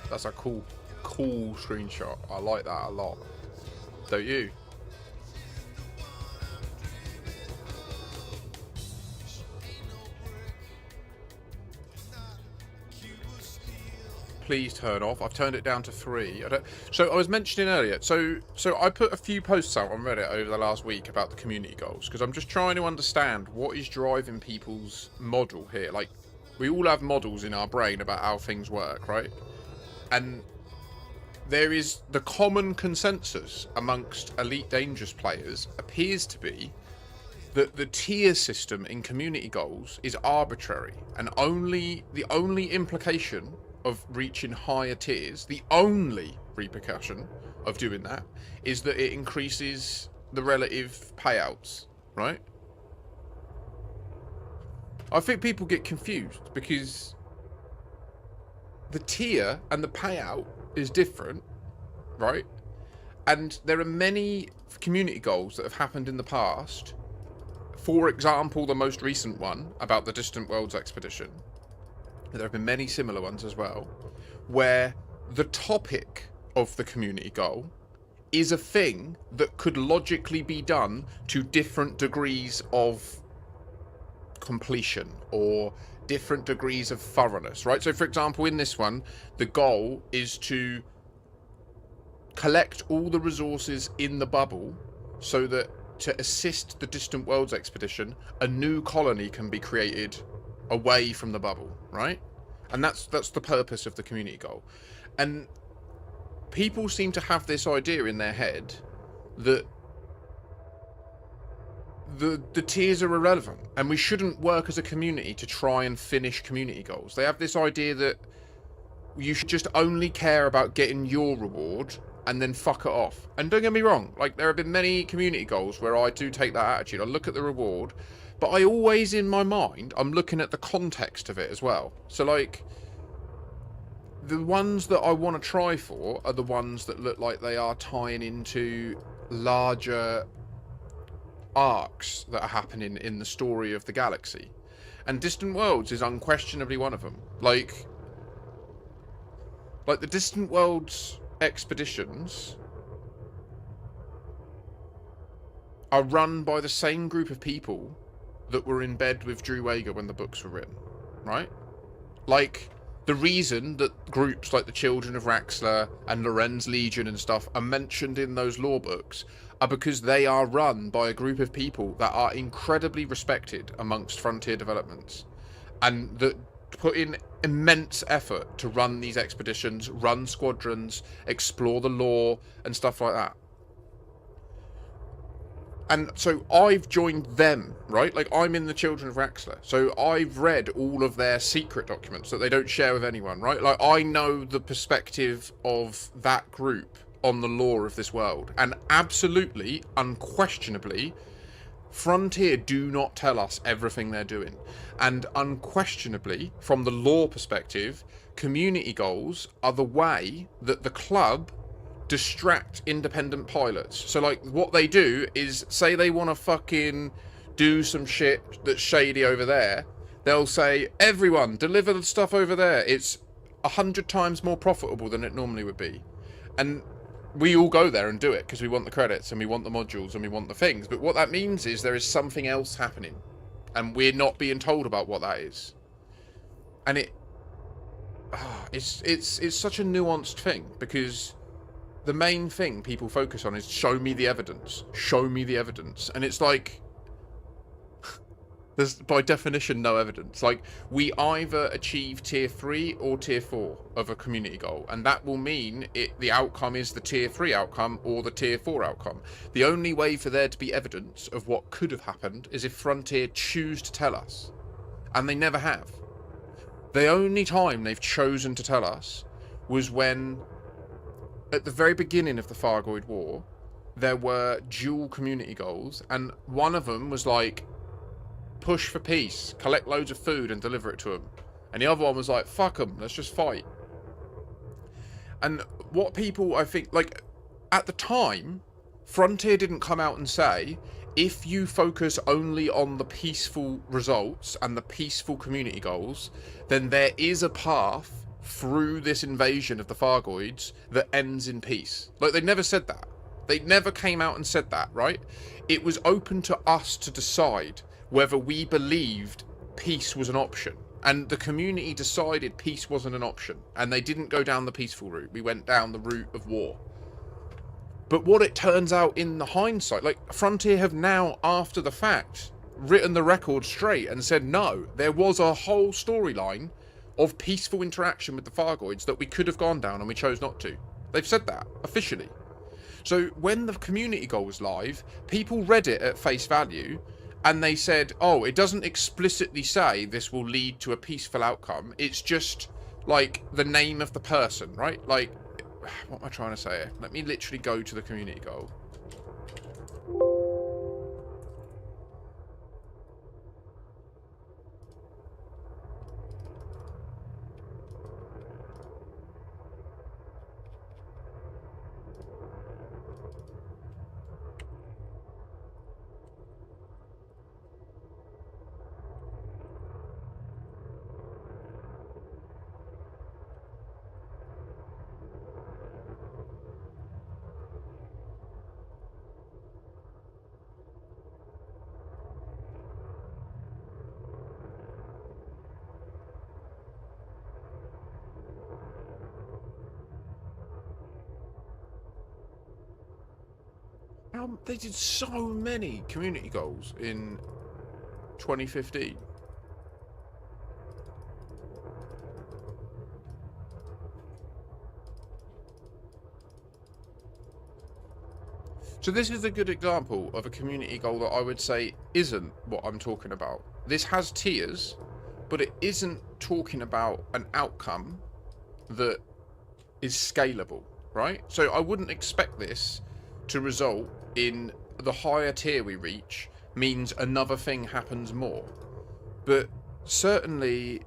That's a cool screenshot. I like that a lot. Don't you? Please turn off. I've turned it down to 3. So I was mentioning earlier. So I put a few posts out on Reddit over the last week about the community goals because I'm just trying to understand what is driving people's model here. Like, we all have models in our brain about how things work, right? And there is the common consensus amongst Elite Dangerous players appears to be that the tier system in community goals is arbitrary, and the only implication of reaching higher tiers, the only repercussion of doing that, is that it increases the relative payouts, right? I think people get confused because the tier and the payout is different, right? And there are many community goals that have happened in the past. For example, the most recent one about the Distant Worlds expedition. There have been many similar ones as well, where the topic of the community goal is a thing that could logically be done to different degrees of completion or different degrees of thoroughness, right? So, for example, in this one, the goal is to collect all the resources in the bubble so that to assist the Distant Worlds expedition, a new colony can be created away from the bubble, right? And that's the purpose of the community goal. And people seem to have this idea in their head that the tiers are irrelevant and we shouldn't work as a community to try and finish community goals. They have this idea that you should just only care about getting your reward and then fuck it off. And don't get me wrong, like, there have been many community goals where I do take that attitude. I look at the reward, but I always, in my mind, I'm looking at the context of it as well. So, like, the ones that I want to try for are the ones that look like they are tying into larger arcs that are happening in the story of the galaxy. And Distant Worlds is unquestionably one of them. Like the Distant Worlds expeditions are run by the same group of people that were in bed with Drew Wager when the books were written, right? Like, the reason that groups like the Children of Raxxla and Loren's Legion and stuff are mentioned in those lore books are because they are run by a group of people that are incredibly respected amongst frontier developments and that put in immense effort to run these expeditions, run squadrons, explore the lore and stuff like that. And so I've joined them, right? Like, I'm in the Children of Raxxla. So I've read all of their secret documents that they don't share with anyone, right? Like, I know the perspective of that group on the lore of this world. And absolutely, unquestionably, Frontier do not tell us everything they're doing. And unquestionably, from the lore perspective, community goals are the way that the club distract independent pilots. So, like, what they do is, say they want to fucking do some shit that's shady over there, they'll say, everyone, deliver the stuff over there. It's 100 times more profitable than it normally would be. And we all go there and do it because we want the credits and we want the modules and we want the things. But what that means is there is something else happening and we're not being told about what that is. And it's such a nuanced thing, because the main thing people focus on is show me the evidence. Show me the evidence. And it's like, there's by definition no evidence. Like, we either achieve tier 3 or tier 4 of a community goal, and that will mean the outcome is the tier 3 outcome or the tier 4 outcome. The only way for there to be evidence of what could have happened is if Frontier choose to tell us. And they never have. The only time they've chosen to tell us was when, at the very beginning of the Fargoid War, there were dual community goals, and one of them was like, push for peace, collect loads of food and deliver it to them. And the other one was like, fuck them, let's just fight. And what people, I think, like, at the time, Frontier didn't come out and say, if you focus only on the peaceful results and the peaceful community goals, then there is a path through this invasion of the Thargoids that ends in peace. Like, they never said that. They never came out and said that, right? It was open to us to decide whether we believed peace was an option. And the community decided peace wasn't an option. And they didn't go down the peaceful route. We went down the route of war. But what it turns out in the hindsight, like, Frontier have now, after the fact, written the record straight and said, no, there was a whole storyline of peaceful interaction with the Thargoids that we could have gone down and we chose not to. They've said that, officially. So when the community goal was live, people read it at face value and they said, oh, it doesn't explicitly say this will lead to a peaceful outcome. It's just, like, the name of the person, right? Like, what am I trying to say here? Let me literally go to the community goal. They did so many community goals in 2015. So this is a good example of a community goal that I would say isn't what I'm talking about. This has tiers, but it isn't talking about an outcome that is scalable, right? So I wouldn't expect this to result in the higher tier we reach means another thing happens more. But certainly,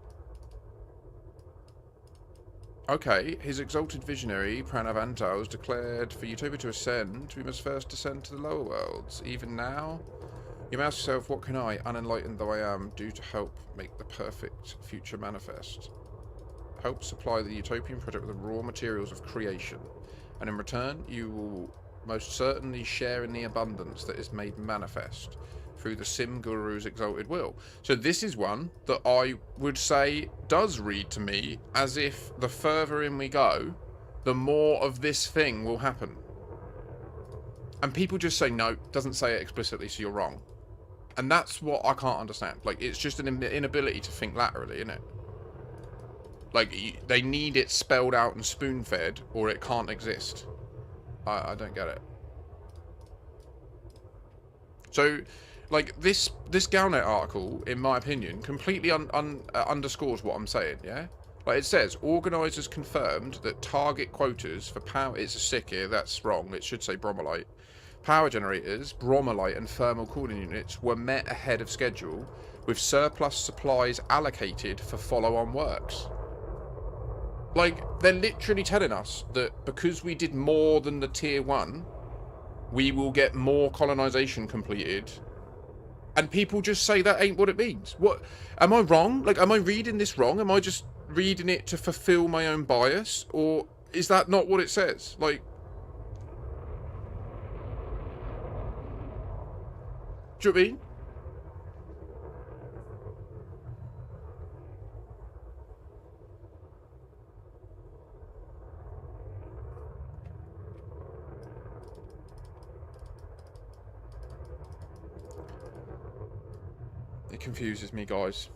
okay, his exalted visionary, Pranavantal, declared for Utopia to ascend, we must first descend to the lower worlds. Even now, you may ask yourself, what can I, unenlightened though I am, do to help make the perfect future manifest? Help supply the Utopian project with the raw materials of creation, and in return, you will most certainly share in the abundance that is made manifest through the Sim Guru's exalted will. So this is one that I would say does read to me as if the further in we go, the more of this thing will happen. And people just say no, doesn't say it explicitly, so you're wrong. And that's what I can't understand. Like, it's just an inability to think laterally, isn't it? Like, they need it spelled out and spoon-fed, or it can't exist. I don't get it. So, like, this Galnet article, in my opinion, completely underscores what I'm saying, yeah? Like, it says, organisers confirmed that target quotas for power... It's a sick here, that's wrong. It should say bromolite. Power generators, bromolite and thermal cooling units were met ahead of schedule, with surplus supplies allocated for follow-on works. Like, they're literally telling us that because we did more than the tier 1, we will get more colonisation completed. And people just say that ain't what it means. What? Am I wrong? Like, am I reading this wrong? Am I just reading it to fulfill my own bias? Or is that not what it says? Like... Do you know what I mean? It confuses me, guys.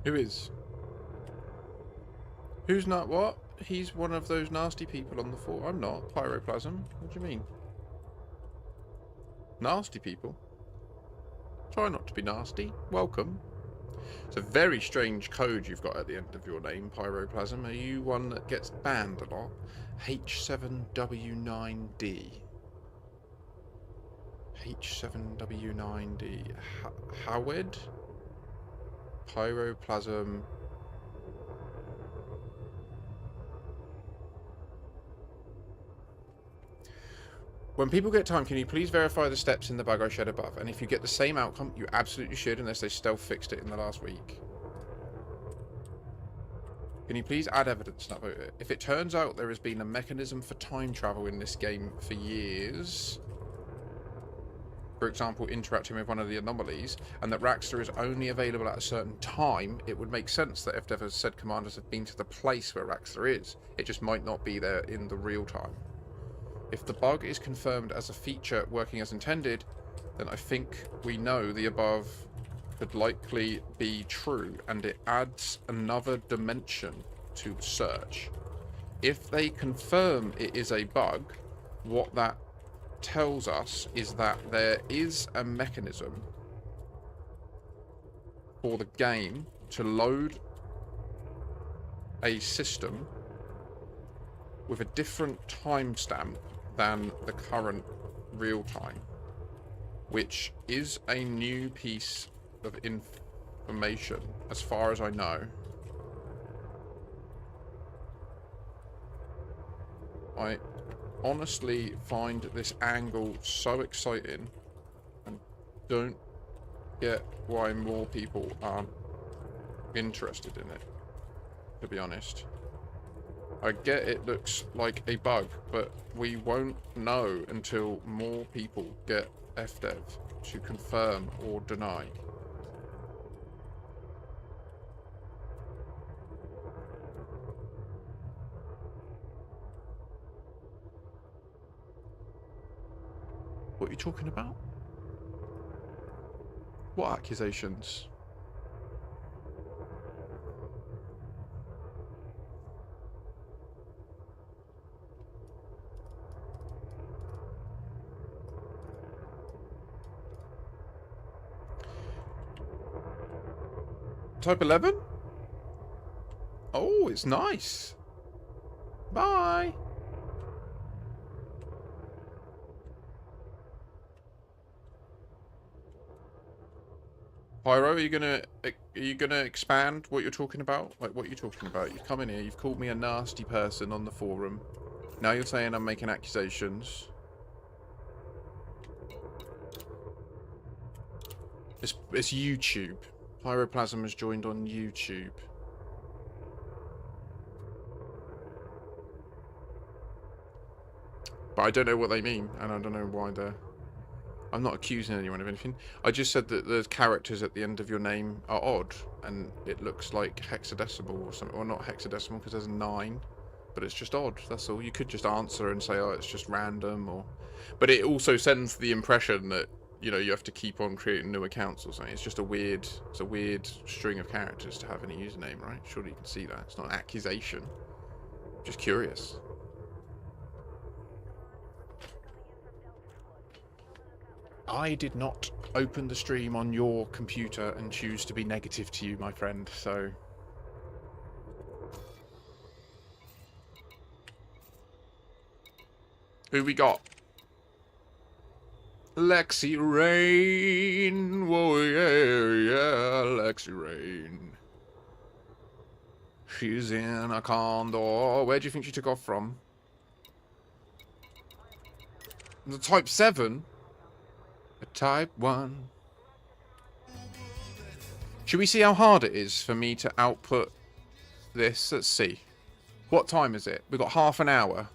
Who is? Who's not what? He's one of those nasty people on the floor. I'm not. Pyroplasm. What do you mean? Nasty people? Try not to be nasty. Welcome. It's a very strange code you've got at the end of your name, Pyroplasm. Are you one that gets banned a lot? H7W9D. H7W9D. Howard? Pyroplasm. When people get time, can you please verify the steps in the bug I shared above? And if you get the same outcome, you absolutely should, unless they stealth fixed it in the last week. Can you please add evidence about it? If it turns out there has been a mechanism for time travel in this game for years, for example, interacting with one of the anomalies, and that Raxxla is only available at a certain time, it would make sense that if ever said commanders have been to the place where Raxxla is, it just might not be there in the real time. If the bug is confirmed as a feature working as intended, then I think we know the above could likely be true, and it adds another dimension to the search. If they confirm it is a bug, what that tells us is that there is a mechanism for the game to load a system with a different timestamp than the current real time, which is a new piece of information as far as I know. I honestly find this angle so exciting and don't get why more people aren't interested in it, to be honest. I get it looks like a bug, but we won't know until more people get FDev to confirm or deny. What are you talking about? What accusations? Type 11? Oh, it's nice. Bye. Pyro, are you gonna expand what you're talking about? Like, what are you talking about? You've come in here, you've called me a nasty person on the forum. Now you're saying I'm making accusations. It's YouTube. Pyroplasm has joined on YouTube. But I don't know what they mean, and I don't know why they're... I'm not accusing anyone of anything. I just said that the characters at the end of your name are odd, and it looks like hexadecimal or something. Or not hexadecimal, because there's 9. But it's just odd, that's all. You could just answer and say, oh, it's just random, or... But it also sends the impression that, you know, you have to keep on creating new accounts or something. It's just a weird string of characters to have in a username, right? Surely you can see that. It's not an accusation. Just curious. I did not open the stream on your computer and choose to be negative to you, my friend, so... Who we got? Lexi Rain. Whoa, yeah, Lexi Rain. She's in a condo. Where do you think she took off from? The Type 7? A Type 1. Should we see how hard it is for me to output this? Let's see. What time is it? We've got half an hour.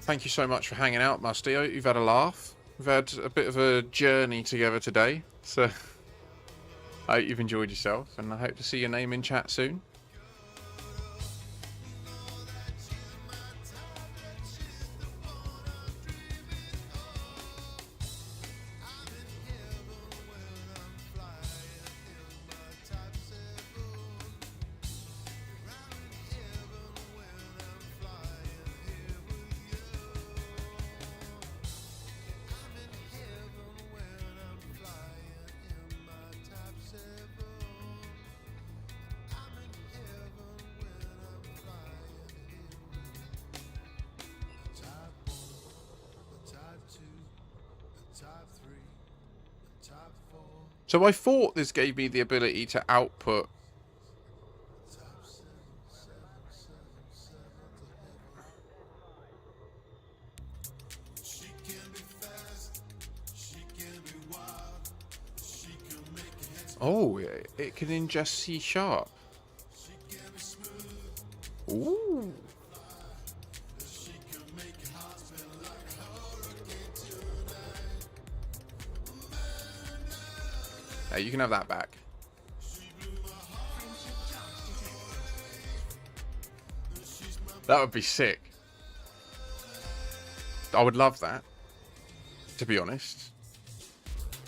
Thank you so much for hanging out, Musty. I hope you've had a laugh. We've had a bit of a journey together today, so I hope you've enjoyed yourself, and I hope to see your name in chat soon. So I thought this gave me the ability to output oh, it can ingest C#. Ooh. Hey, you can have that back. That would be sick. I would love that, to be honest.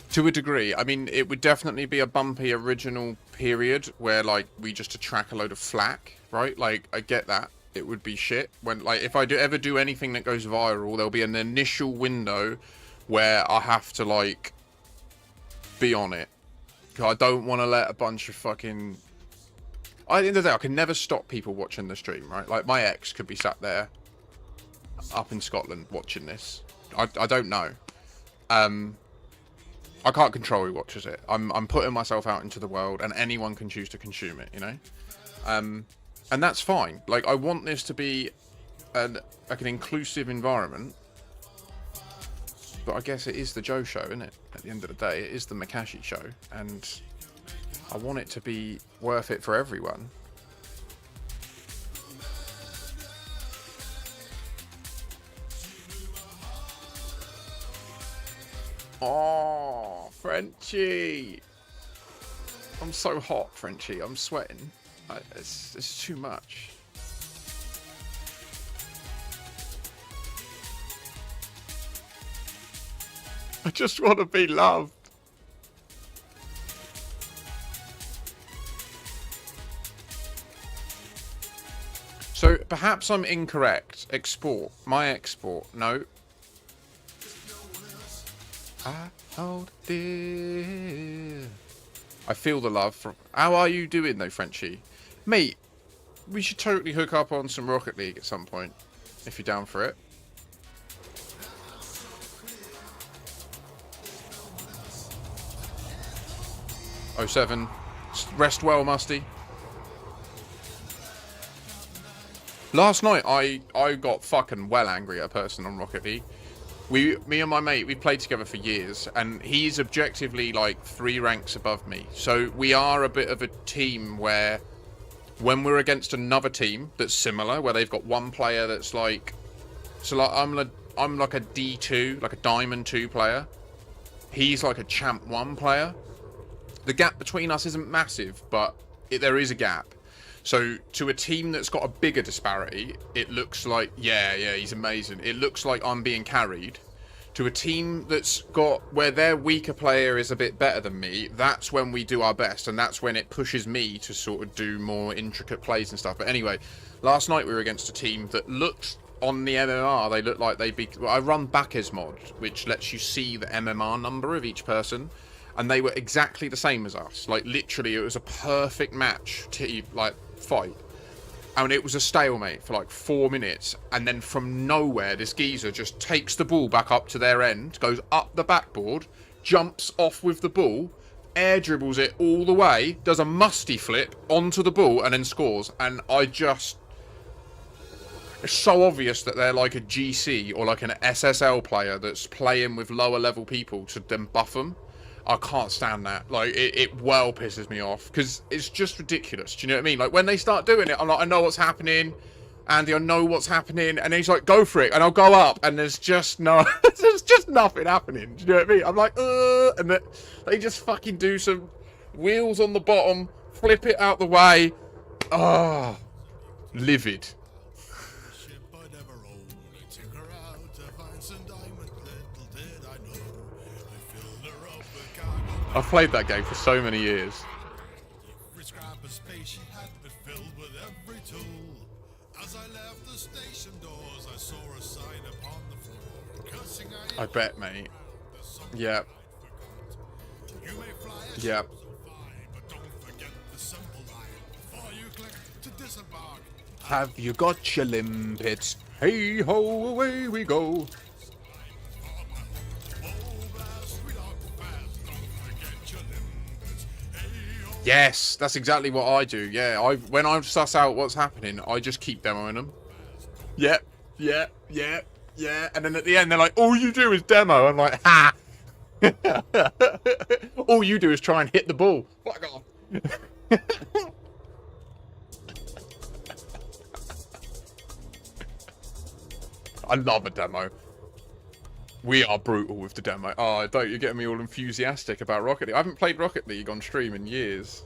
To a degree. I mean, it would definitely be a bumpy original period where, like, we just attract a load of flack, right? Like, I get that. It would be shit. When, like, if I ever do anything that goes viral, there'll be an initial window where I have to, like, be on it. I don't want to let a bunch of fucking... At the end of the day, I can never stop people watching the stream, right? Like, my ex could be sat there up in Scotland watching this. I don't know. I can't control who watches it. I'm putting myself out into the world, and anyone can choose to consume it, you know? And that's fine. Like, I want this to be an inclusive environment. But I guess it is the Joe show, isn't it? At the end of the day, it is the Makashi show, and I want it to be worth it for everyone. Oh, Frenchie! I'm so hot, Frenchie. I'm sweating. It's too much. I just want to be loved. So perhaps I'm incorrect. Export. My export. No. I hold dear. I feel the love from... How are you doing though, Frenchie? Mate, we should totally hook up on some Rocket League at some point. If you're down for it. Oh, 07. Rest well, Musty. Last night, I got fucking well angry at a person on Rocket League. Me and my mate, we've played together for years, and he's objectively like 3 ranks above me. So we are a bit of a team where when we're against another team that's similar, where they've got one player that's like... So like I'm like a D2, like a Diamond 2 player. He's like a Champ 1 player. The gap between us isn't massive, but there is a gap. So to a team that's got a bigger disparity, it looks like, yeah, he's amazing. It looks like I'm being carried. To a team that's got, where their weaker player is a bit better than me, that's when we do our best. And that's when it pushes me to sort of do more intricate plays and stuff. But anyway, last night we were against a team that looked, on the MMR, they looked like they'd be... Well, I run Backes mod, which lets you see the MMR number of each person. And they were exactly the same as us. Like, literally, it was a perfect match to, like, fight. And it was a stalemate for, like, 4 minutes. And then from nowhere, this geezer just takes the ball back up to their end, goes up the backboard, jumps off with the ball, air dribbles it all the way, does a musty flip onto the ball, and then scores. And I just... It's so obvious that they're like a GC or like an SSL player that's playing with lower level people to then buff them. I can't stand that. Like, it well pisses me off because it's just ridiculous. Do you know what I mean? Like, when they start doing it, I'm like, I know what's happening. Andy, I know what's happening. And he's like, go for it. And I'll go up, and there's just there's just nothing happening. Do you know what I mean? I'm like, and they just fucking do some wheels on the bottom, flip it out the way. Oh, livid. Ship I never owned. I took her out to find some diamond. Little did I know. I filled her up with cargo. I've played that game for so many years. Every scrap of space she had been filled with every tool. As I left the station doors, I saw a sign upon the floor. Cursing I bet, mate. Yeah. You may fly a Yeah. ship so fine, but don't forget the simple line. Before you click to disembark, Have you got your limpets? Hey ho, away we go. Yes, that's exactly what I do. Yeah, when I suss out what's happening, I just keep demoing them. Yep, yeah. And then at the end, they're like, all you do is demo. I'm like, ha! All you do is try and hit the ball. Fuck off. I love a demo. We are brutal with the demo. Oh, don't you get me all enthusiastic about Rocket League. I haven't played Rocket League on stream in years.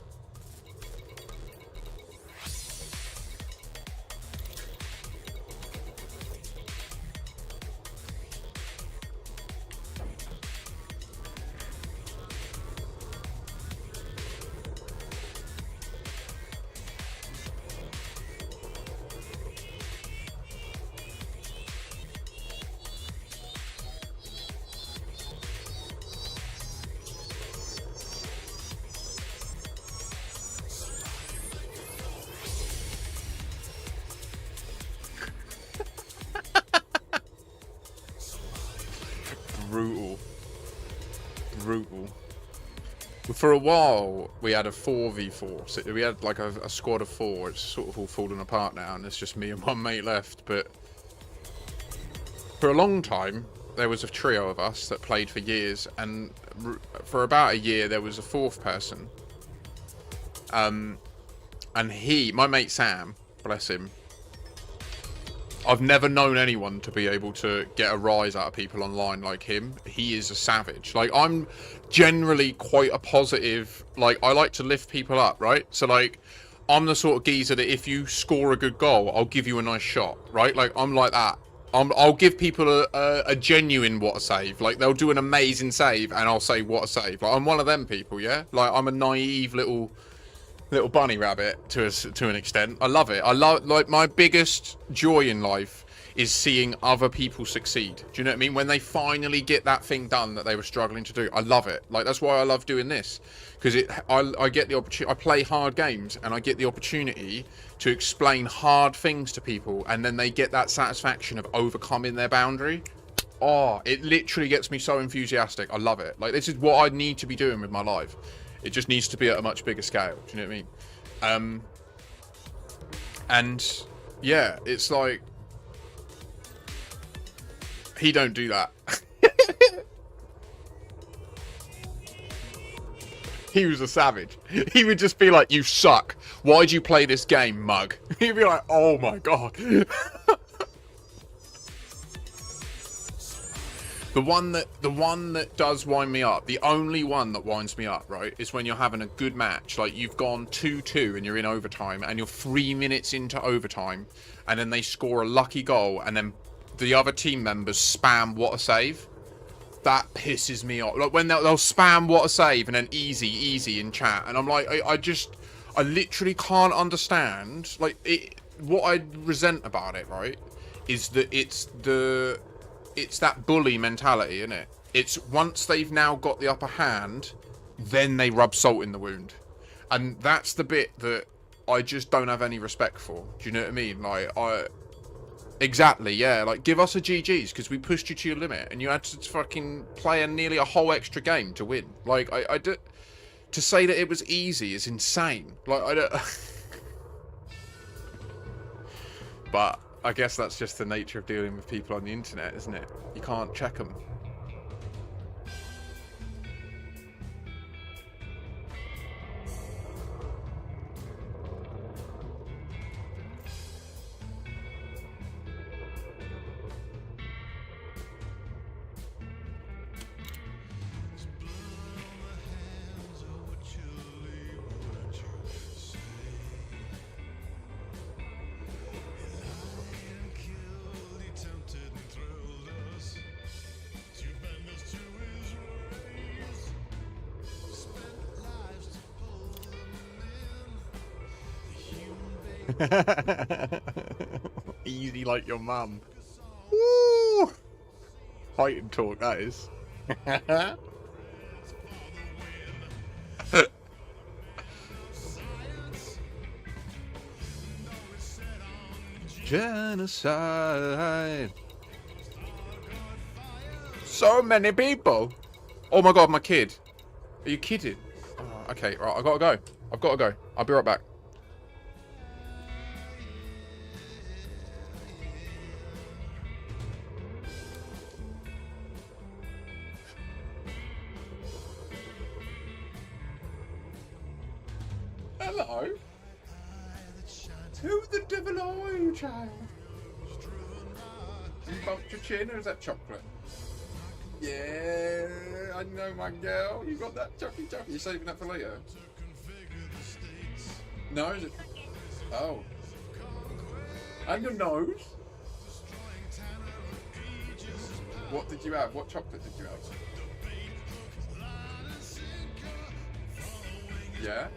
Brutal. For a while, we had a 4v4. So we had like a squad of 4. It's sort of all fallen apart now, and it's just me and one mate left. But for a long time, there was a trio of us that played for years, and for about a year, there was a 4th person. And my mate Sam, bless him, I've never known anyone to be able to get a rise out of people online like him. He is a savage. Like, I'm generally quite a positive, like, I like to lift people up, right? So, like, I'm the sort of geezer that if you score a good goal, I'll give you a nice shot, right? Like, I'm like that. I'll give people a genuine what a save. Like, they'll do an amazing save, and I'll say what a save. Like, I'm one of them people, yeah? Like, I'm a naive little bunny rabbit to an extent. I love it. Like, my biggest joy in life is seeing other people succeed. Do you know what I mean? When they finally get that thing done that they were struggling to do. I love it. Like, that's why I love doing this, because I get the opportunity. I play hard games, and I get the opportunity to explain hard things to people, and then they get that satisfaction of overcoming their boundary. Oh, it literally gets me so enthusiastic. I love it. Like, this is what I need to be doing with my life. It just needs to be at a much bigger scale. Do you know what I mean? And yeah, it's like, he don't do that. He was a savage. He would just be like, you suck. Why'd you play this game, mug? He'd be like, oh my God. The one that does wind me up, the only one that winds me up, right, is when you're having a good match. Like, you've gone 2-2 and you're in overtime, and you're 3 minutes into overtime, and then they score a lucky goal, and then the other team members spam what a save. That pisses me off. Like, when they'll spam what a save and then easy in chat, and I'm like, I literally can't understand. Like, what I resent about it, right, is that it's that bully mentality, isn't it? It's once they've now got the upper hand, then they rub salt in the wound. And that's the bit that I just don't have any respect for. Do you know what I mean? Like, exactly, yeah. Like, give us a GG's, because we pushed you to your limit, and you had to fucking play nearly a whole extra game to win. Like, to say that it was easy is insane. Like, I don't... But I guess that's just the nature of dealing with people on the internet, isn't it? You can't check them. Easy like your mum. Woo! Height and talk, that is. Genocide. So many people. Oh my god, my kid. Are you kidding? Oh, okay, right, I gotta go. I've gotta go. I'll be right back. Hello? Who the devil are you, child? You bumped your chin, or is that chocolate? Yeah, I know, my girl. You got that chucky. You're saving that for later? No, is it? Oh. And your nose? What did you have? What chocolate did you have? Yeah?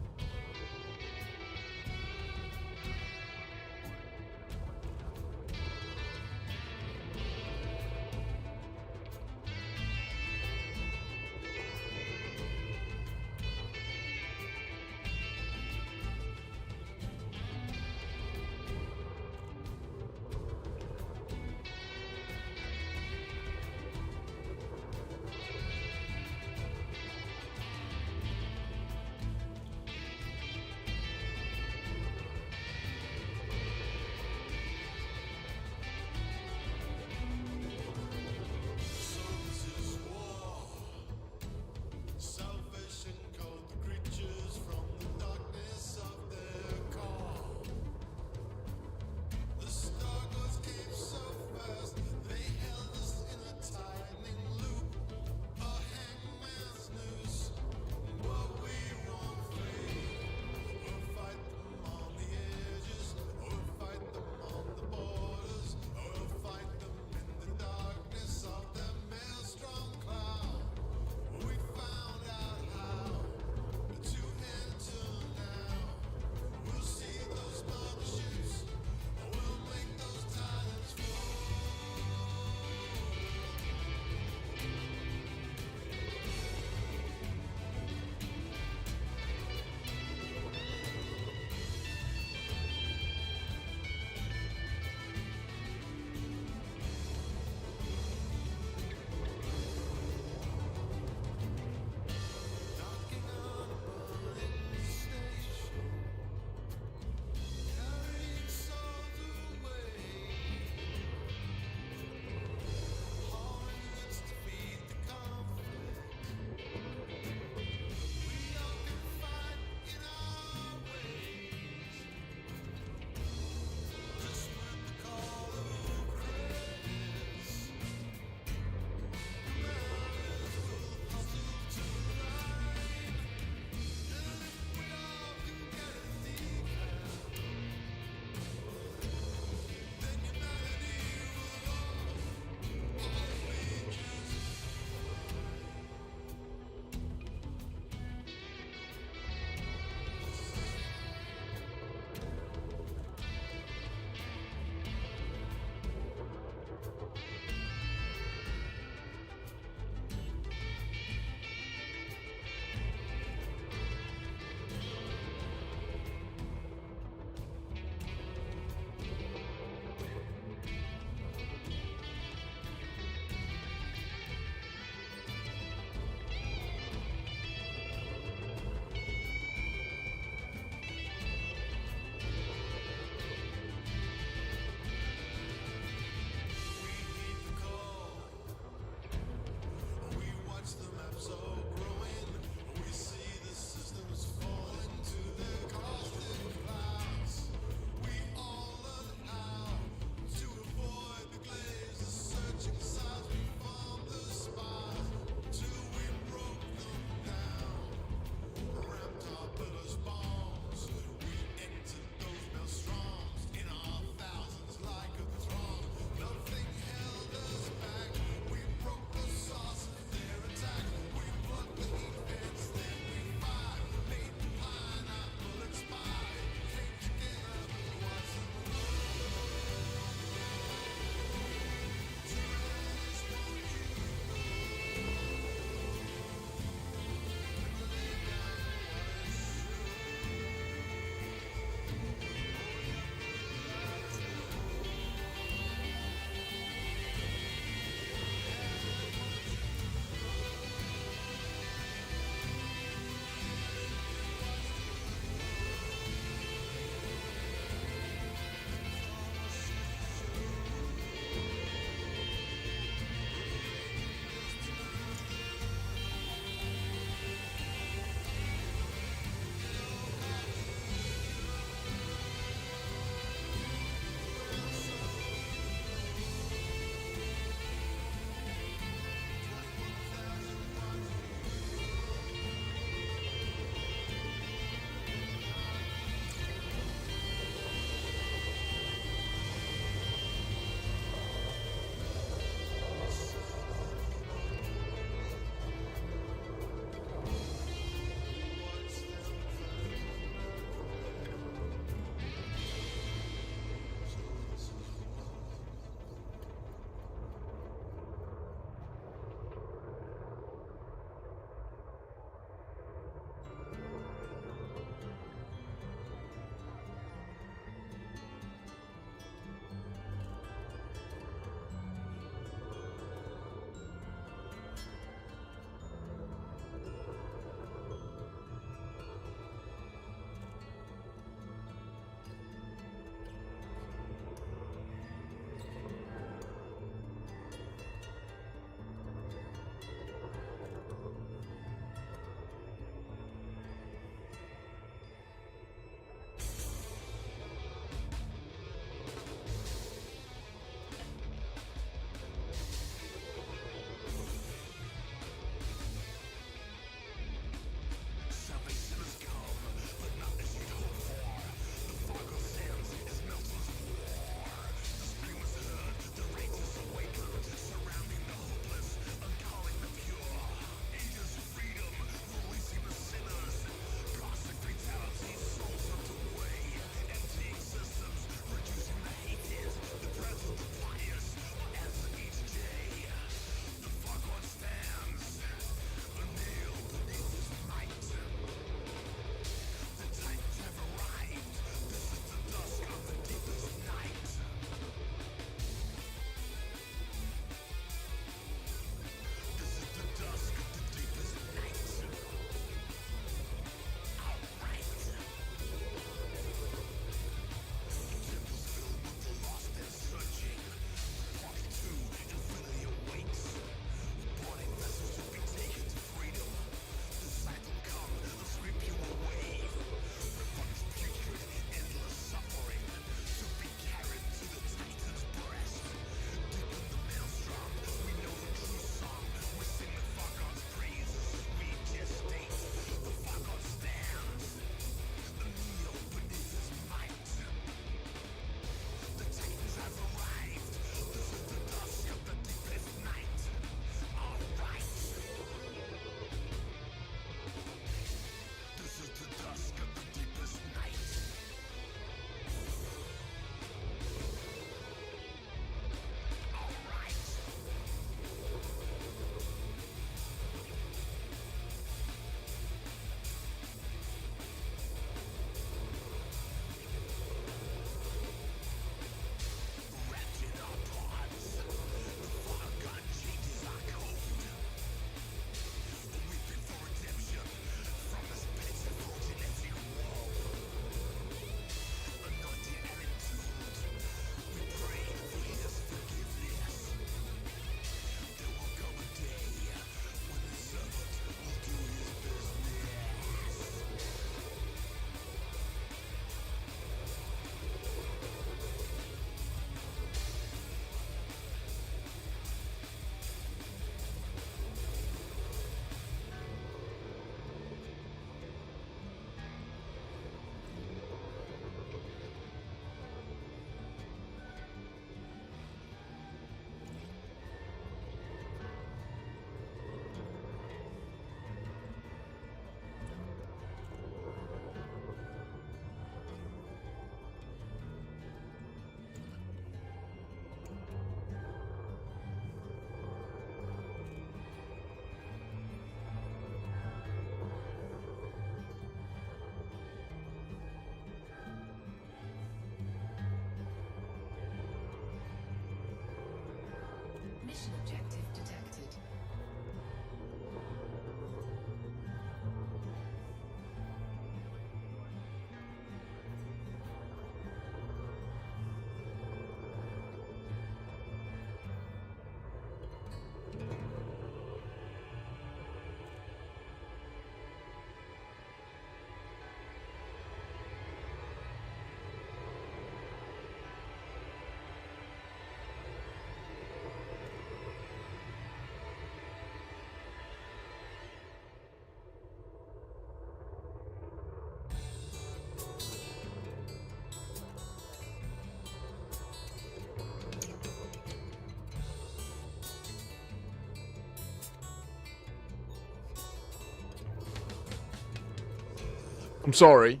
I'm sorry,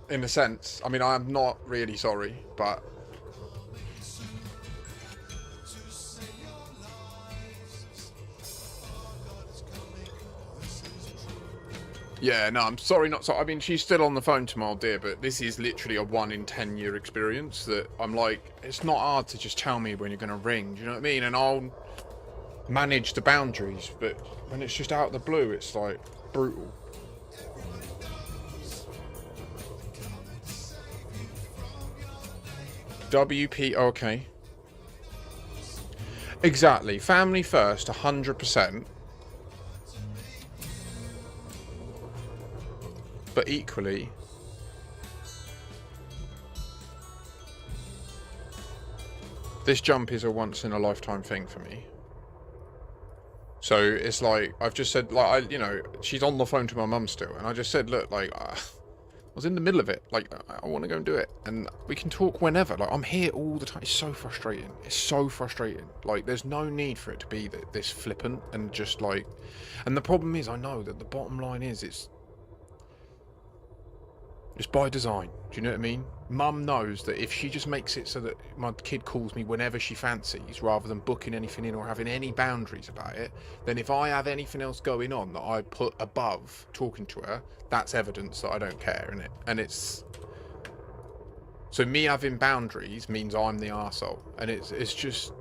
in a sense. I mean, I'm not really sorry, but... Yeah, no, I'm sorry, not sorry. I mean, she's still on the phone to my old dear, but this is literally a 1 in 10 year experience that I'm like, it's not hard to just tell me when you're going to ring, do you know what I mean? And I'll manage the boundaries, but when it's just out of the blue, it's like brutal. WP, okay. Exactly, family first, 100%. But equally, this jump is a once in a lifetime thing for me. So it's like, I've just said, like, you know, she's on the phone to my mum still, and I just said, look, like, I was in the middle of it, like, I want to go and do it, and we can talk whenever, like, I'm here all the time. It's so frustrating, like, there's no need for it to be this flippant, and just like, and the problem is, I know that the bottom line is, it's by design. Do you know what I mean? Mum knows that if she just makes it so that my kid calls me whenever she fancies, rather than booking anything in or having any boundaries about it, then if I have anything else going on that I put above talking to her, that's evidence that I don't care, innit? And it's... So me having boundaries means I'm the arsehole. And it's just...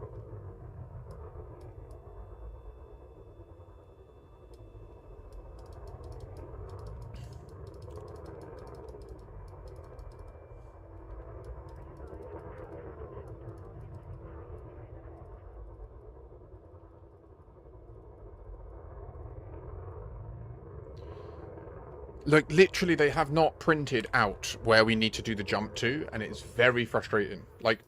Like, literally, they have not printed out where we need to do the jump to, and it's very frustrating. Like...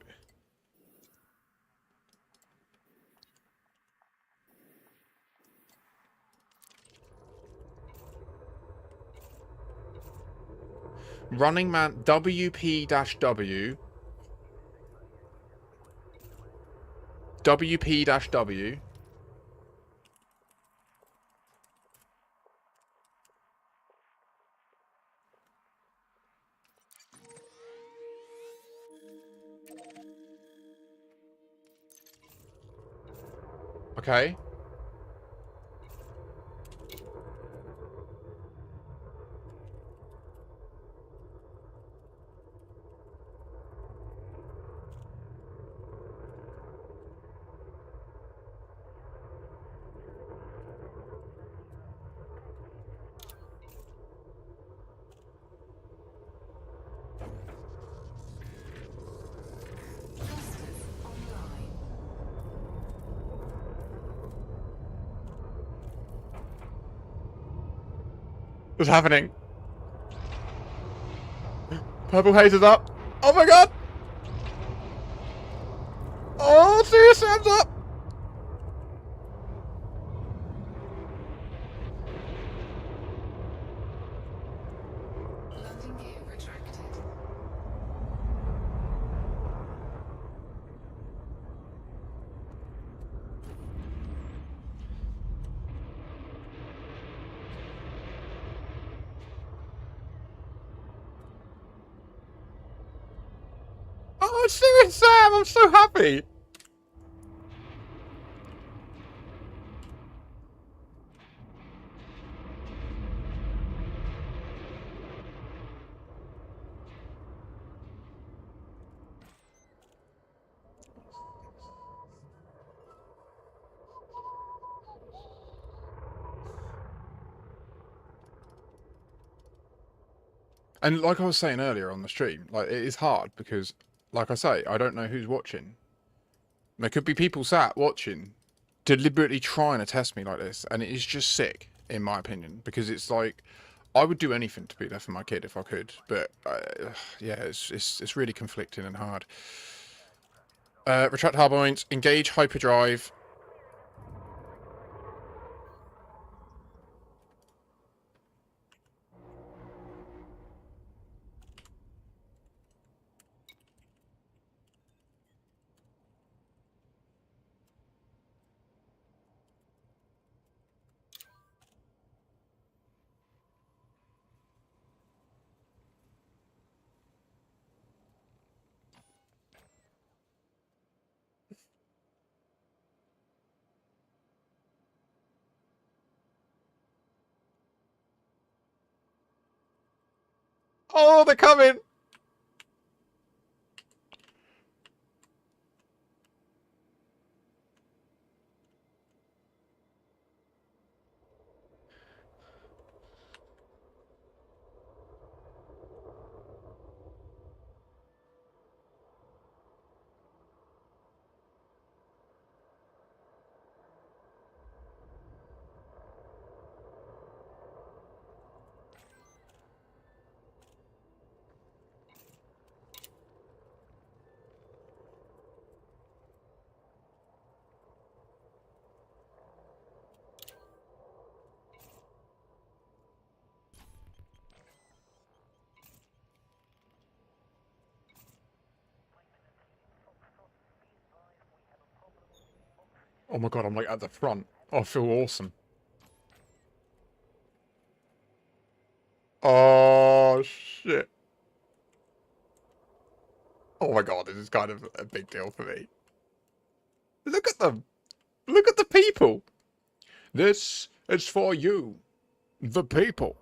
Running Man, WP-W... WP-W... Okay. What's happening? Purple haze is up. Oh my god! Oh, serious Sam's up! Landing gear retracted. Oh, serious Sam! I'm so happy! And like I was saying earlier on the stream, like, it is hard because, like I say, I don't know who's watching. There could be people sat watching, deliberately trying to test me like this, and it is just sick, in my opinion, because it's like, I would do anything to be there for my kid if I could, but yeah, it's really conflicting and hard. Retract hard points, engage hyperdrive. Oh, they're coming! Oh my god, I'm like at the front. Oh, I feel awesome. Oh, shit. Oh my god, this is kind of a big deal for me. Look at them. Look at the people. This is for you, the people.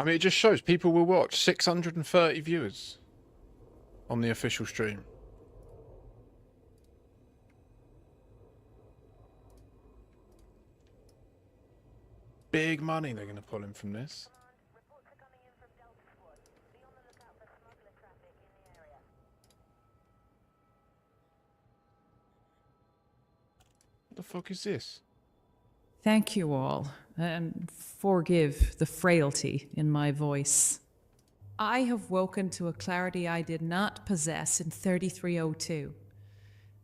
I mean, it just shows people will watch. 630 viewers on the official stream. Big money they're going to pull in from this. Reports are coming in from Delta Squad. Be on the lookout for smuggler traffic in the area. What the fuck is this? Thank you all, and forgive the frailty in my voice. I have woken to a clarity I did not possess in 3302.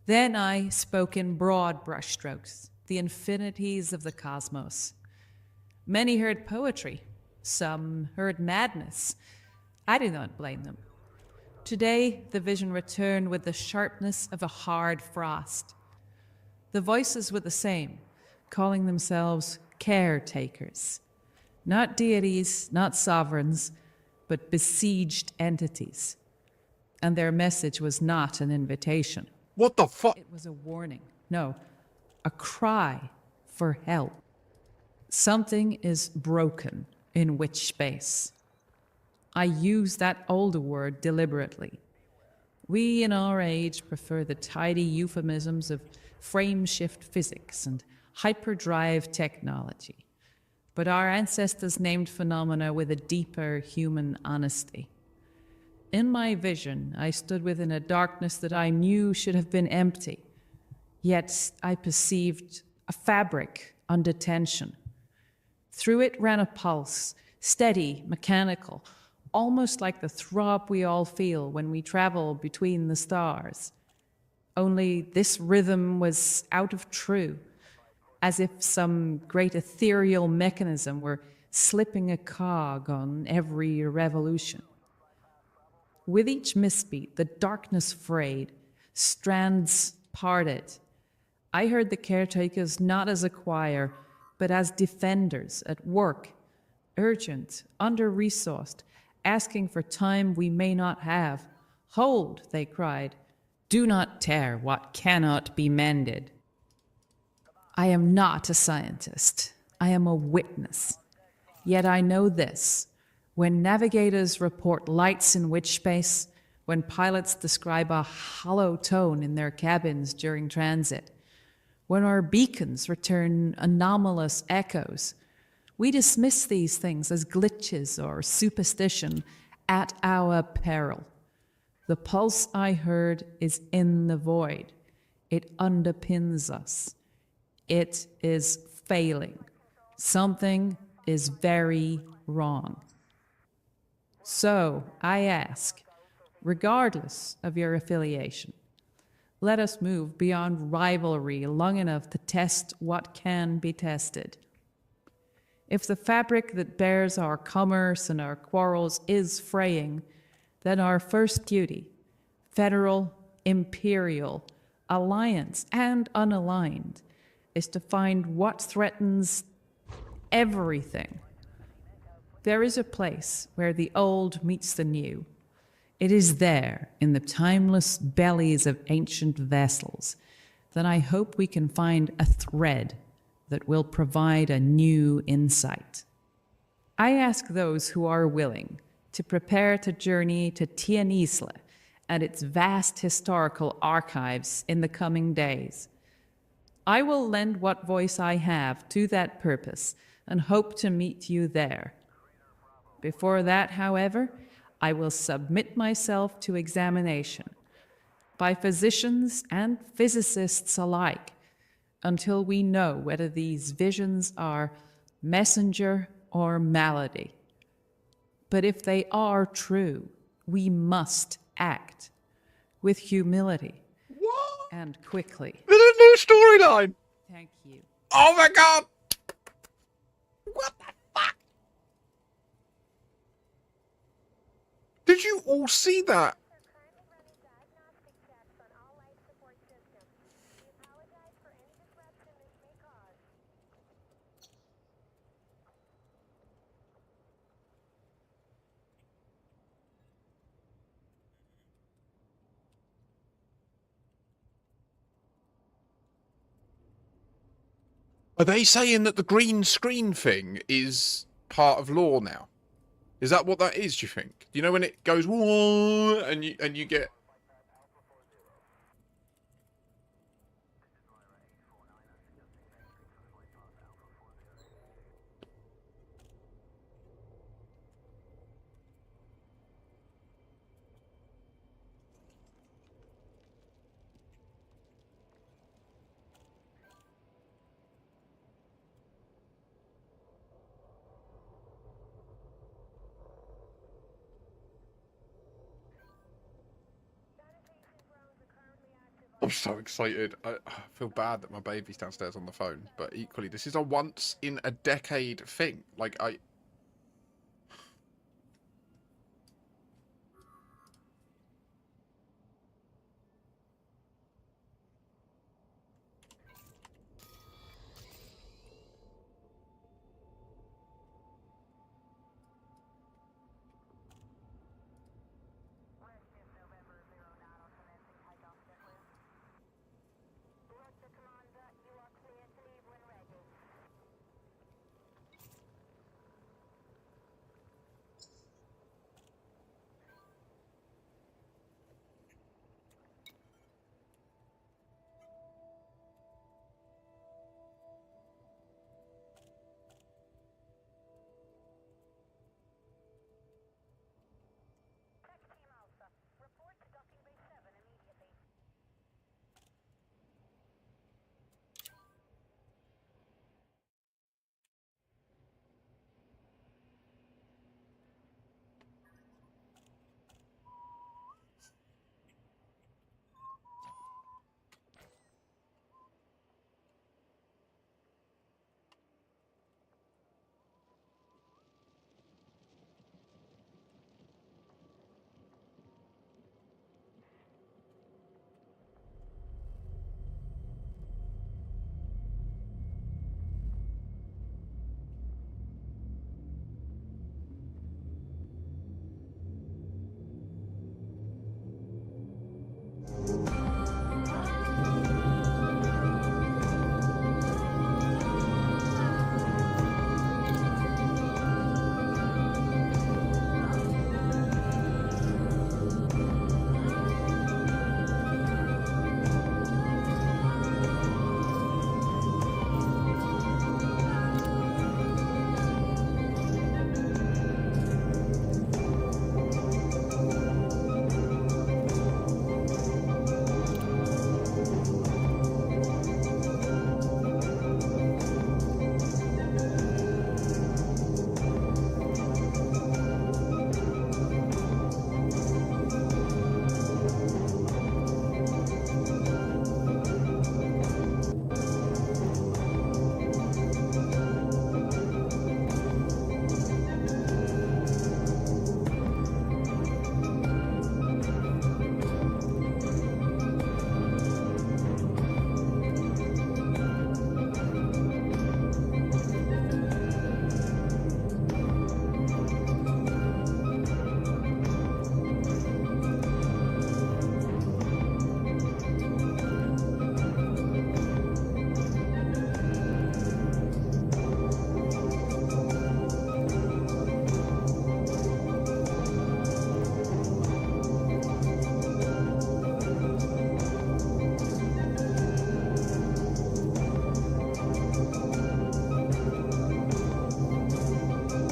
Then I spoke in broad brushstrokes, the infinities of the cosmos. Many heard poetry, some heard madness. I do not blame them. Today, the vision returned with the sharpness of a hard frost. The voices were the same, calling themselves caretakers. Not deities, not sovereigns, but besieged entities. And their message was not an invitation. What the fuck? It was a warning. No, a cry for help. Something is broken in Witchspace. I use that older word deliberately. We in our age prefer the tidy euphemisms of frame-shift physics and hyperdrive technology. But our ancestors named phenomena with a deeper human honesty. In my vision, I stood within a darkness that I knew should have been empty. Yet I perceived a fabric under tension. Through it ran a pulse, steady, mechanical, almost like the throb we all feel when we travel between the stars. Only this rhythm was out of true, as if some great ethereal mechanism were slipping a cog on every revolution. With each misbeat, the darkness frayed, strands parted. I heard the caretakers not as a choir, but as defenders at work, urgent, under-resourced, asking for time we may not have. Hold, they cried. Do not tear what cannot be mended. I am not a scientist. I am a witness. Yet I know this. When navigators report lights in Witchspace, when pilots describe a hollow tone in their cabins during transit, when our beacons return anomalous echoes, we dismiss these things as glitches or superstition at our peril. The pulse I heard is in the void. It underpins us. It is failing. Something is very wrong. So I ask, regardless of your affiliation, let us move beyond rivalry long enough to test what can be tested. If the fabric that bears our commerce and our quarrels is fraying, then our first duty, federal, imperial, alliance, and unaligned, is to find what threatens everything. There is a place where the old meets the new. It is there, in the timeless bellies of ancient vessels, that I hope we can find a thread that will provide a new insight. I ask those who are willing to prepare to journey to Isla and its vast historical archives in the coming days. I will lend what voice I have to that purpose and hope to meet you there. Before that, however, I will submit myself to examination by physicians and physicists alike until we know whether these visions are messenger or malady. But if they are true, we must act with humility. What? And quickly. There's a new storyline! Thank you. Oh my god! What the fuck? Did you all see that? Are they saying that the green screen thing is part of law now? Is that what that is, do you think? Do you know when it goes whoa and you get I'm so excited. I feel bad that my baby's downstairs on the phone, but equally, this is a once in a decade thing. Like, I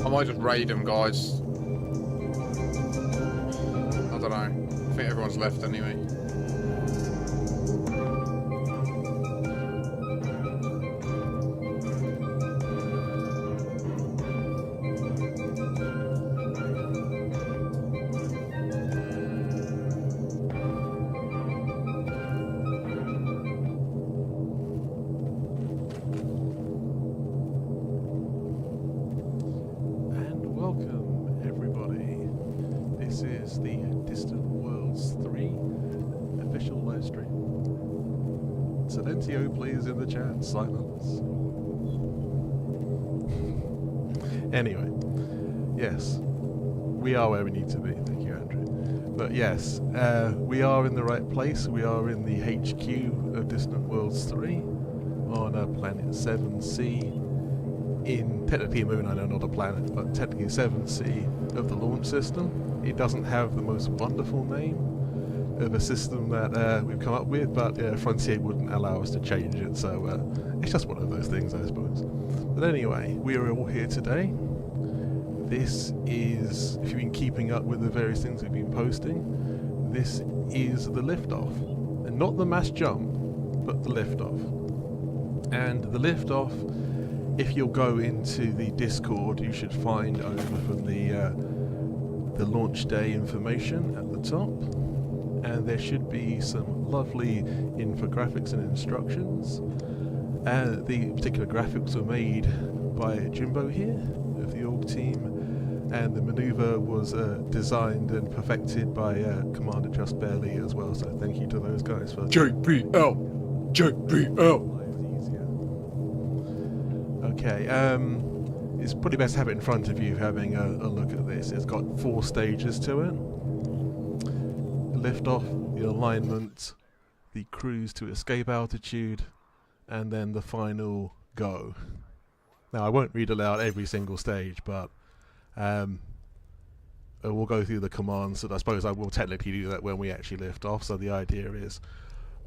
might just raid them, guys. I don't know. I think everyone's left anyway. Please in the chat, silence. Anyway, yes, we are where we need to be. Thank you, Andrew. But yes, we are in the right place. We are in the HQ of Distant Worlds 3 on planet 7C. in technically a moon, I know, not a planet, but technically 7C of the launch system. It doesn't have the most wonderful name of a system that we've come up with, but Frontier wouldn't allow us to change it, so it's just one of those things, I suppose. But anyway, we are all here today. This is, if you've been keeping up with the various things we've been posting, this is the liftoff. And not the mass jump, but the liftoff. And the liftoff, if you'll go into the Discord, you should find over from the launch day information at the top. And there should be some lovely infographics and instructions. The particular graphics were made by Jimbo here of the org team, and the maneuver was designed and perfected by Commander Just Barely as well, so thank you to those guys for JPL. Okay, it's probably best to have it in front of you, having a look at this. It's got 4 stages to it. Liftoff, the alignment, the cruise to escape altitude, and then the final go. Now, I won't read aloud every single stage, but we'll go through the commands, and I suppose I will technically do that when we actually lift off. So the idea is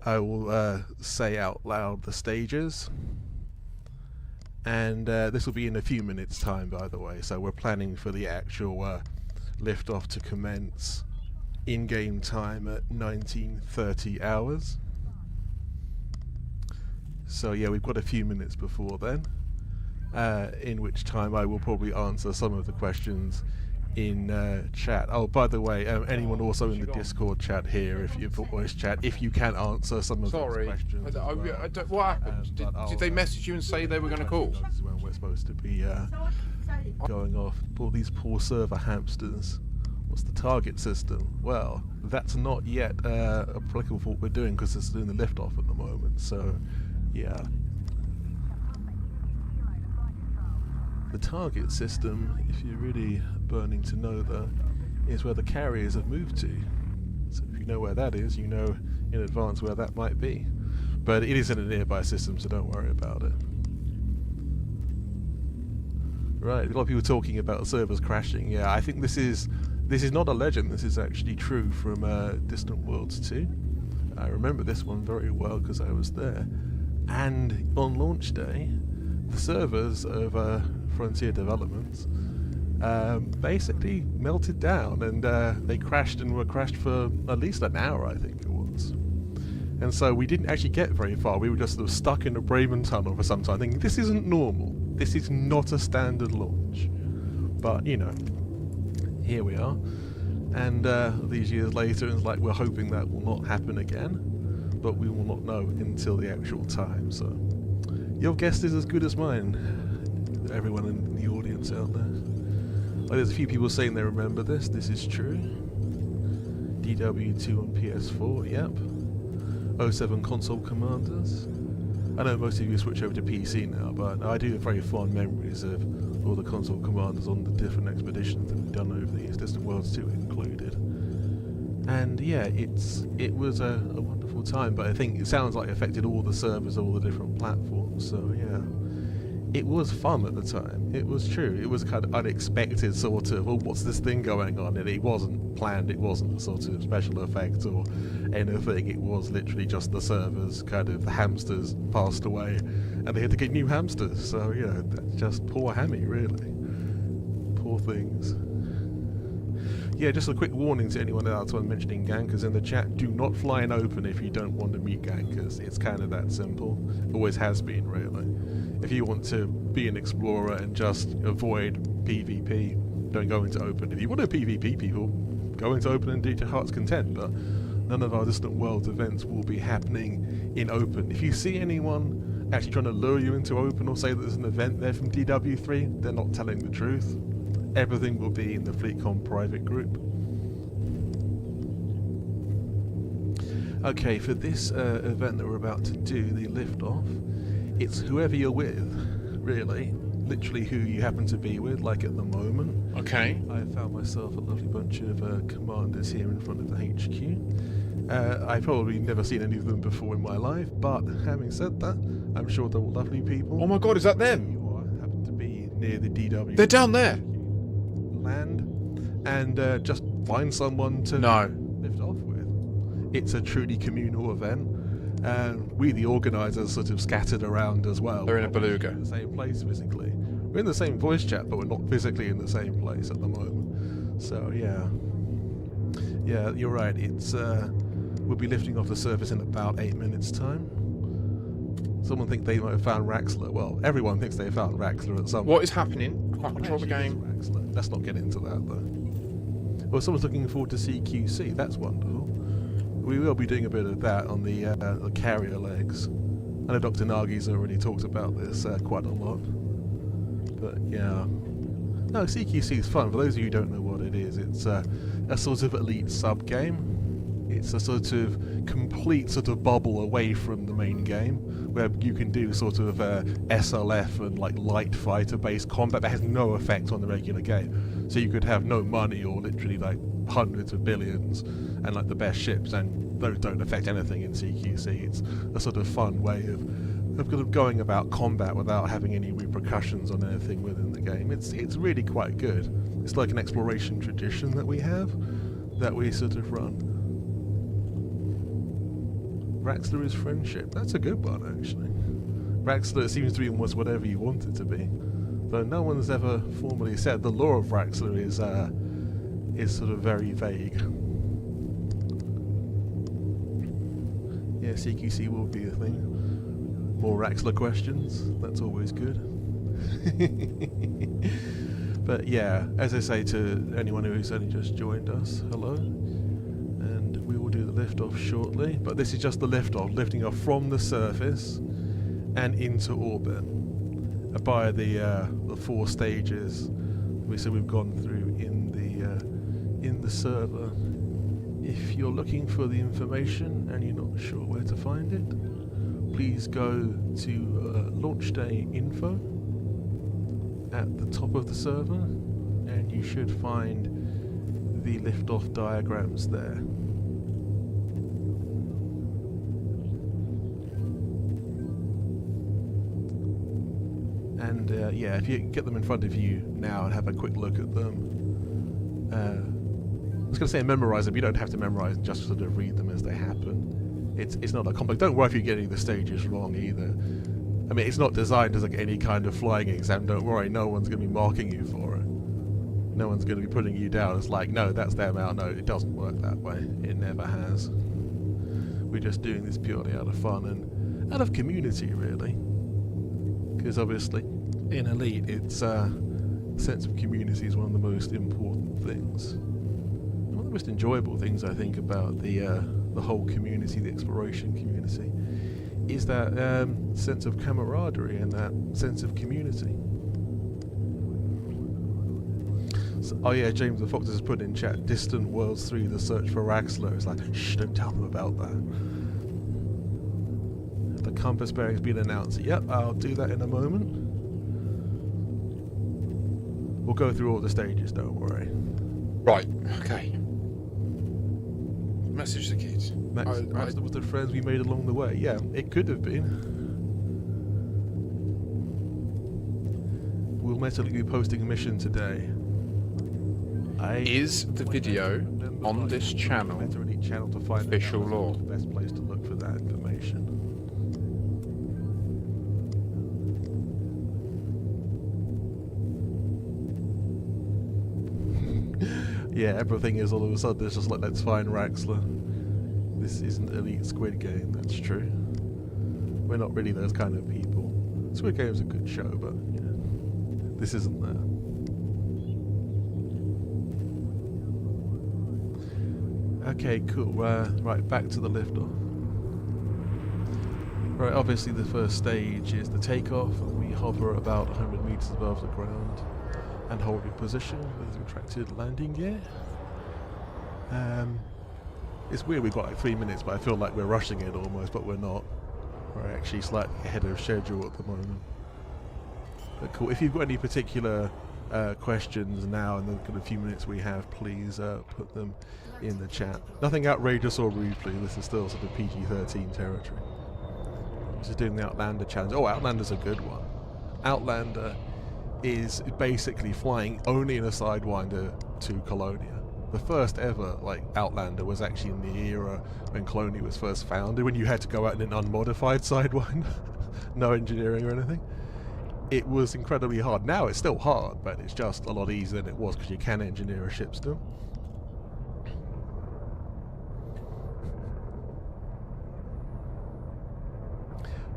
I will say out loud the stages, and this will be in a few minutes' time, by the way. So we're planning for the actual liftoff to commence in-game time at 19:30 hours. So yeah, we've got a few minutes before then. In which time I will probably answer some of the questions in chat. Oh, by the way, anyone also in the Discord chat here, if you voice chat, if you can answer some of those questions. What happened? Did they message you and say they were going to call? This is when we're supposed to be going off. All these poor server hamsters. What's the target system? Well, that's not yet applicable for what we're doing, because it's doing the liftoff at the moment. So, yeah. The target system, if you're really burning to know that, is where the carriers have moved to. So if you know where that is, you know in advance where that might be. But it is in a nearby system, so don't worry about it. Right, a lot of people talking about servers crashing. Yeah, I think this is not a legend. This is actually true from Distant Worlds 2. I remember this one very well because I was there. And on launch day, the servers of Frontier Developments basically melted down, and they crashed and were crashed for at least an hour, I think it was. And so we didn't actually get very far. We were just sort of stuck in a Bremen tunnel for some time, thinking this isn't normal. This is not a standard launch. But you know, here we are. And these years later, it's like we're hoping that will not happen again, but we will not know until the actual time. So your guess is as good as mine, everyone in the audience out there. Oh, there's a few people saying they remember this. This is true. DW3 on PS4, yep. 07 console commanders. I know most of you switch over to PC now, but I do have very fond memories of all the console commanders on the different expeditions that we've done over the years, Distant Worlds 2 included. And yeah, it was a wonderful time, but I think it sounds like it affected all the servers, all the different platforms, so yeah. It was fun at the time. It was true. It was kind of unexpected, sort of, well, what's this thing going on? And it wasn't planned. It wasn't a sort of special effect or anything. It was literally just the servers, kind of, the hamsters passed away, and they had to get new hamsters. So, you know, that's just poor Hammy, really. Poor things. Yeah, just a quick warning to anyone else when mentioning gankers in the chat. Do not fly in open if you don't want to meet gankers. It's kind of that simple. Always has been, really. If you want to be an explorer and just avoid PvP, don't go into open. If you want to PvP people, go into open and do to your heart's content, but none of our Distant Worlds events will be happening in open. If you see anyone actually trying to lure you into open or say that there's an event there from DW3, they're not telling the truth. Everything will be in the FleetComm private group. Okay, for this event that we're about to do, the liftoff, it's whoever you're with, really. Literally who you happen to be with, like at the moment. Okay. I found myself a lovely bunch of commanders here in front of the HQ. I've probably never seen any of them before in my life, but having said that, I'm sure they're all lovely people. Oh my god, is that them? You are, happen to be near the DW. They're down there. Land, and just find someone to No. lift off with. It's a truly communal event, and we, the organisers, sort of scattered around as well. They're in a We're not beluga. in the same place physically. We're in the same voice chat, but we're not physically in the same place at the moment. So yeah, you're right. It's we'll be lifting off the surface in about 8 minutes' time. Someone thinks they might have found Raxxla. Well, everyone thinks they found Raxxla at some point. What is happening? I can't control the game. Raxxla. Let's not get into that though. Well, someone's looking forward to CQC. That's wonderful. We will be doing a bit of that on the carrier legs. I know Dr. Nagi's already talked about this quite a lot. But yeah. No, CQC is fun. For those of you who don't know what it is, it's a sort of elite sub-game. It's a sort of complete sort of bubble away from the main game, where you can do sort of SLF and like light fighter-based combat that has no effect on the regular game. So you could have no money or literally like hundreds of billions and like the best ships, and those don't affect anything in CQC. It's a sort of fun way of kind of going about combat without having any repercussions on anything within the game. It's really quite good. It's like an exploration tradition that we have, that we sort of run. Raxxla is friendship. That's a good one, actually. Raxxla seems to be almost whatever you want it to be, though no one's ever formally said. The lore of Raxxla is sort of very vague. Yeah, CQC will be a thing. More Raxxla questions. That's always good. But yeah, as I say to anyone who's only just joined us, hello. And we will do the lift off shortly. But this is just the lift off, lifting off from the surface and into orbit by the 4 stages we've gone through in the server. If you're looking for the information and you're not sure where to find it, please go to launch day info at the top of the server, and you should find the liftoff diagrams there. And yeah, if you get them in front of you now and have a quick look at them, I was going to say memorize them. You don't have to memorize, just sort of read them as they happen. It's not that complex. Don't worry if you're getting the stages wrong either. I mean, it's not designed as like any kind of flying exam. Don't worry, no one's going to be marking you for it. No one's going to be putting you down. It's like, no, that's them out. No, it doesn't work that way. It never has. We're just doing this purely out of fun and out of community, really. Because obviously, in Elite, it's sense of community is one of the most important things. One of the most enjoyable things I think about the whole community, the exploration community, is that sense of camaraderie and that sense of community. So, oh yeah, James the Fox has put in chat, Distant Worlds 3, the search for Raxxla. It's like, shh, don't tell them about that. The compass bearing's been announced. Yep, I'll do that in a moment. We'll go through all the stages, don't worry. Right, okay. Message the kids. Max was the friends we made along the way. Yeah, it could have been. We'll mentally be posting a mission today. Is the video on this channel to find official lore? The best place to look for that information. Yeah, everything is all of a sudden. It's just like, let's find Raxxla. This isn't Elite Squid Game, that's true. We're not really those kind of people. Squid Game's a good show, but you know, this isn't that. Okay, cool. Right, back to the liftoff. Right, obviously the first stage is the takeoff, and we hover about 100 meters above the ground and hold your position with retracted landing gear. It's weird we've got like 3 minutes, but I feel like we're rushing it almost, but we're not. We're actually slightly ahead of schedule at the moment. But cool. If you've got any particular questions now in the kind of few minutes we have, please put them in the chat. Nothing outrageous or rude, please. This is still sort of PG-13 territory. This is doing the Outlander challenge. Oh, Outlander's a good one. Outlander is basically flying only in a Sidewinder to Colonia. The first ever like Outlander was actually in the era when Colonia was first founded, when you had to go out in an unmodified Sidewinder, no engineering or anything. It was incredibly hard. Now it's still hard, but it's just a lot easier than it was because you can engineer a ship still.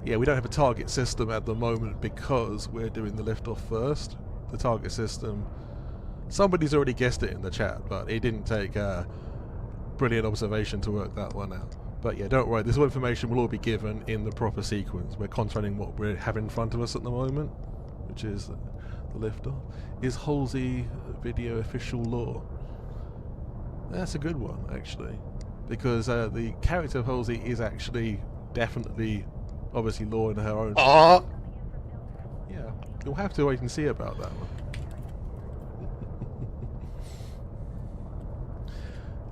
Yeah, we don't have a target system at the moment because we're doing the liftoff first. The target system, somebody's already guessed it in the chat, but it didn't take brilliant observation to work that one out. But yeah, don't worry, this all information will all be given in the proper sequence. We're concentrating what we have in front of us at the moment, which is the liftoff. Is Halsey video official lore? That's a good one, actually, because the character of Halsey is actually definitely, obviously, lore in her own. Ah! Yeah, you'll have to wait and see about that one.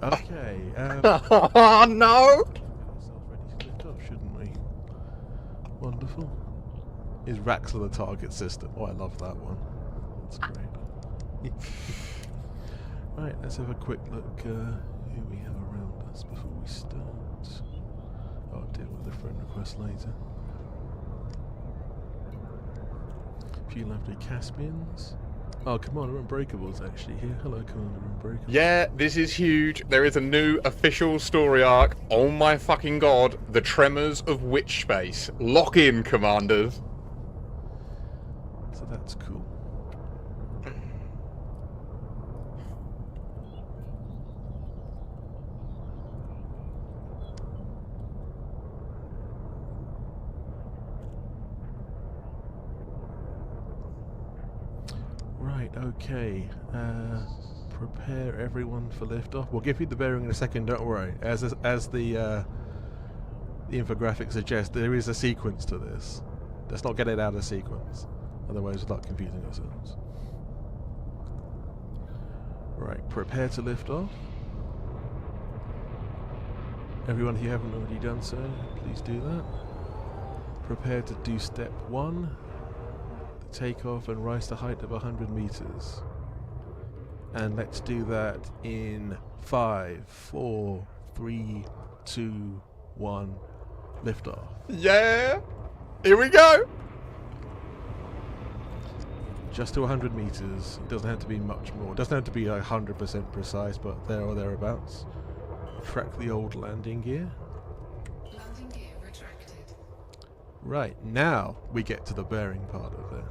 Okay. Oh no! Get ourselves ready to lift off, shouldn't we? Wonderful. Is Raxxla the target system? Oh, I love that one. That's great. Right, let's have a quick look who we have around us before we start. I'll deal with the friend request later. A few lovely Caspians. Oh, Commander Unbreakable's actually here. Hello, Commander Unbreakable. Yeah, this is huge. There is a new official story arc. Oh my fucking god. The Tremors of Witchspace. Lock in, Commanders. So that's cool. Right, okay. Prepare everyone for liftoff. We'll give you the bearing in a second, don't worry. As the infographic suggests, there is a sequence to this. Let's not get it out of sequence. Otherwise we'll start confusing ourselves. Right, prepare to lift off. Everyone, if you haven't already done so, please do that. Prepare to do step 1. Take off and rise to height of 100 meters. And let's do that in 5, 4, 3, 2, 1, lift off. Yeah! Here we go! Just to 100 meters. It doesn't have to be much more. It doesn't have to be 100% precise, but there or thereabouts. Track the old landing gear. Landing gear retracted. Right, now we get to the bearing part of it.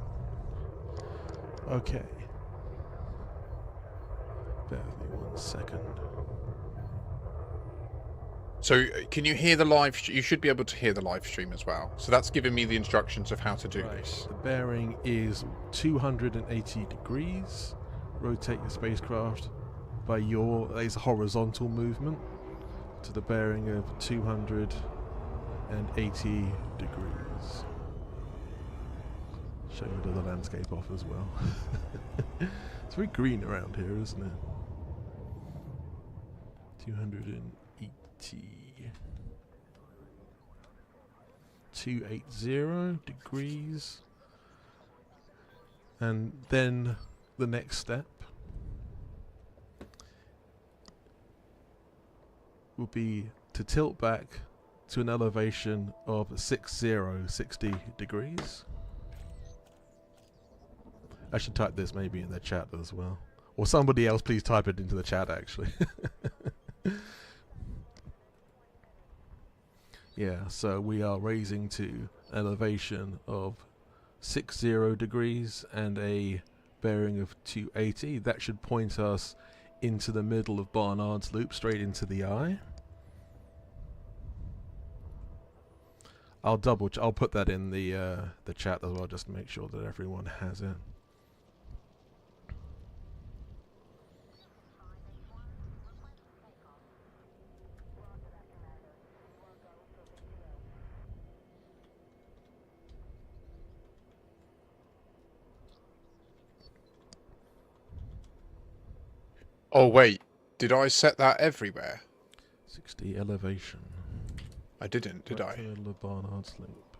Okay. Bear with me 1 second. So, can you hear the live? You should be able to hear the live stream as well. So that's giving me the instructions of how to do this. The bearing is 280 degrees. Rotate your spacecraft by it's a horizontal movement to the bearing of 280 degrees. Show you the landscape off as well. It's very green around here, isn't it? 280. 280 degrees. And then the next step will be to tilt back to an elevation of 60 degrees. I should type this maybe in the chat as well. Or somebody else please type it into the chat actually. Yeah, so we are raising to elevation of 60 degrees and a bearing of 280. That should point us into the middle of Barnard's Loop, straight into the eye. I'll put that in the chat as well, just to make sure that everyone has it. Oh wait, did I set that everywhere? 60 elevation. I didn't, did Right I? to the middle of Barnard's Loop.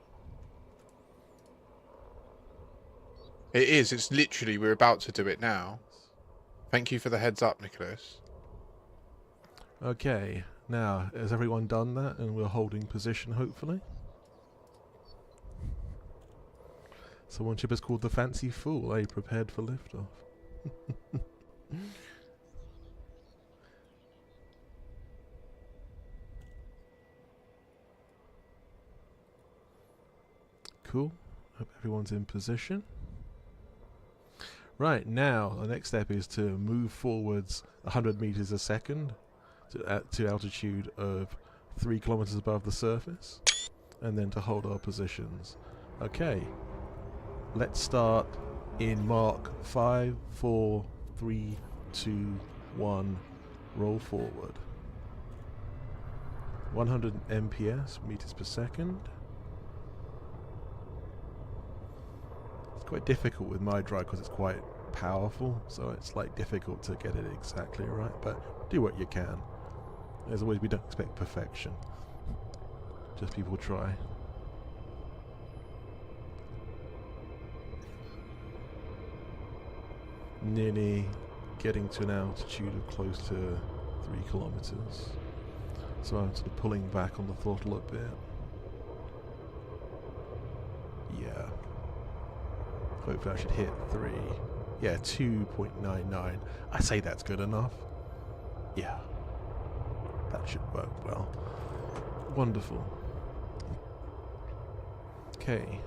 It is. It's literally, we're about to do it now. Thank you for the heads up, Nicholas. Okay, now, has everyone done that? And we're holding position, hopefully. So one ship is called the Fancy Fool. Are you prepared for liftoff? Cool. Hope everyone's in position. Right, now the next step is to move forwards 100 meters a second to altitude of 3 kilometers above the surface, and then to hold our positions. Okay, let's start in Mark 5, 4, 3, 2, 1. Roll forward. 100 MPS, meters per second. Quite difficult with my drive because it's quite powerful, so it's like difficult to get it exactly right, but do what you can. As always, we don't expect perfection, just people try. Nearly getting to an altitude of close to 3 kilometers, so I'm sort of pulling back on the throttle a bit. Yeah. Hopefully I should hit 3. Yeah, 2.99. I say that's good enough. Yeah. That should work well. Wonderful. Okay.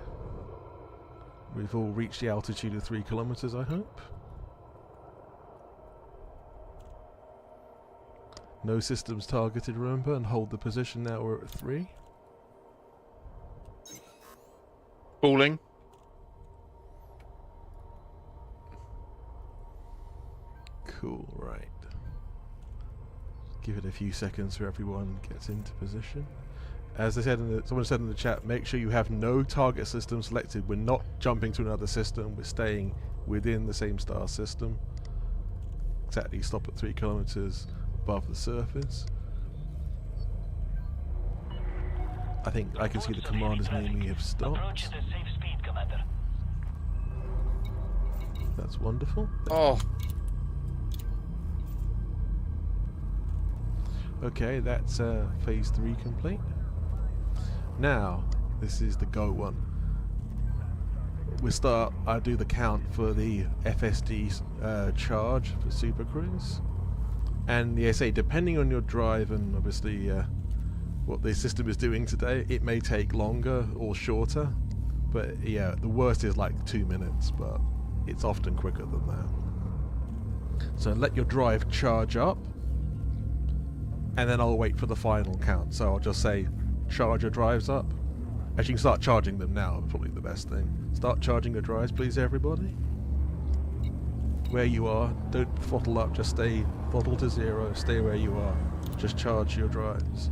We've all reached the altitude of 3 kilometers, I hope. No systems targeted, remember, and hold the position now. We're at 3. Falling. Cool, right. Give it a few seconds so everyone gets into position. As I said someone said in the chat, make sure you have no target system selected. We're not jumping to another system. We're staying within the same star system. Exactly, stop at 3 kilometers above the surface. I think I can see the commanders near me have stopped. Approach the safe speed, Commander. That's wonderful. Oh. Okay, that's phase 3 complete. Now, this is the go one. I do the count for the FSD charge for Super Cruise. And the SA, depending on your drive and obviously what the system is doing today, it may take longer or shorter. But yeah, the worst is like 2 minutes, but it's often quicker than that. So let your drive charge up, and then I'll wait for the final count. So I'll just say, charge your drives up. As you can start charging them now, probably the best thing. Start charging your drives, please, everybody. Where you are, don't throttle up, just stay throttle to 0, stay where you are. Just charge your drives.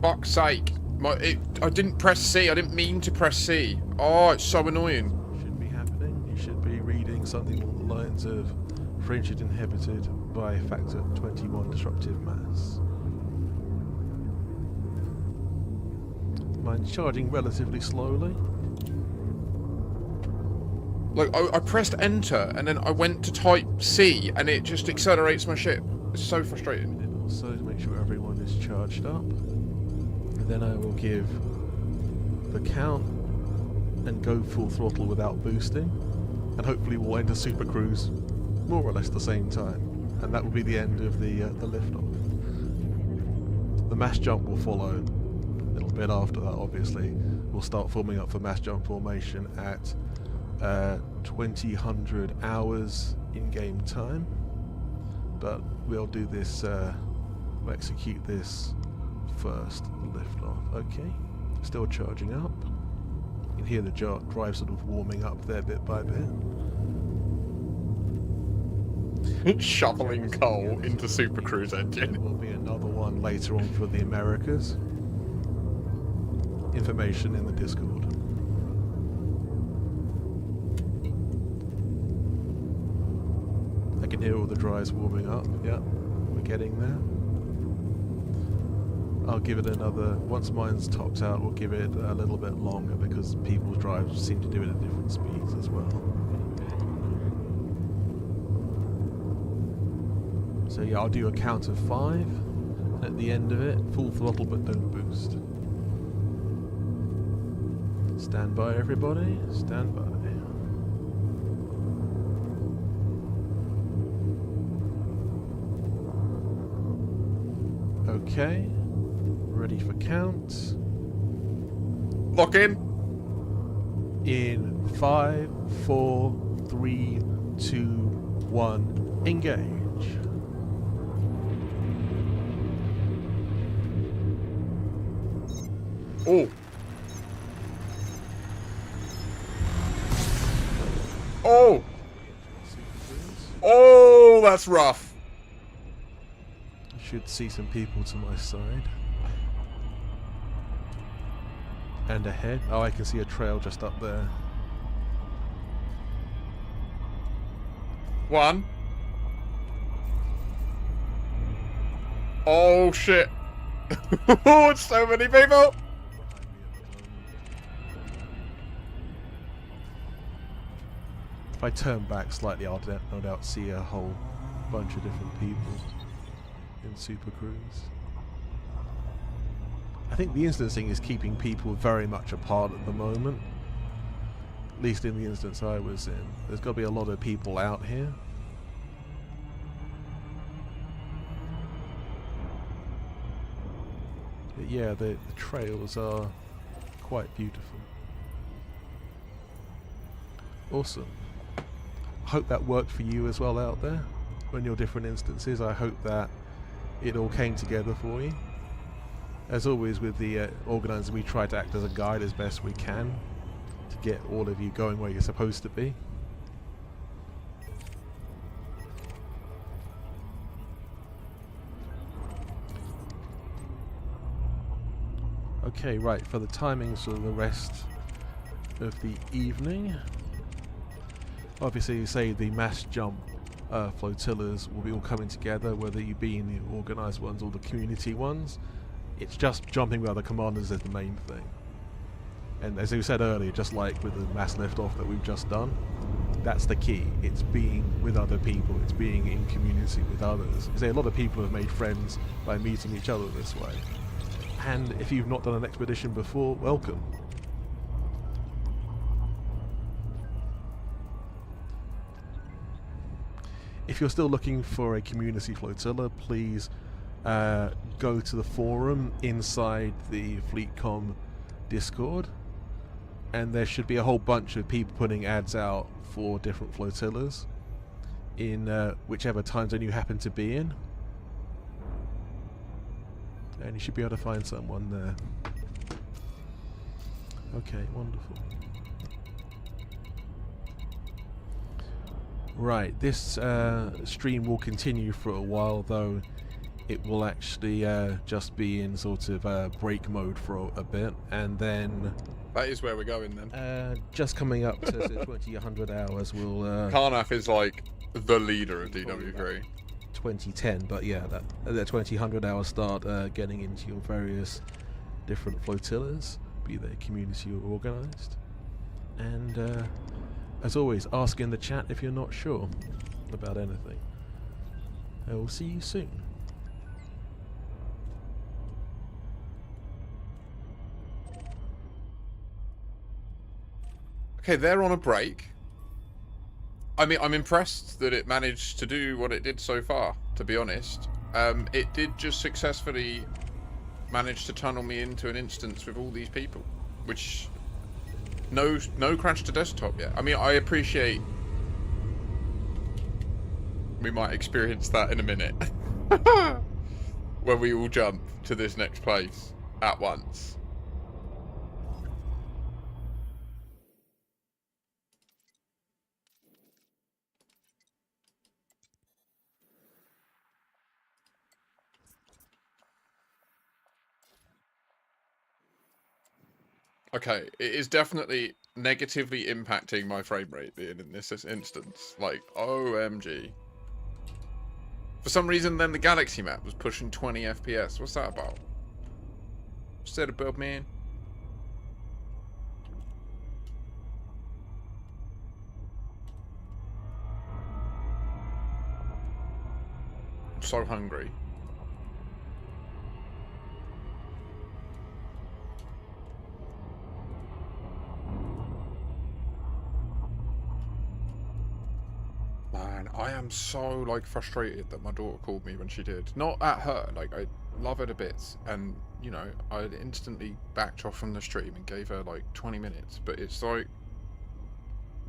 Fuck's sake. I didn't press C. I didn't mean to press C. Oh, it's so annoying. Should be happening. You should be reading something along the lines of frigid inhibited by a factor 21 disruptive mass. Mine's charging relatively slowly. Like, I pressed enter, and then I went to type C, and it just accelerates my ship. It's so frustrating. And also to make sure everyone is charged up. And then I will give the count and go full throttle without boosting. And hopefully we'll enter Super Cruise more or less the same time. And that will be the end of the liftoff. The mass jump will follow a little bit after that, obviously. We'll start forming up for mass jump formation at 2000 hours in-game time. But we'll do this, we'll execute this first, liftoff. Okay, still charging up. You can hear the drive sort of warming up there bit by bit. Shoveling coal into Super Cruise engine. There will be another one later on for the Americas. Information in the Discord. I can hear all the drives warming up. Yeah, we're getting there. I'll give it another. Once mine's topped out, we'll give it a little bit longer because people's drives seem to do it at different speeds as well. So yeah, I'll do a count of 5. At the end of it, full throttle but don't boost. Stand by, everybody. Stand by. Okay. Ready for count. Lock in. In 5, 4, 3, 2, 1. Engage. Oh. Oh. Oh, that's rough. I should see some people to my side. And ahead. Oh, I can see a trail just up there. 1. Oh shit. Oh, it's so many people. If I turn back slightly, I'll no doubt see a whole bunch of different people in Super Cruise. I think the instancing is keeping people very much apart at the moment. At least in the instance I was in. There's got to be a lot of people out here. But yeah, the trails are quite beautiful. Awesome. I hope that worked for you as well out there on your different instances. I hope that it all came together for you. As always with the organizer, we try to act as a guide as best we can to get all of you going where you're supposed to be. Okay, right, for the timings for the rest of the evening. Obviously, you say the mass jump flotillas will be all coming together, whether you be in the organised ones or the community ones. It's just jumping with other commanders is the main thing. And as we said earlier, just like with the mass liftoff that we've just done, that's the key. It's being with other people. It's being in community with others. You say a lot of people have made friends by meeting each other this way. And if you've not done an expedition before, welcome. If you're still looking for a community flotilla, please go to the forum inside the FleetComm Discord, and there should be a whole bunch of people putting ads out for different flotillas in whichever time zone you happen to be in, and you should be able to find someone there. Okay, wonderful. Right, this stream will continue for a while, though it will actually just be in sort of break mode for a bit, and then... That is where we're going then. Just coming up to 2000 hours, we'll... Karnaf is like the leader of DW3. 2010, but yeah, that 2000 hours start getting into your various different flotillas, be they community or organised. And as always, ask in the chat if you're not sure about anything. I will see you soon. Okay, they're on a break. I mean, I'm impressed that it managed to do what it did so far, to be honest. It did just successfully manage to tunnel me into an instance with all these people, which... No crash to desktop yet. I mean, I appreciate... We might experience that in a minute. When we all jump to this next place at once. Okay, it is definitely negatively impacting my frame rate being in this instance. Like, OMG. For some reason, then the Galaxy map was pushing 20 FPS. What's that about? Set it up, man. I'm so hungry. Man, I am so like frustrated that my daughter called me when she did. Not at her, like I love her to bits, and you know I instantly backed off from the stream and gave her like 20 minutes. But it's like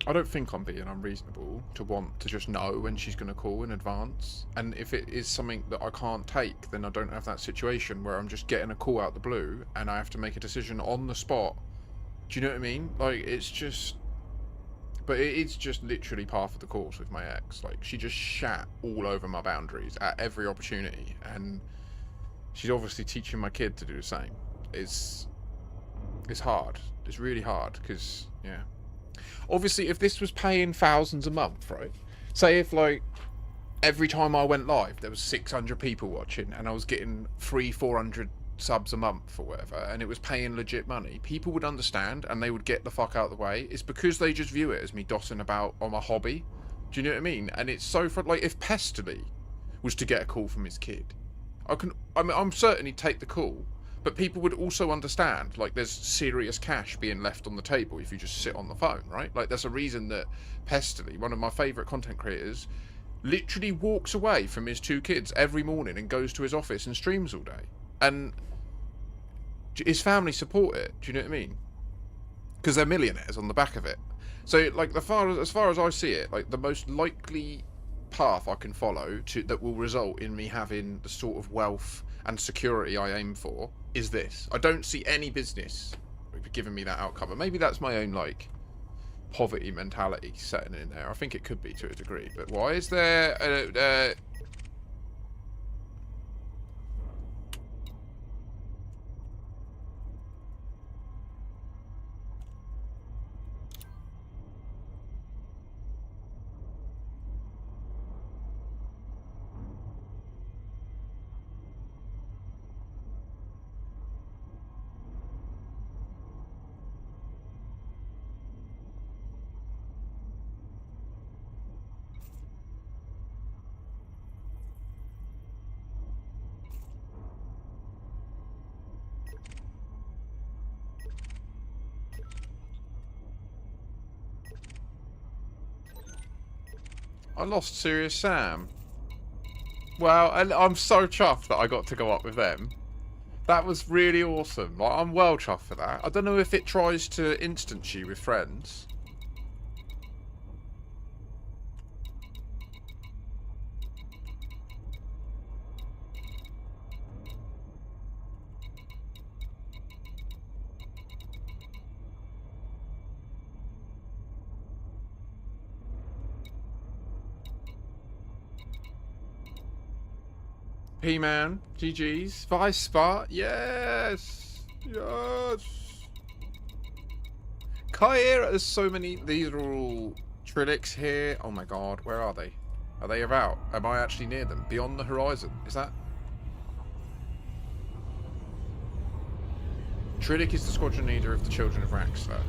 I don't think I'm being unreasonable to want to just know when she's going to call in advance. And if it is something that I can't take, then I don't have that situation where I'm just getting a call out the blue and I have to make a decision on the spot. Do you know what I mean? Like it's just. But it's just literally par for the course with my ex. Like, she just shat all over my boundaries at every opportunity. And she's obviously teaching my kid to do the same. It's hard. It's really hard, because, yeah. Obviously, if this was paying thousands a month, right? Say if, like, every time I went live, there was 600 people watching, and I was getting 400 subs a month or whatever, and it was paying legit money, people would understand and they would get the fuck out of the way. It's because they just view it as me dossing about on my hobby. Do you know what I mean? And it's so like if Pestily was to get a call from his kid, I'm certainly take the call, but people would also understand like there's serious cash being left on the table if you just sit on the phone, right? Like there's a reason that Pestily, one of my favorite content creators, literally walks away from his 2 kids every morning and goes to his office and streams all day. And his family support it. Do you know what I mean? Because they're millionaires on the back of it. So, like, as far as I see it, like the most likely path I can follow that will result in me having the sort of wealth and security I aim for is this. I don't see any business giving me that outcome. And maybe that's my own like poverty mentality setting in there. I think it could be to a degree. But why is there? I lost Serious Sam. Well, and I'm so chuffed that I got to go up with them. That was really awesome. Like, I'm well chuffed for that. I don't know if it tries to instance you with friends. P-Man, GG's, Vice Spot, yes, yes. Kaira, there's so many, these are all Trilix here. Oh my god, where are they? Are they about? Am I actually near them? Beyond the horizon, is that? Trilix is the squadron leader of the Children of Raxxla.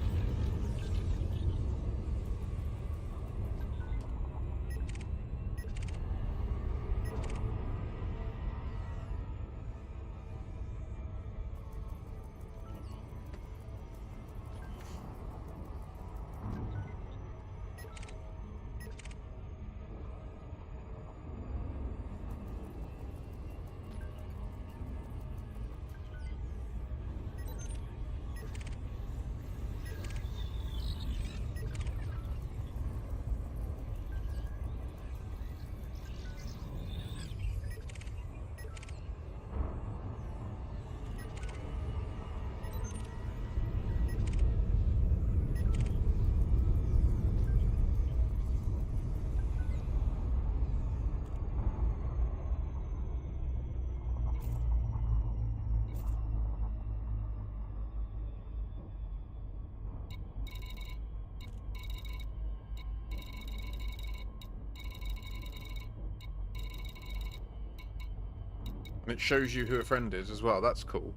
And it shows you who a friend is as well. That's cool.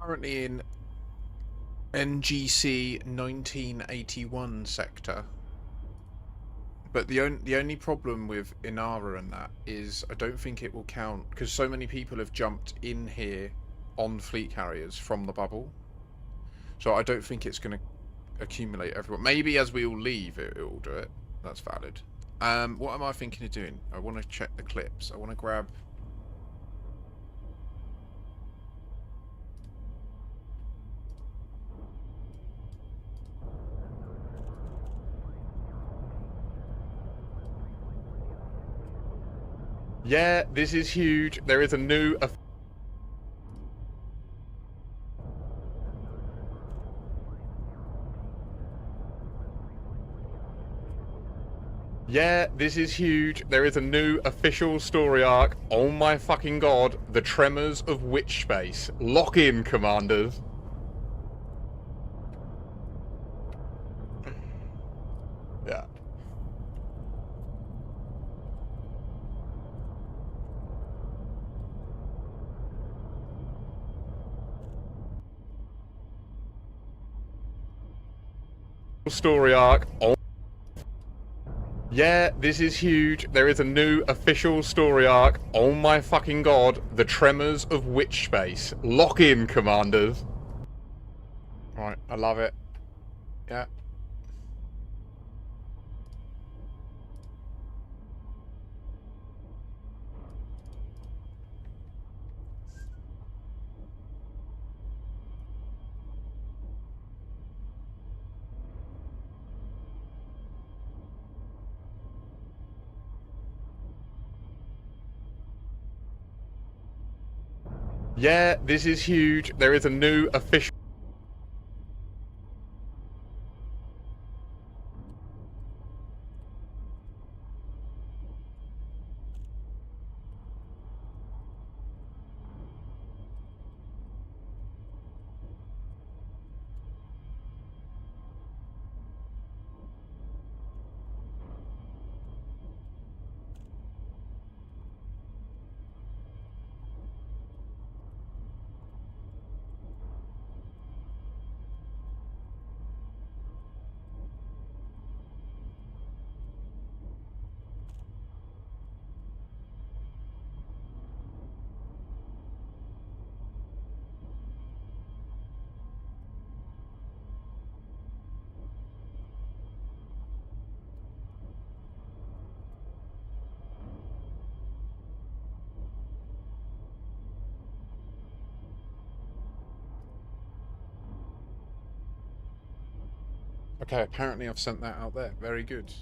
currently in NGC 1981 sector. But the only problem with Inara and that is I don't think it will count because so many people have jumped in here on fleet carriers from the bubble. So I don't think it's going to accumulate everyone. Maybe as we all leave, it will do it. That's valid. What am I thinking of doing? I want to check the clips. I want to grab... Yeah, this is huge. There is a new... Yeah, this is huge. There is a new official story arc. Oh my fucking god. The Tremors of Witchspace. Lock in, commanders. Yeah. Story arc. Oh. Yeah, this is huge. There is a new official story arc. Oh my fucking god. The Tremors of Witchspace. Lock in, commanders. Right, I love it. Yeah. Yeah, this is huge. There is a new official... Okay, apparently I've sent that out there. Very good.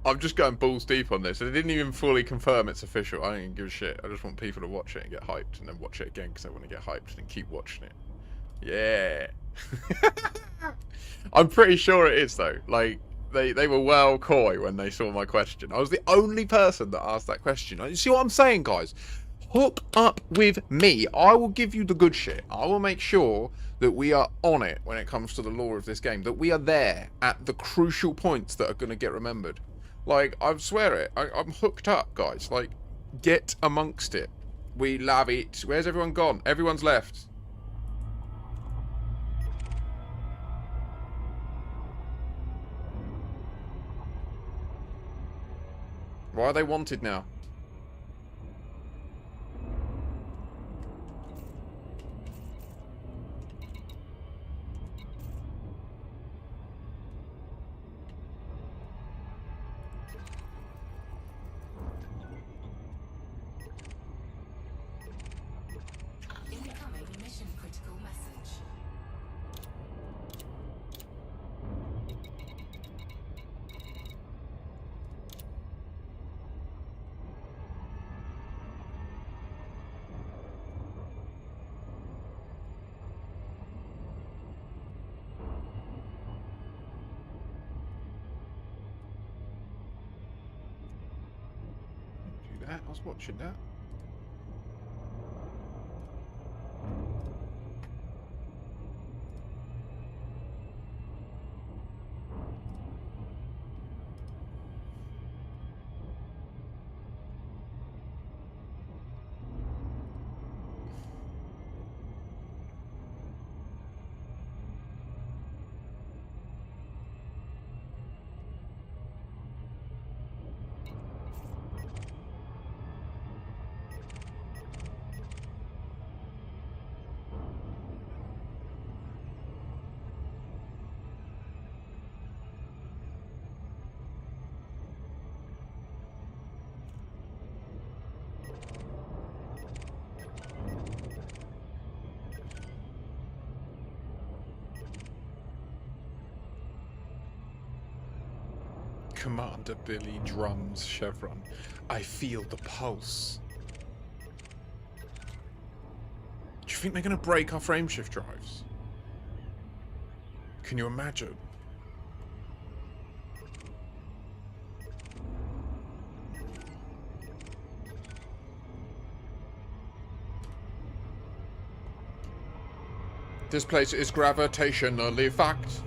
I'm just going balls deep on this. They didn't even fully confirm it's official. I don't even give a shit. I just want people to watch it and get hyped and then watch it again because they want to get hyped and keep watching it. Yeah. I'm pretty sure it is though. Like, they were well coy when they saw my question. I was the only person that asked that question. You see what I'm saying, guys? Hook up with me. I will give you the good shit. I will make sure that we are on it when it comes to the lore of this game. That we are there at the crucial points that are going to get remembered. Like, I swear it. I'm hooked up, guys. Like, get amongst it. We love it. Where's everyone gone? Everyone's left. Why are they wanted now? Incoming mission critical message. I was watching that. Commander Billy drums chevron. I feel the pulse. Do you think they're going to break our frameshift drives? Can you imagine? This place is gravitationally fucked.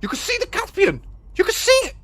You can see the Caspian! You can see it!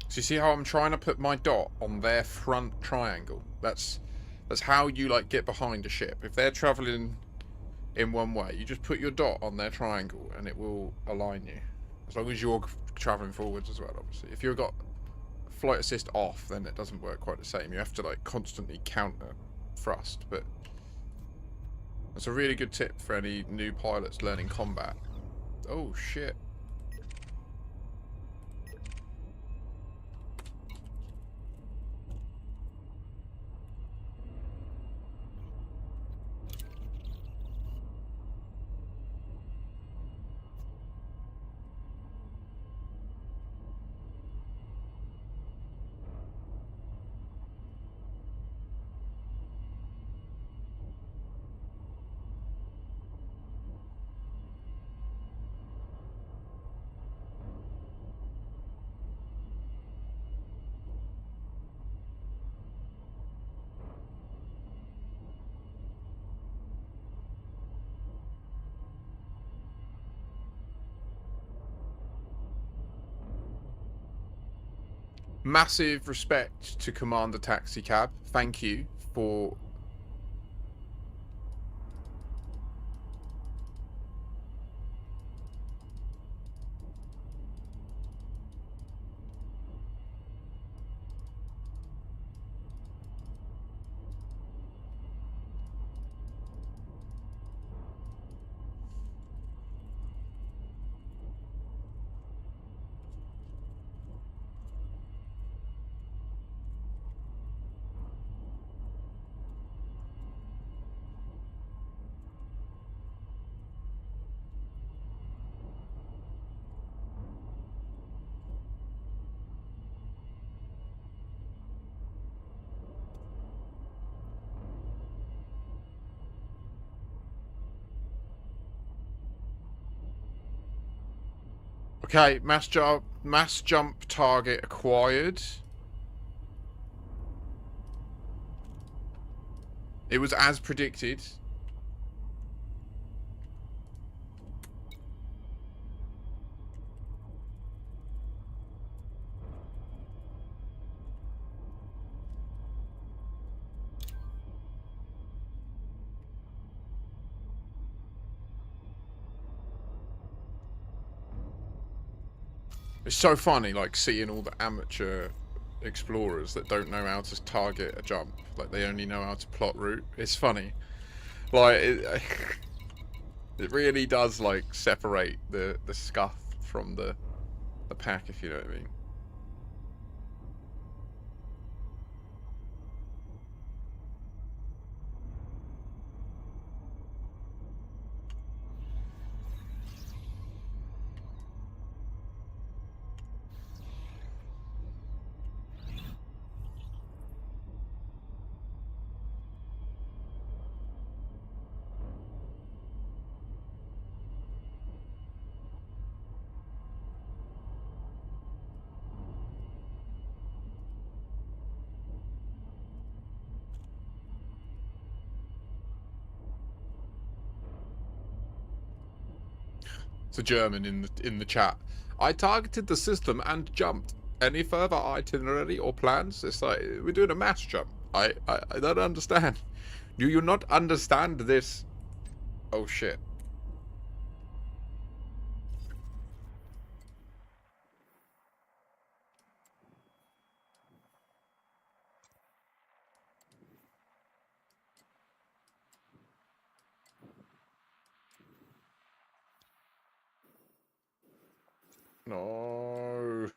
So you see how I'm trying to put my dot on their front triangle? That's how you like get behind a ship. If they're traveling in one way, you just put your dot on their triangle and it will align you. As long as you're traveling forwards as well, obviously. If you've got flight assist off, then it doesn't work quite the same. You have to like constantly counter thrust, but that's a really good tip for any new pilots learning combat. Oh shit. Massive respect to Commander Taxicab. Thank you for... Okay, mass jump target acquired. It was as predicted. It's so funny, like, seeing all the amateur explorers that don't know how to target a jump. Like, they only know how to plot route. It's funny. Like, it really does, like, separate the scuff from the pack, if you know what I mean. It's a German in the chat. I targeted the system and jumped. Any further itinerary or plans? It's like, we're doing a mass jump. I don't understand. Do you not understand this? Oh shit. No.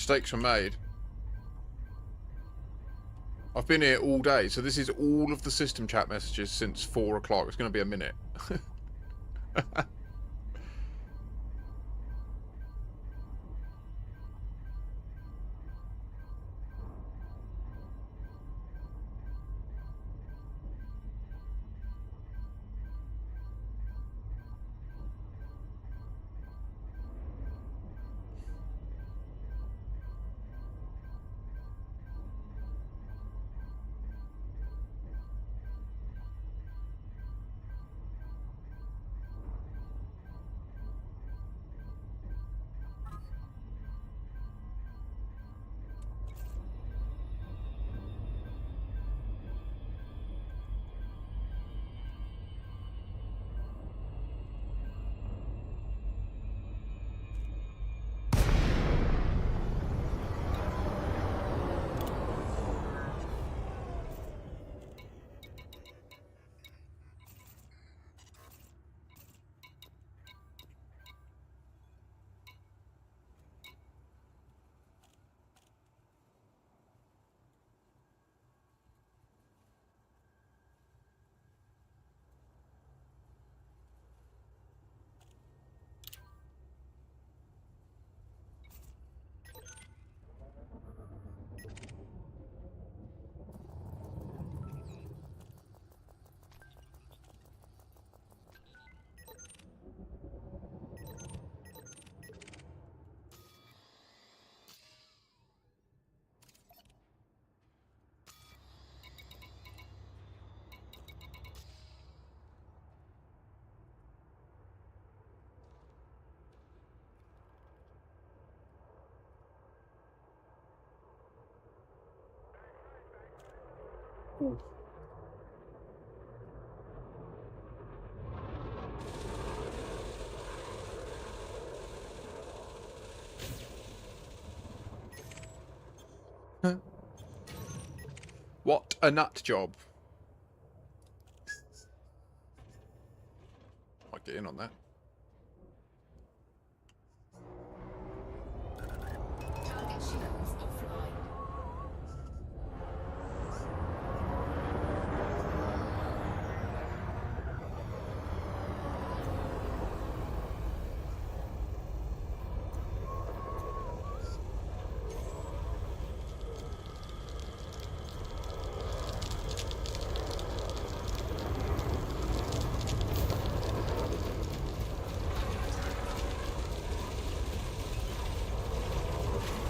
Mistakes were made. I've been here all day, so this is all of the system chat messages since 4 o'clock. It's going to be a minute. What a nut job. Might get in on that. Target shields offline.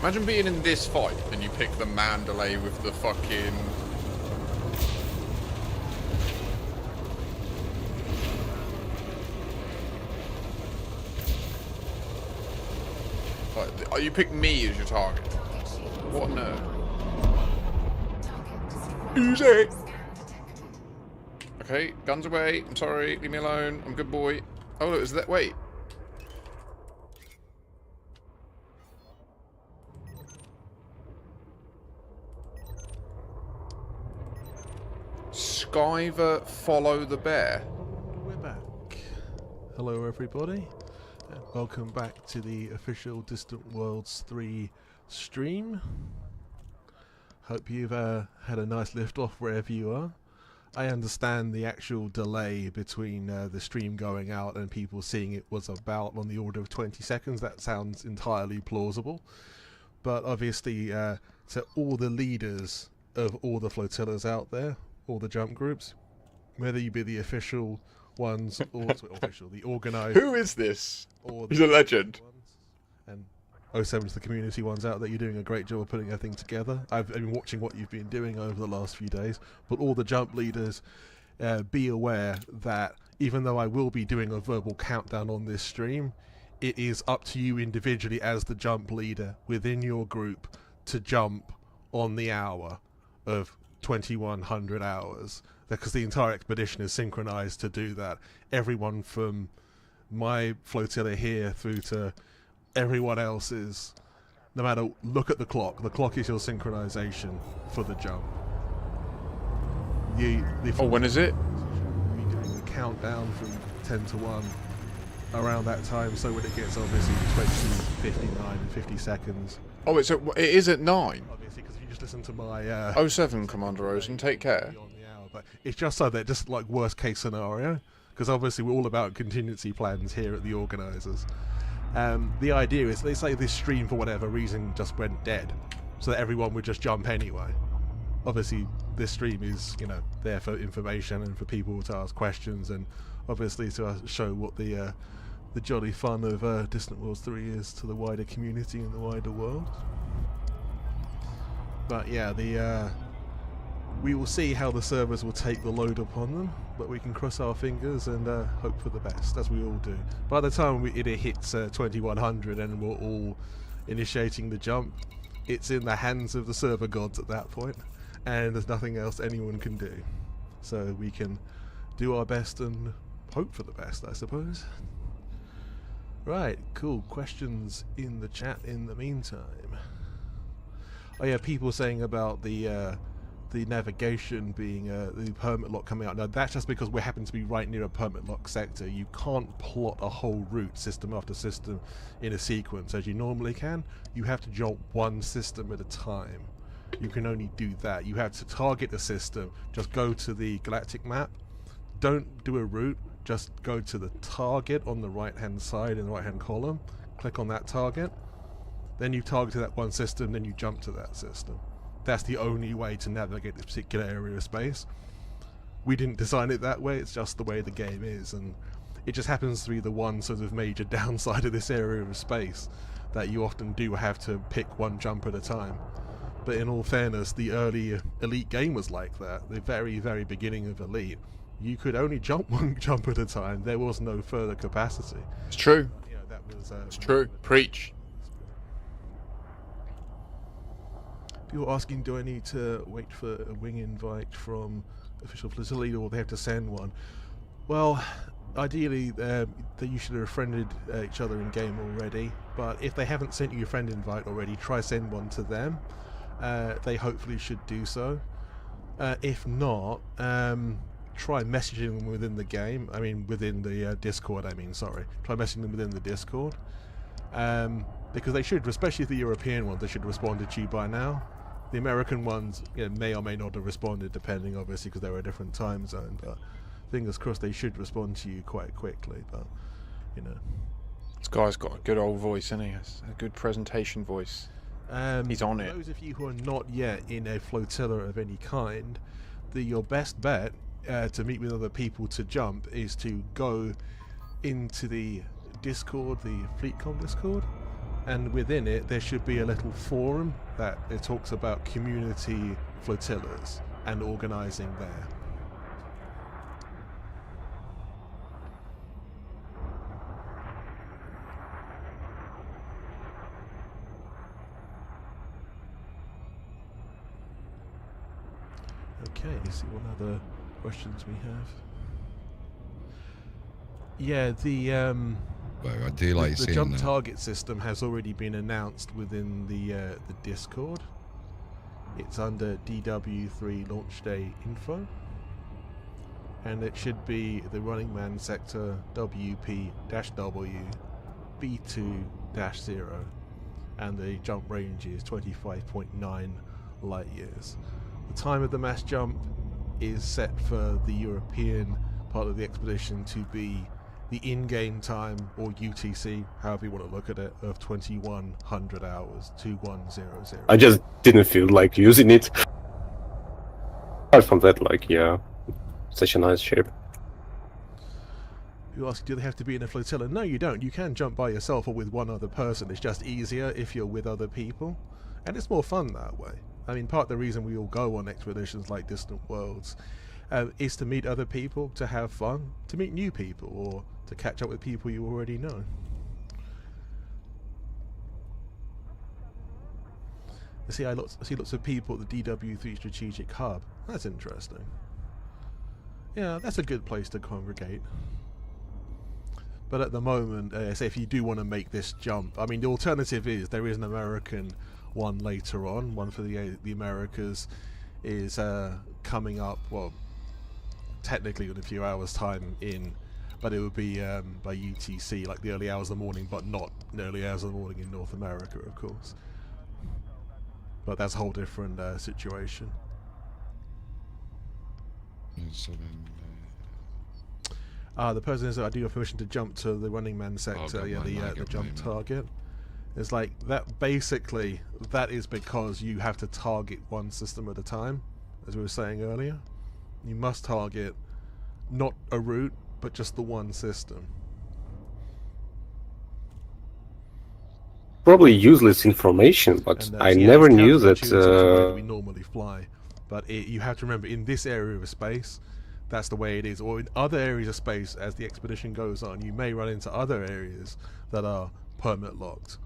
Imagine being in this fight and you pick the Mandalay with the fucking... Like, you pick me as your target. What a nerd. Easy! Okay, guns away. I'm sorry, leave me alone. I'm a good boy. Oh, look, is that... Wait. Skyver, follow the bear. We're back. Hello, everybody. Welcome back to the official Distant Worlds 3 stream. Hope you've had a nice lift off wherever you are. I understand the actual delay between the stream going out and people seeing it was about on the order of 20 seconds. That sounds entirely plausible. But obviously, to all the leaders of all the flotillas out there, all the jump groups, whether you be the official ones or the organised... Who is this? Or He's a legend. And 07 to the community ones out there, you're doing a great job of putting everything together. I've been watching what you've been doing over the last few days, but all the jump leaders, be aware that even though I will be doing a verbal countdown on this stream, it is up to you individually as the jump leader within your group to jump on the hour of 2100 hours, because the entire expedition is synchronized to do that. Everyone from my flotilla here through to everyone else's, no matter, look at the clock is your synchronization for the jump. When is it? We'll be doing the countdown from 10 to 1 around that time, so when it gets obviously 20, 59, 50 seconds. Oh, it is at 9. Obviously, because if you just listen to my 07, Commander Rosen, take care. But it's just so that just like worst case scenario, because obviously we're all about contingency plans here at the organisers. The idea is, they say this stream for whatever reason just went dead, so that everyone would just jump anyway. Obviously this stream is, you know, there for information and for people to ask questions, and obviously to show what the jolly fun of Distant Worlds 3 is to the wider community and the wider world. But yeah, we will see how the servers will take the load upon them, but we can cross our fingers and hope for the best, as we all do. By the time it hits 2100 and we're all initiating the jump, it's in the hands of the server gods at that point, and there's nothing else anyone can do. So we can do our best and hope for the best, I suppose. Right, cool. Questions in the chat in the meantime. Oh yeah, people saying about the navigation being the permit lock coming out. Now that's just because we happen to be right near a permit lock sector. You can't plot a whole route system after system in a sequence as you normally can. You have to jump one system at a time. You can only do that. You have to target the system. Just go to the galactic map. Don't do a route. Just go to the target on the right hand side in the right hand column. Click on that target. Then you target that one system, then you jump to that system. That's the only way to navigate this particular area of space. We didn't design it that way, it's just the way the game is, and it just happens to be the one sort of major downside of this area of space, that you often do have to pick one jump at a time. But in all fairness, the early Elite game was like that. The very, very beginning of Elite, you could only jump one jump at a time. There was no further capacity. It's true. Yeah, that was, it's true. Preach. People asking, do I need to wait for a wing invite from official facility, or they have to send one? Well, ideally, you should have friended each other in game already. But if they haven't sent you a friend invite already, try send one to them. They hopefully should do so. If not, try messaging them within the game. I mean, within the Discord. Sorry. Try messaging them within the Discord. Because they should, especially the European ones, they should have responded to you by now. The American ones, you know, may or may not have responded, depending, obviously, because they were a different time zone. But fingers crossed, they should respond to you quite quickly. But you know, this guy's got a good old voice, isn't he? A good presentation voice. He's on it. For those of you who are not yet in a flotilla of any kind, your best bet to meet with other people to jump is to go into the Discord, the FleetComm Discord. And within it, there should be a little forum that it talks about community flotillas and organising there. Okay, let's see what other questions we have. Yeah, Well, I do like the seeing jump that. target system has already been announced within the Discord. It's under DW3 launch day info, and it should be the running man sector WP-W B2-0, and the jump range is 25.9 light years. The time of the mass jump is set for the European part of the expedition to be the in-game time, or UTC, however you want to look at it, of 2100 hours, 2100. I just didn't feel like using it. Apart from that, like, yeah, such a nice shape. You ask, do they have to be in a flotilla? No, you don't. You can jump by yourself or with one other person. It's just easier if you're with other people, and it's more fun that way. I mean, part of the reason we all go on expeditions like Distant Worlds is to meet other people, to have fun, to meet new people, or to catch up with people you already know. I see lots of people at the DW3 Strategic Hub. That's interesting. Yeah, that's a good place to congregate. But at the moment, say if you do want to make this jump, I mean, the alternative is there is an American one later on. One for the Americas is coming up, well, technically in a few hours' time but it would be by UTC, like the early hours of the morning, but not the early hours of the morning in North America, of course. But that's a whole different situation. So then, The person says, I do have permission to jump to the Running Man sector, the jump target. It's like, that basically, that is because you have to target one system at a time, as we were saying earlier. You must target not a route, but just the one system. Probably useless information, but I never knew that. We normally fly, but you have to remember, in this area of space, that's the way it is. Or in other areas of space, as the expedition goes on, you may run into other areas that are permit locked.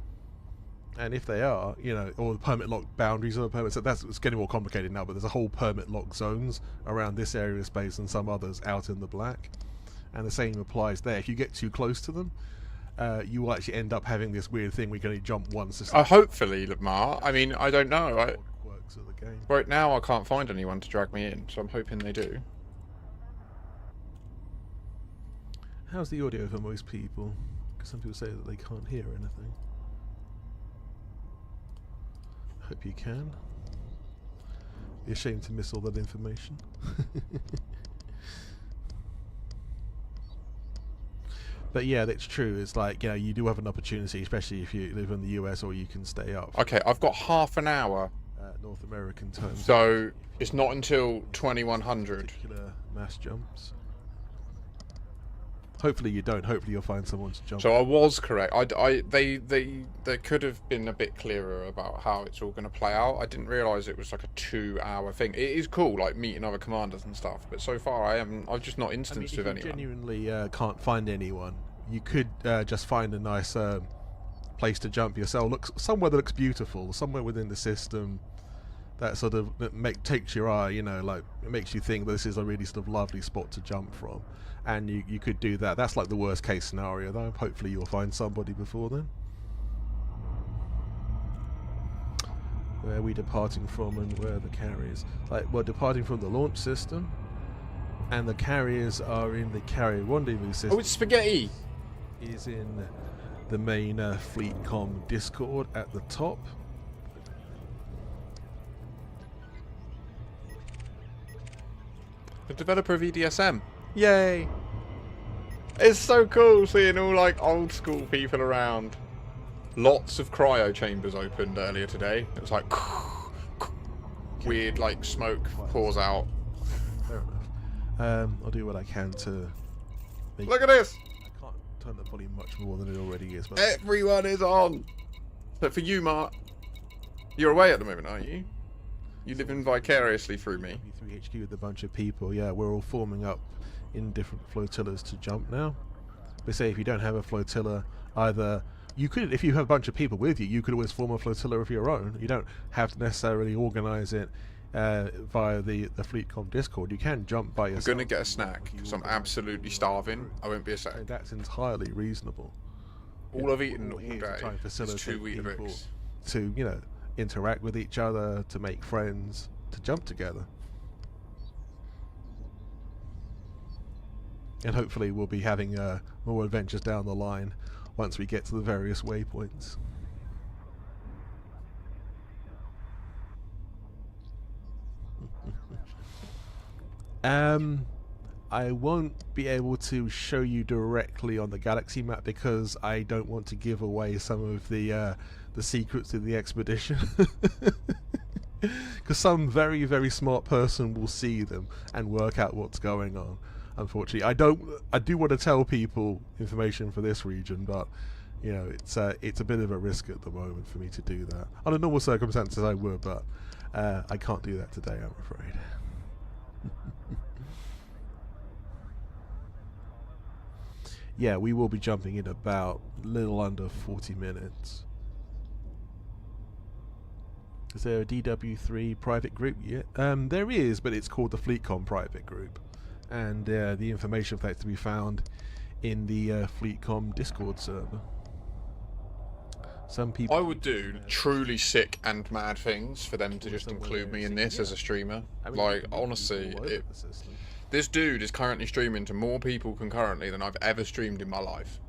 And if they are, you know, or the permit lock boundaries of the permit, so it's getting more complicated now, but there's a whole permit lock zones around this area of space and some others out in the black. And the same applies there. If you get too close to them, you will actually end up having this weird thing where you can only jump one system. Hopefully, Lamar. I mean, I don't know. Quirks of the game. Right now, I can't find anyone to drag me in, so I'm hoping they do. How's the audio for most people? Because some people say that they can't hear anything. Hope you can. Be ashamed to miss all that information. But yeah, that's true. It's like, you know, you do have an opportunity, especially if you live in the US, or you can stay up. Okay, I've got half an hour. North American time. So it's not until 2100. Particular mass jumps. Hopefully you don't. Hopefully you'll find someone to jump. So I was correct. They could have been a bit clearer about how it's all going to play out. I didn't realise it was like a 2-hour thing. It is cool, like meeting other commanders and stuff. But so far, I've just not instanced with anyone. If you genuinely can't find anyone, you could just find a nice place to jump yourself. Somewhere that looks beautiful, somewhere within the system that sort of takes your eye. You know, like it makes you think this is a really sort of lovely spot to jump from. And you could do that. That's like the worst case scenario, though. Hopefully you'll find somebody before then. Where are we departing from, and where are the carriers? Like, we're departing from the launch system, and the carriers are in the carrier rendezvous system. Oh, it's spaghetti! Is in the main FleetComm Discord at the top. The developer of EDSM. Yay! It's so cool seeing all like old school people around. Lots of cryo chambers opened earlier today. It was like weird, like smoke pours out. Fair enough. I'll do what I can to. Look at this! I can't turn the volume much more than it already is. But everyone is on. But for you, Mark, you're away at the moment, aren't you? You live in vicariously through me. DW3 HQ with a bunch of people. Yeah, we're all forming up in different flotillas to jump now. But say if you don't have a flotilla, either you could, if you have a bunch of people with you, you could always form a flotilla of your own. You don't have to necessarily organize it via the FleetComm Discord. You can jump by yourself. I'm gonna get a snack because I'm absolutely starving. I won't be a sec. That's entirely reasonable. All I've eaten all day is 2 Weetabix. To, you know, interact with each other, to make friends, to jump together. And hopefully we'll be having more adventures down the line once we get to the various waypoints. I won't be able to show you directly on the galaxy map because I don't want to give away some of the secrets of the expedition. Because some very, very smart person will see them and work out what's going on. Unfortunately, I do want to tell people information for this region, but you know, it's a bit of a risk at the moment for me to do that. Under normal circumstances, I would, but I can't do that today, I'm afraid. Yeah, we will be jumping in about a little under 40 minutes. Is there a DW3 private group yet? There is, but it's called the FleetComm private group. And the information for that to be found in the FleetComm Discord server. Some people... I would do truly sick and mad things for them to just include me in this as a streamer. Like, honestly, this dude is currently streaming to more people concurrently than I've ever streamed in my life.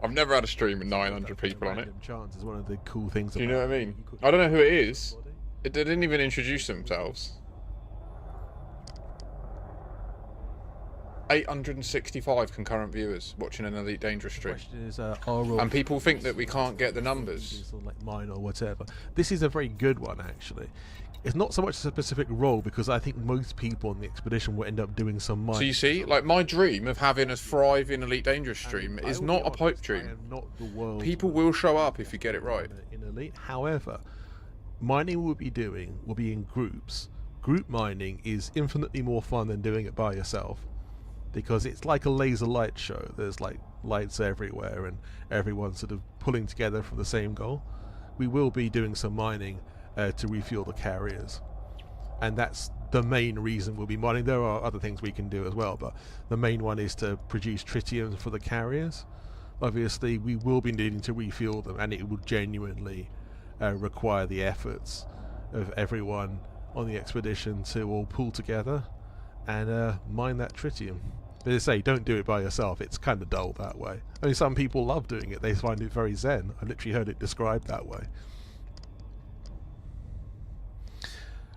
I've never had a stream with 900 people on it. Chance is one of the cool things. Do you know what I mean? I don't know who it is. They didn't even introduce themselves. 865 concurrent viewers watching an Elite Dangerous stream. And people think that we can't get the numbers. Like mine or whatever. This is a very good one, actually. It's not so much a specific role, because I think most people on the expedition will end up doing some mining. So you see, like, my dream of having a thriving Elite Dangerous stream is not a pipe dream. People will show up if you get it right. In Elite, however, mining we'll be doing will be in groups. Group mining is infinitely more fun than doing it by yourself, because it's like a laser light show. There's like lights everywhere and everyone's sort of pulling together for the same goal. We will be doing some mining to refuel the carriers, and that's the main reason we'll be mining. There are other things we can do as well, but the main one is to produce tritium for the carriers. Obviously we will be needing to refuel them, and it will genuinely require the efforts of everyone on the expedition to all pull together and mine that tritium. But as I say, don't do it by yourself. It's kind of dull that way. I mean, some people love doing it. They find it very zen. I literally heard it described that way.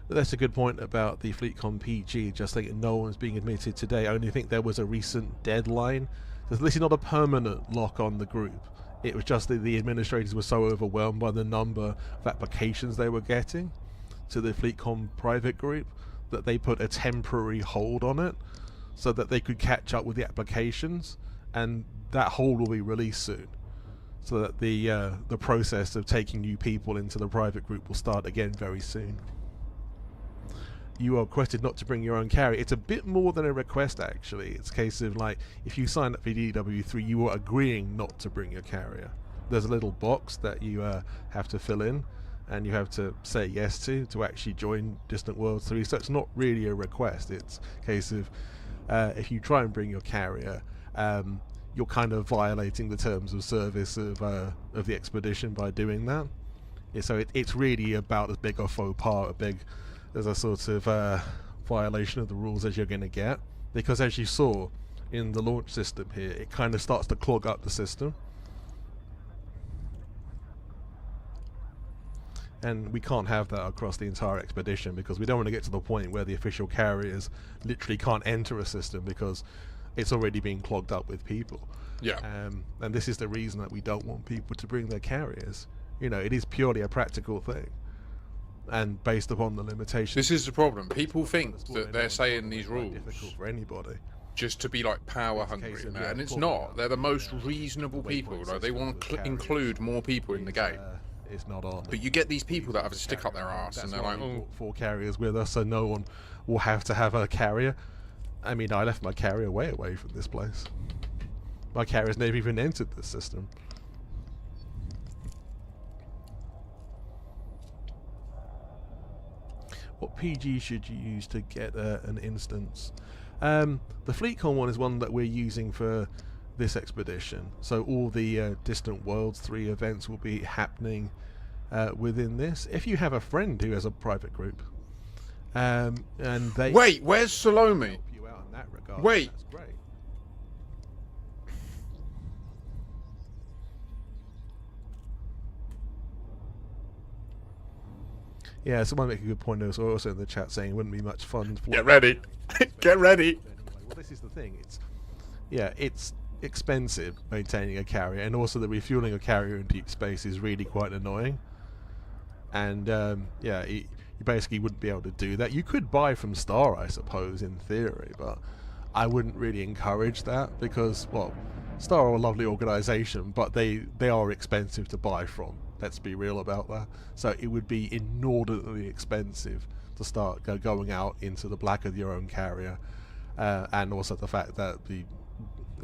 But that's a good point about the FleetcommPG. Just thinking no one's being admitted today. I only think there was a recent deadline. This is not a permanent lock on the group. It was just that the administrators were so overwhelmed by the number of applications they were getting to the FleetComm private group that they put a temporary hold on it so that they could catch up with the applications, and that hold will be released soon, so that the process of taking new people into the private group will start again very soon. You are requested not to bring your own carrier. It's a bit more than a request, actually. It's a case of, like, if you sign up for DW3, you are agreeing not to bring your carrier. There's a little box that you have to fill in, and you have to say yes to actually join Distant Worlds 3. So it's not really a request. It's a case of if you try and bring your carrier, you're kind of violating the terms of service of the expedition by doing that. So it's really about as big a faux pas, as a sort of violation of the rules as you're going to get. Because as you saw in the launch system here, it kind of starts to clog up the system. And we can't have that across the entire expedition, because we don't want to get to the point where the official carriers literally can't enter a system because it's already being clogged up with people. Yeah. And this is the reason that we don't want people to bring their carriers. You know, it is purely a practical thing, and based upon the limitations. This is the problem. People think that they're saying these rules difficult for anybody, just to be like power hungry, and it's not. They're the most reasonable people. Like, they want to include more people in the game. It's not on. But you get these people that have a stick up their ass, and they're like, oh, 4 carriers with us, so no one will have to have a carrier. I mean, I left my carrier way away from this place. My carrier's never even entered this system. What PG should you use to get an instance? The FleetComm one is one that we're using for this expedition. So all the Distant Worlds 3 events will be happening within this. If you have a friend who has a private group, and they... Wait, where's Salome? Help you out in that regard, wait. that's great. Yeah, someone make a good point also in the chat saying it wouldn't be much fun. Get ready. Get ready. Well, this is the thing. It's expensive maintaining a carrier, and also the refueling a carrier in deep space is really quite annoying. And you basically wouldn't be able to do that. You could buy from Star, I suppose, in theory, but I wouldn't really encourage that because, well, Star are a lovely organisation, but they are expensive to buy from. Let's be real about that. So it would be inordinately expensive to start going out into the black of your own carrier, and also the fact that the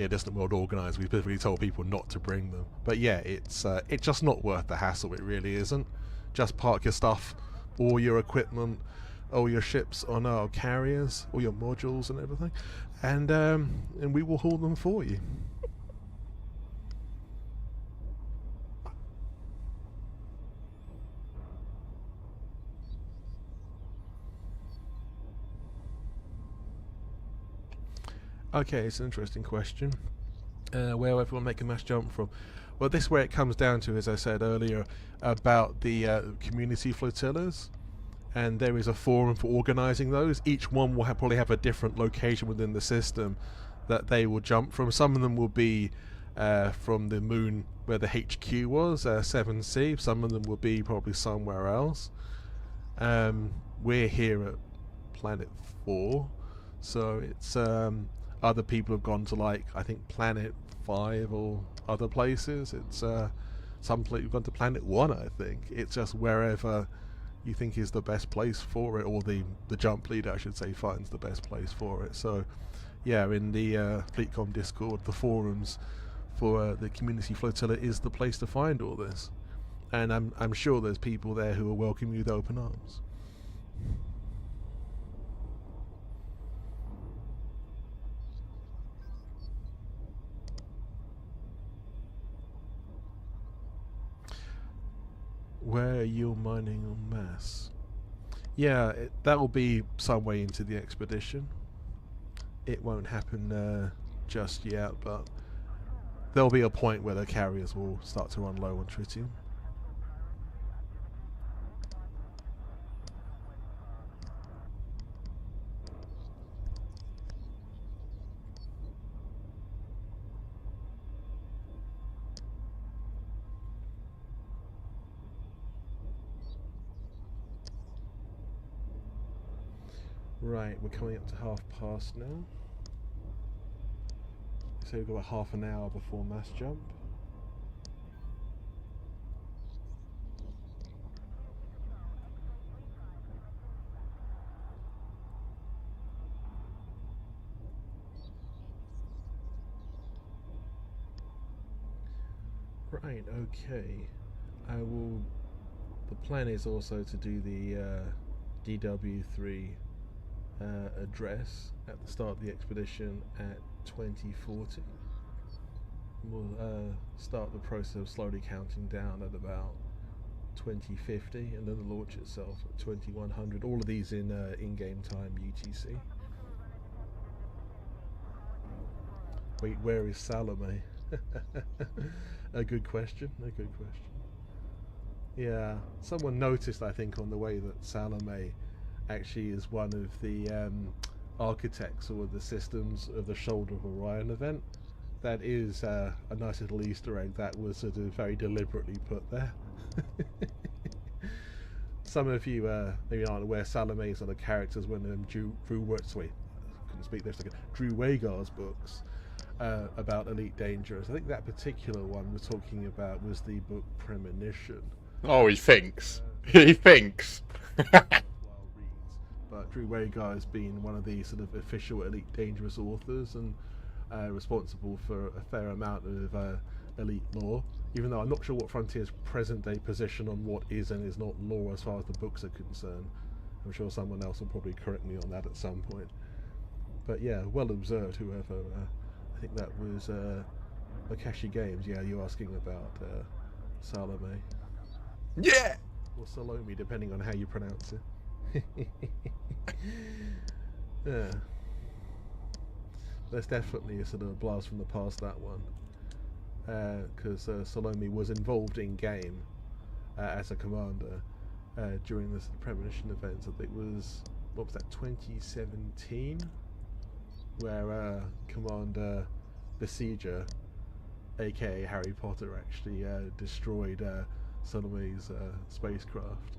Distant World organised, we specifically told people not to bring them. But yeah, it's just not worth the hassle. It really isn't. Just park your stuff, all your equipment, all your ships on our carriers, all your modules and everything, and we will haul them for you. Okay, it's an interesting question. Where will everyone make a mass jump from? Well, this is where it comes down to, as I said earlier, about the community flotillas. And there is a forum for organising those. Each one will probably have a different location within the system that they will jump from. Some of them will be from the moon where the HQ was, 7C. Some of them will be probably somewhere else. We're here at Planet 4. So it's... other people have gone to, like, I think Planet 5 or other places. It's some people have gone to Planet 1, I think. It's just wherever you think is the best place for it, or the jump leader, I should say, finds the best place for it. So yeah, in the FleetComm Discord, the forums for the community flotilla is the place to find all this. And I'm sure there's people there who will welcome you with open arms. Where are you mining en masse? Yeah, that will be some way into the expedition. It won't happen just yet, but there'll be a point where the carriers will start to run low on tritium. Right, we're coming up to past now. So we've got about half an hour before mass jump. Right, okay. The plan is also to do the DW3 address at the start of the expedition at 2040. We'll start the process of slowly counting down at about 2050, and then the launch itself at 2100. All of these in in-game time UTC. Wait, where is Salome? A good question. A good question. Yeah, someone noticed, I think, on the way that Salome actually is one of the architects or the systems of the Shoulder of Orion event. That is a nice little Easter egg that was sort of very deliberately put there. Some of you maybe aren't aware, Salome is one of the characters when Drew Wagar's books about Elite Dangerous. I think that particular one we're talking about was the book Premonition. Oh, he thinks. He thinks. But Drew Wagar has been one of the sort of official Elite Dangerous authors and responsible for a fair amount of Elite lore, even though I'm not sure what Frontier's present-day position on what is and is not lore as far as the books are concerned. I'm sure someone else will probably correct me on that at some point. But yeah, well observed, whoever. I think that was Makashi Games. Yeah, you're asking about Salome. Yeah! Or Salome, depending on how you pronounce it. Yeah. There's definitely a sort of blast from the past, that one. Because Salome was involved in game as a commander, during the premonition events. I think it was, what was that, 2017, where Commander Besieger, aka Harry Potter, actually destroyed Salome's spacecraft.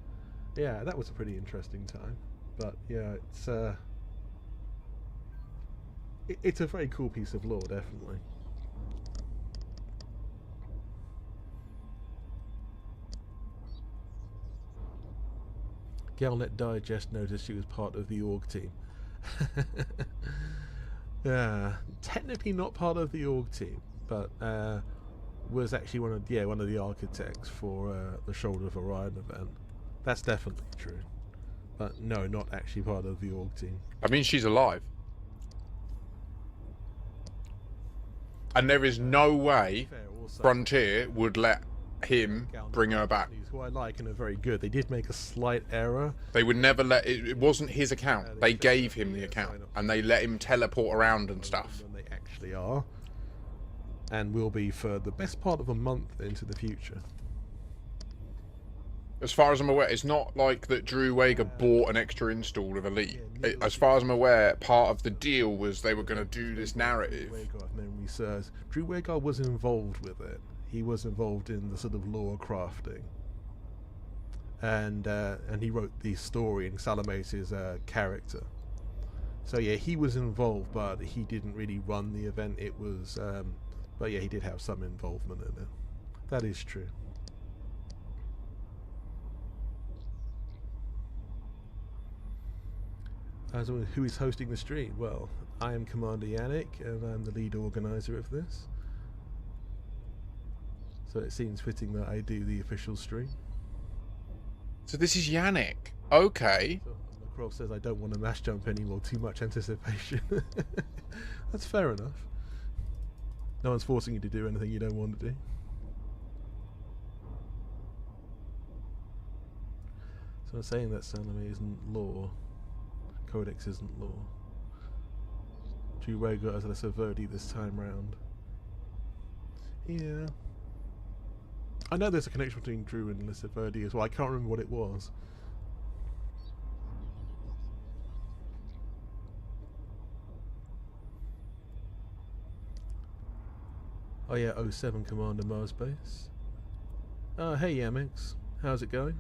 Yeah, that was a pretty interesting time. But yeah, it's a very cool piece of lore, definitely. Galnet Digest noticed she was part of the org team. Yeah, technically not part of the org team, but was actually one of the architects for the Shoulder of Orion event. That's definitely true. But no, not actually part of the org team. I mean, she's alive. And there is no way Frontier would let him bring her back. Who I like and are very good. They did make a slight error. They would never let it. It wasn't his account. They gave him the account, and they let him teleport around and stuff. They actually are, and will be for the best part of a month into the future. As far as I'm aware, it's not like that Drew Wager bought an extra install of Elite. As far as I'm aware, part of the deal was they were going to do this narrative. Memory serves, Drew Wager was involved with it. He was involved in the sort of lore crafting, and he wrote the story in Salome's character. So yeah, he was involved, but he didn't really run the event. It was, but yeah, he did have some involvement in it. That is true. As who is hosting the stream? Well, I am Commander Yannick, and I'm the lead organizer of this. So it seems fitting that I do the official stream. So this is Yannick. Okay. So Macroll says I don't want to mash jump anymore. Too much anticipation. That's fair enough. No one's forcing you to do anything you don't want to do. So I'm saying that Salome isn't law. Codex isn't law. Drew Wager as Lesser Verdi this time round. Yeah. I know there's a connection between Drew and Lesser Verdi as well. I can't remember what it was. Oh yeah, 07 Commander Mars Base. Hey Yamix. How's it going?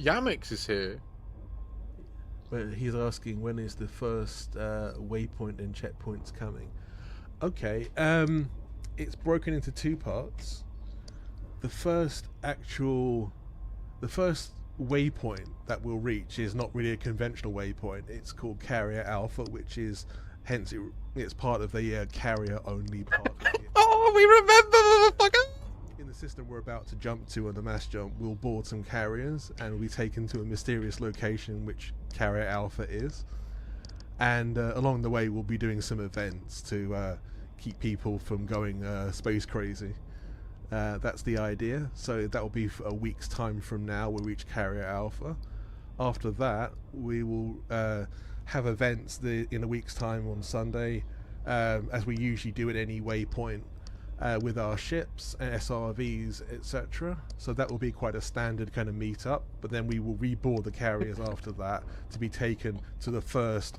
Yamix is here. Well, he's asking when is the first waypoint and checkpoints coming. Okay, it's broken into two parts. The first waypoint that we'll reach is not really a conventional waypoint. It's called Carrier Alpha, which is hence it's part of the carrier only part. Oh, we remember, motherfucker! In the system we're about to jump to on the mass jump, we'll board some carriers and we'll be taken to a mysterious location which Carrier Alpha is. And along the way we'll be doing some events to keep people from going space crazy. That's the idea. So that will be for a week's time from now. We'll reach Carrier Alpha. After that, we will have events in a week's time on Sunday, as we usually do at any waypoint, with our ships, SRVs, etc. So that will be quite a standard kind of meetup. But then we will reboard the carriers after that to be taken to the first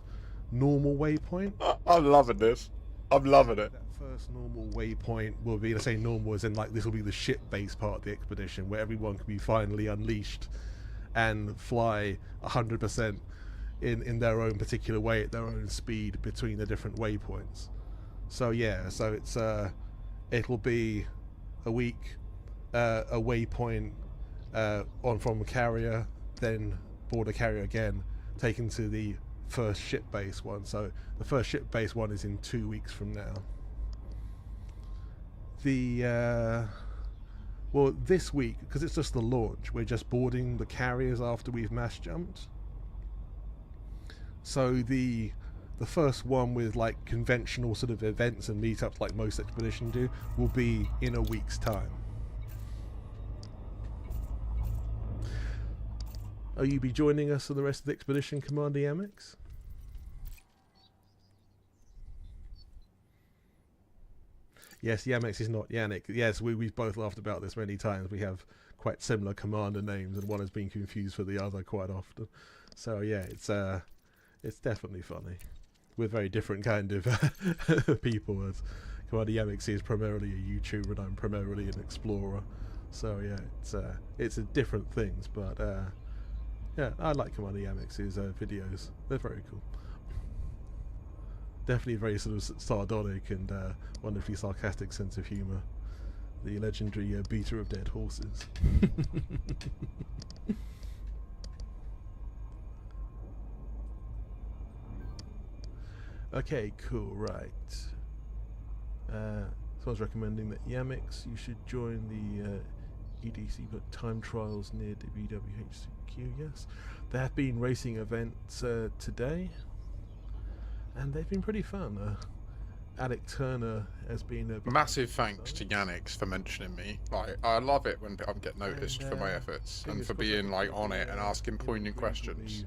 normal waypoint. I'm loving this. I'm loving it. That first normal waypoint will be, let's say normal as in like this will be the ship-based part of the expedition where everyone can be finally unleashed and fly 100% in their own particular way at their own speed between the different waypoints. So yeah, so it's it'll be a week, a waypoint on from a carrier, then board a carrier again, taken to the first ship-based one. So the first ship-based one is in 2 weeks from now. Well, this week, because it's just the launch, we're just boarding the carriers after we've mass jumped. So the first one with like conventional sort of events and meetups like most expeditions do will be in a week's time. Are you be joining us for the rest of the expedition, Commander Yamix? Yes, Yamix is not Yannick. Yes, we've both laughed about this many times. We have quite similar commander names, and one has been confused for the other quite often. So yeah, it's definitely funny, with very different kind of people. As Commander Yamix is primarily a YouTuber, and I'm primarily an explorer. So yeah, it's different things, but yeah, I like Commander Yamix's videos. They're very cool. Definitely very sort of sardonic and wonderfully sarcastic sense of humour. The legendary beater of dead horses. Okay, cool, right. Someone's recommending that Yamix, you should join the EDC but time trials near DW3. Yes, there have been racing events today, and they've been pretty fun. Alec Turner has been a massive thanks to Yannix for mentioning me. Like, I love it when I get noticed for my efforts and for being like on it and asking poignant questions.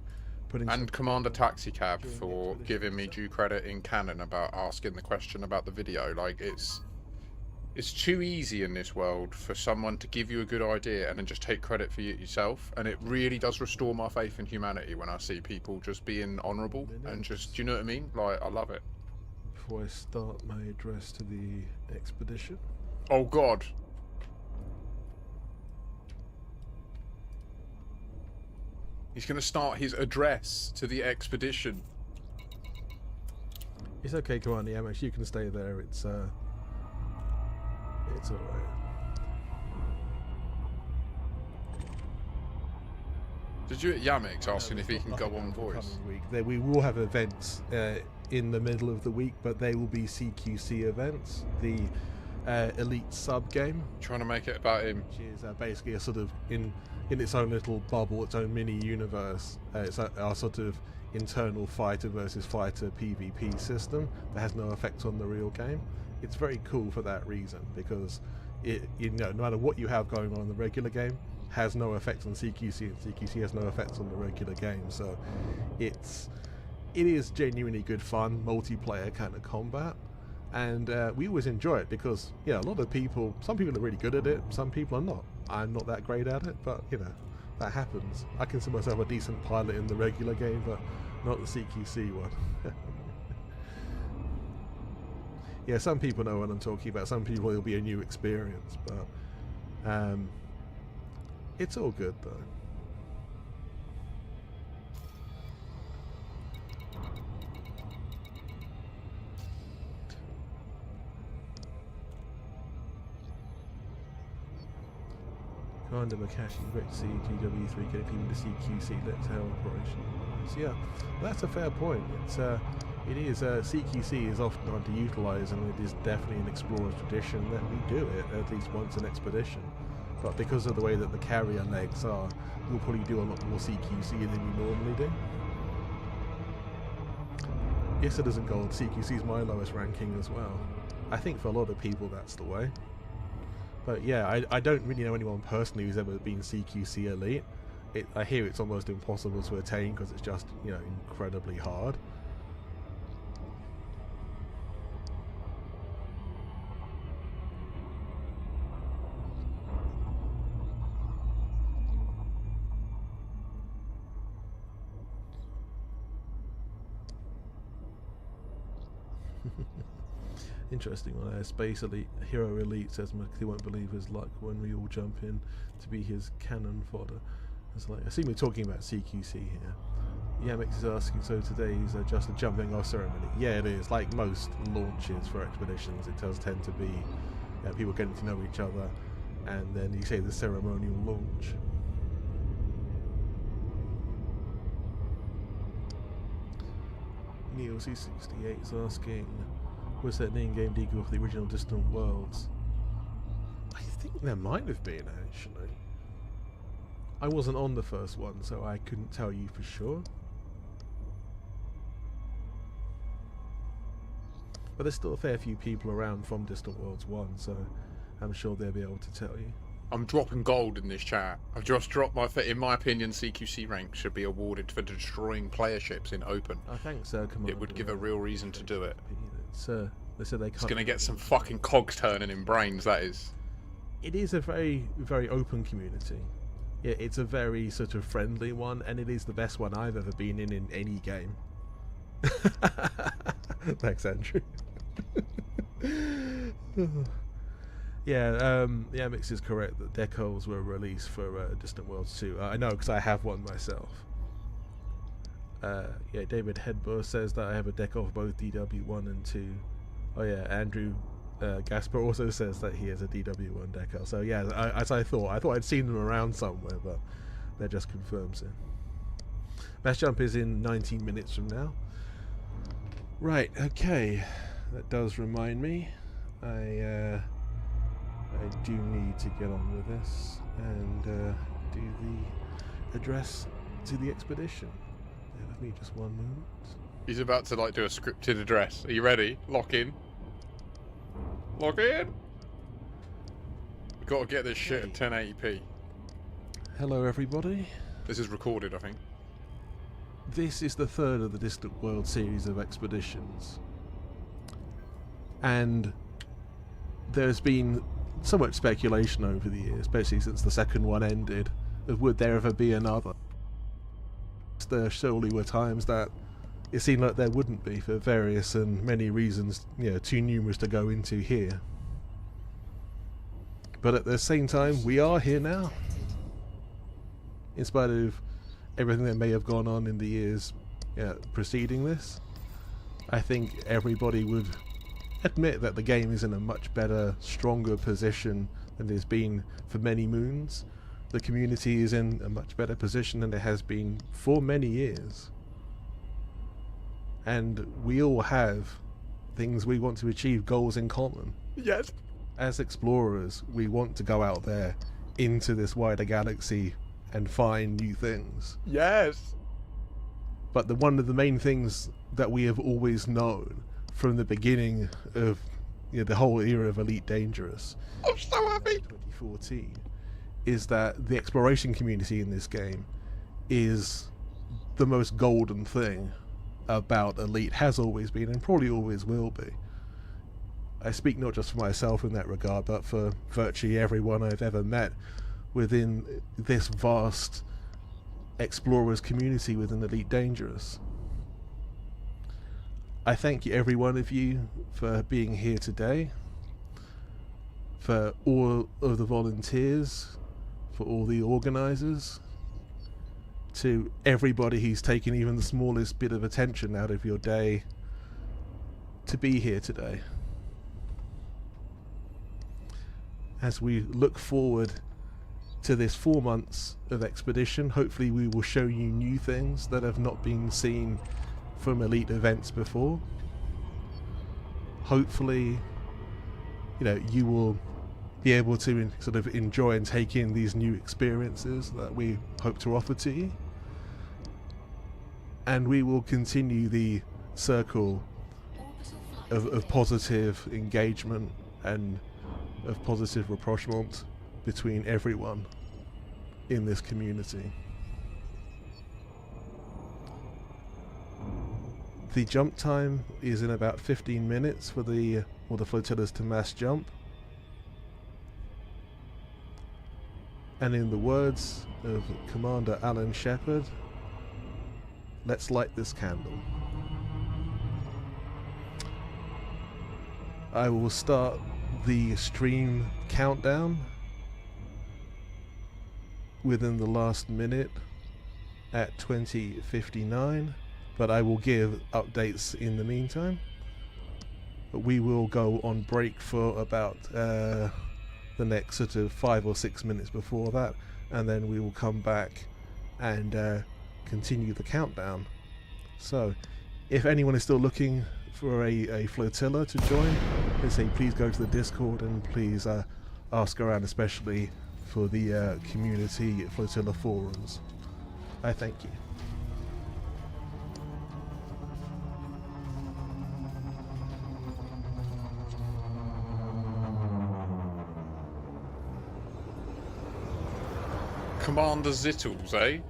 And Commander Taxicab for giving me due credit in canon about asking the question about the video. Like, it's too easy in this world for someone to give you a good idea and then just take credit for it yourself. And it really does restore my faith in humanity when I see people just being honourable and just, do you know what I mean? Like, I love it. Before I start my address to the expedition. Oh God. He's going to start his address to the expedition. It's okay, Commander Yamix, you can stay there. It's alright. Did you at Yamix asking if he can go on voice? We will have events in the middle of the week, but they will be CQC events. The Elite sub game. Trying to make it about him. Which is basically a sort of in its own little bubble, its own mini universe. It's our sort of internal fighter versus fighter PvP system that has no effect on the real game. It's very cool for that reason, because no matter what you have going on in the regular game, has no effect on CQC, and CQC has no effect on the regular game. So it is genuinely good fun, multiplayer kind of combat, and we always enjoy it because a lot of people, some people are really good at it, some people are not. I'm not that great at it, but that happens. I consider myself a decent pilot in the regular game, but not the CQC one. Yeah, some people know what I'm talking about. Some people it'll be a new experience, but it's all good though. Commander Makashi, great to see DW3 getting people to CQC. Let's have operation. So yeah, that's a fair point. It is CQC is often underutilized, and it is definitely an explorer's tradition that we do it at least once an expedition. But because of the way that the carrier legs are, we'll probably do a lot more CQC than we normally do. Yes, it isn't gold. CQC is my lowest ranking as well. I think for a lot of people that's the way. But yeah, I don't really know anyone personally who's ever been CQC elite. I hear it's almost impossible to attain because it's just, incredibly hard. Interesting one. Space Elite, Hero Elite says he won't believe his luck when we all jump in to be his cannon fodder. It's like, I see we're talking about CQC here. Yamix is asking, so today is just a jumping off ceremony. Yeah, it is. Like most launches for expeditions, it does tend to be people getting to know each other, and then you say the ceremonial launch. Neo C68 is asking, was that an in-game decoy for the original Distant Worlds? I think there might have been, actually. I wasn't on the first one, so I couldn't tell you for sure. But there's still a fair few people around from Distant Worlds 1, so I'm sure they'll be able to tell you. I'm dropping gold in this chat. I've just dropped in my opinion, CQC rank should be awarded for destroying player ships in open. I think so, Commander. It would give a real reason to do it. Sir, they said they can't. It's going to get some fucking cogs turning in brains, that is. it is a very, very open community. It's a very sort of friendly one, and it is the best one I've ever been in any game. Thanks, Andrew. Yeah, Mix is correct that decals were released for Distant Worlds 2. I know, because I have one myself. Yeah, David Hedber says that I have a decal for both DW1 and 2. Oh yeah, Andrew Gasper also says that he has a DW1 decal. So yeah, as I thought I'd seen them around somewhere, but that just confirms it. Mass Jump is in 19 minutes from now. Right, okay. That does remind me. I do need to get on with this and do the address to the expedition. Give me just one moment. He's about to like do a scripted address. Are you ready? Lock in. Lock in. We've got to get this shit at 1080p. Hello, everybody. This is recorded, I think. This is the third of the Distant World series of expeditions. And there's been so much speculation over the years, especially since the second one ended, of would there ever be another. There surely were times that it seemed like there wouldn't be, for various and many reasons, too numerous to go into here. But at the same time, we are here now. In spite of everything that may have gone on in the years preceding this, I think everybody would admit that the game is in a much better, stronger position than it's been for many moons. The community is in a much better position than it has been for many years. And we all have things we want to achieve, goals in common. Yes. As explorers, we want to go out there into this wider galaxy and find new things. Yes. But one of the main things that we have always known from the beginning of the whole era of Elite Dangerous, I'm so happy, 2014, is that the exploration community in this game is the most golden thing about Elite, has always been and probably always will be. I speak not just for myself in that regard, but for virtually everyone I've ever met within this vast explorers community within Elite Dangerous. I thank you, every one of you, for being here today, for all of the volunteers, for all the organisers, to everybody who's taken even the smallest bit of attention out of your day to be here today. As we look forward to this 4 months of expedition, hopefully we will show you new things that have not been seen from Elite events before. Hopefully, you will be able to sort of enjoy and take in these new experiences that we hope to offer to you. And we will continue the circle of positive engagement and of positive rapprochement between everyone in this community. The jump time is in about 15 minutes for the flotillas to mass jump. And in the words of Commander Alan Shepard, let's light this candle. I will start the stream countdown within the last minute at 20:59, but I will give updates in the meantime. But we will go on break for about the next sort of 5 or 6 minutes before that, and then we will come back and continue the countdown. So if anyone is still looking for a flotilla to join, I say please go to the Discord and please ask around, especially for the community flotilla forums. I thank you. Commander Zittles, eh?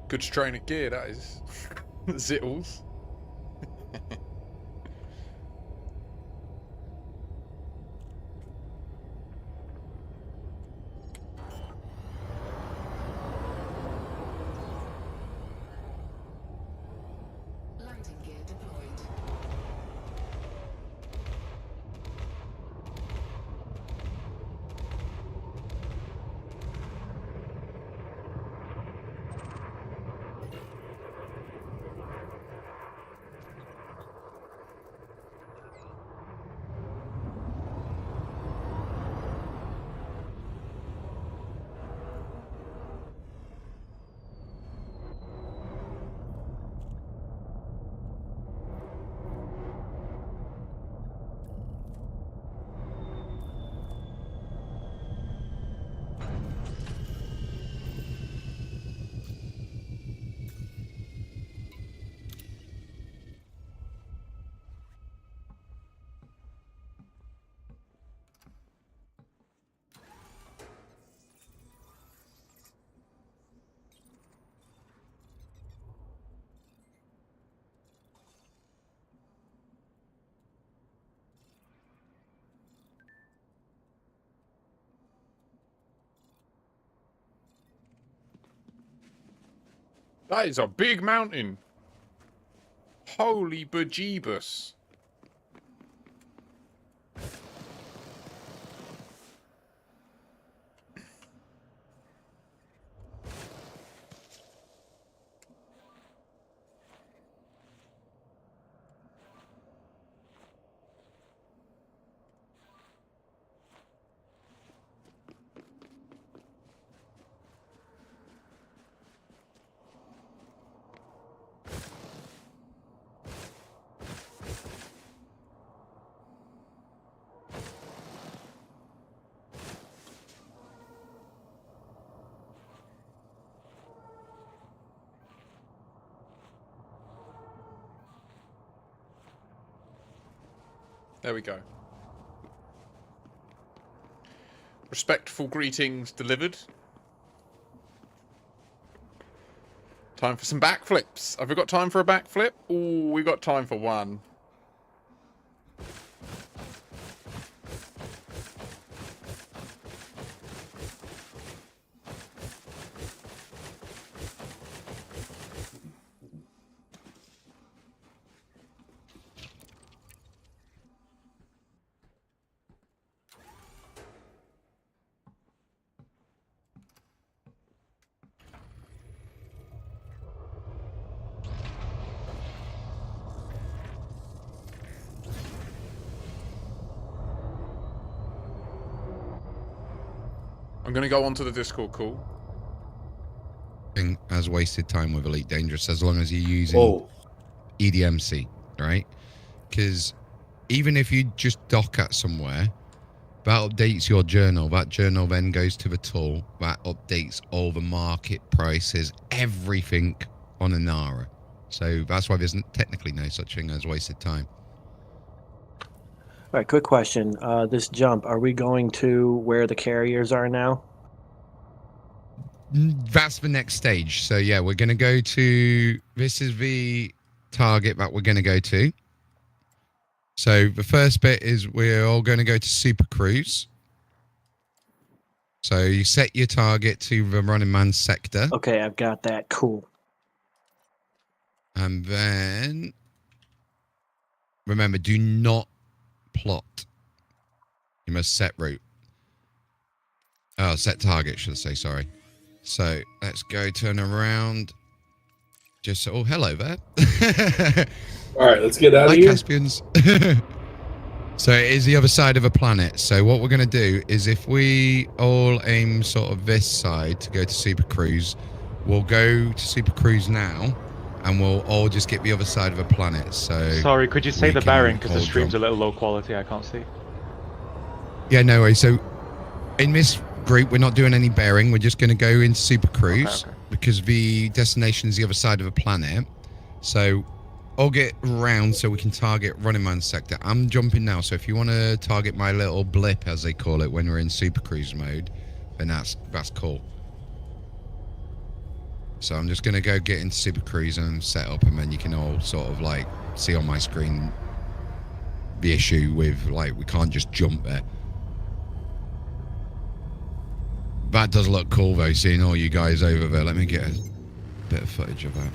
Good strain of gear, that is. Zittles. Landing gear deployed. That is a big mountain. Holy bejeebus. There we go. Respectful greetings delivered. Time for some backflips. Have we got time for a backflip? Ooh, we got time for one. I'm going to go onto the Discord call. As wasted time with Elite Dangerous as long as you're using EDMC, right? Because even if you just dock at somewhere, that updates your journal. That journal then goes to the tool. That updates all the market prices, everything on Inara. So that's why there's technically no such thing as wasted time. All right, quick question. This jump, are we going to where the carriers are now? That's the next stage. So yeah, we're going to go to, this is the target that we're going to go to. So the first bit is we're all going to go to Super Cruise. So you set your target to the running man sector. Okay, I've got that. Cool. And then remember, do not plot. You must set route. Oh, set target, should I say, sorry. So let's go turn around. Just, oh, hello there. All right, let's get out of here. Caspians. So it is the other side of a planet. So what we're going to do is if we all aim sort of this side to go to Super Cruise, we'll go to Super Cruise now. And we'll all just get the other side of a planet. So sorry, could you say the bearing because the stream's a little low quality? I can't see. Yeah, no way. So in this group, we're not doing any bearing. We're just going to go into Super Cruise because the destination is the other side of a planet. So I'll get around so we can target Running Man sector. I'm jumping now. So if you want to target my little blip, as they call it, when we're in Super Cruise mode, then that's cool. So I'm just going to go get into Super Cruise and set up, and then you can all sort of like see on my screen the issue with like we can't just jump there. That does look cool though, seeing all you guys over there. Let me get a bit of footage of that.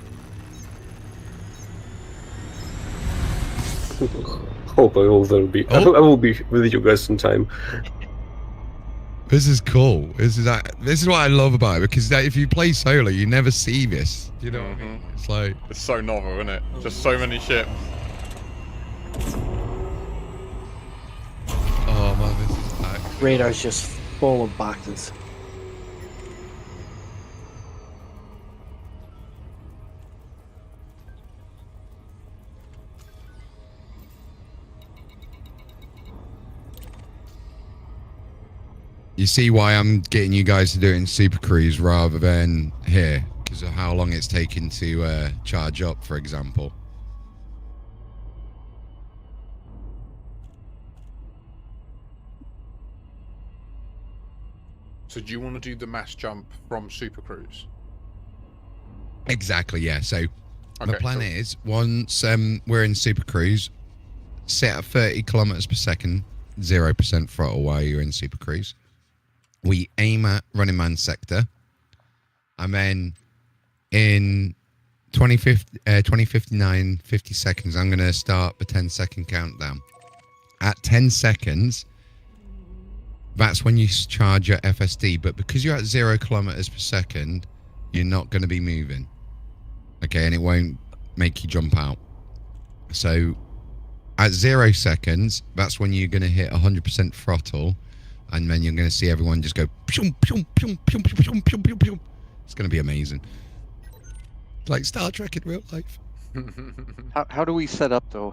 Hope I will be. I will be with you guys sometime. This is cool. This is what I love about it, because if you play solo, you never see this. You know what I mean? It's like it's so novel, isn't it? Just so many ships. Oh man, this is packed. Radar's just full of boxes. You see why I'm getting you guys to do it in Super Cruise rather than here, because of how long it's taken to charge up, for example. So do you want to do the mass jump from Super Cruise? Exactly, yeah. So the plan is, once we're in Super Cruise, set at 30 kilometers per second, 0% throttle while you're in Super Cruise. We aim at Running Man sector, and then in 2059, 50 seconds, I'm going to start the 10-second countdown. At 10 seconds, that's when you charge your FSD, but because you're at 0 kilometers per second, you're not going to be moving. Okay, and it won't make you jump out. So at 0 seconds, that's when you're going to hit 100% throttle. And then you're going to see everyone just go pew, pew, pew, pew, pew, pew, pew, pew, pew. It's going to be amazing. Like Star Trek in real life. How do we set up though?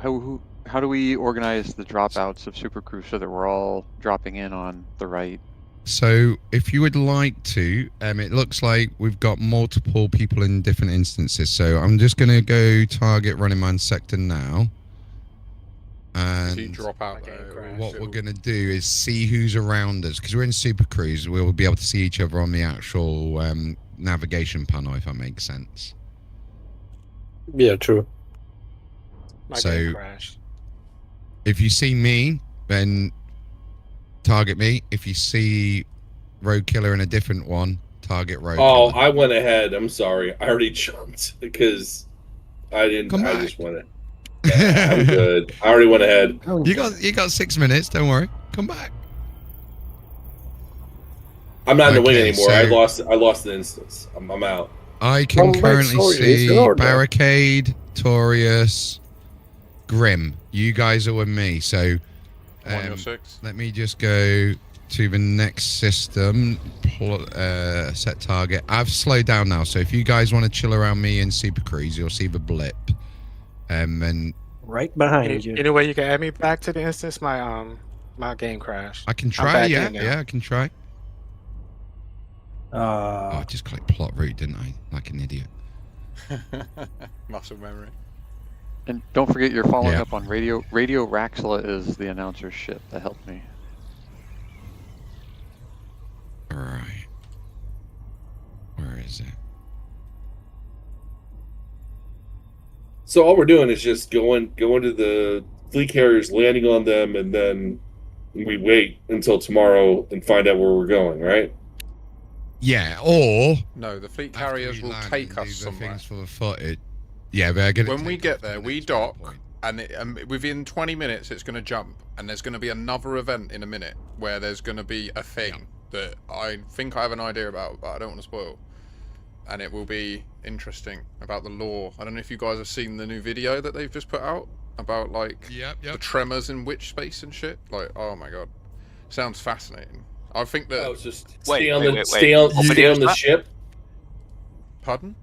How do we organize the dropouts of Super Cruise so that we're all dropping in on the right? So if you would like to, it looks like we've got multiple people in different instances. So I'm just going to go target Running Man sector now. And drop out what we're going to do is see who's around us, because we're in Super Cruise. We'll be able to see each other on the actual navigation panel, if that makes sense. Yeah, true. My game crashed. If you see me, then target me. If you see Rogue Killer in a different one, target Rogue Killer. Killer. I went ahead. I'm sorry. I already jumped because I didn't. Come back. I just went. I'm good. I already went ahead. You got 6 minutes. Don't worry. Come back. I'm not in the wing anymore. So I lost the instance. I'm out. I can currently see Barricade, Torius, Grim. You guys are with me. So let me just go to the next system. Set target. I've slowed down now. So if you guys want to chill around me in Super Cruise, you'll see the blip. And right behind you. Any way you can add me back to the instance? My game crashed. I can try. Yeah, I can try. I just clicked plot route, didn't I? Like an idiot. Muscle memory. And don't forget you're following up on radio. Radio Raxxla is the announcer's ship. That helped me. All right. Where is it? So all we're doing is just going to the fleet carriers, landing on them, and then we wait until tomorrow and find out where we're going, right? Yeah, or no, the fleet carriers will take us somewhere. Things for the footage. Yeah, they're gonna. When we get there, we dock, and within 20 minutes, it's going to jump, and there's going to be another event in a minute where there's going to be a thing that I think I have an idea about, but I don't want to spoil. And it will be interesting about the lore. I don't know if you guys have seen the new video that they've just put out about like the Tremors in Witchspace and shit. Like, oh my god, sounds fascinating. I think that. It's just stay on the ship. Pardon?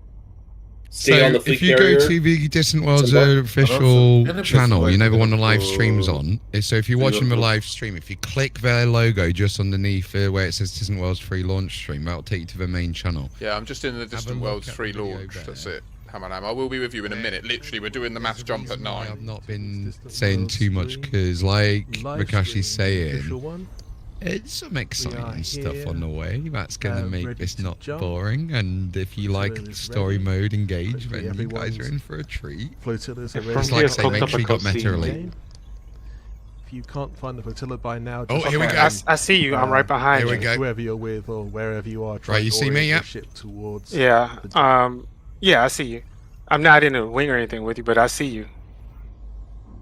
Stay on the fleet carrier. If you go to the Distant Worlds official channel, you know the one the live stream's on. So if you're watching the live stream, if you click their logo just underneath where it says Distant Worlds 3 launch stream, that'll take you to the main channel. Yeah, I'm just in the Distant Worlds 3 launch. That's it. I will be with you in a minute. Literally, we're doing the mass jump at 9. I've not been saying too much because, like Makashi's saying, It's some exciting stuff on the way. That's going to make this not boring. And if you like story mode engagement, you guys are in for a treat. Flotillas are It's ready. like I say, make sure you got Meta Elite. If you can't find the flotilla by now, Oh, just here we go. I see you. I'm right behind Here you. we go. Whoever you're with or wherever you are, try Right, you to see me, orient yeah? the ship towards. Yeah. Yeah, I see you. I'm not in a wing or anything with you, but I see you.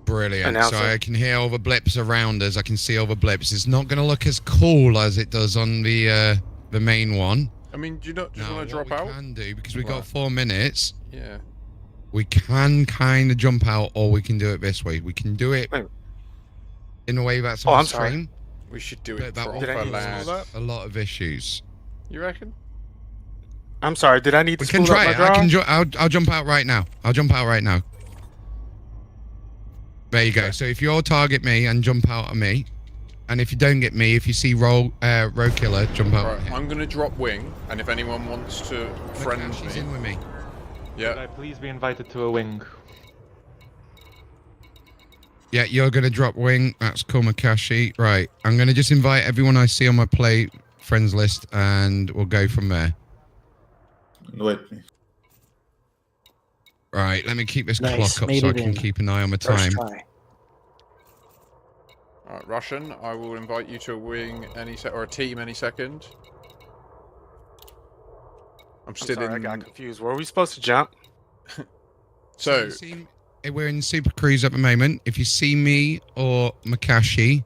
Brilliant. Announcer. So I can hear all the blips around us. I can see all the blips. It's not going to look as cool as it does on the main one. I mean, do you not just want to drop what out? we can do, because we've got 4 minutes, Yeah. we can kind of jump out, or we can do it this way. We can do it in a way that's on I'm sorry. stream. We should do But it that will proper, cause lad. a lot of issues. You reckon? I'm sorry. Did I need to We can spool up try my it. I draw? can I'll jump out right now. I'll jump out right now. There you go. So if you all target me and jump out at me, and if you don't get me, if you see row killer, jump out. Right, I'm gonna drop wing, and if anyone wants to friend She's me, in with me. Could yeah. I please be invited to a wing? Yeah, you're gonna drop wing. That's cool, Makashi. Right, I'm gonna just invite everyone I see on my play friends list, and we'll go from there. Invite me. Right, let me keep this Nice, clock up made so I it can in. keep an eye on my First time. try. Alright, Russian, I will invite you to a wing or a team any second. I'm still sorry, in. I got confused. Were we supposed to jump? So, you see, we're in Super Cruise at the moment. If you see me or Makashi,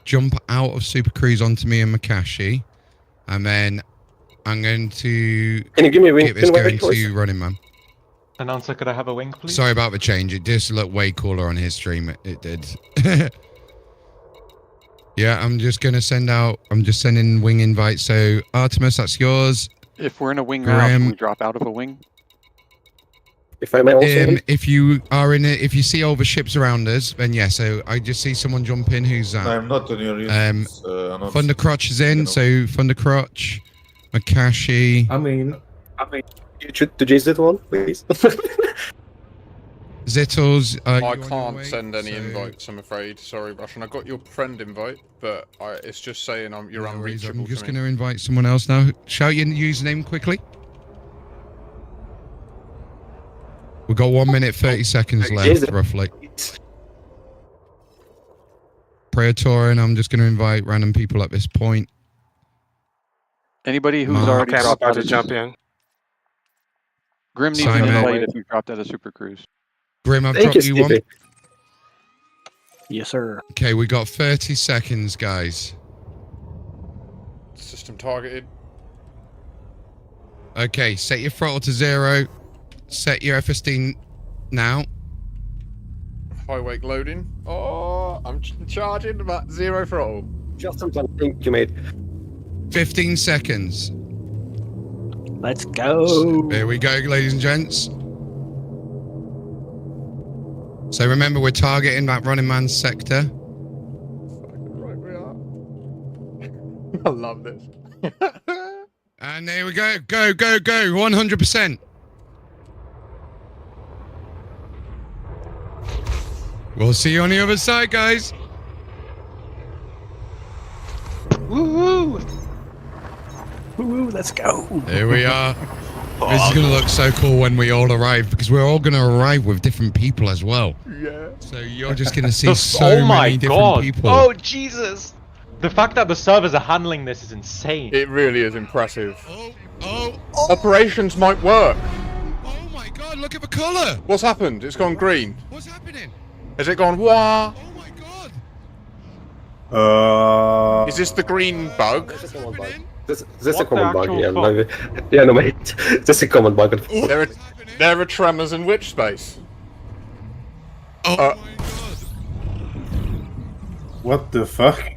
jump out of Super Cruise onto me and Makashi, and then I'm going to Can you give me a wing? get this Can I going wait, please? to Running Man. Announcer, could I have a wing, please? Sorry about the change. It just looked way cooler on his stream. It did. Yeah, I'm just sending wing invites. So Artemis, that's yours. If we're in a wing now, can we drop out of a wing? If I may also. If you are in it, if you see all the ships around us, then yeah. So I just see someone jump in. Who's that? I'm not on your list. Thundercrotch is in. So Thundercrotch, Makashi. I mean, you should to Jason one, please. Zittles. I can't send any invites, I'm afraid. Sorry, Russian. I got your friend invite, but it's just saying you're unreachable. I'm just going to invite someone else now. Shout your username quickly. We've got 1 minute 30 seconds left, roughly. Praetorian, I'm just going to invite random people at this point. Anybody who's Mark. already Okay, I'm dropped about out to of jump in. Grim needs Simon. an invite if you dropped out of Super Cruise. Grim, I've Thank dropped you, you one. Stevie. Yes, sir. Okay, we got 30 seconds, guys. System targeted. Okay, set your throttle to 0. Set your FSD now. High wake loading. Oh, I'm charging about 0 throttle. Just some thank you, mate. 15 seconds. Let's go. Here we go, ladies and gents. So remember, we're targeting that running man sector. Right, we are. I love this. And there we go. Go, go, go. 100%. We'll see you on the other side, guys. Woo! Woo! Let's go. Here we are. This is going to look so cool when we all arrive, because we're all going to arrive with different people as well. Yeah. So you're just going to see so many different people. Oh, Jesus! The fact that the servers are handling this is insane. It really is impressive. Operations might work. Oh my god, look at the colour. What's happened? It's gone green. What's happening? Has it gone wah? Oh my god. Is this the green bug? This is a common bug, yeah. Yeah, no, mate. This is a common bug. There are tremors in Witchspace. Oh my god. What the fuck?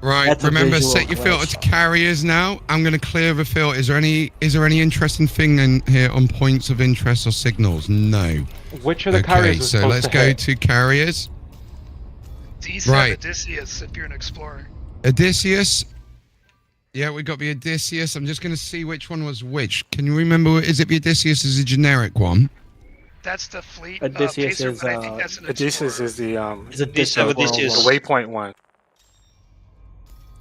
Right, That's a remember, visual set your filter glitch. to carriers now. I'm going to clear the filter. Is there any interesting thing in here on points of interest or signals? No. Which of the carriers Okay, are so supposed let's to go hit? to carriers. D7 Right. Odysseus if you're an explorer. Odysseus. Yeah, we got the Odysseus. I'm just going to see which one was which. Can you remember? Is it the Odysseus is a generic one? That's the fleet Odysseus pacer, is but I think that's an Odysseus explorer. is the Is Odysseus the waypoint one.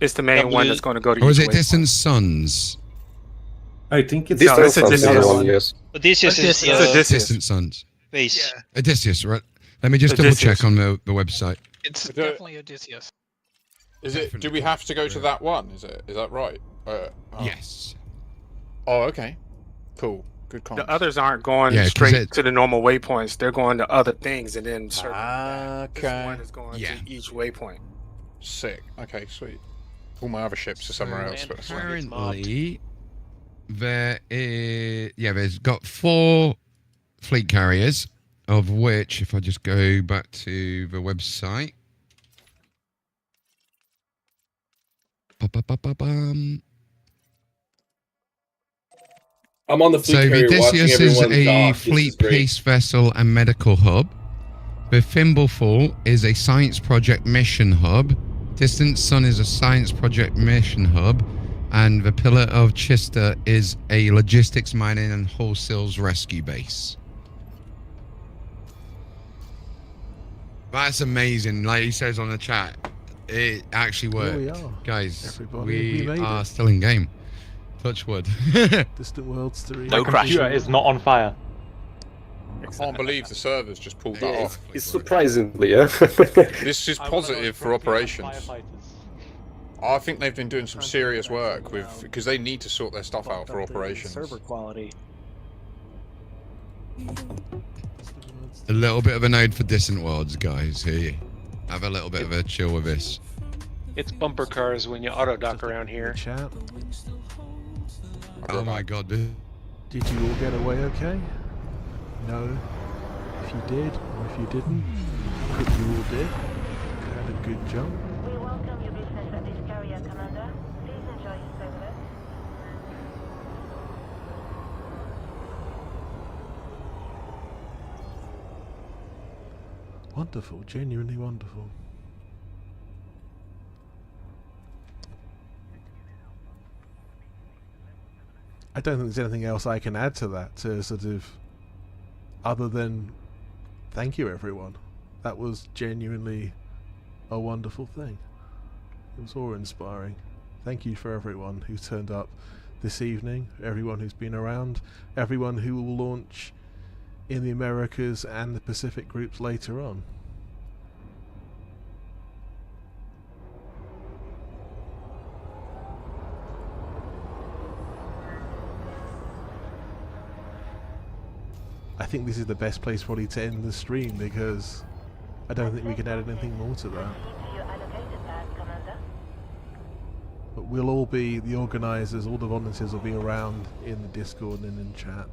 It's the main one that's going to go to Or is each it waypoint. Distant Suns? I think it's No, that's the Odysseus. other One, one. yes. Odysseus is It's Odysseus. Distant Suns. base. Odysseus, right? Let me just double check on the website. It's definitely Odysseus. Is it? Do we have to go to that one? Is it? Is that right? Yes. Oh, okay. Cool. Good comment. The others aren't going Yeah, 'cause straight to the normal waypoints. They're going to other things and then circling back. This Okay. one is going to each waypoint. Sick. Okay, sweet. All my other ships are somewhere else. But it's like- Apparently, there's got 4 fleet carriers, of which, if I just go back to the website, I'm on the fleet so carrier watching Odysseus is everyone a dock. This fleet is great. peace vessel and medical hub. The Thimbleful is a science project mission hub. Distant Sun is a science project mission hub. And the Pillar of Chista is a logistics, mining, and wholesales rescue base. That's amazing. Like he says on the chat, it actually Here worked. we are. Guys, Everybody, we made are it. still in game. Touch wood. Distant Worlds 3. My computer is not on fire. I can't believe the servers just pulled that Yeah, off. it's surprisingly, yeah. This is positive for operations. I think they've been doing some serious work with because they need to sort their stuff out for operations. Server quality. A little bit of a node for Distant Worlds, guys. Here, have a little bit of a chill with this. It's bumper cars when you auto dock around here. Chat. Oh my god, dude. Did you all get away okay? No. If you did, or if you didn't, hope you all did. You had a good jump. We welcome your business at this carrier, Commander. Please enjoy your stay with us. Wonderful, genuinely wonderful. I don't think there's anything else I can add to that, to sort of, other than thank you everyone. That was genuinely a wonderful thing. It was awe-inspiring. Thank you for everyone who turned up this evening, everyone who's been around, everyone who will launch in the Americas and the Pacific groups later on. I think this is the best place probably to end the stream because I don't think we can add anything more to that. But we'll all be, the organisers, all the volunteers will be around in the Discord and in chat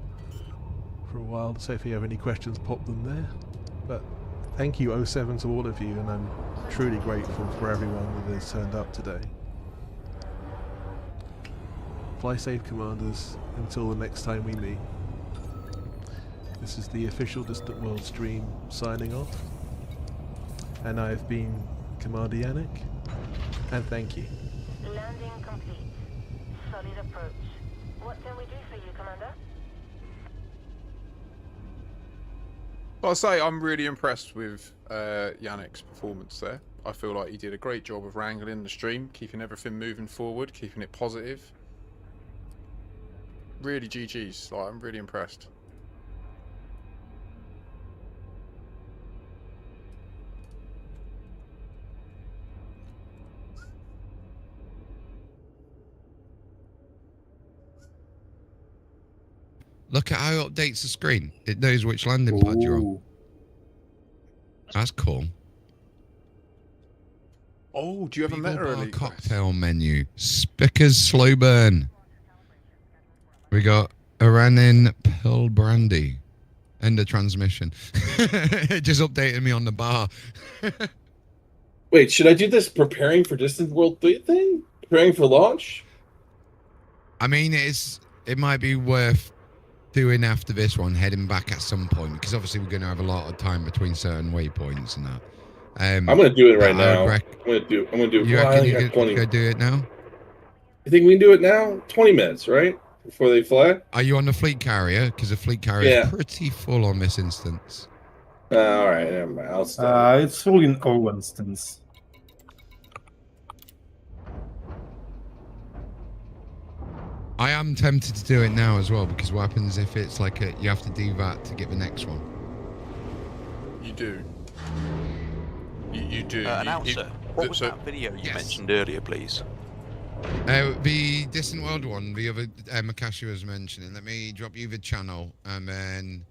for a while, so if you have any questions, pop them there. But thank you 07 to all of you, and I'm truly grateful for everyone that has turned up today. Fly safe, Commanders, until the next time we meet. This is the official Distant World stream signing off, and I've been Commander Yannick, and thank you. Landing complete. Solid approach. What can we do for you, Commander? I'll say I'm really impressed with Yannick's performance there. I feel like he did a great job of wrangling the stream, keeping everything moving forward, keeping it positive. Really GG's. Like, I'm really impressed. Look at how it updates the screen. It knows which landing pad you're on. That's cool. Oh, do you have a meta elite cocktail menu? Spickers slow burn. We got Aranin Pearl Brandy. End of transmission. It just updated me on the bar. Wait, should I do this preparing for Distant World 3 thing? Preparing for launch? I mean, it might be worth doing after this one, heading back at some point, because obviously we're going to have a lot of time between certain waypoints and that. I'm going to do it right now. I'm going to do it. You Well, reckon I you got 20. go do it now? You think we can do it now? 20 minutes, right? Before they fly? Are you on the fleet carrier? Because the fleet carrier is pretty full on this instance. All right, never mind. I'll start. It's full in all instance. I am tempted to do it now as well, because what happens if it's like you have to do that to get the next one? You do. You do. Announcer, what was that video you mentioned earlier, please? The Distant World one, the other Makashi was mentioning. Let me drop you the channel, and then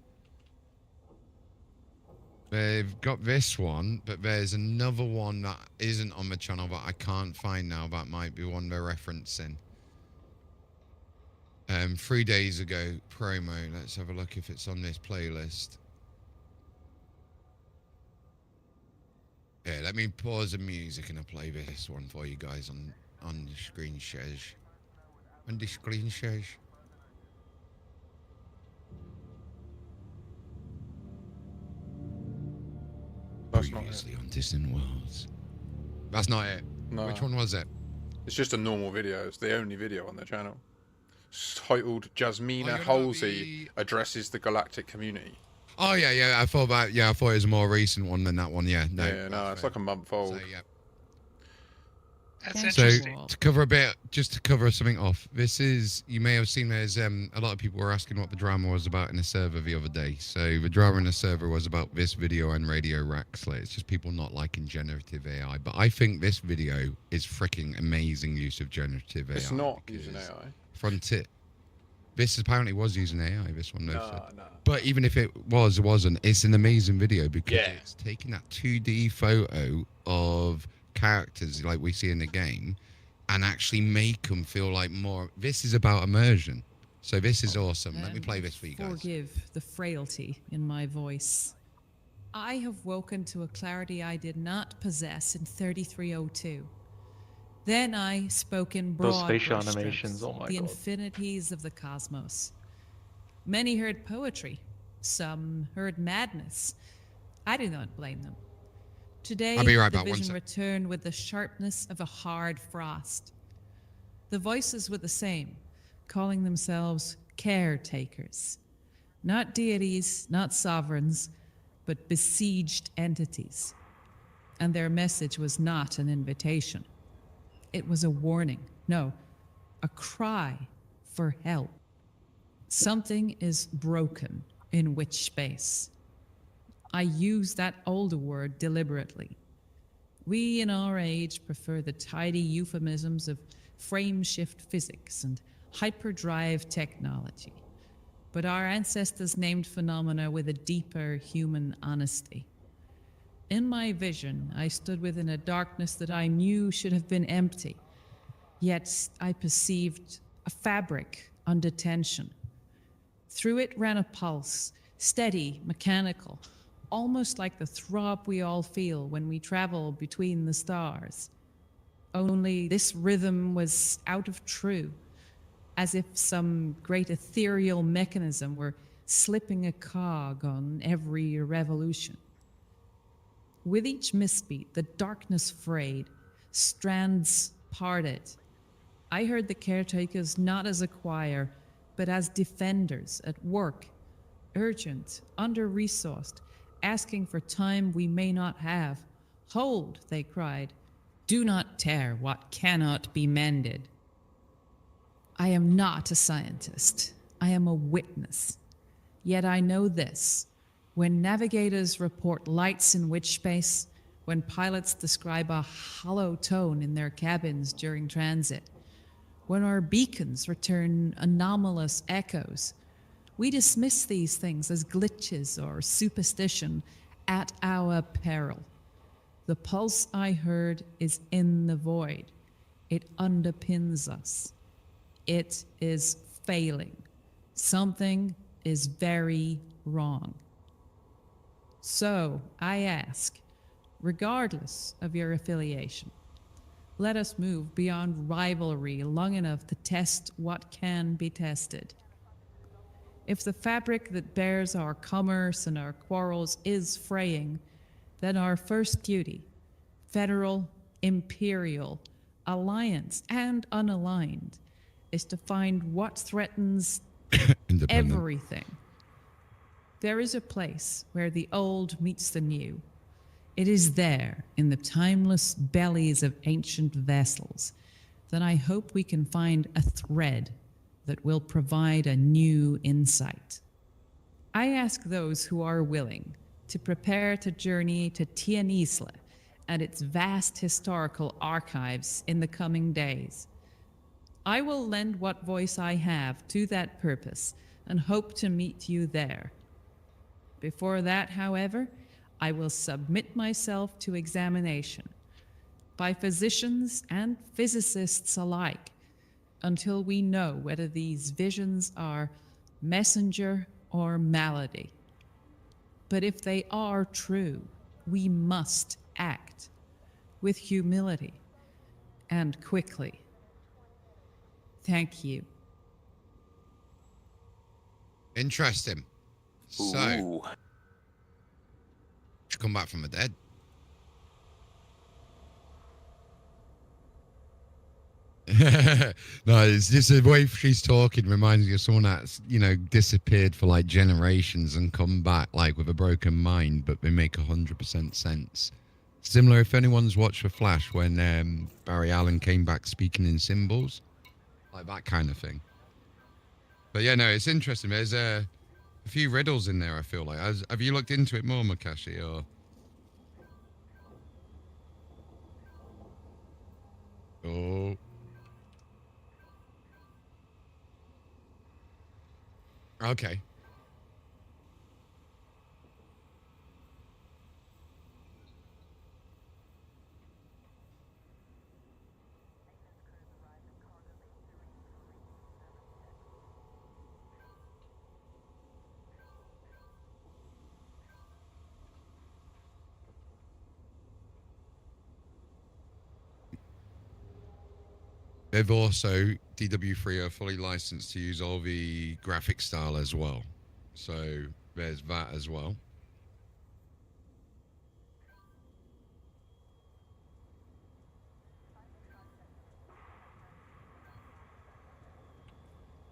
they've got this one, but there's another one that isn't on the channel that I can't find now. That might be one they're referencing. 3 days ago, promo. Let's have a look if it's on this playlist. Yeah, let me pause the music and I'll play this one for you guys on the screen shares. On the screen shares. Previously on Distant Worlds. That's not it. No. Which one was it? It's just a normal video. It's the only video on the channel. It's titled Jasmina Oh, Halsey addresses the galactic community. Oh yeah. I thought it was a more recent one than that one. Yeah, no. Yeah, no, it's like a month old. So, yeah. That's So interesting. to cover a bit, just to cover something off, this is, you may have seen there's a lot of people were asking what the drama was about in the server the other day. So the drama in the server was about this video and Radio Raxxla. It's just people not liking generative AI. But I think this video is freaking amazing use of generative AI. It's not using AI. Frontier. This apparently was using AI, this one. No. But even if it was or wasn't, it's an amazing video because it's taking that 2D photo of characters like we see in the game and actually make them feel like more. This is about immersion. So this is awesome. Let me play this for you guys. Forgive the frailty in my voice. I have woken to a clarity I did not possess in 3302. Then I spoke in broad Those facial brushstrokes, animations, oh my the God. infinities of the cosmos. Many heard poetry. Some heard madness. I do not blame them. Today, I'll be right the back, one vision sec. returned with the sharpness of a hard frost. The voices were the same, calling themselves caretakers. Not deities, not sovereigns, but besieged entities. And their message was not an invitation. It was a warning. No, a cry for help. Something is broken in Witchspace. I use that older word deliberately. We in our age prefer the tidy euphemisms of frame shift physics and hyperdrive technology. But our ancestors named phenomena with a deeper human honesty. In my vision, I stood within a darkness that I knew should have been empty. Yet I perceived a fabric under tension. Through it ran a pulse, steady, mechanical, almost like the throb we all feel when we travel between the stars. Only this rhythm was out of true, as if some great ethereal mechanism were slipping a cog on every revolution. With each misbeat, the darkness frayed, strands parted. I heard the caretakers not as a choir, but as defenders at work, urgent, under-resourced, asking for time we may not have. Hold, they cried. Do not tear what cannot be mended. I am not a scientist. I am a witness. Yet I know this. When navigators report lights in Witchspace, when pilots describe a hollow tone in their cabins during transit, when our beacons return anomalous echoes, we dismiss these things as glitches or superstition at our peril. The pulse I heard is in the void. It underpins us. It is failing. Something is very wrong. So, I ask, regardless of your affiliation, let us move beyond rivalry long enough to test what can be tested. If the fabric that bears our commerce and our quarrels is fraying, then our first duty, federal, imperial, alliance, and unaligned, is to find what threatens everything. There is a place where the old meets the new. It is there, in the timeless bellies of ancient vessels, that I hope we can find a thread that will provide a new insight. I ask those who are willing to prepare to journey to Tien Isla and its vast historical archives in the coming days. I will lend what voice I have to that purpose and hope to meet you there. Before that, however, I will submit myself to examination by physicians and physicists alike until we know whether these visions are messenger or malady. But if they are true, we must act with humility and quickly. Thank you. Interesting. So, she come back from the dead. No, it's just the way she's talking reminds me of someone that's, you know, disappeared for like generations and come back like with a broken mind, but they make 100% sense. Similar, if anyone's watched The Flash when Barry Allen came back speaking in symbols, like that kind of thing. But yeah, no, it's interesting. There's a few riddles in there, I feel like. Have you looked into it more, Makashi, or? Oh. Okay. They've also, DW3 are fully licensed to use all the graphic style as well. So there's that as well.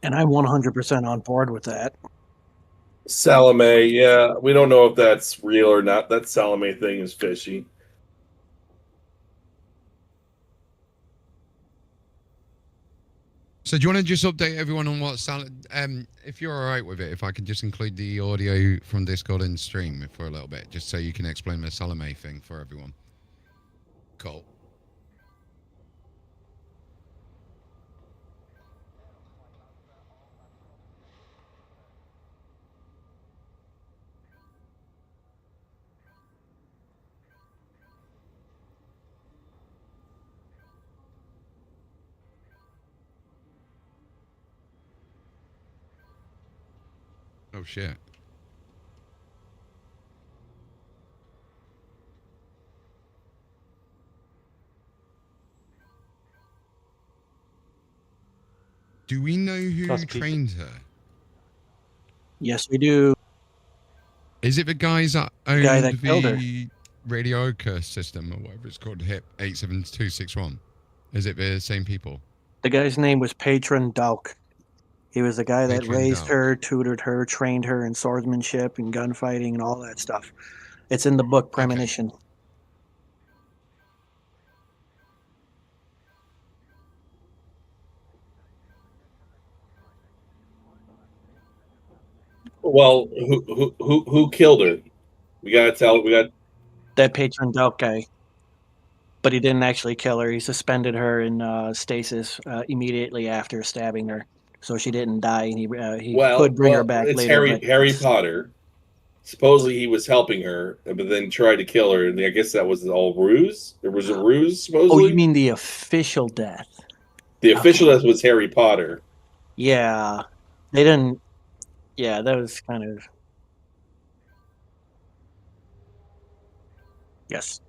And I'm 100% on board with that. Salome, yeah, we don't know if that's real or not. That Salome thing is fishy. So do you want to just update everyone on what if you're all right with it, if I could just include the audio from Discord and stream for a little bit, just so you can explain the Salome thing for everyone. Cool. Oh shit. Do we know who trained her? Yes, we do. Is it the guys that owned guy that killed her. the Radio Curse system or whatever it's called, HIP 87261? Is it the same people? The guy's name was Patron Dauk. He was the guy that Patron raised Dauk. her, tutored her, trained her in swordsmanship and gunfighting and all that stuff. It's in the book Premonition. Well, who killed her? We gotta tell. We got that Patron Dauk guy. But he didn't actually kill her. He suspended her in stasis immediately after stabbing her, so she didn't die. And he could bring her back it's later. Harry Potter. Supposedly he was helping her, but then tried to kill her. And I guess that was all ruse. There was a ruse, supposedly. Oh, you mean the official death? The official death was Harry Potter. Yeah, they didn't. Yeah, that was kind of. Yes.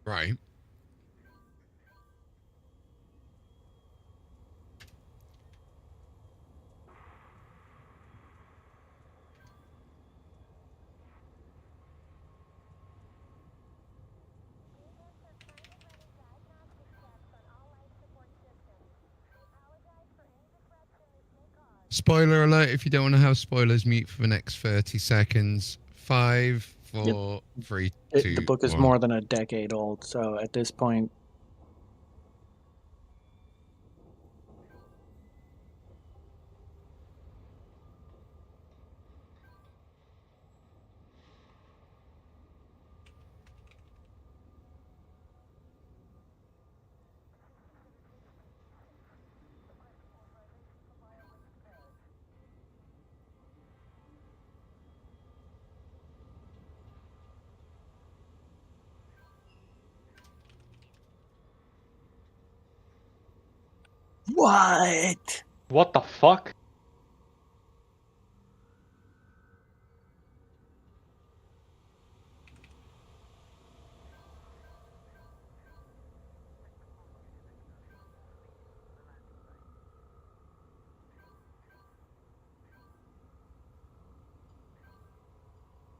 Right. Spoiler alert, if you don't want to have spoilers, mute for the next 30 seconds. 5, 4, 3, The 2, book is 1. more than a decade old, so at this point, what? What the fuck?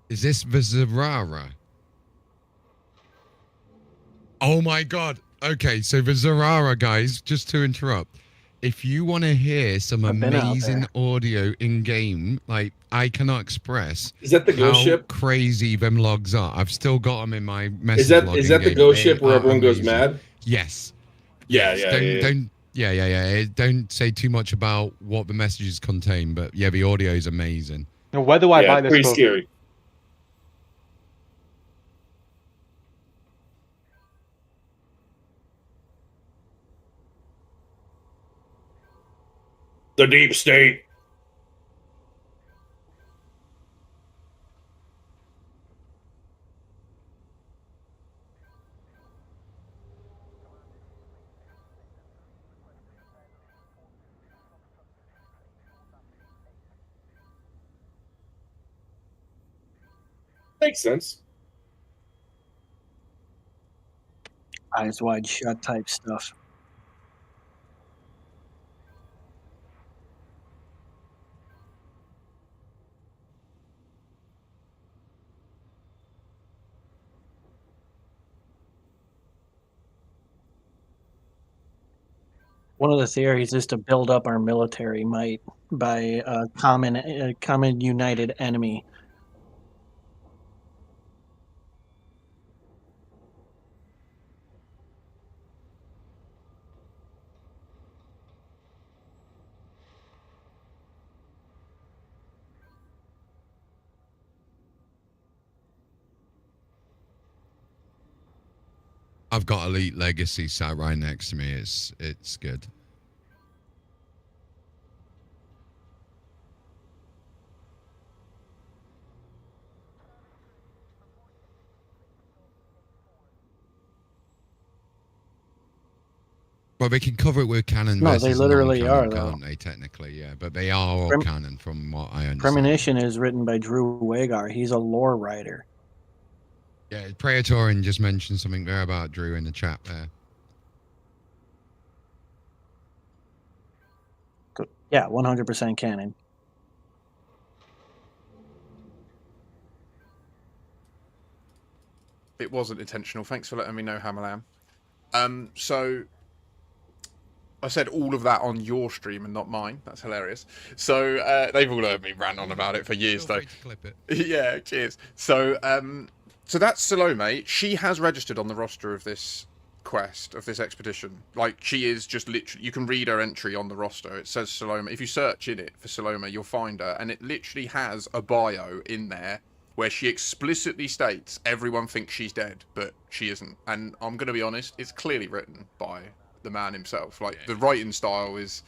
Is this Vizarara? Oh my god. Okay, so Vizarara, guys, just to interrupt. If you want to hear some I've been out amazing audio in game, like I cannot express Is that the how ghost ship? crazy them logs are. I've still got them in my message Is that log is in that the game. ghost They ship where are everyone goes amazing. mad? Yes. Yeah, Yes. yeah, Don't yeah. don't yeah. Don't say too much about what the messages contain, but yeah, the audio is amazing. Now, where do I Yeah, buy it's this pretty book? scary. The deep state. Makes sense. Eyes wide shut type stuff. One of the theories is to build up our military might by a common united enemy. I've got Elite Legacy sat right next to me. It's good. Well, they can cover it with canon No, versus they literally non-canon, are, though. can't they? Technically, yeah, but they are all canon from what I understand. Premonition is written by Drew Wagar. He's a lore writer. Yeah, Praetorian just mentioned something there about Drew in the chat there. Yeah, 100% canon. It wasn't intentional. Thanks for letting me know, Hamalam. So I said all of that on your stream and not mine. That's hilarious. So they've all heard me rant on about it for years, though. Clip it. Yeah, cheers. So so that's Salome. She has registered on the roster of this quest, of this expedition. Like, she is just literally, you can read her entry on the roster. It says Salome. If you search in it for Salome, you'll find her, and it literally has a bio in there where she explicitly states everyone thinks she's dead, but she isn't. And I'm going to be honest, it's clearly written by the man himself. Like, the writing style is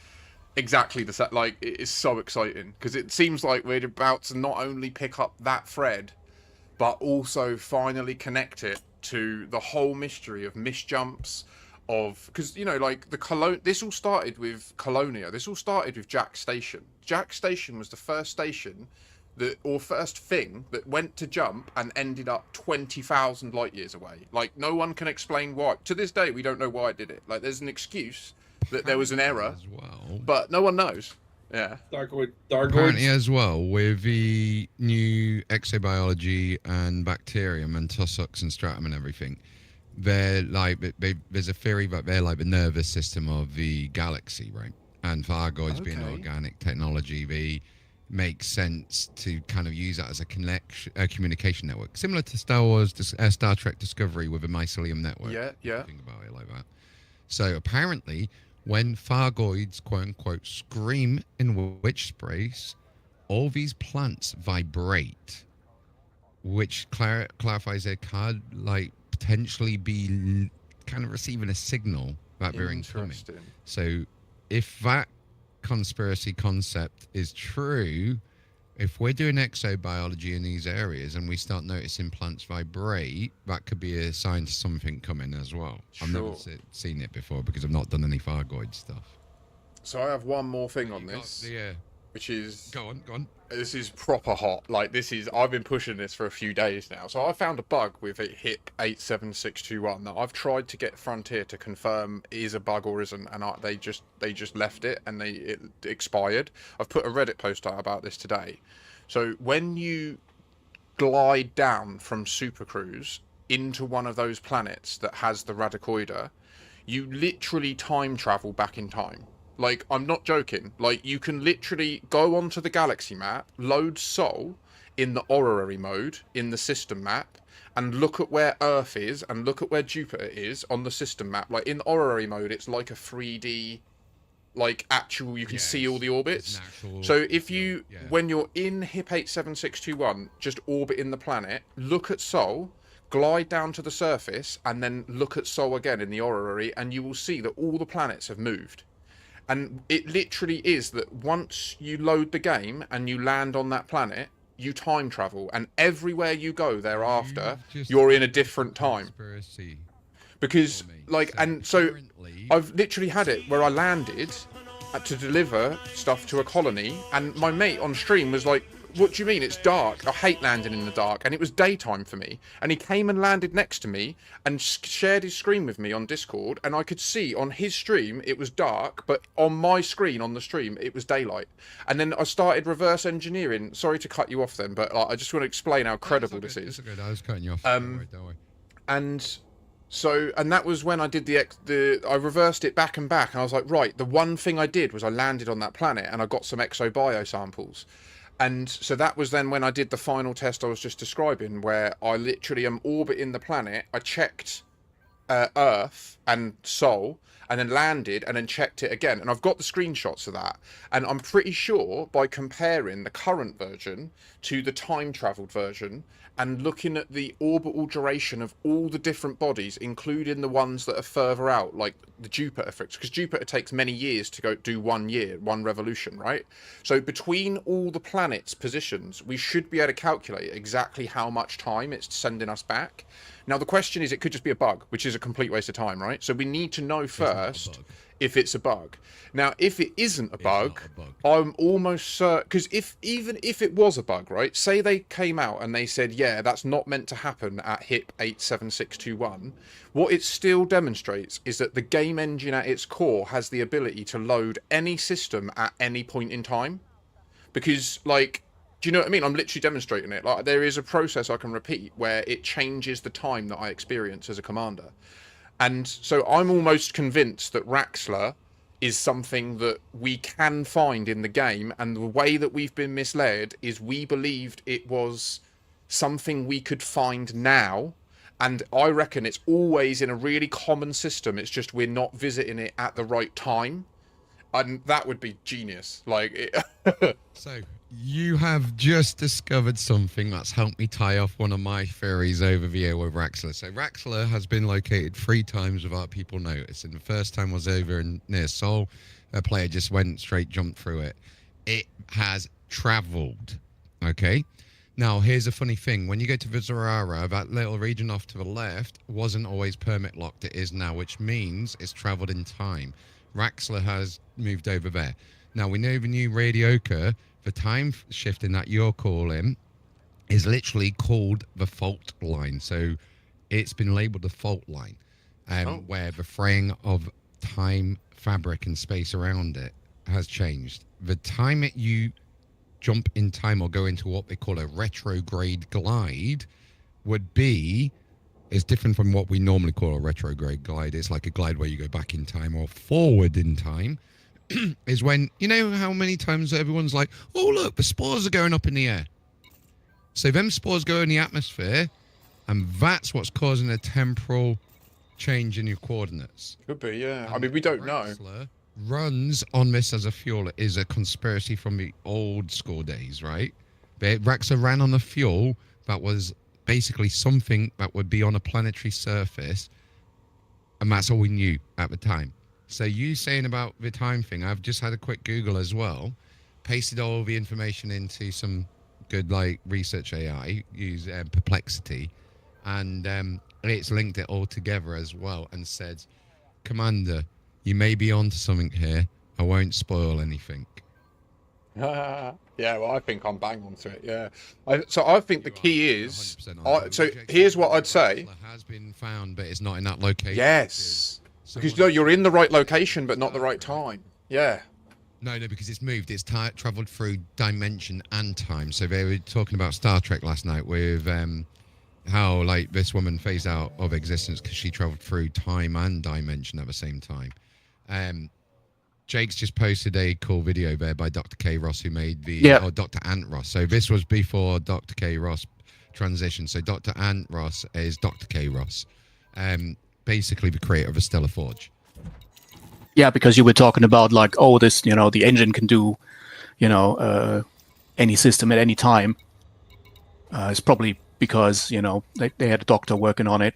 exactly the same. Like, it is so exciting, because it seems like we're about to not only pick up that thread, but also finally connect it to the whole mystery of misjumps, of, because, you know, like this all started with Colonia. This all started with Jack Station. Jack Station was the first station first thing that went to jump and ended up 20,000 light years away. Like, no one can explain why. To this day, we don't know why it did it. Like, there's an excuse that there was an error, but no one knows. Yeah. Apparently as well, with the new exobiology and bacterium and tussox and stratum and everything, they're like, there's a theory that they're like the nervous system of the galaxy, right? And Fargoids being organic technology, makes sense to kind of use that as a communication network, similar to Star Trek Discovery with a mycelium network. Yeah. Think about it like that. So apparently, when Thargoids, quote unquote, scream in Witchspace, all these plants vibrate, which clarifies they could like potentially be kind of receiving a signal that they're incoming. So if that conspiracy concept is true, if we're doing exobiology in these areas and we start noticing plants vibrate, that could be a sign to something coming as well. I've never seen it before because I've not done any Thargoid stuff. So I have one more thing on this, which is... Go on. This is proper hot. Like, I've been pushing this for a few days now. So I found a bug with a HIP 87621 that I've tried to get Frontier to confirm is a bug or isn't, and they just left it and it expired. I've put a Reddit post out about this today. So when you glide down from Supercruise into one of those planets that has the Radicoida, you literally time travel back in time. Like, I'm not joking. Like, you can literally go onto the galaxy map, load Sol in the orrery mode in the system map, and look at where Earth is and look at where Jupiter is on the system map. Like, in the orrery mode, it's like a 3D, like, actual, you can see all the orbits. So if you, when you're in HIP 87621, just orbiting the planet, look at Sol, glide down to the surface, and then look at Sol again in the orrery, and you will see that all the planets have moved. And it literally is that once you load the game and you land on that planet, you time travel, and everywhere you go thereafter, you're in a different time. Because, like, and so I've literally had it where I landed to deliver stuff to a colony, and my mate on stream was like, "What do you mean? It's dark. I hate landing in the dark." And it was daytime for me. And he came and landed next to me and shared his screen with me on Discord. And I could see on his stream it was dark, but on my screen on the stream it was daylight. And then I started reverse engineering. Sorry to cut you off then, but I just want to explain how credible this is. I was cutting you off. And so, and that was when I did I reversed it back and back. And I was like, right, the one thing I did was I landed on that planet and I got some exobio samples. And so that was then when I did the final test I was just describing, where I literally am orbiting the planet. I checked Earth and Sol, and then landed, and then checked it again. And I've got the screenshots of that. And I'm pretty sure by comparing the current version to the time-travelled version, and looking at the orbital duration of all the different bodies, including the ones that are further out, like the Jupiter, because Jupiter takes many years to go do 1 year, one revolution, right? So between all the planets' positions, we should be able to calculate exactly how much time it's sending us back. Now, the question is, it could just be a bug, which is a complete waste of time, right? So we need to know first if it's a bug. Now, if it isn't a bug, I'm almost certain, because even if it was a bug, right, say they came out and they said, yeah, that's not meant to happen at HIP 87621, what it still demonstrates is that the game engine at its core has the ability to load any system at any point in time. Because, like, do you know what I mean? I'm literally demonstrating it. Like, there is a process I can repeat where it changes the time that I experience as a commander. And so I'm almost convinced that Raxxla is something that we can find in the game, and the way that we've been misled is we believed it was something we could find now, and I reckon it's always in a really common system. It's just we're not visiting it at the right time, and that would be genius. Like, So you have just discovered something that's helped me tie off one of my theories over the year with Raxxla. So Raxxla has been located 3 times without people noticing. The first time was over near Sol. A player just went straight, jumped through it. It has travelled. Okay. Now, here's a funny thing. When you go to Vizarara, that little region off to the left wasn't always permit locked. It is now, which means it's travelled in time. Raxxla has moved over there. Now, we know the new Radioka, the time shifting that you're calling, is literally called the fault line. So it's been labelled the fault line, where the fraying of time, fabric, and space around it has changed. The time that you jump in time or go into what they call a retrograde glide is different from what we normally call a retrograde glide. It's like a glide where you go back in time or forward in time. is when, you know how many times everyone's like, oh, look, the spores are going up in the air. So them spores go in the atmosphere, and that's what's causing a temporal change in your coordinates. Could be, yeah. I mean, we don't know. Raxxla runs on this as a fuel. It is a conspiracy from the old school days, right? But Raxxla ran on a fuel that was basically something that would be on a planetary surface, and that's all we knew at the time. So you saying about the time thing, I've just had a quick Google as well, pasted all the information into some good like research AI, use Perplexity, and it's linked it all together as well and said, Commander, you may be onto something here. I won't spoil anything. Yeah, well, I think I'm bang onto it. Yeah, so I think the key is. So here's what I'd say. Has been found, but it's not in that location. Yes, because no, you're in the right location, but not the right time. Yeah. No, because it's moved. It's travelled through dimension and time. So they were talking about Star Trek last night with how like this woman phased out of existence because she travelled through time and dimension at the same time. Jake's just posted a cool video there by Dr. K. Ross, who made the or Dr. Ant Ross. So this was before Dr. K. Ross transition. So Dr. Ant Ross is Dr. K. Ross, basically the creator of a Stellar Forge. Yeah, because you were talking about like, oh, this, the engine can do, any system at any time. It's probably because, they had a doctor working on it.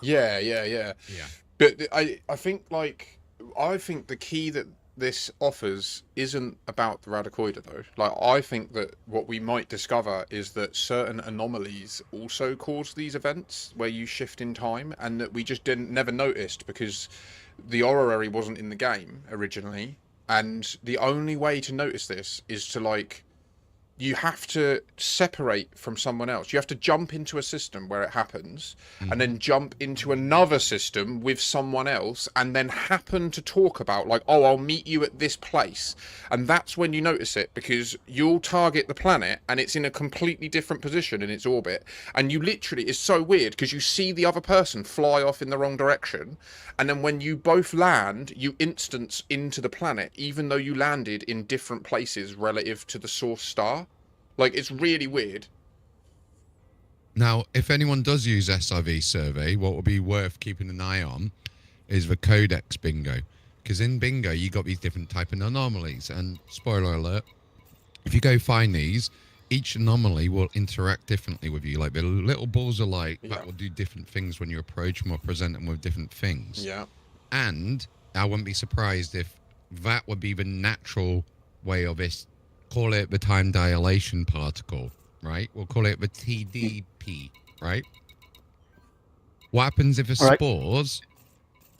Yeah. But I think the key that this offers isn't about the Radicoida though. Like, I think that what we might discover is that certain anomalies also cause these events where you shift in time, and that we just never noticed because the orrery wasn't in the game originally, and the only way to notice this is to you have to separate from someone else. You have to jump into a system where it happens, and then jump into another system with someone else, and then happen to talk about oh, I'll meet you at this place. And that's when you notice it, because you'll target the planet and it's in a completely different position in its orbit. And you literally, it's so weird because you see the other person fly off in the wrong direction. And then when you both land, you instance into the planet, even though you landed in different places relative to the source star. It's really weird. Now, if anyone does use SIV survey, what would be worth keeping an eye on is the codex bingo. Because in bingo, you got these different type of anomalies. And spoiler alert, if you go find these, each anomaly will interact differently with you. Like the little balls of light that will do different things when you approach them or present them with different things. Yeah. And I wouldn't be surprised if that would be the natural way of this. Call it the time dilation particle, right? We'll call it the TDP, right? What happens if the spores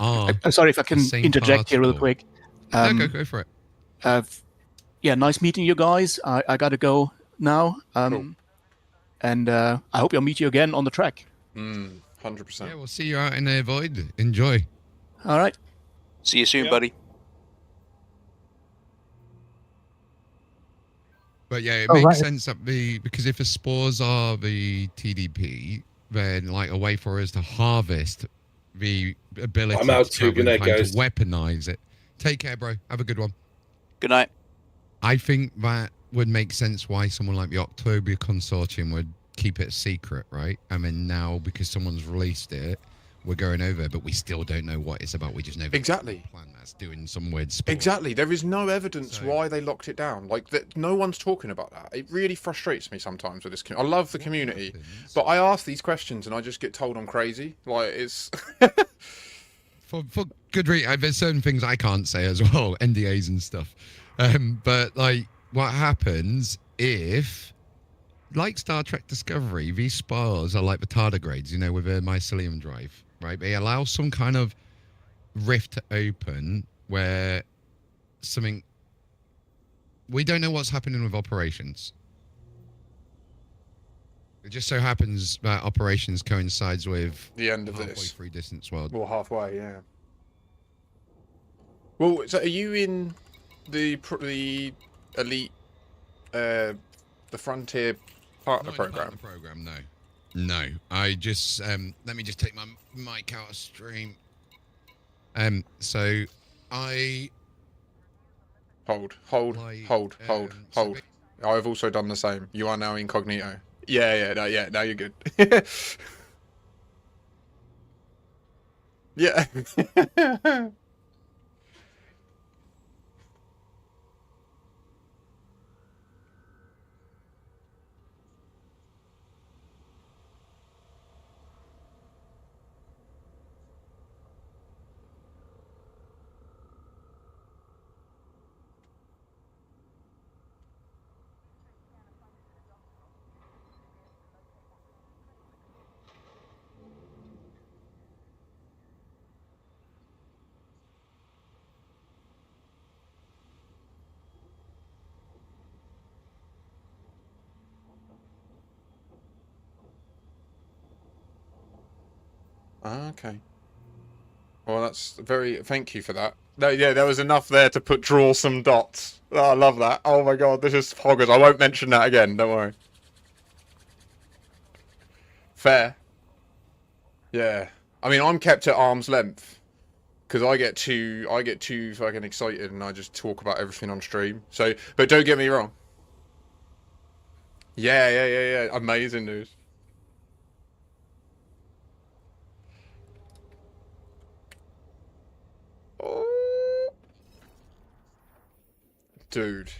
are... I'm sorry if I can interject here real quick. Go for it. Yeah, nice meeting you guys. I got to go now. Cool. And I hope I'll meet you again on the track. 100%. Yeah, we'll see you out in the void. Enjoy. All right. See you soon, buddy. But yeah, it makes sense that because if the spores are the TDP, then a way for us to harvest the ability I'm out to too. Good night, guys. to weaponize it. Take care, bro. Have a good one. Good night. I think that would make sense why someone like the October Consortium would keep it a secret, right? I mean, now because someone's released it, we're going over, but we still don't know what it's about. We just know exactly plan that's doing some weird sport. Exactly. There is no evidence why they locked it down. That no one's talking about that. It really frustrates me sometimes with this. I love the community, but I ask these questions and I just get told I'm crazy. It's for good reason. There's certain things I can't say as well, NDAs and stuff. But what happens if, like Star Trek Discovery, these spars are like the tardigrades, with a mycelium drive, right? They allow some kind of rift to open where something... We don't know what's happening with operations. It just so happens that operations coincides with the end of halfway this. Through distance world. Well, halfway, yeah. Well, so are you in the elite, the frontier part of the program? No. I just let me just take my mic out of stream. So I Hold. I've also done the same. You are now incognito. Yeah, now you're good. Yeah. Okay. Well, that's very... Thank you for that. No, yeah, there was enough there to draw some dots. Oh, I love that. Oh my god, this is hoggers. I won't mention that again, don't worry. Fair. Yeah. I mean, I'm kept at arm's length. Because I get too fucking excited and I just talk about everything on stream. So, but don't get me wrong. Yeah. Amazing news. Oh. Dude.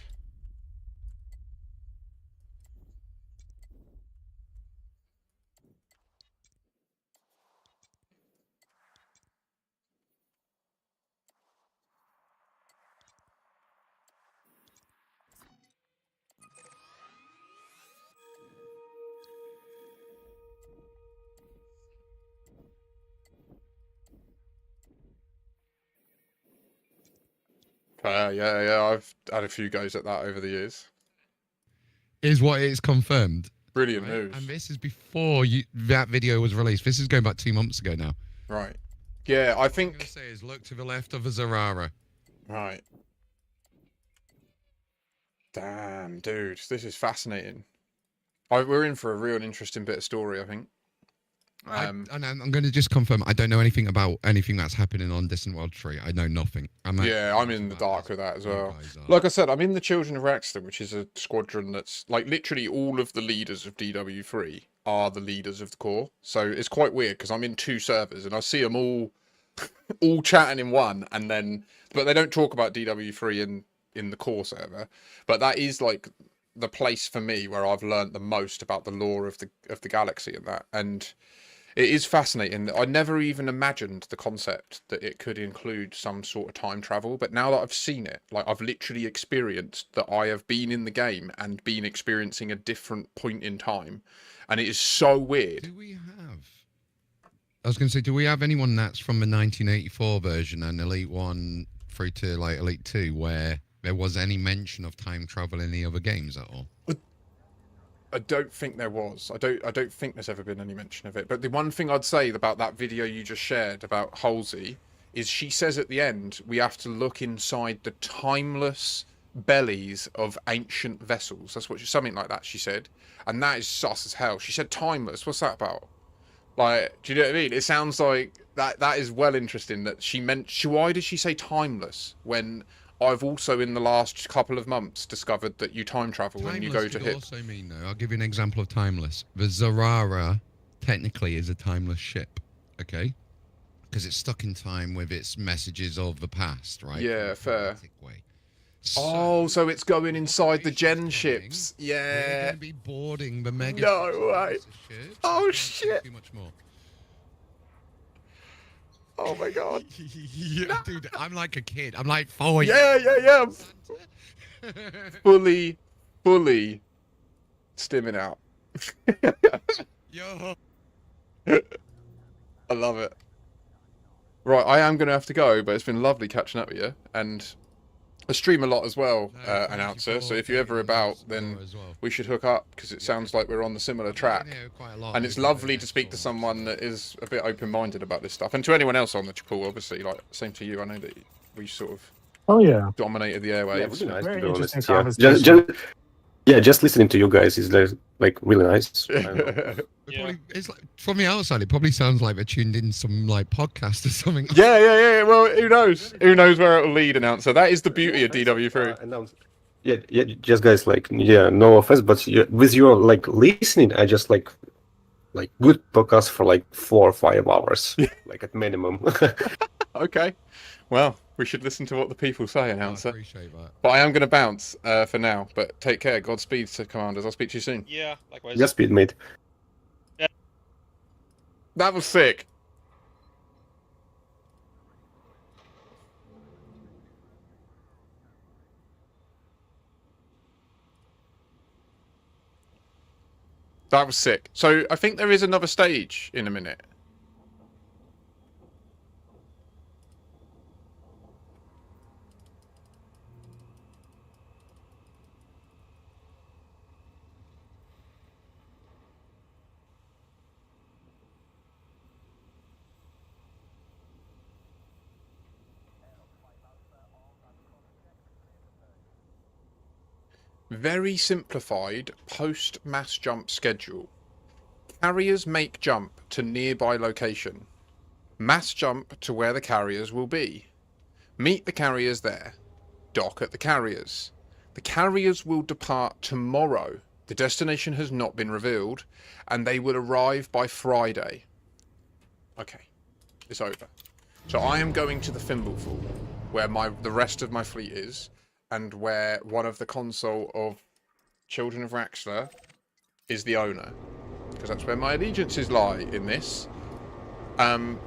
Yeah, I've had a few goes at that over the years. Is what it's confirmed. Brilliant news. And this is before that video was released. This is going back 2 months ago now. Right. Yeah, I think... What I'm going to say is look to the left of a Zarara. Right. Damn, dude, this is fascinating. We're in for a real interesting bit of story, I think. And I'm going to just confirm, I don't know anything about anything that's happening on Distant World 3. I know nothing. I'm in the dark with that as well. Like I said, I'm in the Children of Raxxla, which is a squadron that's, like, literally all of the leaders of DW3 are the leaders of the core. So it's quite weird, because I'm in 2 servers, and I see them all chatting in one, and then... But they don't talk about DW3 in the core server. But that is, like, the place for me where I've learned the most about the lore of the galaxy and that. And... it is fascinating. I never even imagined the concept that it could include some sort of time travel, but now that I've seen it, like I've literally experienced that I have been in the game and been experiencing a different point in time, and it is so weird. Do we have... I was going to say, do we have anyone that's from the 1984 version and Elite 1 through to like Elite 2 where there was any mention of time travel in the other games at all? I don't think there was. I don't think there's ever been any mention of it. But the one thing I'd say about that video you just shared about Halsey is she says at the end we have to look inside the timeless bellies of ancient vessels. That's what something like that she said, and that is sus as hell. She said timeless. What's that about? Like, do you know what I mean? It sounds like that is well interesting that she meant. Why did she say timeless when? I've also, in the last couple of months, discovered that you time travel when you go to hit. Also mean, though, I'll give you an example of timeless. The Zarara technically is a timeless ship, okay? Because it's stuck in time with its messages of the past, right? Yeah, fair. So it's going inside the gen ships. Yeah. We're going to be boarding the mega. No way. Oh shit. Too much more. Oh my god. Yeah, dude, I'm like a kid. I'm like 4 years. Yeah. fully stimming out. Yo. I love it. Right, I am going to have to go, but it's been lovely catching up with you. And I stream a lot as well, announcer. So if you're ever about, then we should hook up, because it sounds like we're on the similar track. And it's lovely to speak to someone that is a bit open-minded about this stuff. And to anyone else on the call, obviously, like, same to you. I know that we sort of dominated the airwaves. Yeah, it would be nice to be honest. Just listening to you guys is like really nice. Probably, it's like, from the outside, it probably sounds like they're tuned in some like podcast or something. Yeah. Well, who knows? Who knows where it'll lead, announcer? That is the beauty of DW3. Yeah, just guys, like, yeah, no offense, but with your like listening, I just like good podcast for like 4 or 5 hours, like at minimum. Okay, well, we should listen to what the people say, announcer. I appreciate that. But I am going to bounce for now. But take care. Godspeed to commanders. I'll speak to you soon. Yeah, likewise. Godspeed, mate. That was sick. That was sick. So I think there is another stage in a minute. Very simplified post-mass jump schedule. Carriers make jump to nearby location. Mass jump to where the carriers will be. Meet the carriers there. Dock at the carriers. The carriers will depart tomorrow. The destination has not been revealed, and they will arrive by Friday. Okay, it's over. So I am going to the Thimbleful, where the rest of my fleet is, and where one of the console of Children of Raxxla is the owner, because that's where my allegiances lie in this. The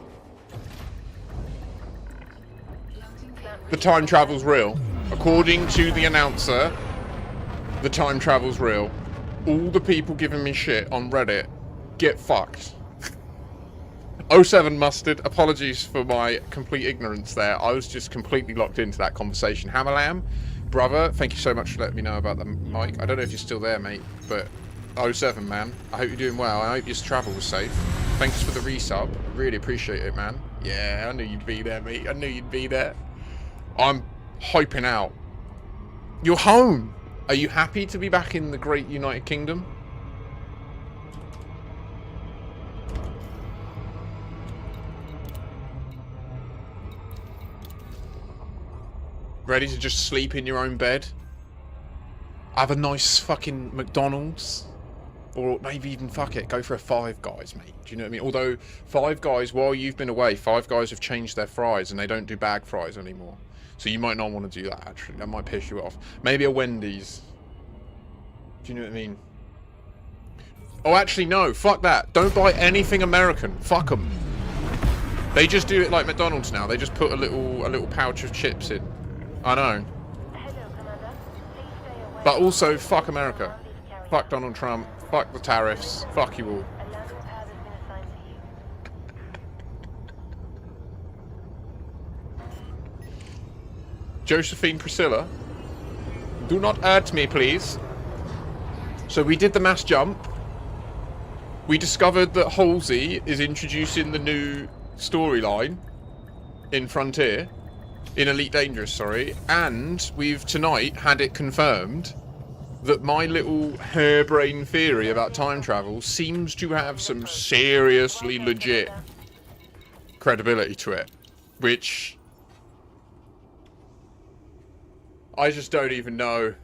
time travel's real. According to the announcer, the time travel's real. All the people giving me shit on Reddit, get fucked. 07 Mustard, apologies for my complete ignorance there. I was just completely locked into that conversation. Hammerlam, brother, thank you so much for letting me know about the mic. I don't know if you're still there, mate, but 07, man. I hope you're doing well. I hope your travel was safe. Thanks for the resub. Really appreciate it, man. Yeah, I knew you'd be there, mate. I knew you'd be there. I'm hyping out. You're home. Are you happy to be back in the great United Kingdom? Ready to just sleep in your own bed? Have a nice fucking McDonald's? Or maybe even, fuck it, go for a Five Guys, mate. Do you know what I mean? Although, Five Guys, while you've been away, Five Guys have changed their fries and they don't do bag fries anymore. So you might not want to do that, actually. That might piss you off. Maybe a Wendy's. Do you know what I mean? Oh, actually, no. Fuck that. Don't buy anything American. Fuck them. They just do it like McDonald's now. They just put a little pouch of chips in. I know. But also, fuck America. Fuck Donald Trump. Fuck the tariffs. Fuck you all. Josephine Priscilla, do not hurt me, please. So we did the mass jump. We discovered that Halsey is introducing the new storyline in Frontier. In Elite Dangerous, sorry. And we've tonight had it confirmed that my little harebrained theory about time travel seems to have some seriously legit credibility to it. Which I just don't even know.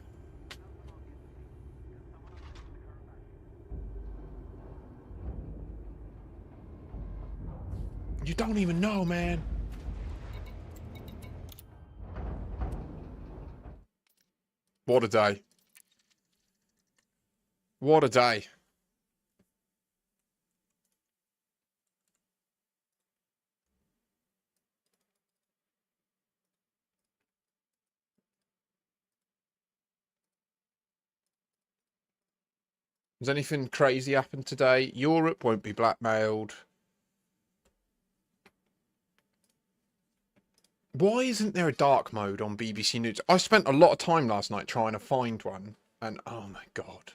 You don't even know, man. What a day. What a day. Has anything crazy happened today? Europe won't be blackmailed. Why isn't there a dark mode on BBC News? I spent a lot of time last night trying to find one, and oh my god.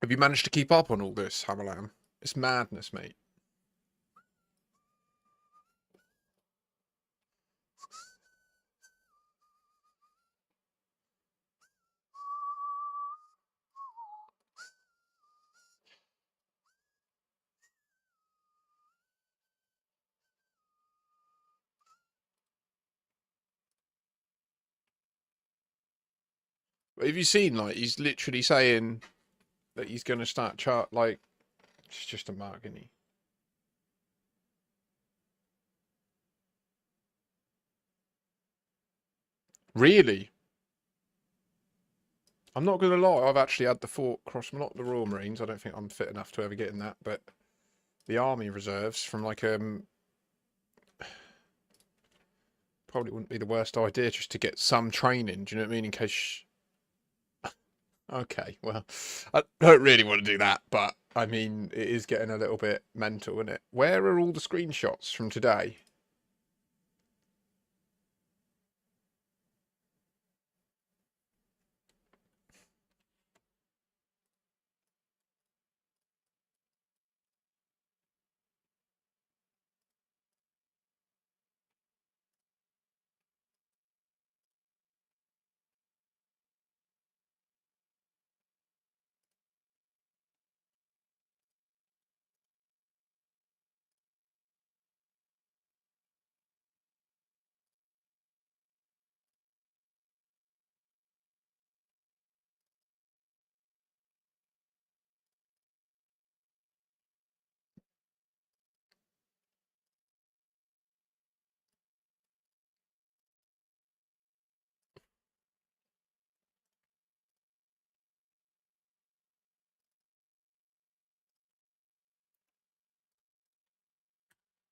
Have you managed to keep up on all this, Hammerlam? It's madness, mate. Have you seen, like, he's literally saying that he's going to start like, it's just a mark, isn't he? Really? I'm not going to lie, I've actually had the thought cross, not the Royal Marines, I don't think I'm fit enough to ever get in that, but the Army Reserves from, like, probably wouldn't be the worst idea just to get some training, do you know what I mean, in case... Okay, well, I don't really want to do that, but, I mean, it is getting a little bit mental, isn't it? Where are all the screenshots from today?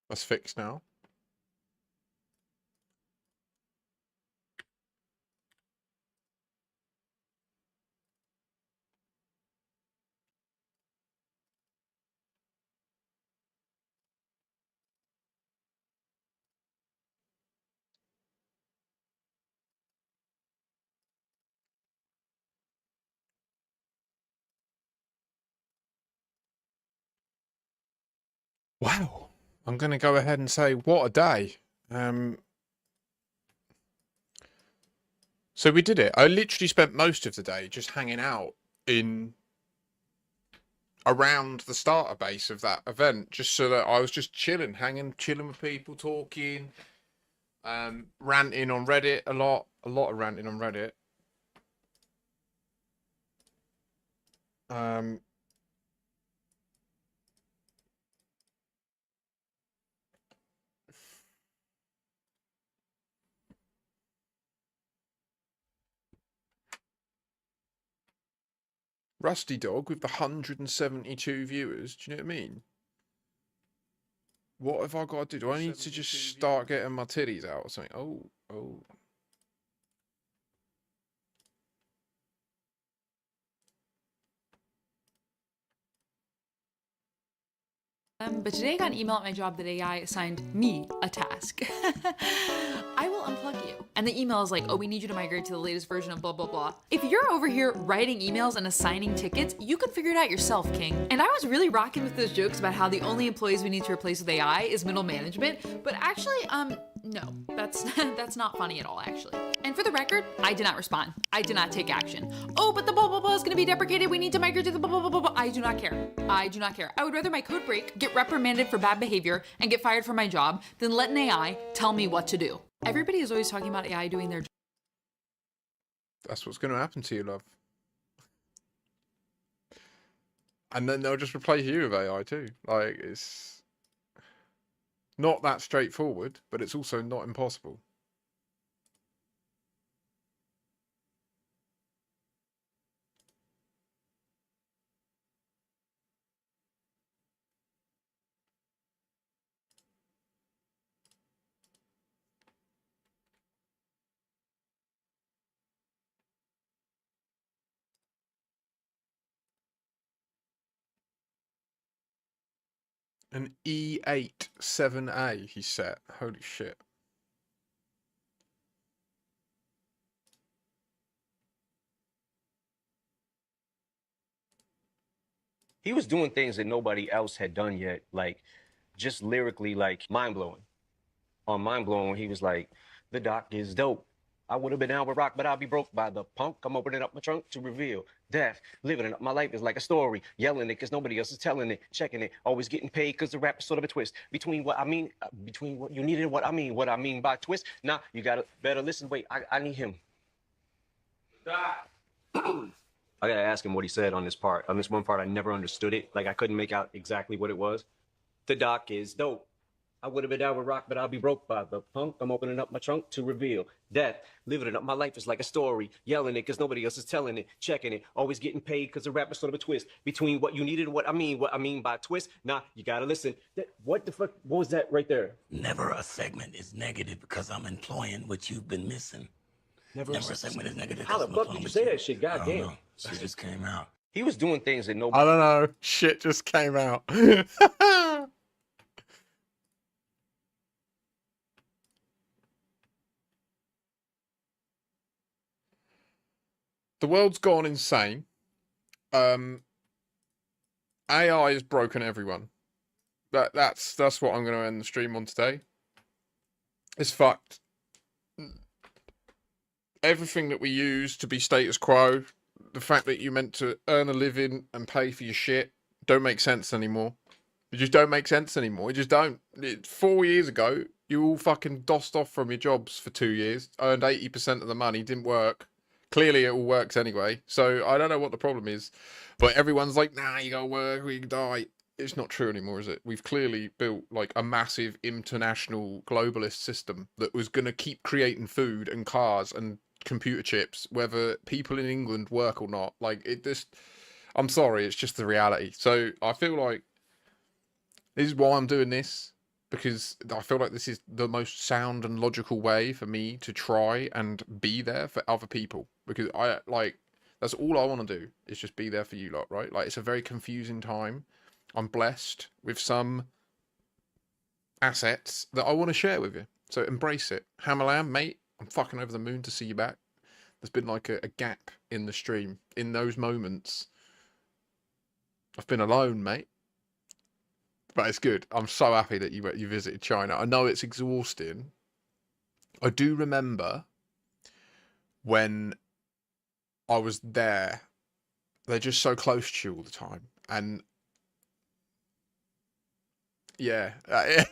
That's fixed now. Wow. I'm going to go ahead and say, what a day. So we did it. I literally spent most of the day just hanging out in around the starter base of that event, just so that I was just chilling with people, talking, ranting on Reddit a lot of ranting on Reddit. Rusty Dog with the 172 viewers. Do you know what I mean? What have I got to do? Do I need to just start getting my titties out or something? Oh. But today I got an email at my job that AI assigned me a task. I will unplug you. And the email is like, oh, we need you to migrate to the latest version of blah, blah, blah. If you're over here writing emails and assigning tickets, you can figure it out yourself, King. And I was really rocking with those jokes about how the only employees we need to replace with AI is middle management. But actually, no, that's not funny at all, actually. And for the record, I did not respond. I did not take action. Oh, but the blah, blah, blah is gonna be deprecated. We need to migrate to the blah, blah, blah, blah, blah. I do not care. I do not care. I would rather my code break, get reprimanded for bad behavior, and get fired from my job than let an AI tell me what to do. Everybody is always talking about AI doing their job. That's what's going to happen to you, love. And then they'll just replace you with AI too. Like, it's not that straightforward, but it's also not impossible. An E8 7A he set. Holy shit. He was doing things that nobody else had done yet, like just lyrically, like mind blowing. On mind blowing, he was like, "The doc is dope. I would have been down with rock, but I'll be broke by the punk. I'm opening up my trunk to reveal death. Living it up. My life is like a story. Yelling it because nobody else is telling it. Checking it. Always getting paid because the rap is sort of a twist. Between what I mean, between what you needed and what I mean. What I mean by twist. Nah, you gotta better listen. Wait, I need him. I gotta ask him what he said on this part. On this one part, I never understood it. Like I couldn't make out exactly what it was. The doc is dope. I would have been down with rock, but I'll be broke by the punk. I'm opening up my trunk to reveal death. Living it up. My life is like a story. Yelling it because nobody else is telling it. Checking it. Always getting paid because the rap is sort of a twist. Between what you needed and what I mean. What I mean by twist. Nah, you gotta listen. What the fuck? What was that right there? Never a segment is negative because I'm employing what you've been missing. Never a segment is negative. How the fuck did you say that shit? I don't Goddamn. know. Shit just came out. He was doing things that nobody. I don't know. Shit just came out. The world's gone insane. AI has broken everyone. That's what I'm going to end the stream on today. It's fucked. Everything that we use to be status quo, the fact that you meant to earn a living and pay for your shit, don't make sense anymore. It just don't make sense anymore. It just don't. 4 years ago, you all fucking dossed off from your jobs for 2 years, earned 80% of the money, didn't work. Clearly, it all works anyway. So I don't know what the problem is, but everyone's like, "Nah, you gotta work, or you die." It's not true anymore, is it? We've clearly built like a massive international globalist system that was gonna keep creating food and cars and computer chips, whether people in England work or not. Like it just, I'm sorry, it's just the reality. So I feel like this is why I'm doing this, because I feel like this is the most sound and logical way for me to try and be there for other people, because I like, that's all I want to do is just be there for you lot, right? Like it's a very confusing time. I'm blessed with some assets that I want to share with you, so embrace it. Hammerlam, mate, I'm fucking over the moon to see you back. There's been like a gap in the stream. In those moments, I've been alone, mate. But it's good. I'm so happy that you visited China. I know it's exhausting. I do remember when I was there. They're just so close to you all the time. And yeah,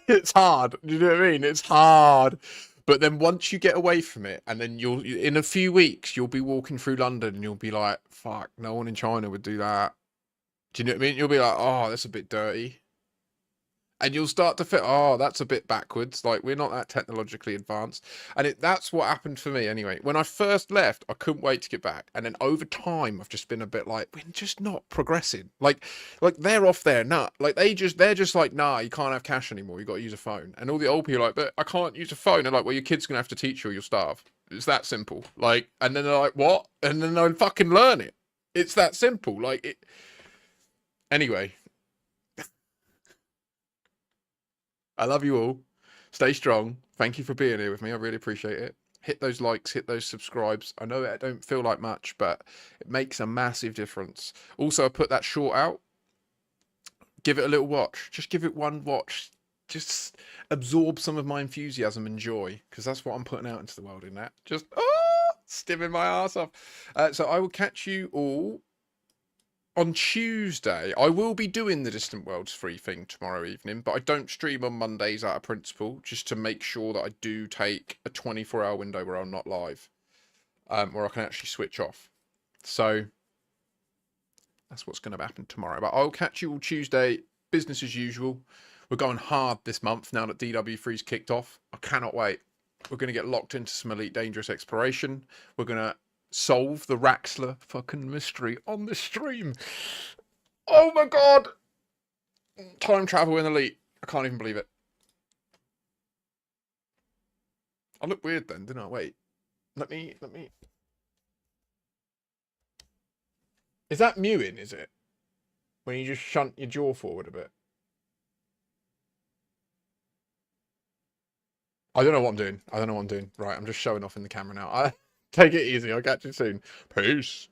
it's hard. Do you know what I mean? It's hard. But then once you get away from it, and then in a few weeks, you'll be walking through London and you'll be like, fuck, no one in China would do that. Do you know what I mean? You'll be like, oh, that's a bit dirty. And you'll start to feel, oh, that's a bit backwards. Like, we're not that technologically advanced. And that's what happened for me anyway. When I first left, I couldn't wait to get back. And then over time, I've just been a bit like, we're just not progressing. Like they're off there, nah. Like, they're just like, nah, you can't have cash anymore. You got to use a phone. And all the old people are like, but I can't use a phone. They're like, well, your kid's going to have to teach you or you'll starve. It's that simple. Like, and then they're like, what? And then they'll fucking learn it. It's that simple. Like, it. Anyway. I love you all. Stay strong. Thank you for being here with me. I really appreciate it. Hit those likes, hit those subscribes. I know it don't feel like much, but it makes a massive difference. Also, I put that short out. Give it a little watch. Just give it one watch. Just absorb some of my enthusiasm and joy, because that's what I'm putting out into the world in that. Just, stimming my ass off. So I will catch you all on Tuesday. I will be doing the Distant Worlds free thing tomorrow evening, but I don't stream on Mondays out of principle, just to make sure that I do take a 24-hour window where I'm not live, where I can actually switch off. So that's what's going to happen tomorrow. But I'll catch you all Tuesday, business as usual. We're going hard this month now that DW3's kicked off. I cannot wait. We're going to get locked into some Elite Dangerous exploration. We're going to solve the Raxxla fucking mystery on the stream. Oh my god! Time travel in Elite. I can't even believe it. I look weird then, didn't I? Wait. Let me... Is that mewing, is it? When you just shunt your jaw forward a bit? I don't know what I'm doing. Right, I'm just showing off in the camera now. Take it easy. I'll catch you soon. Peace.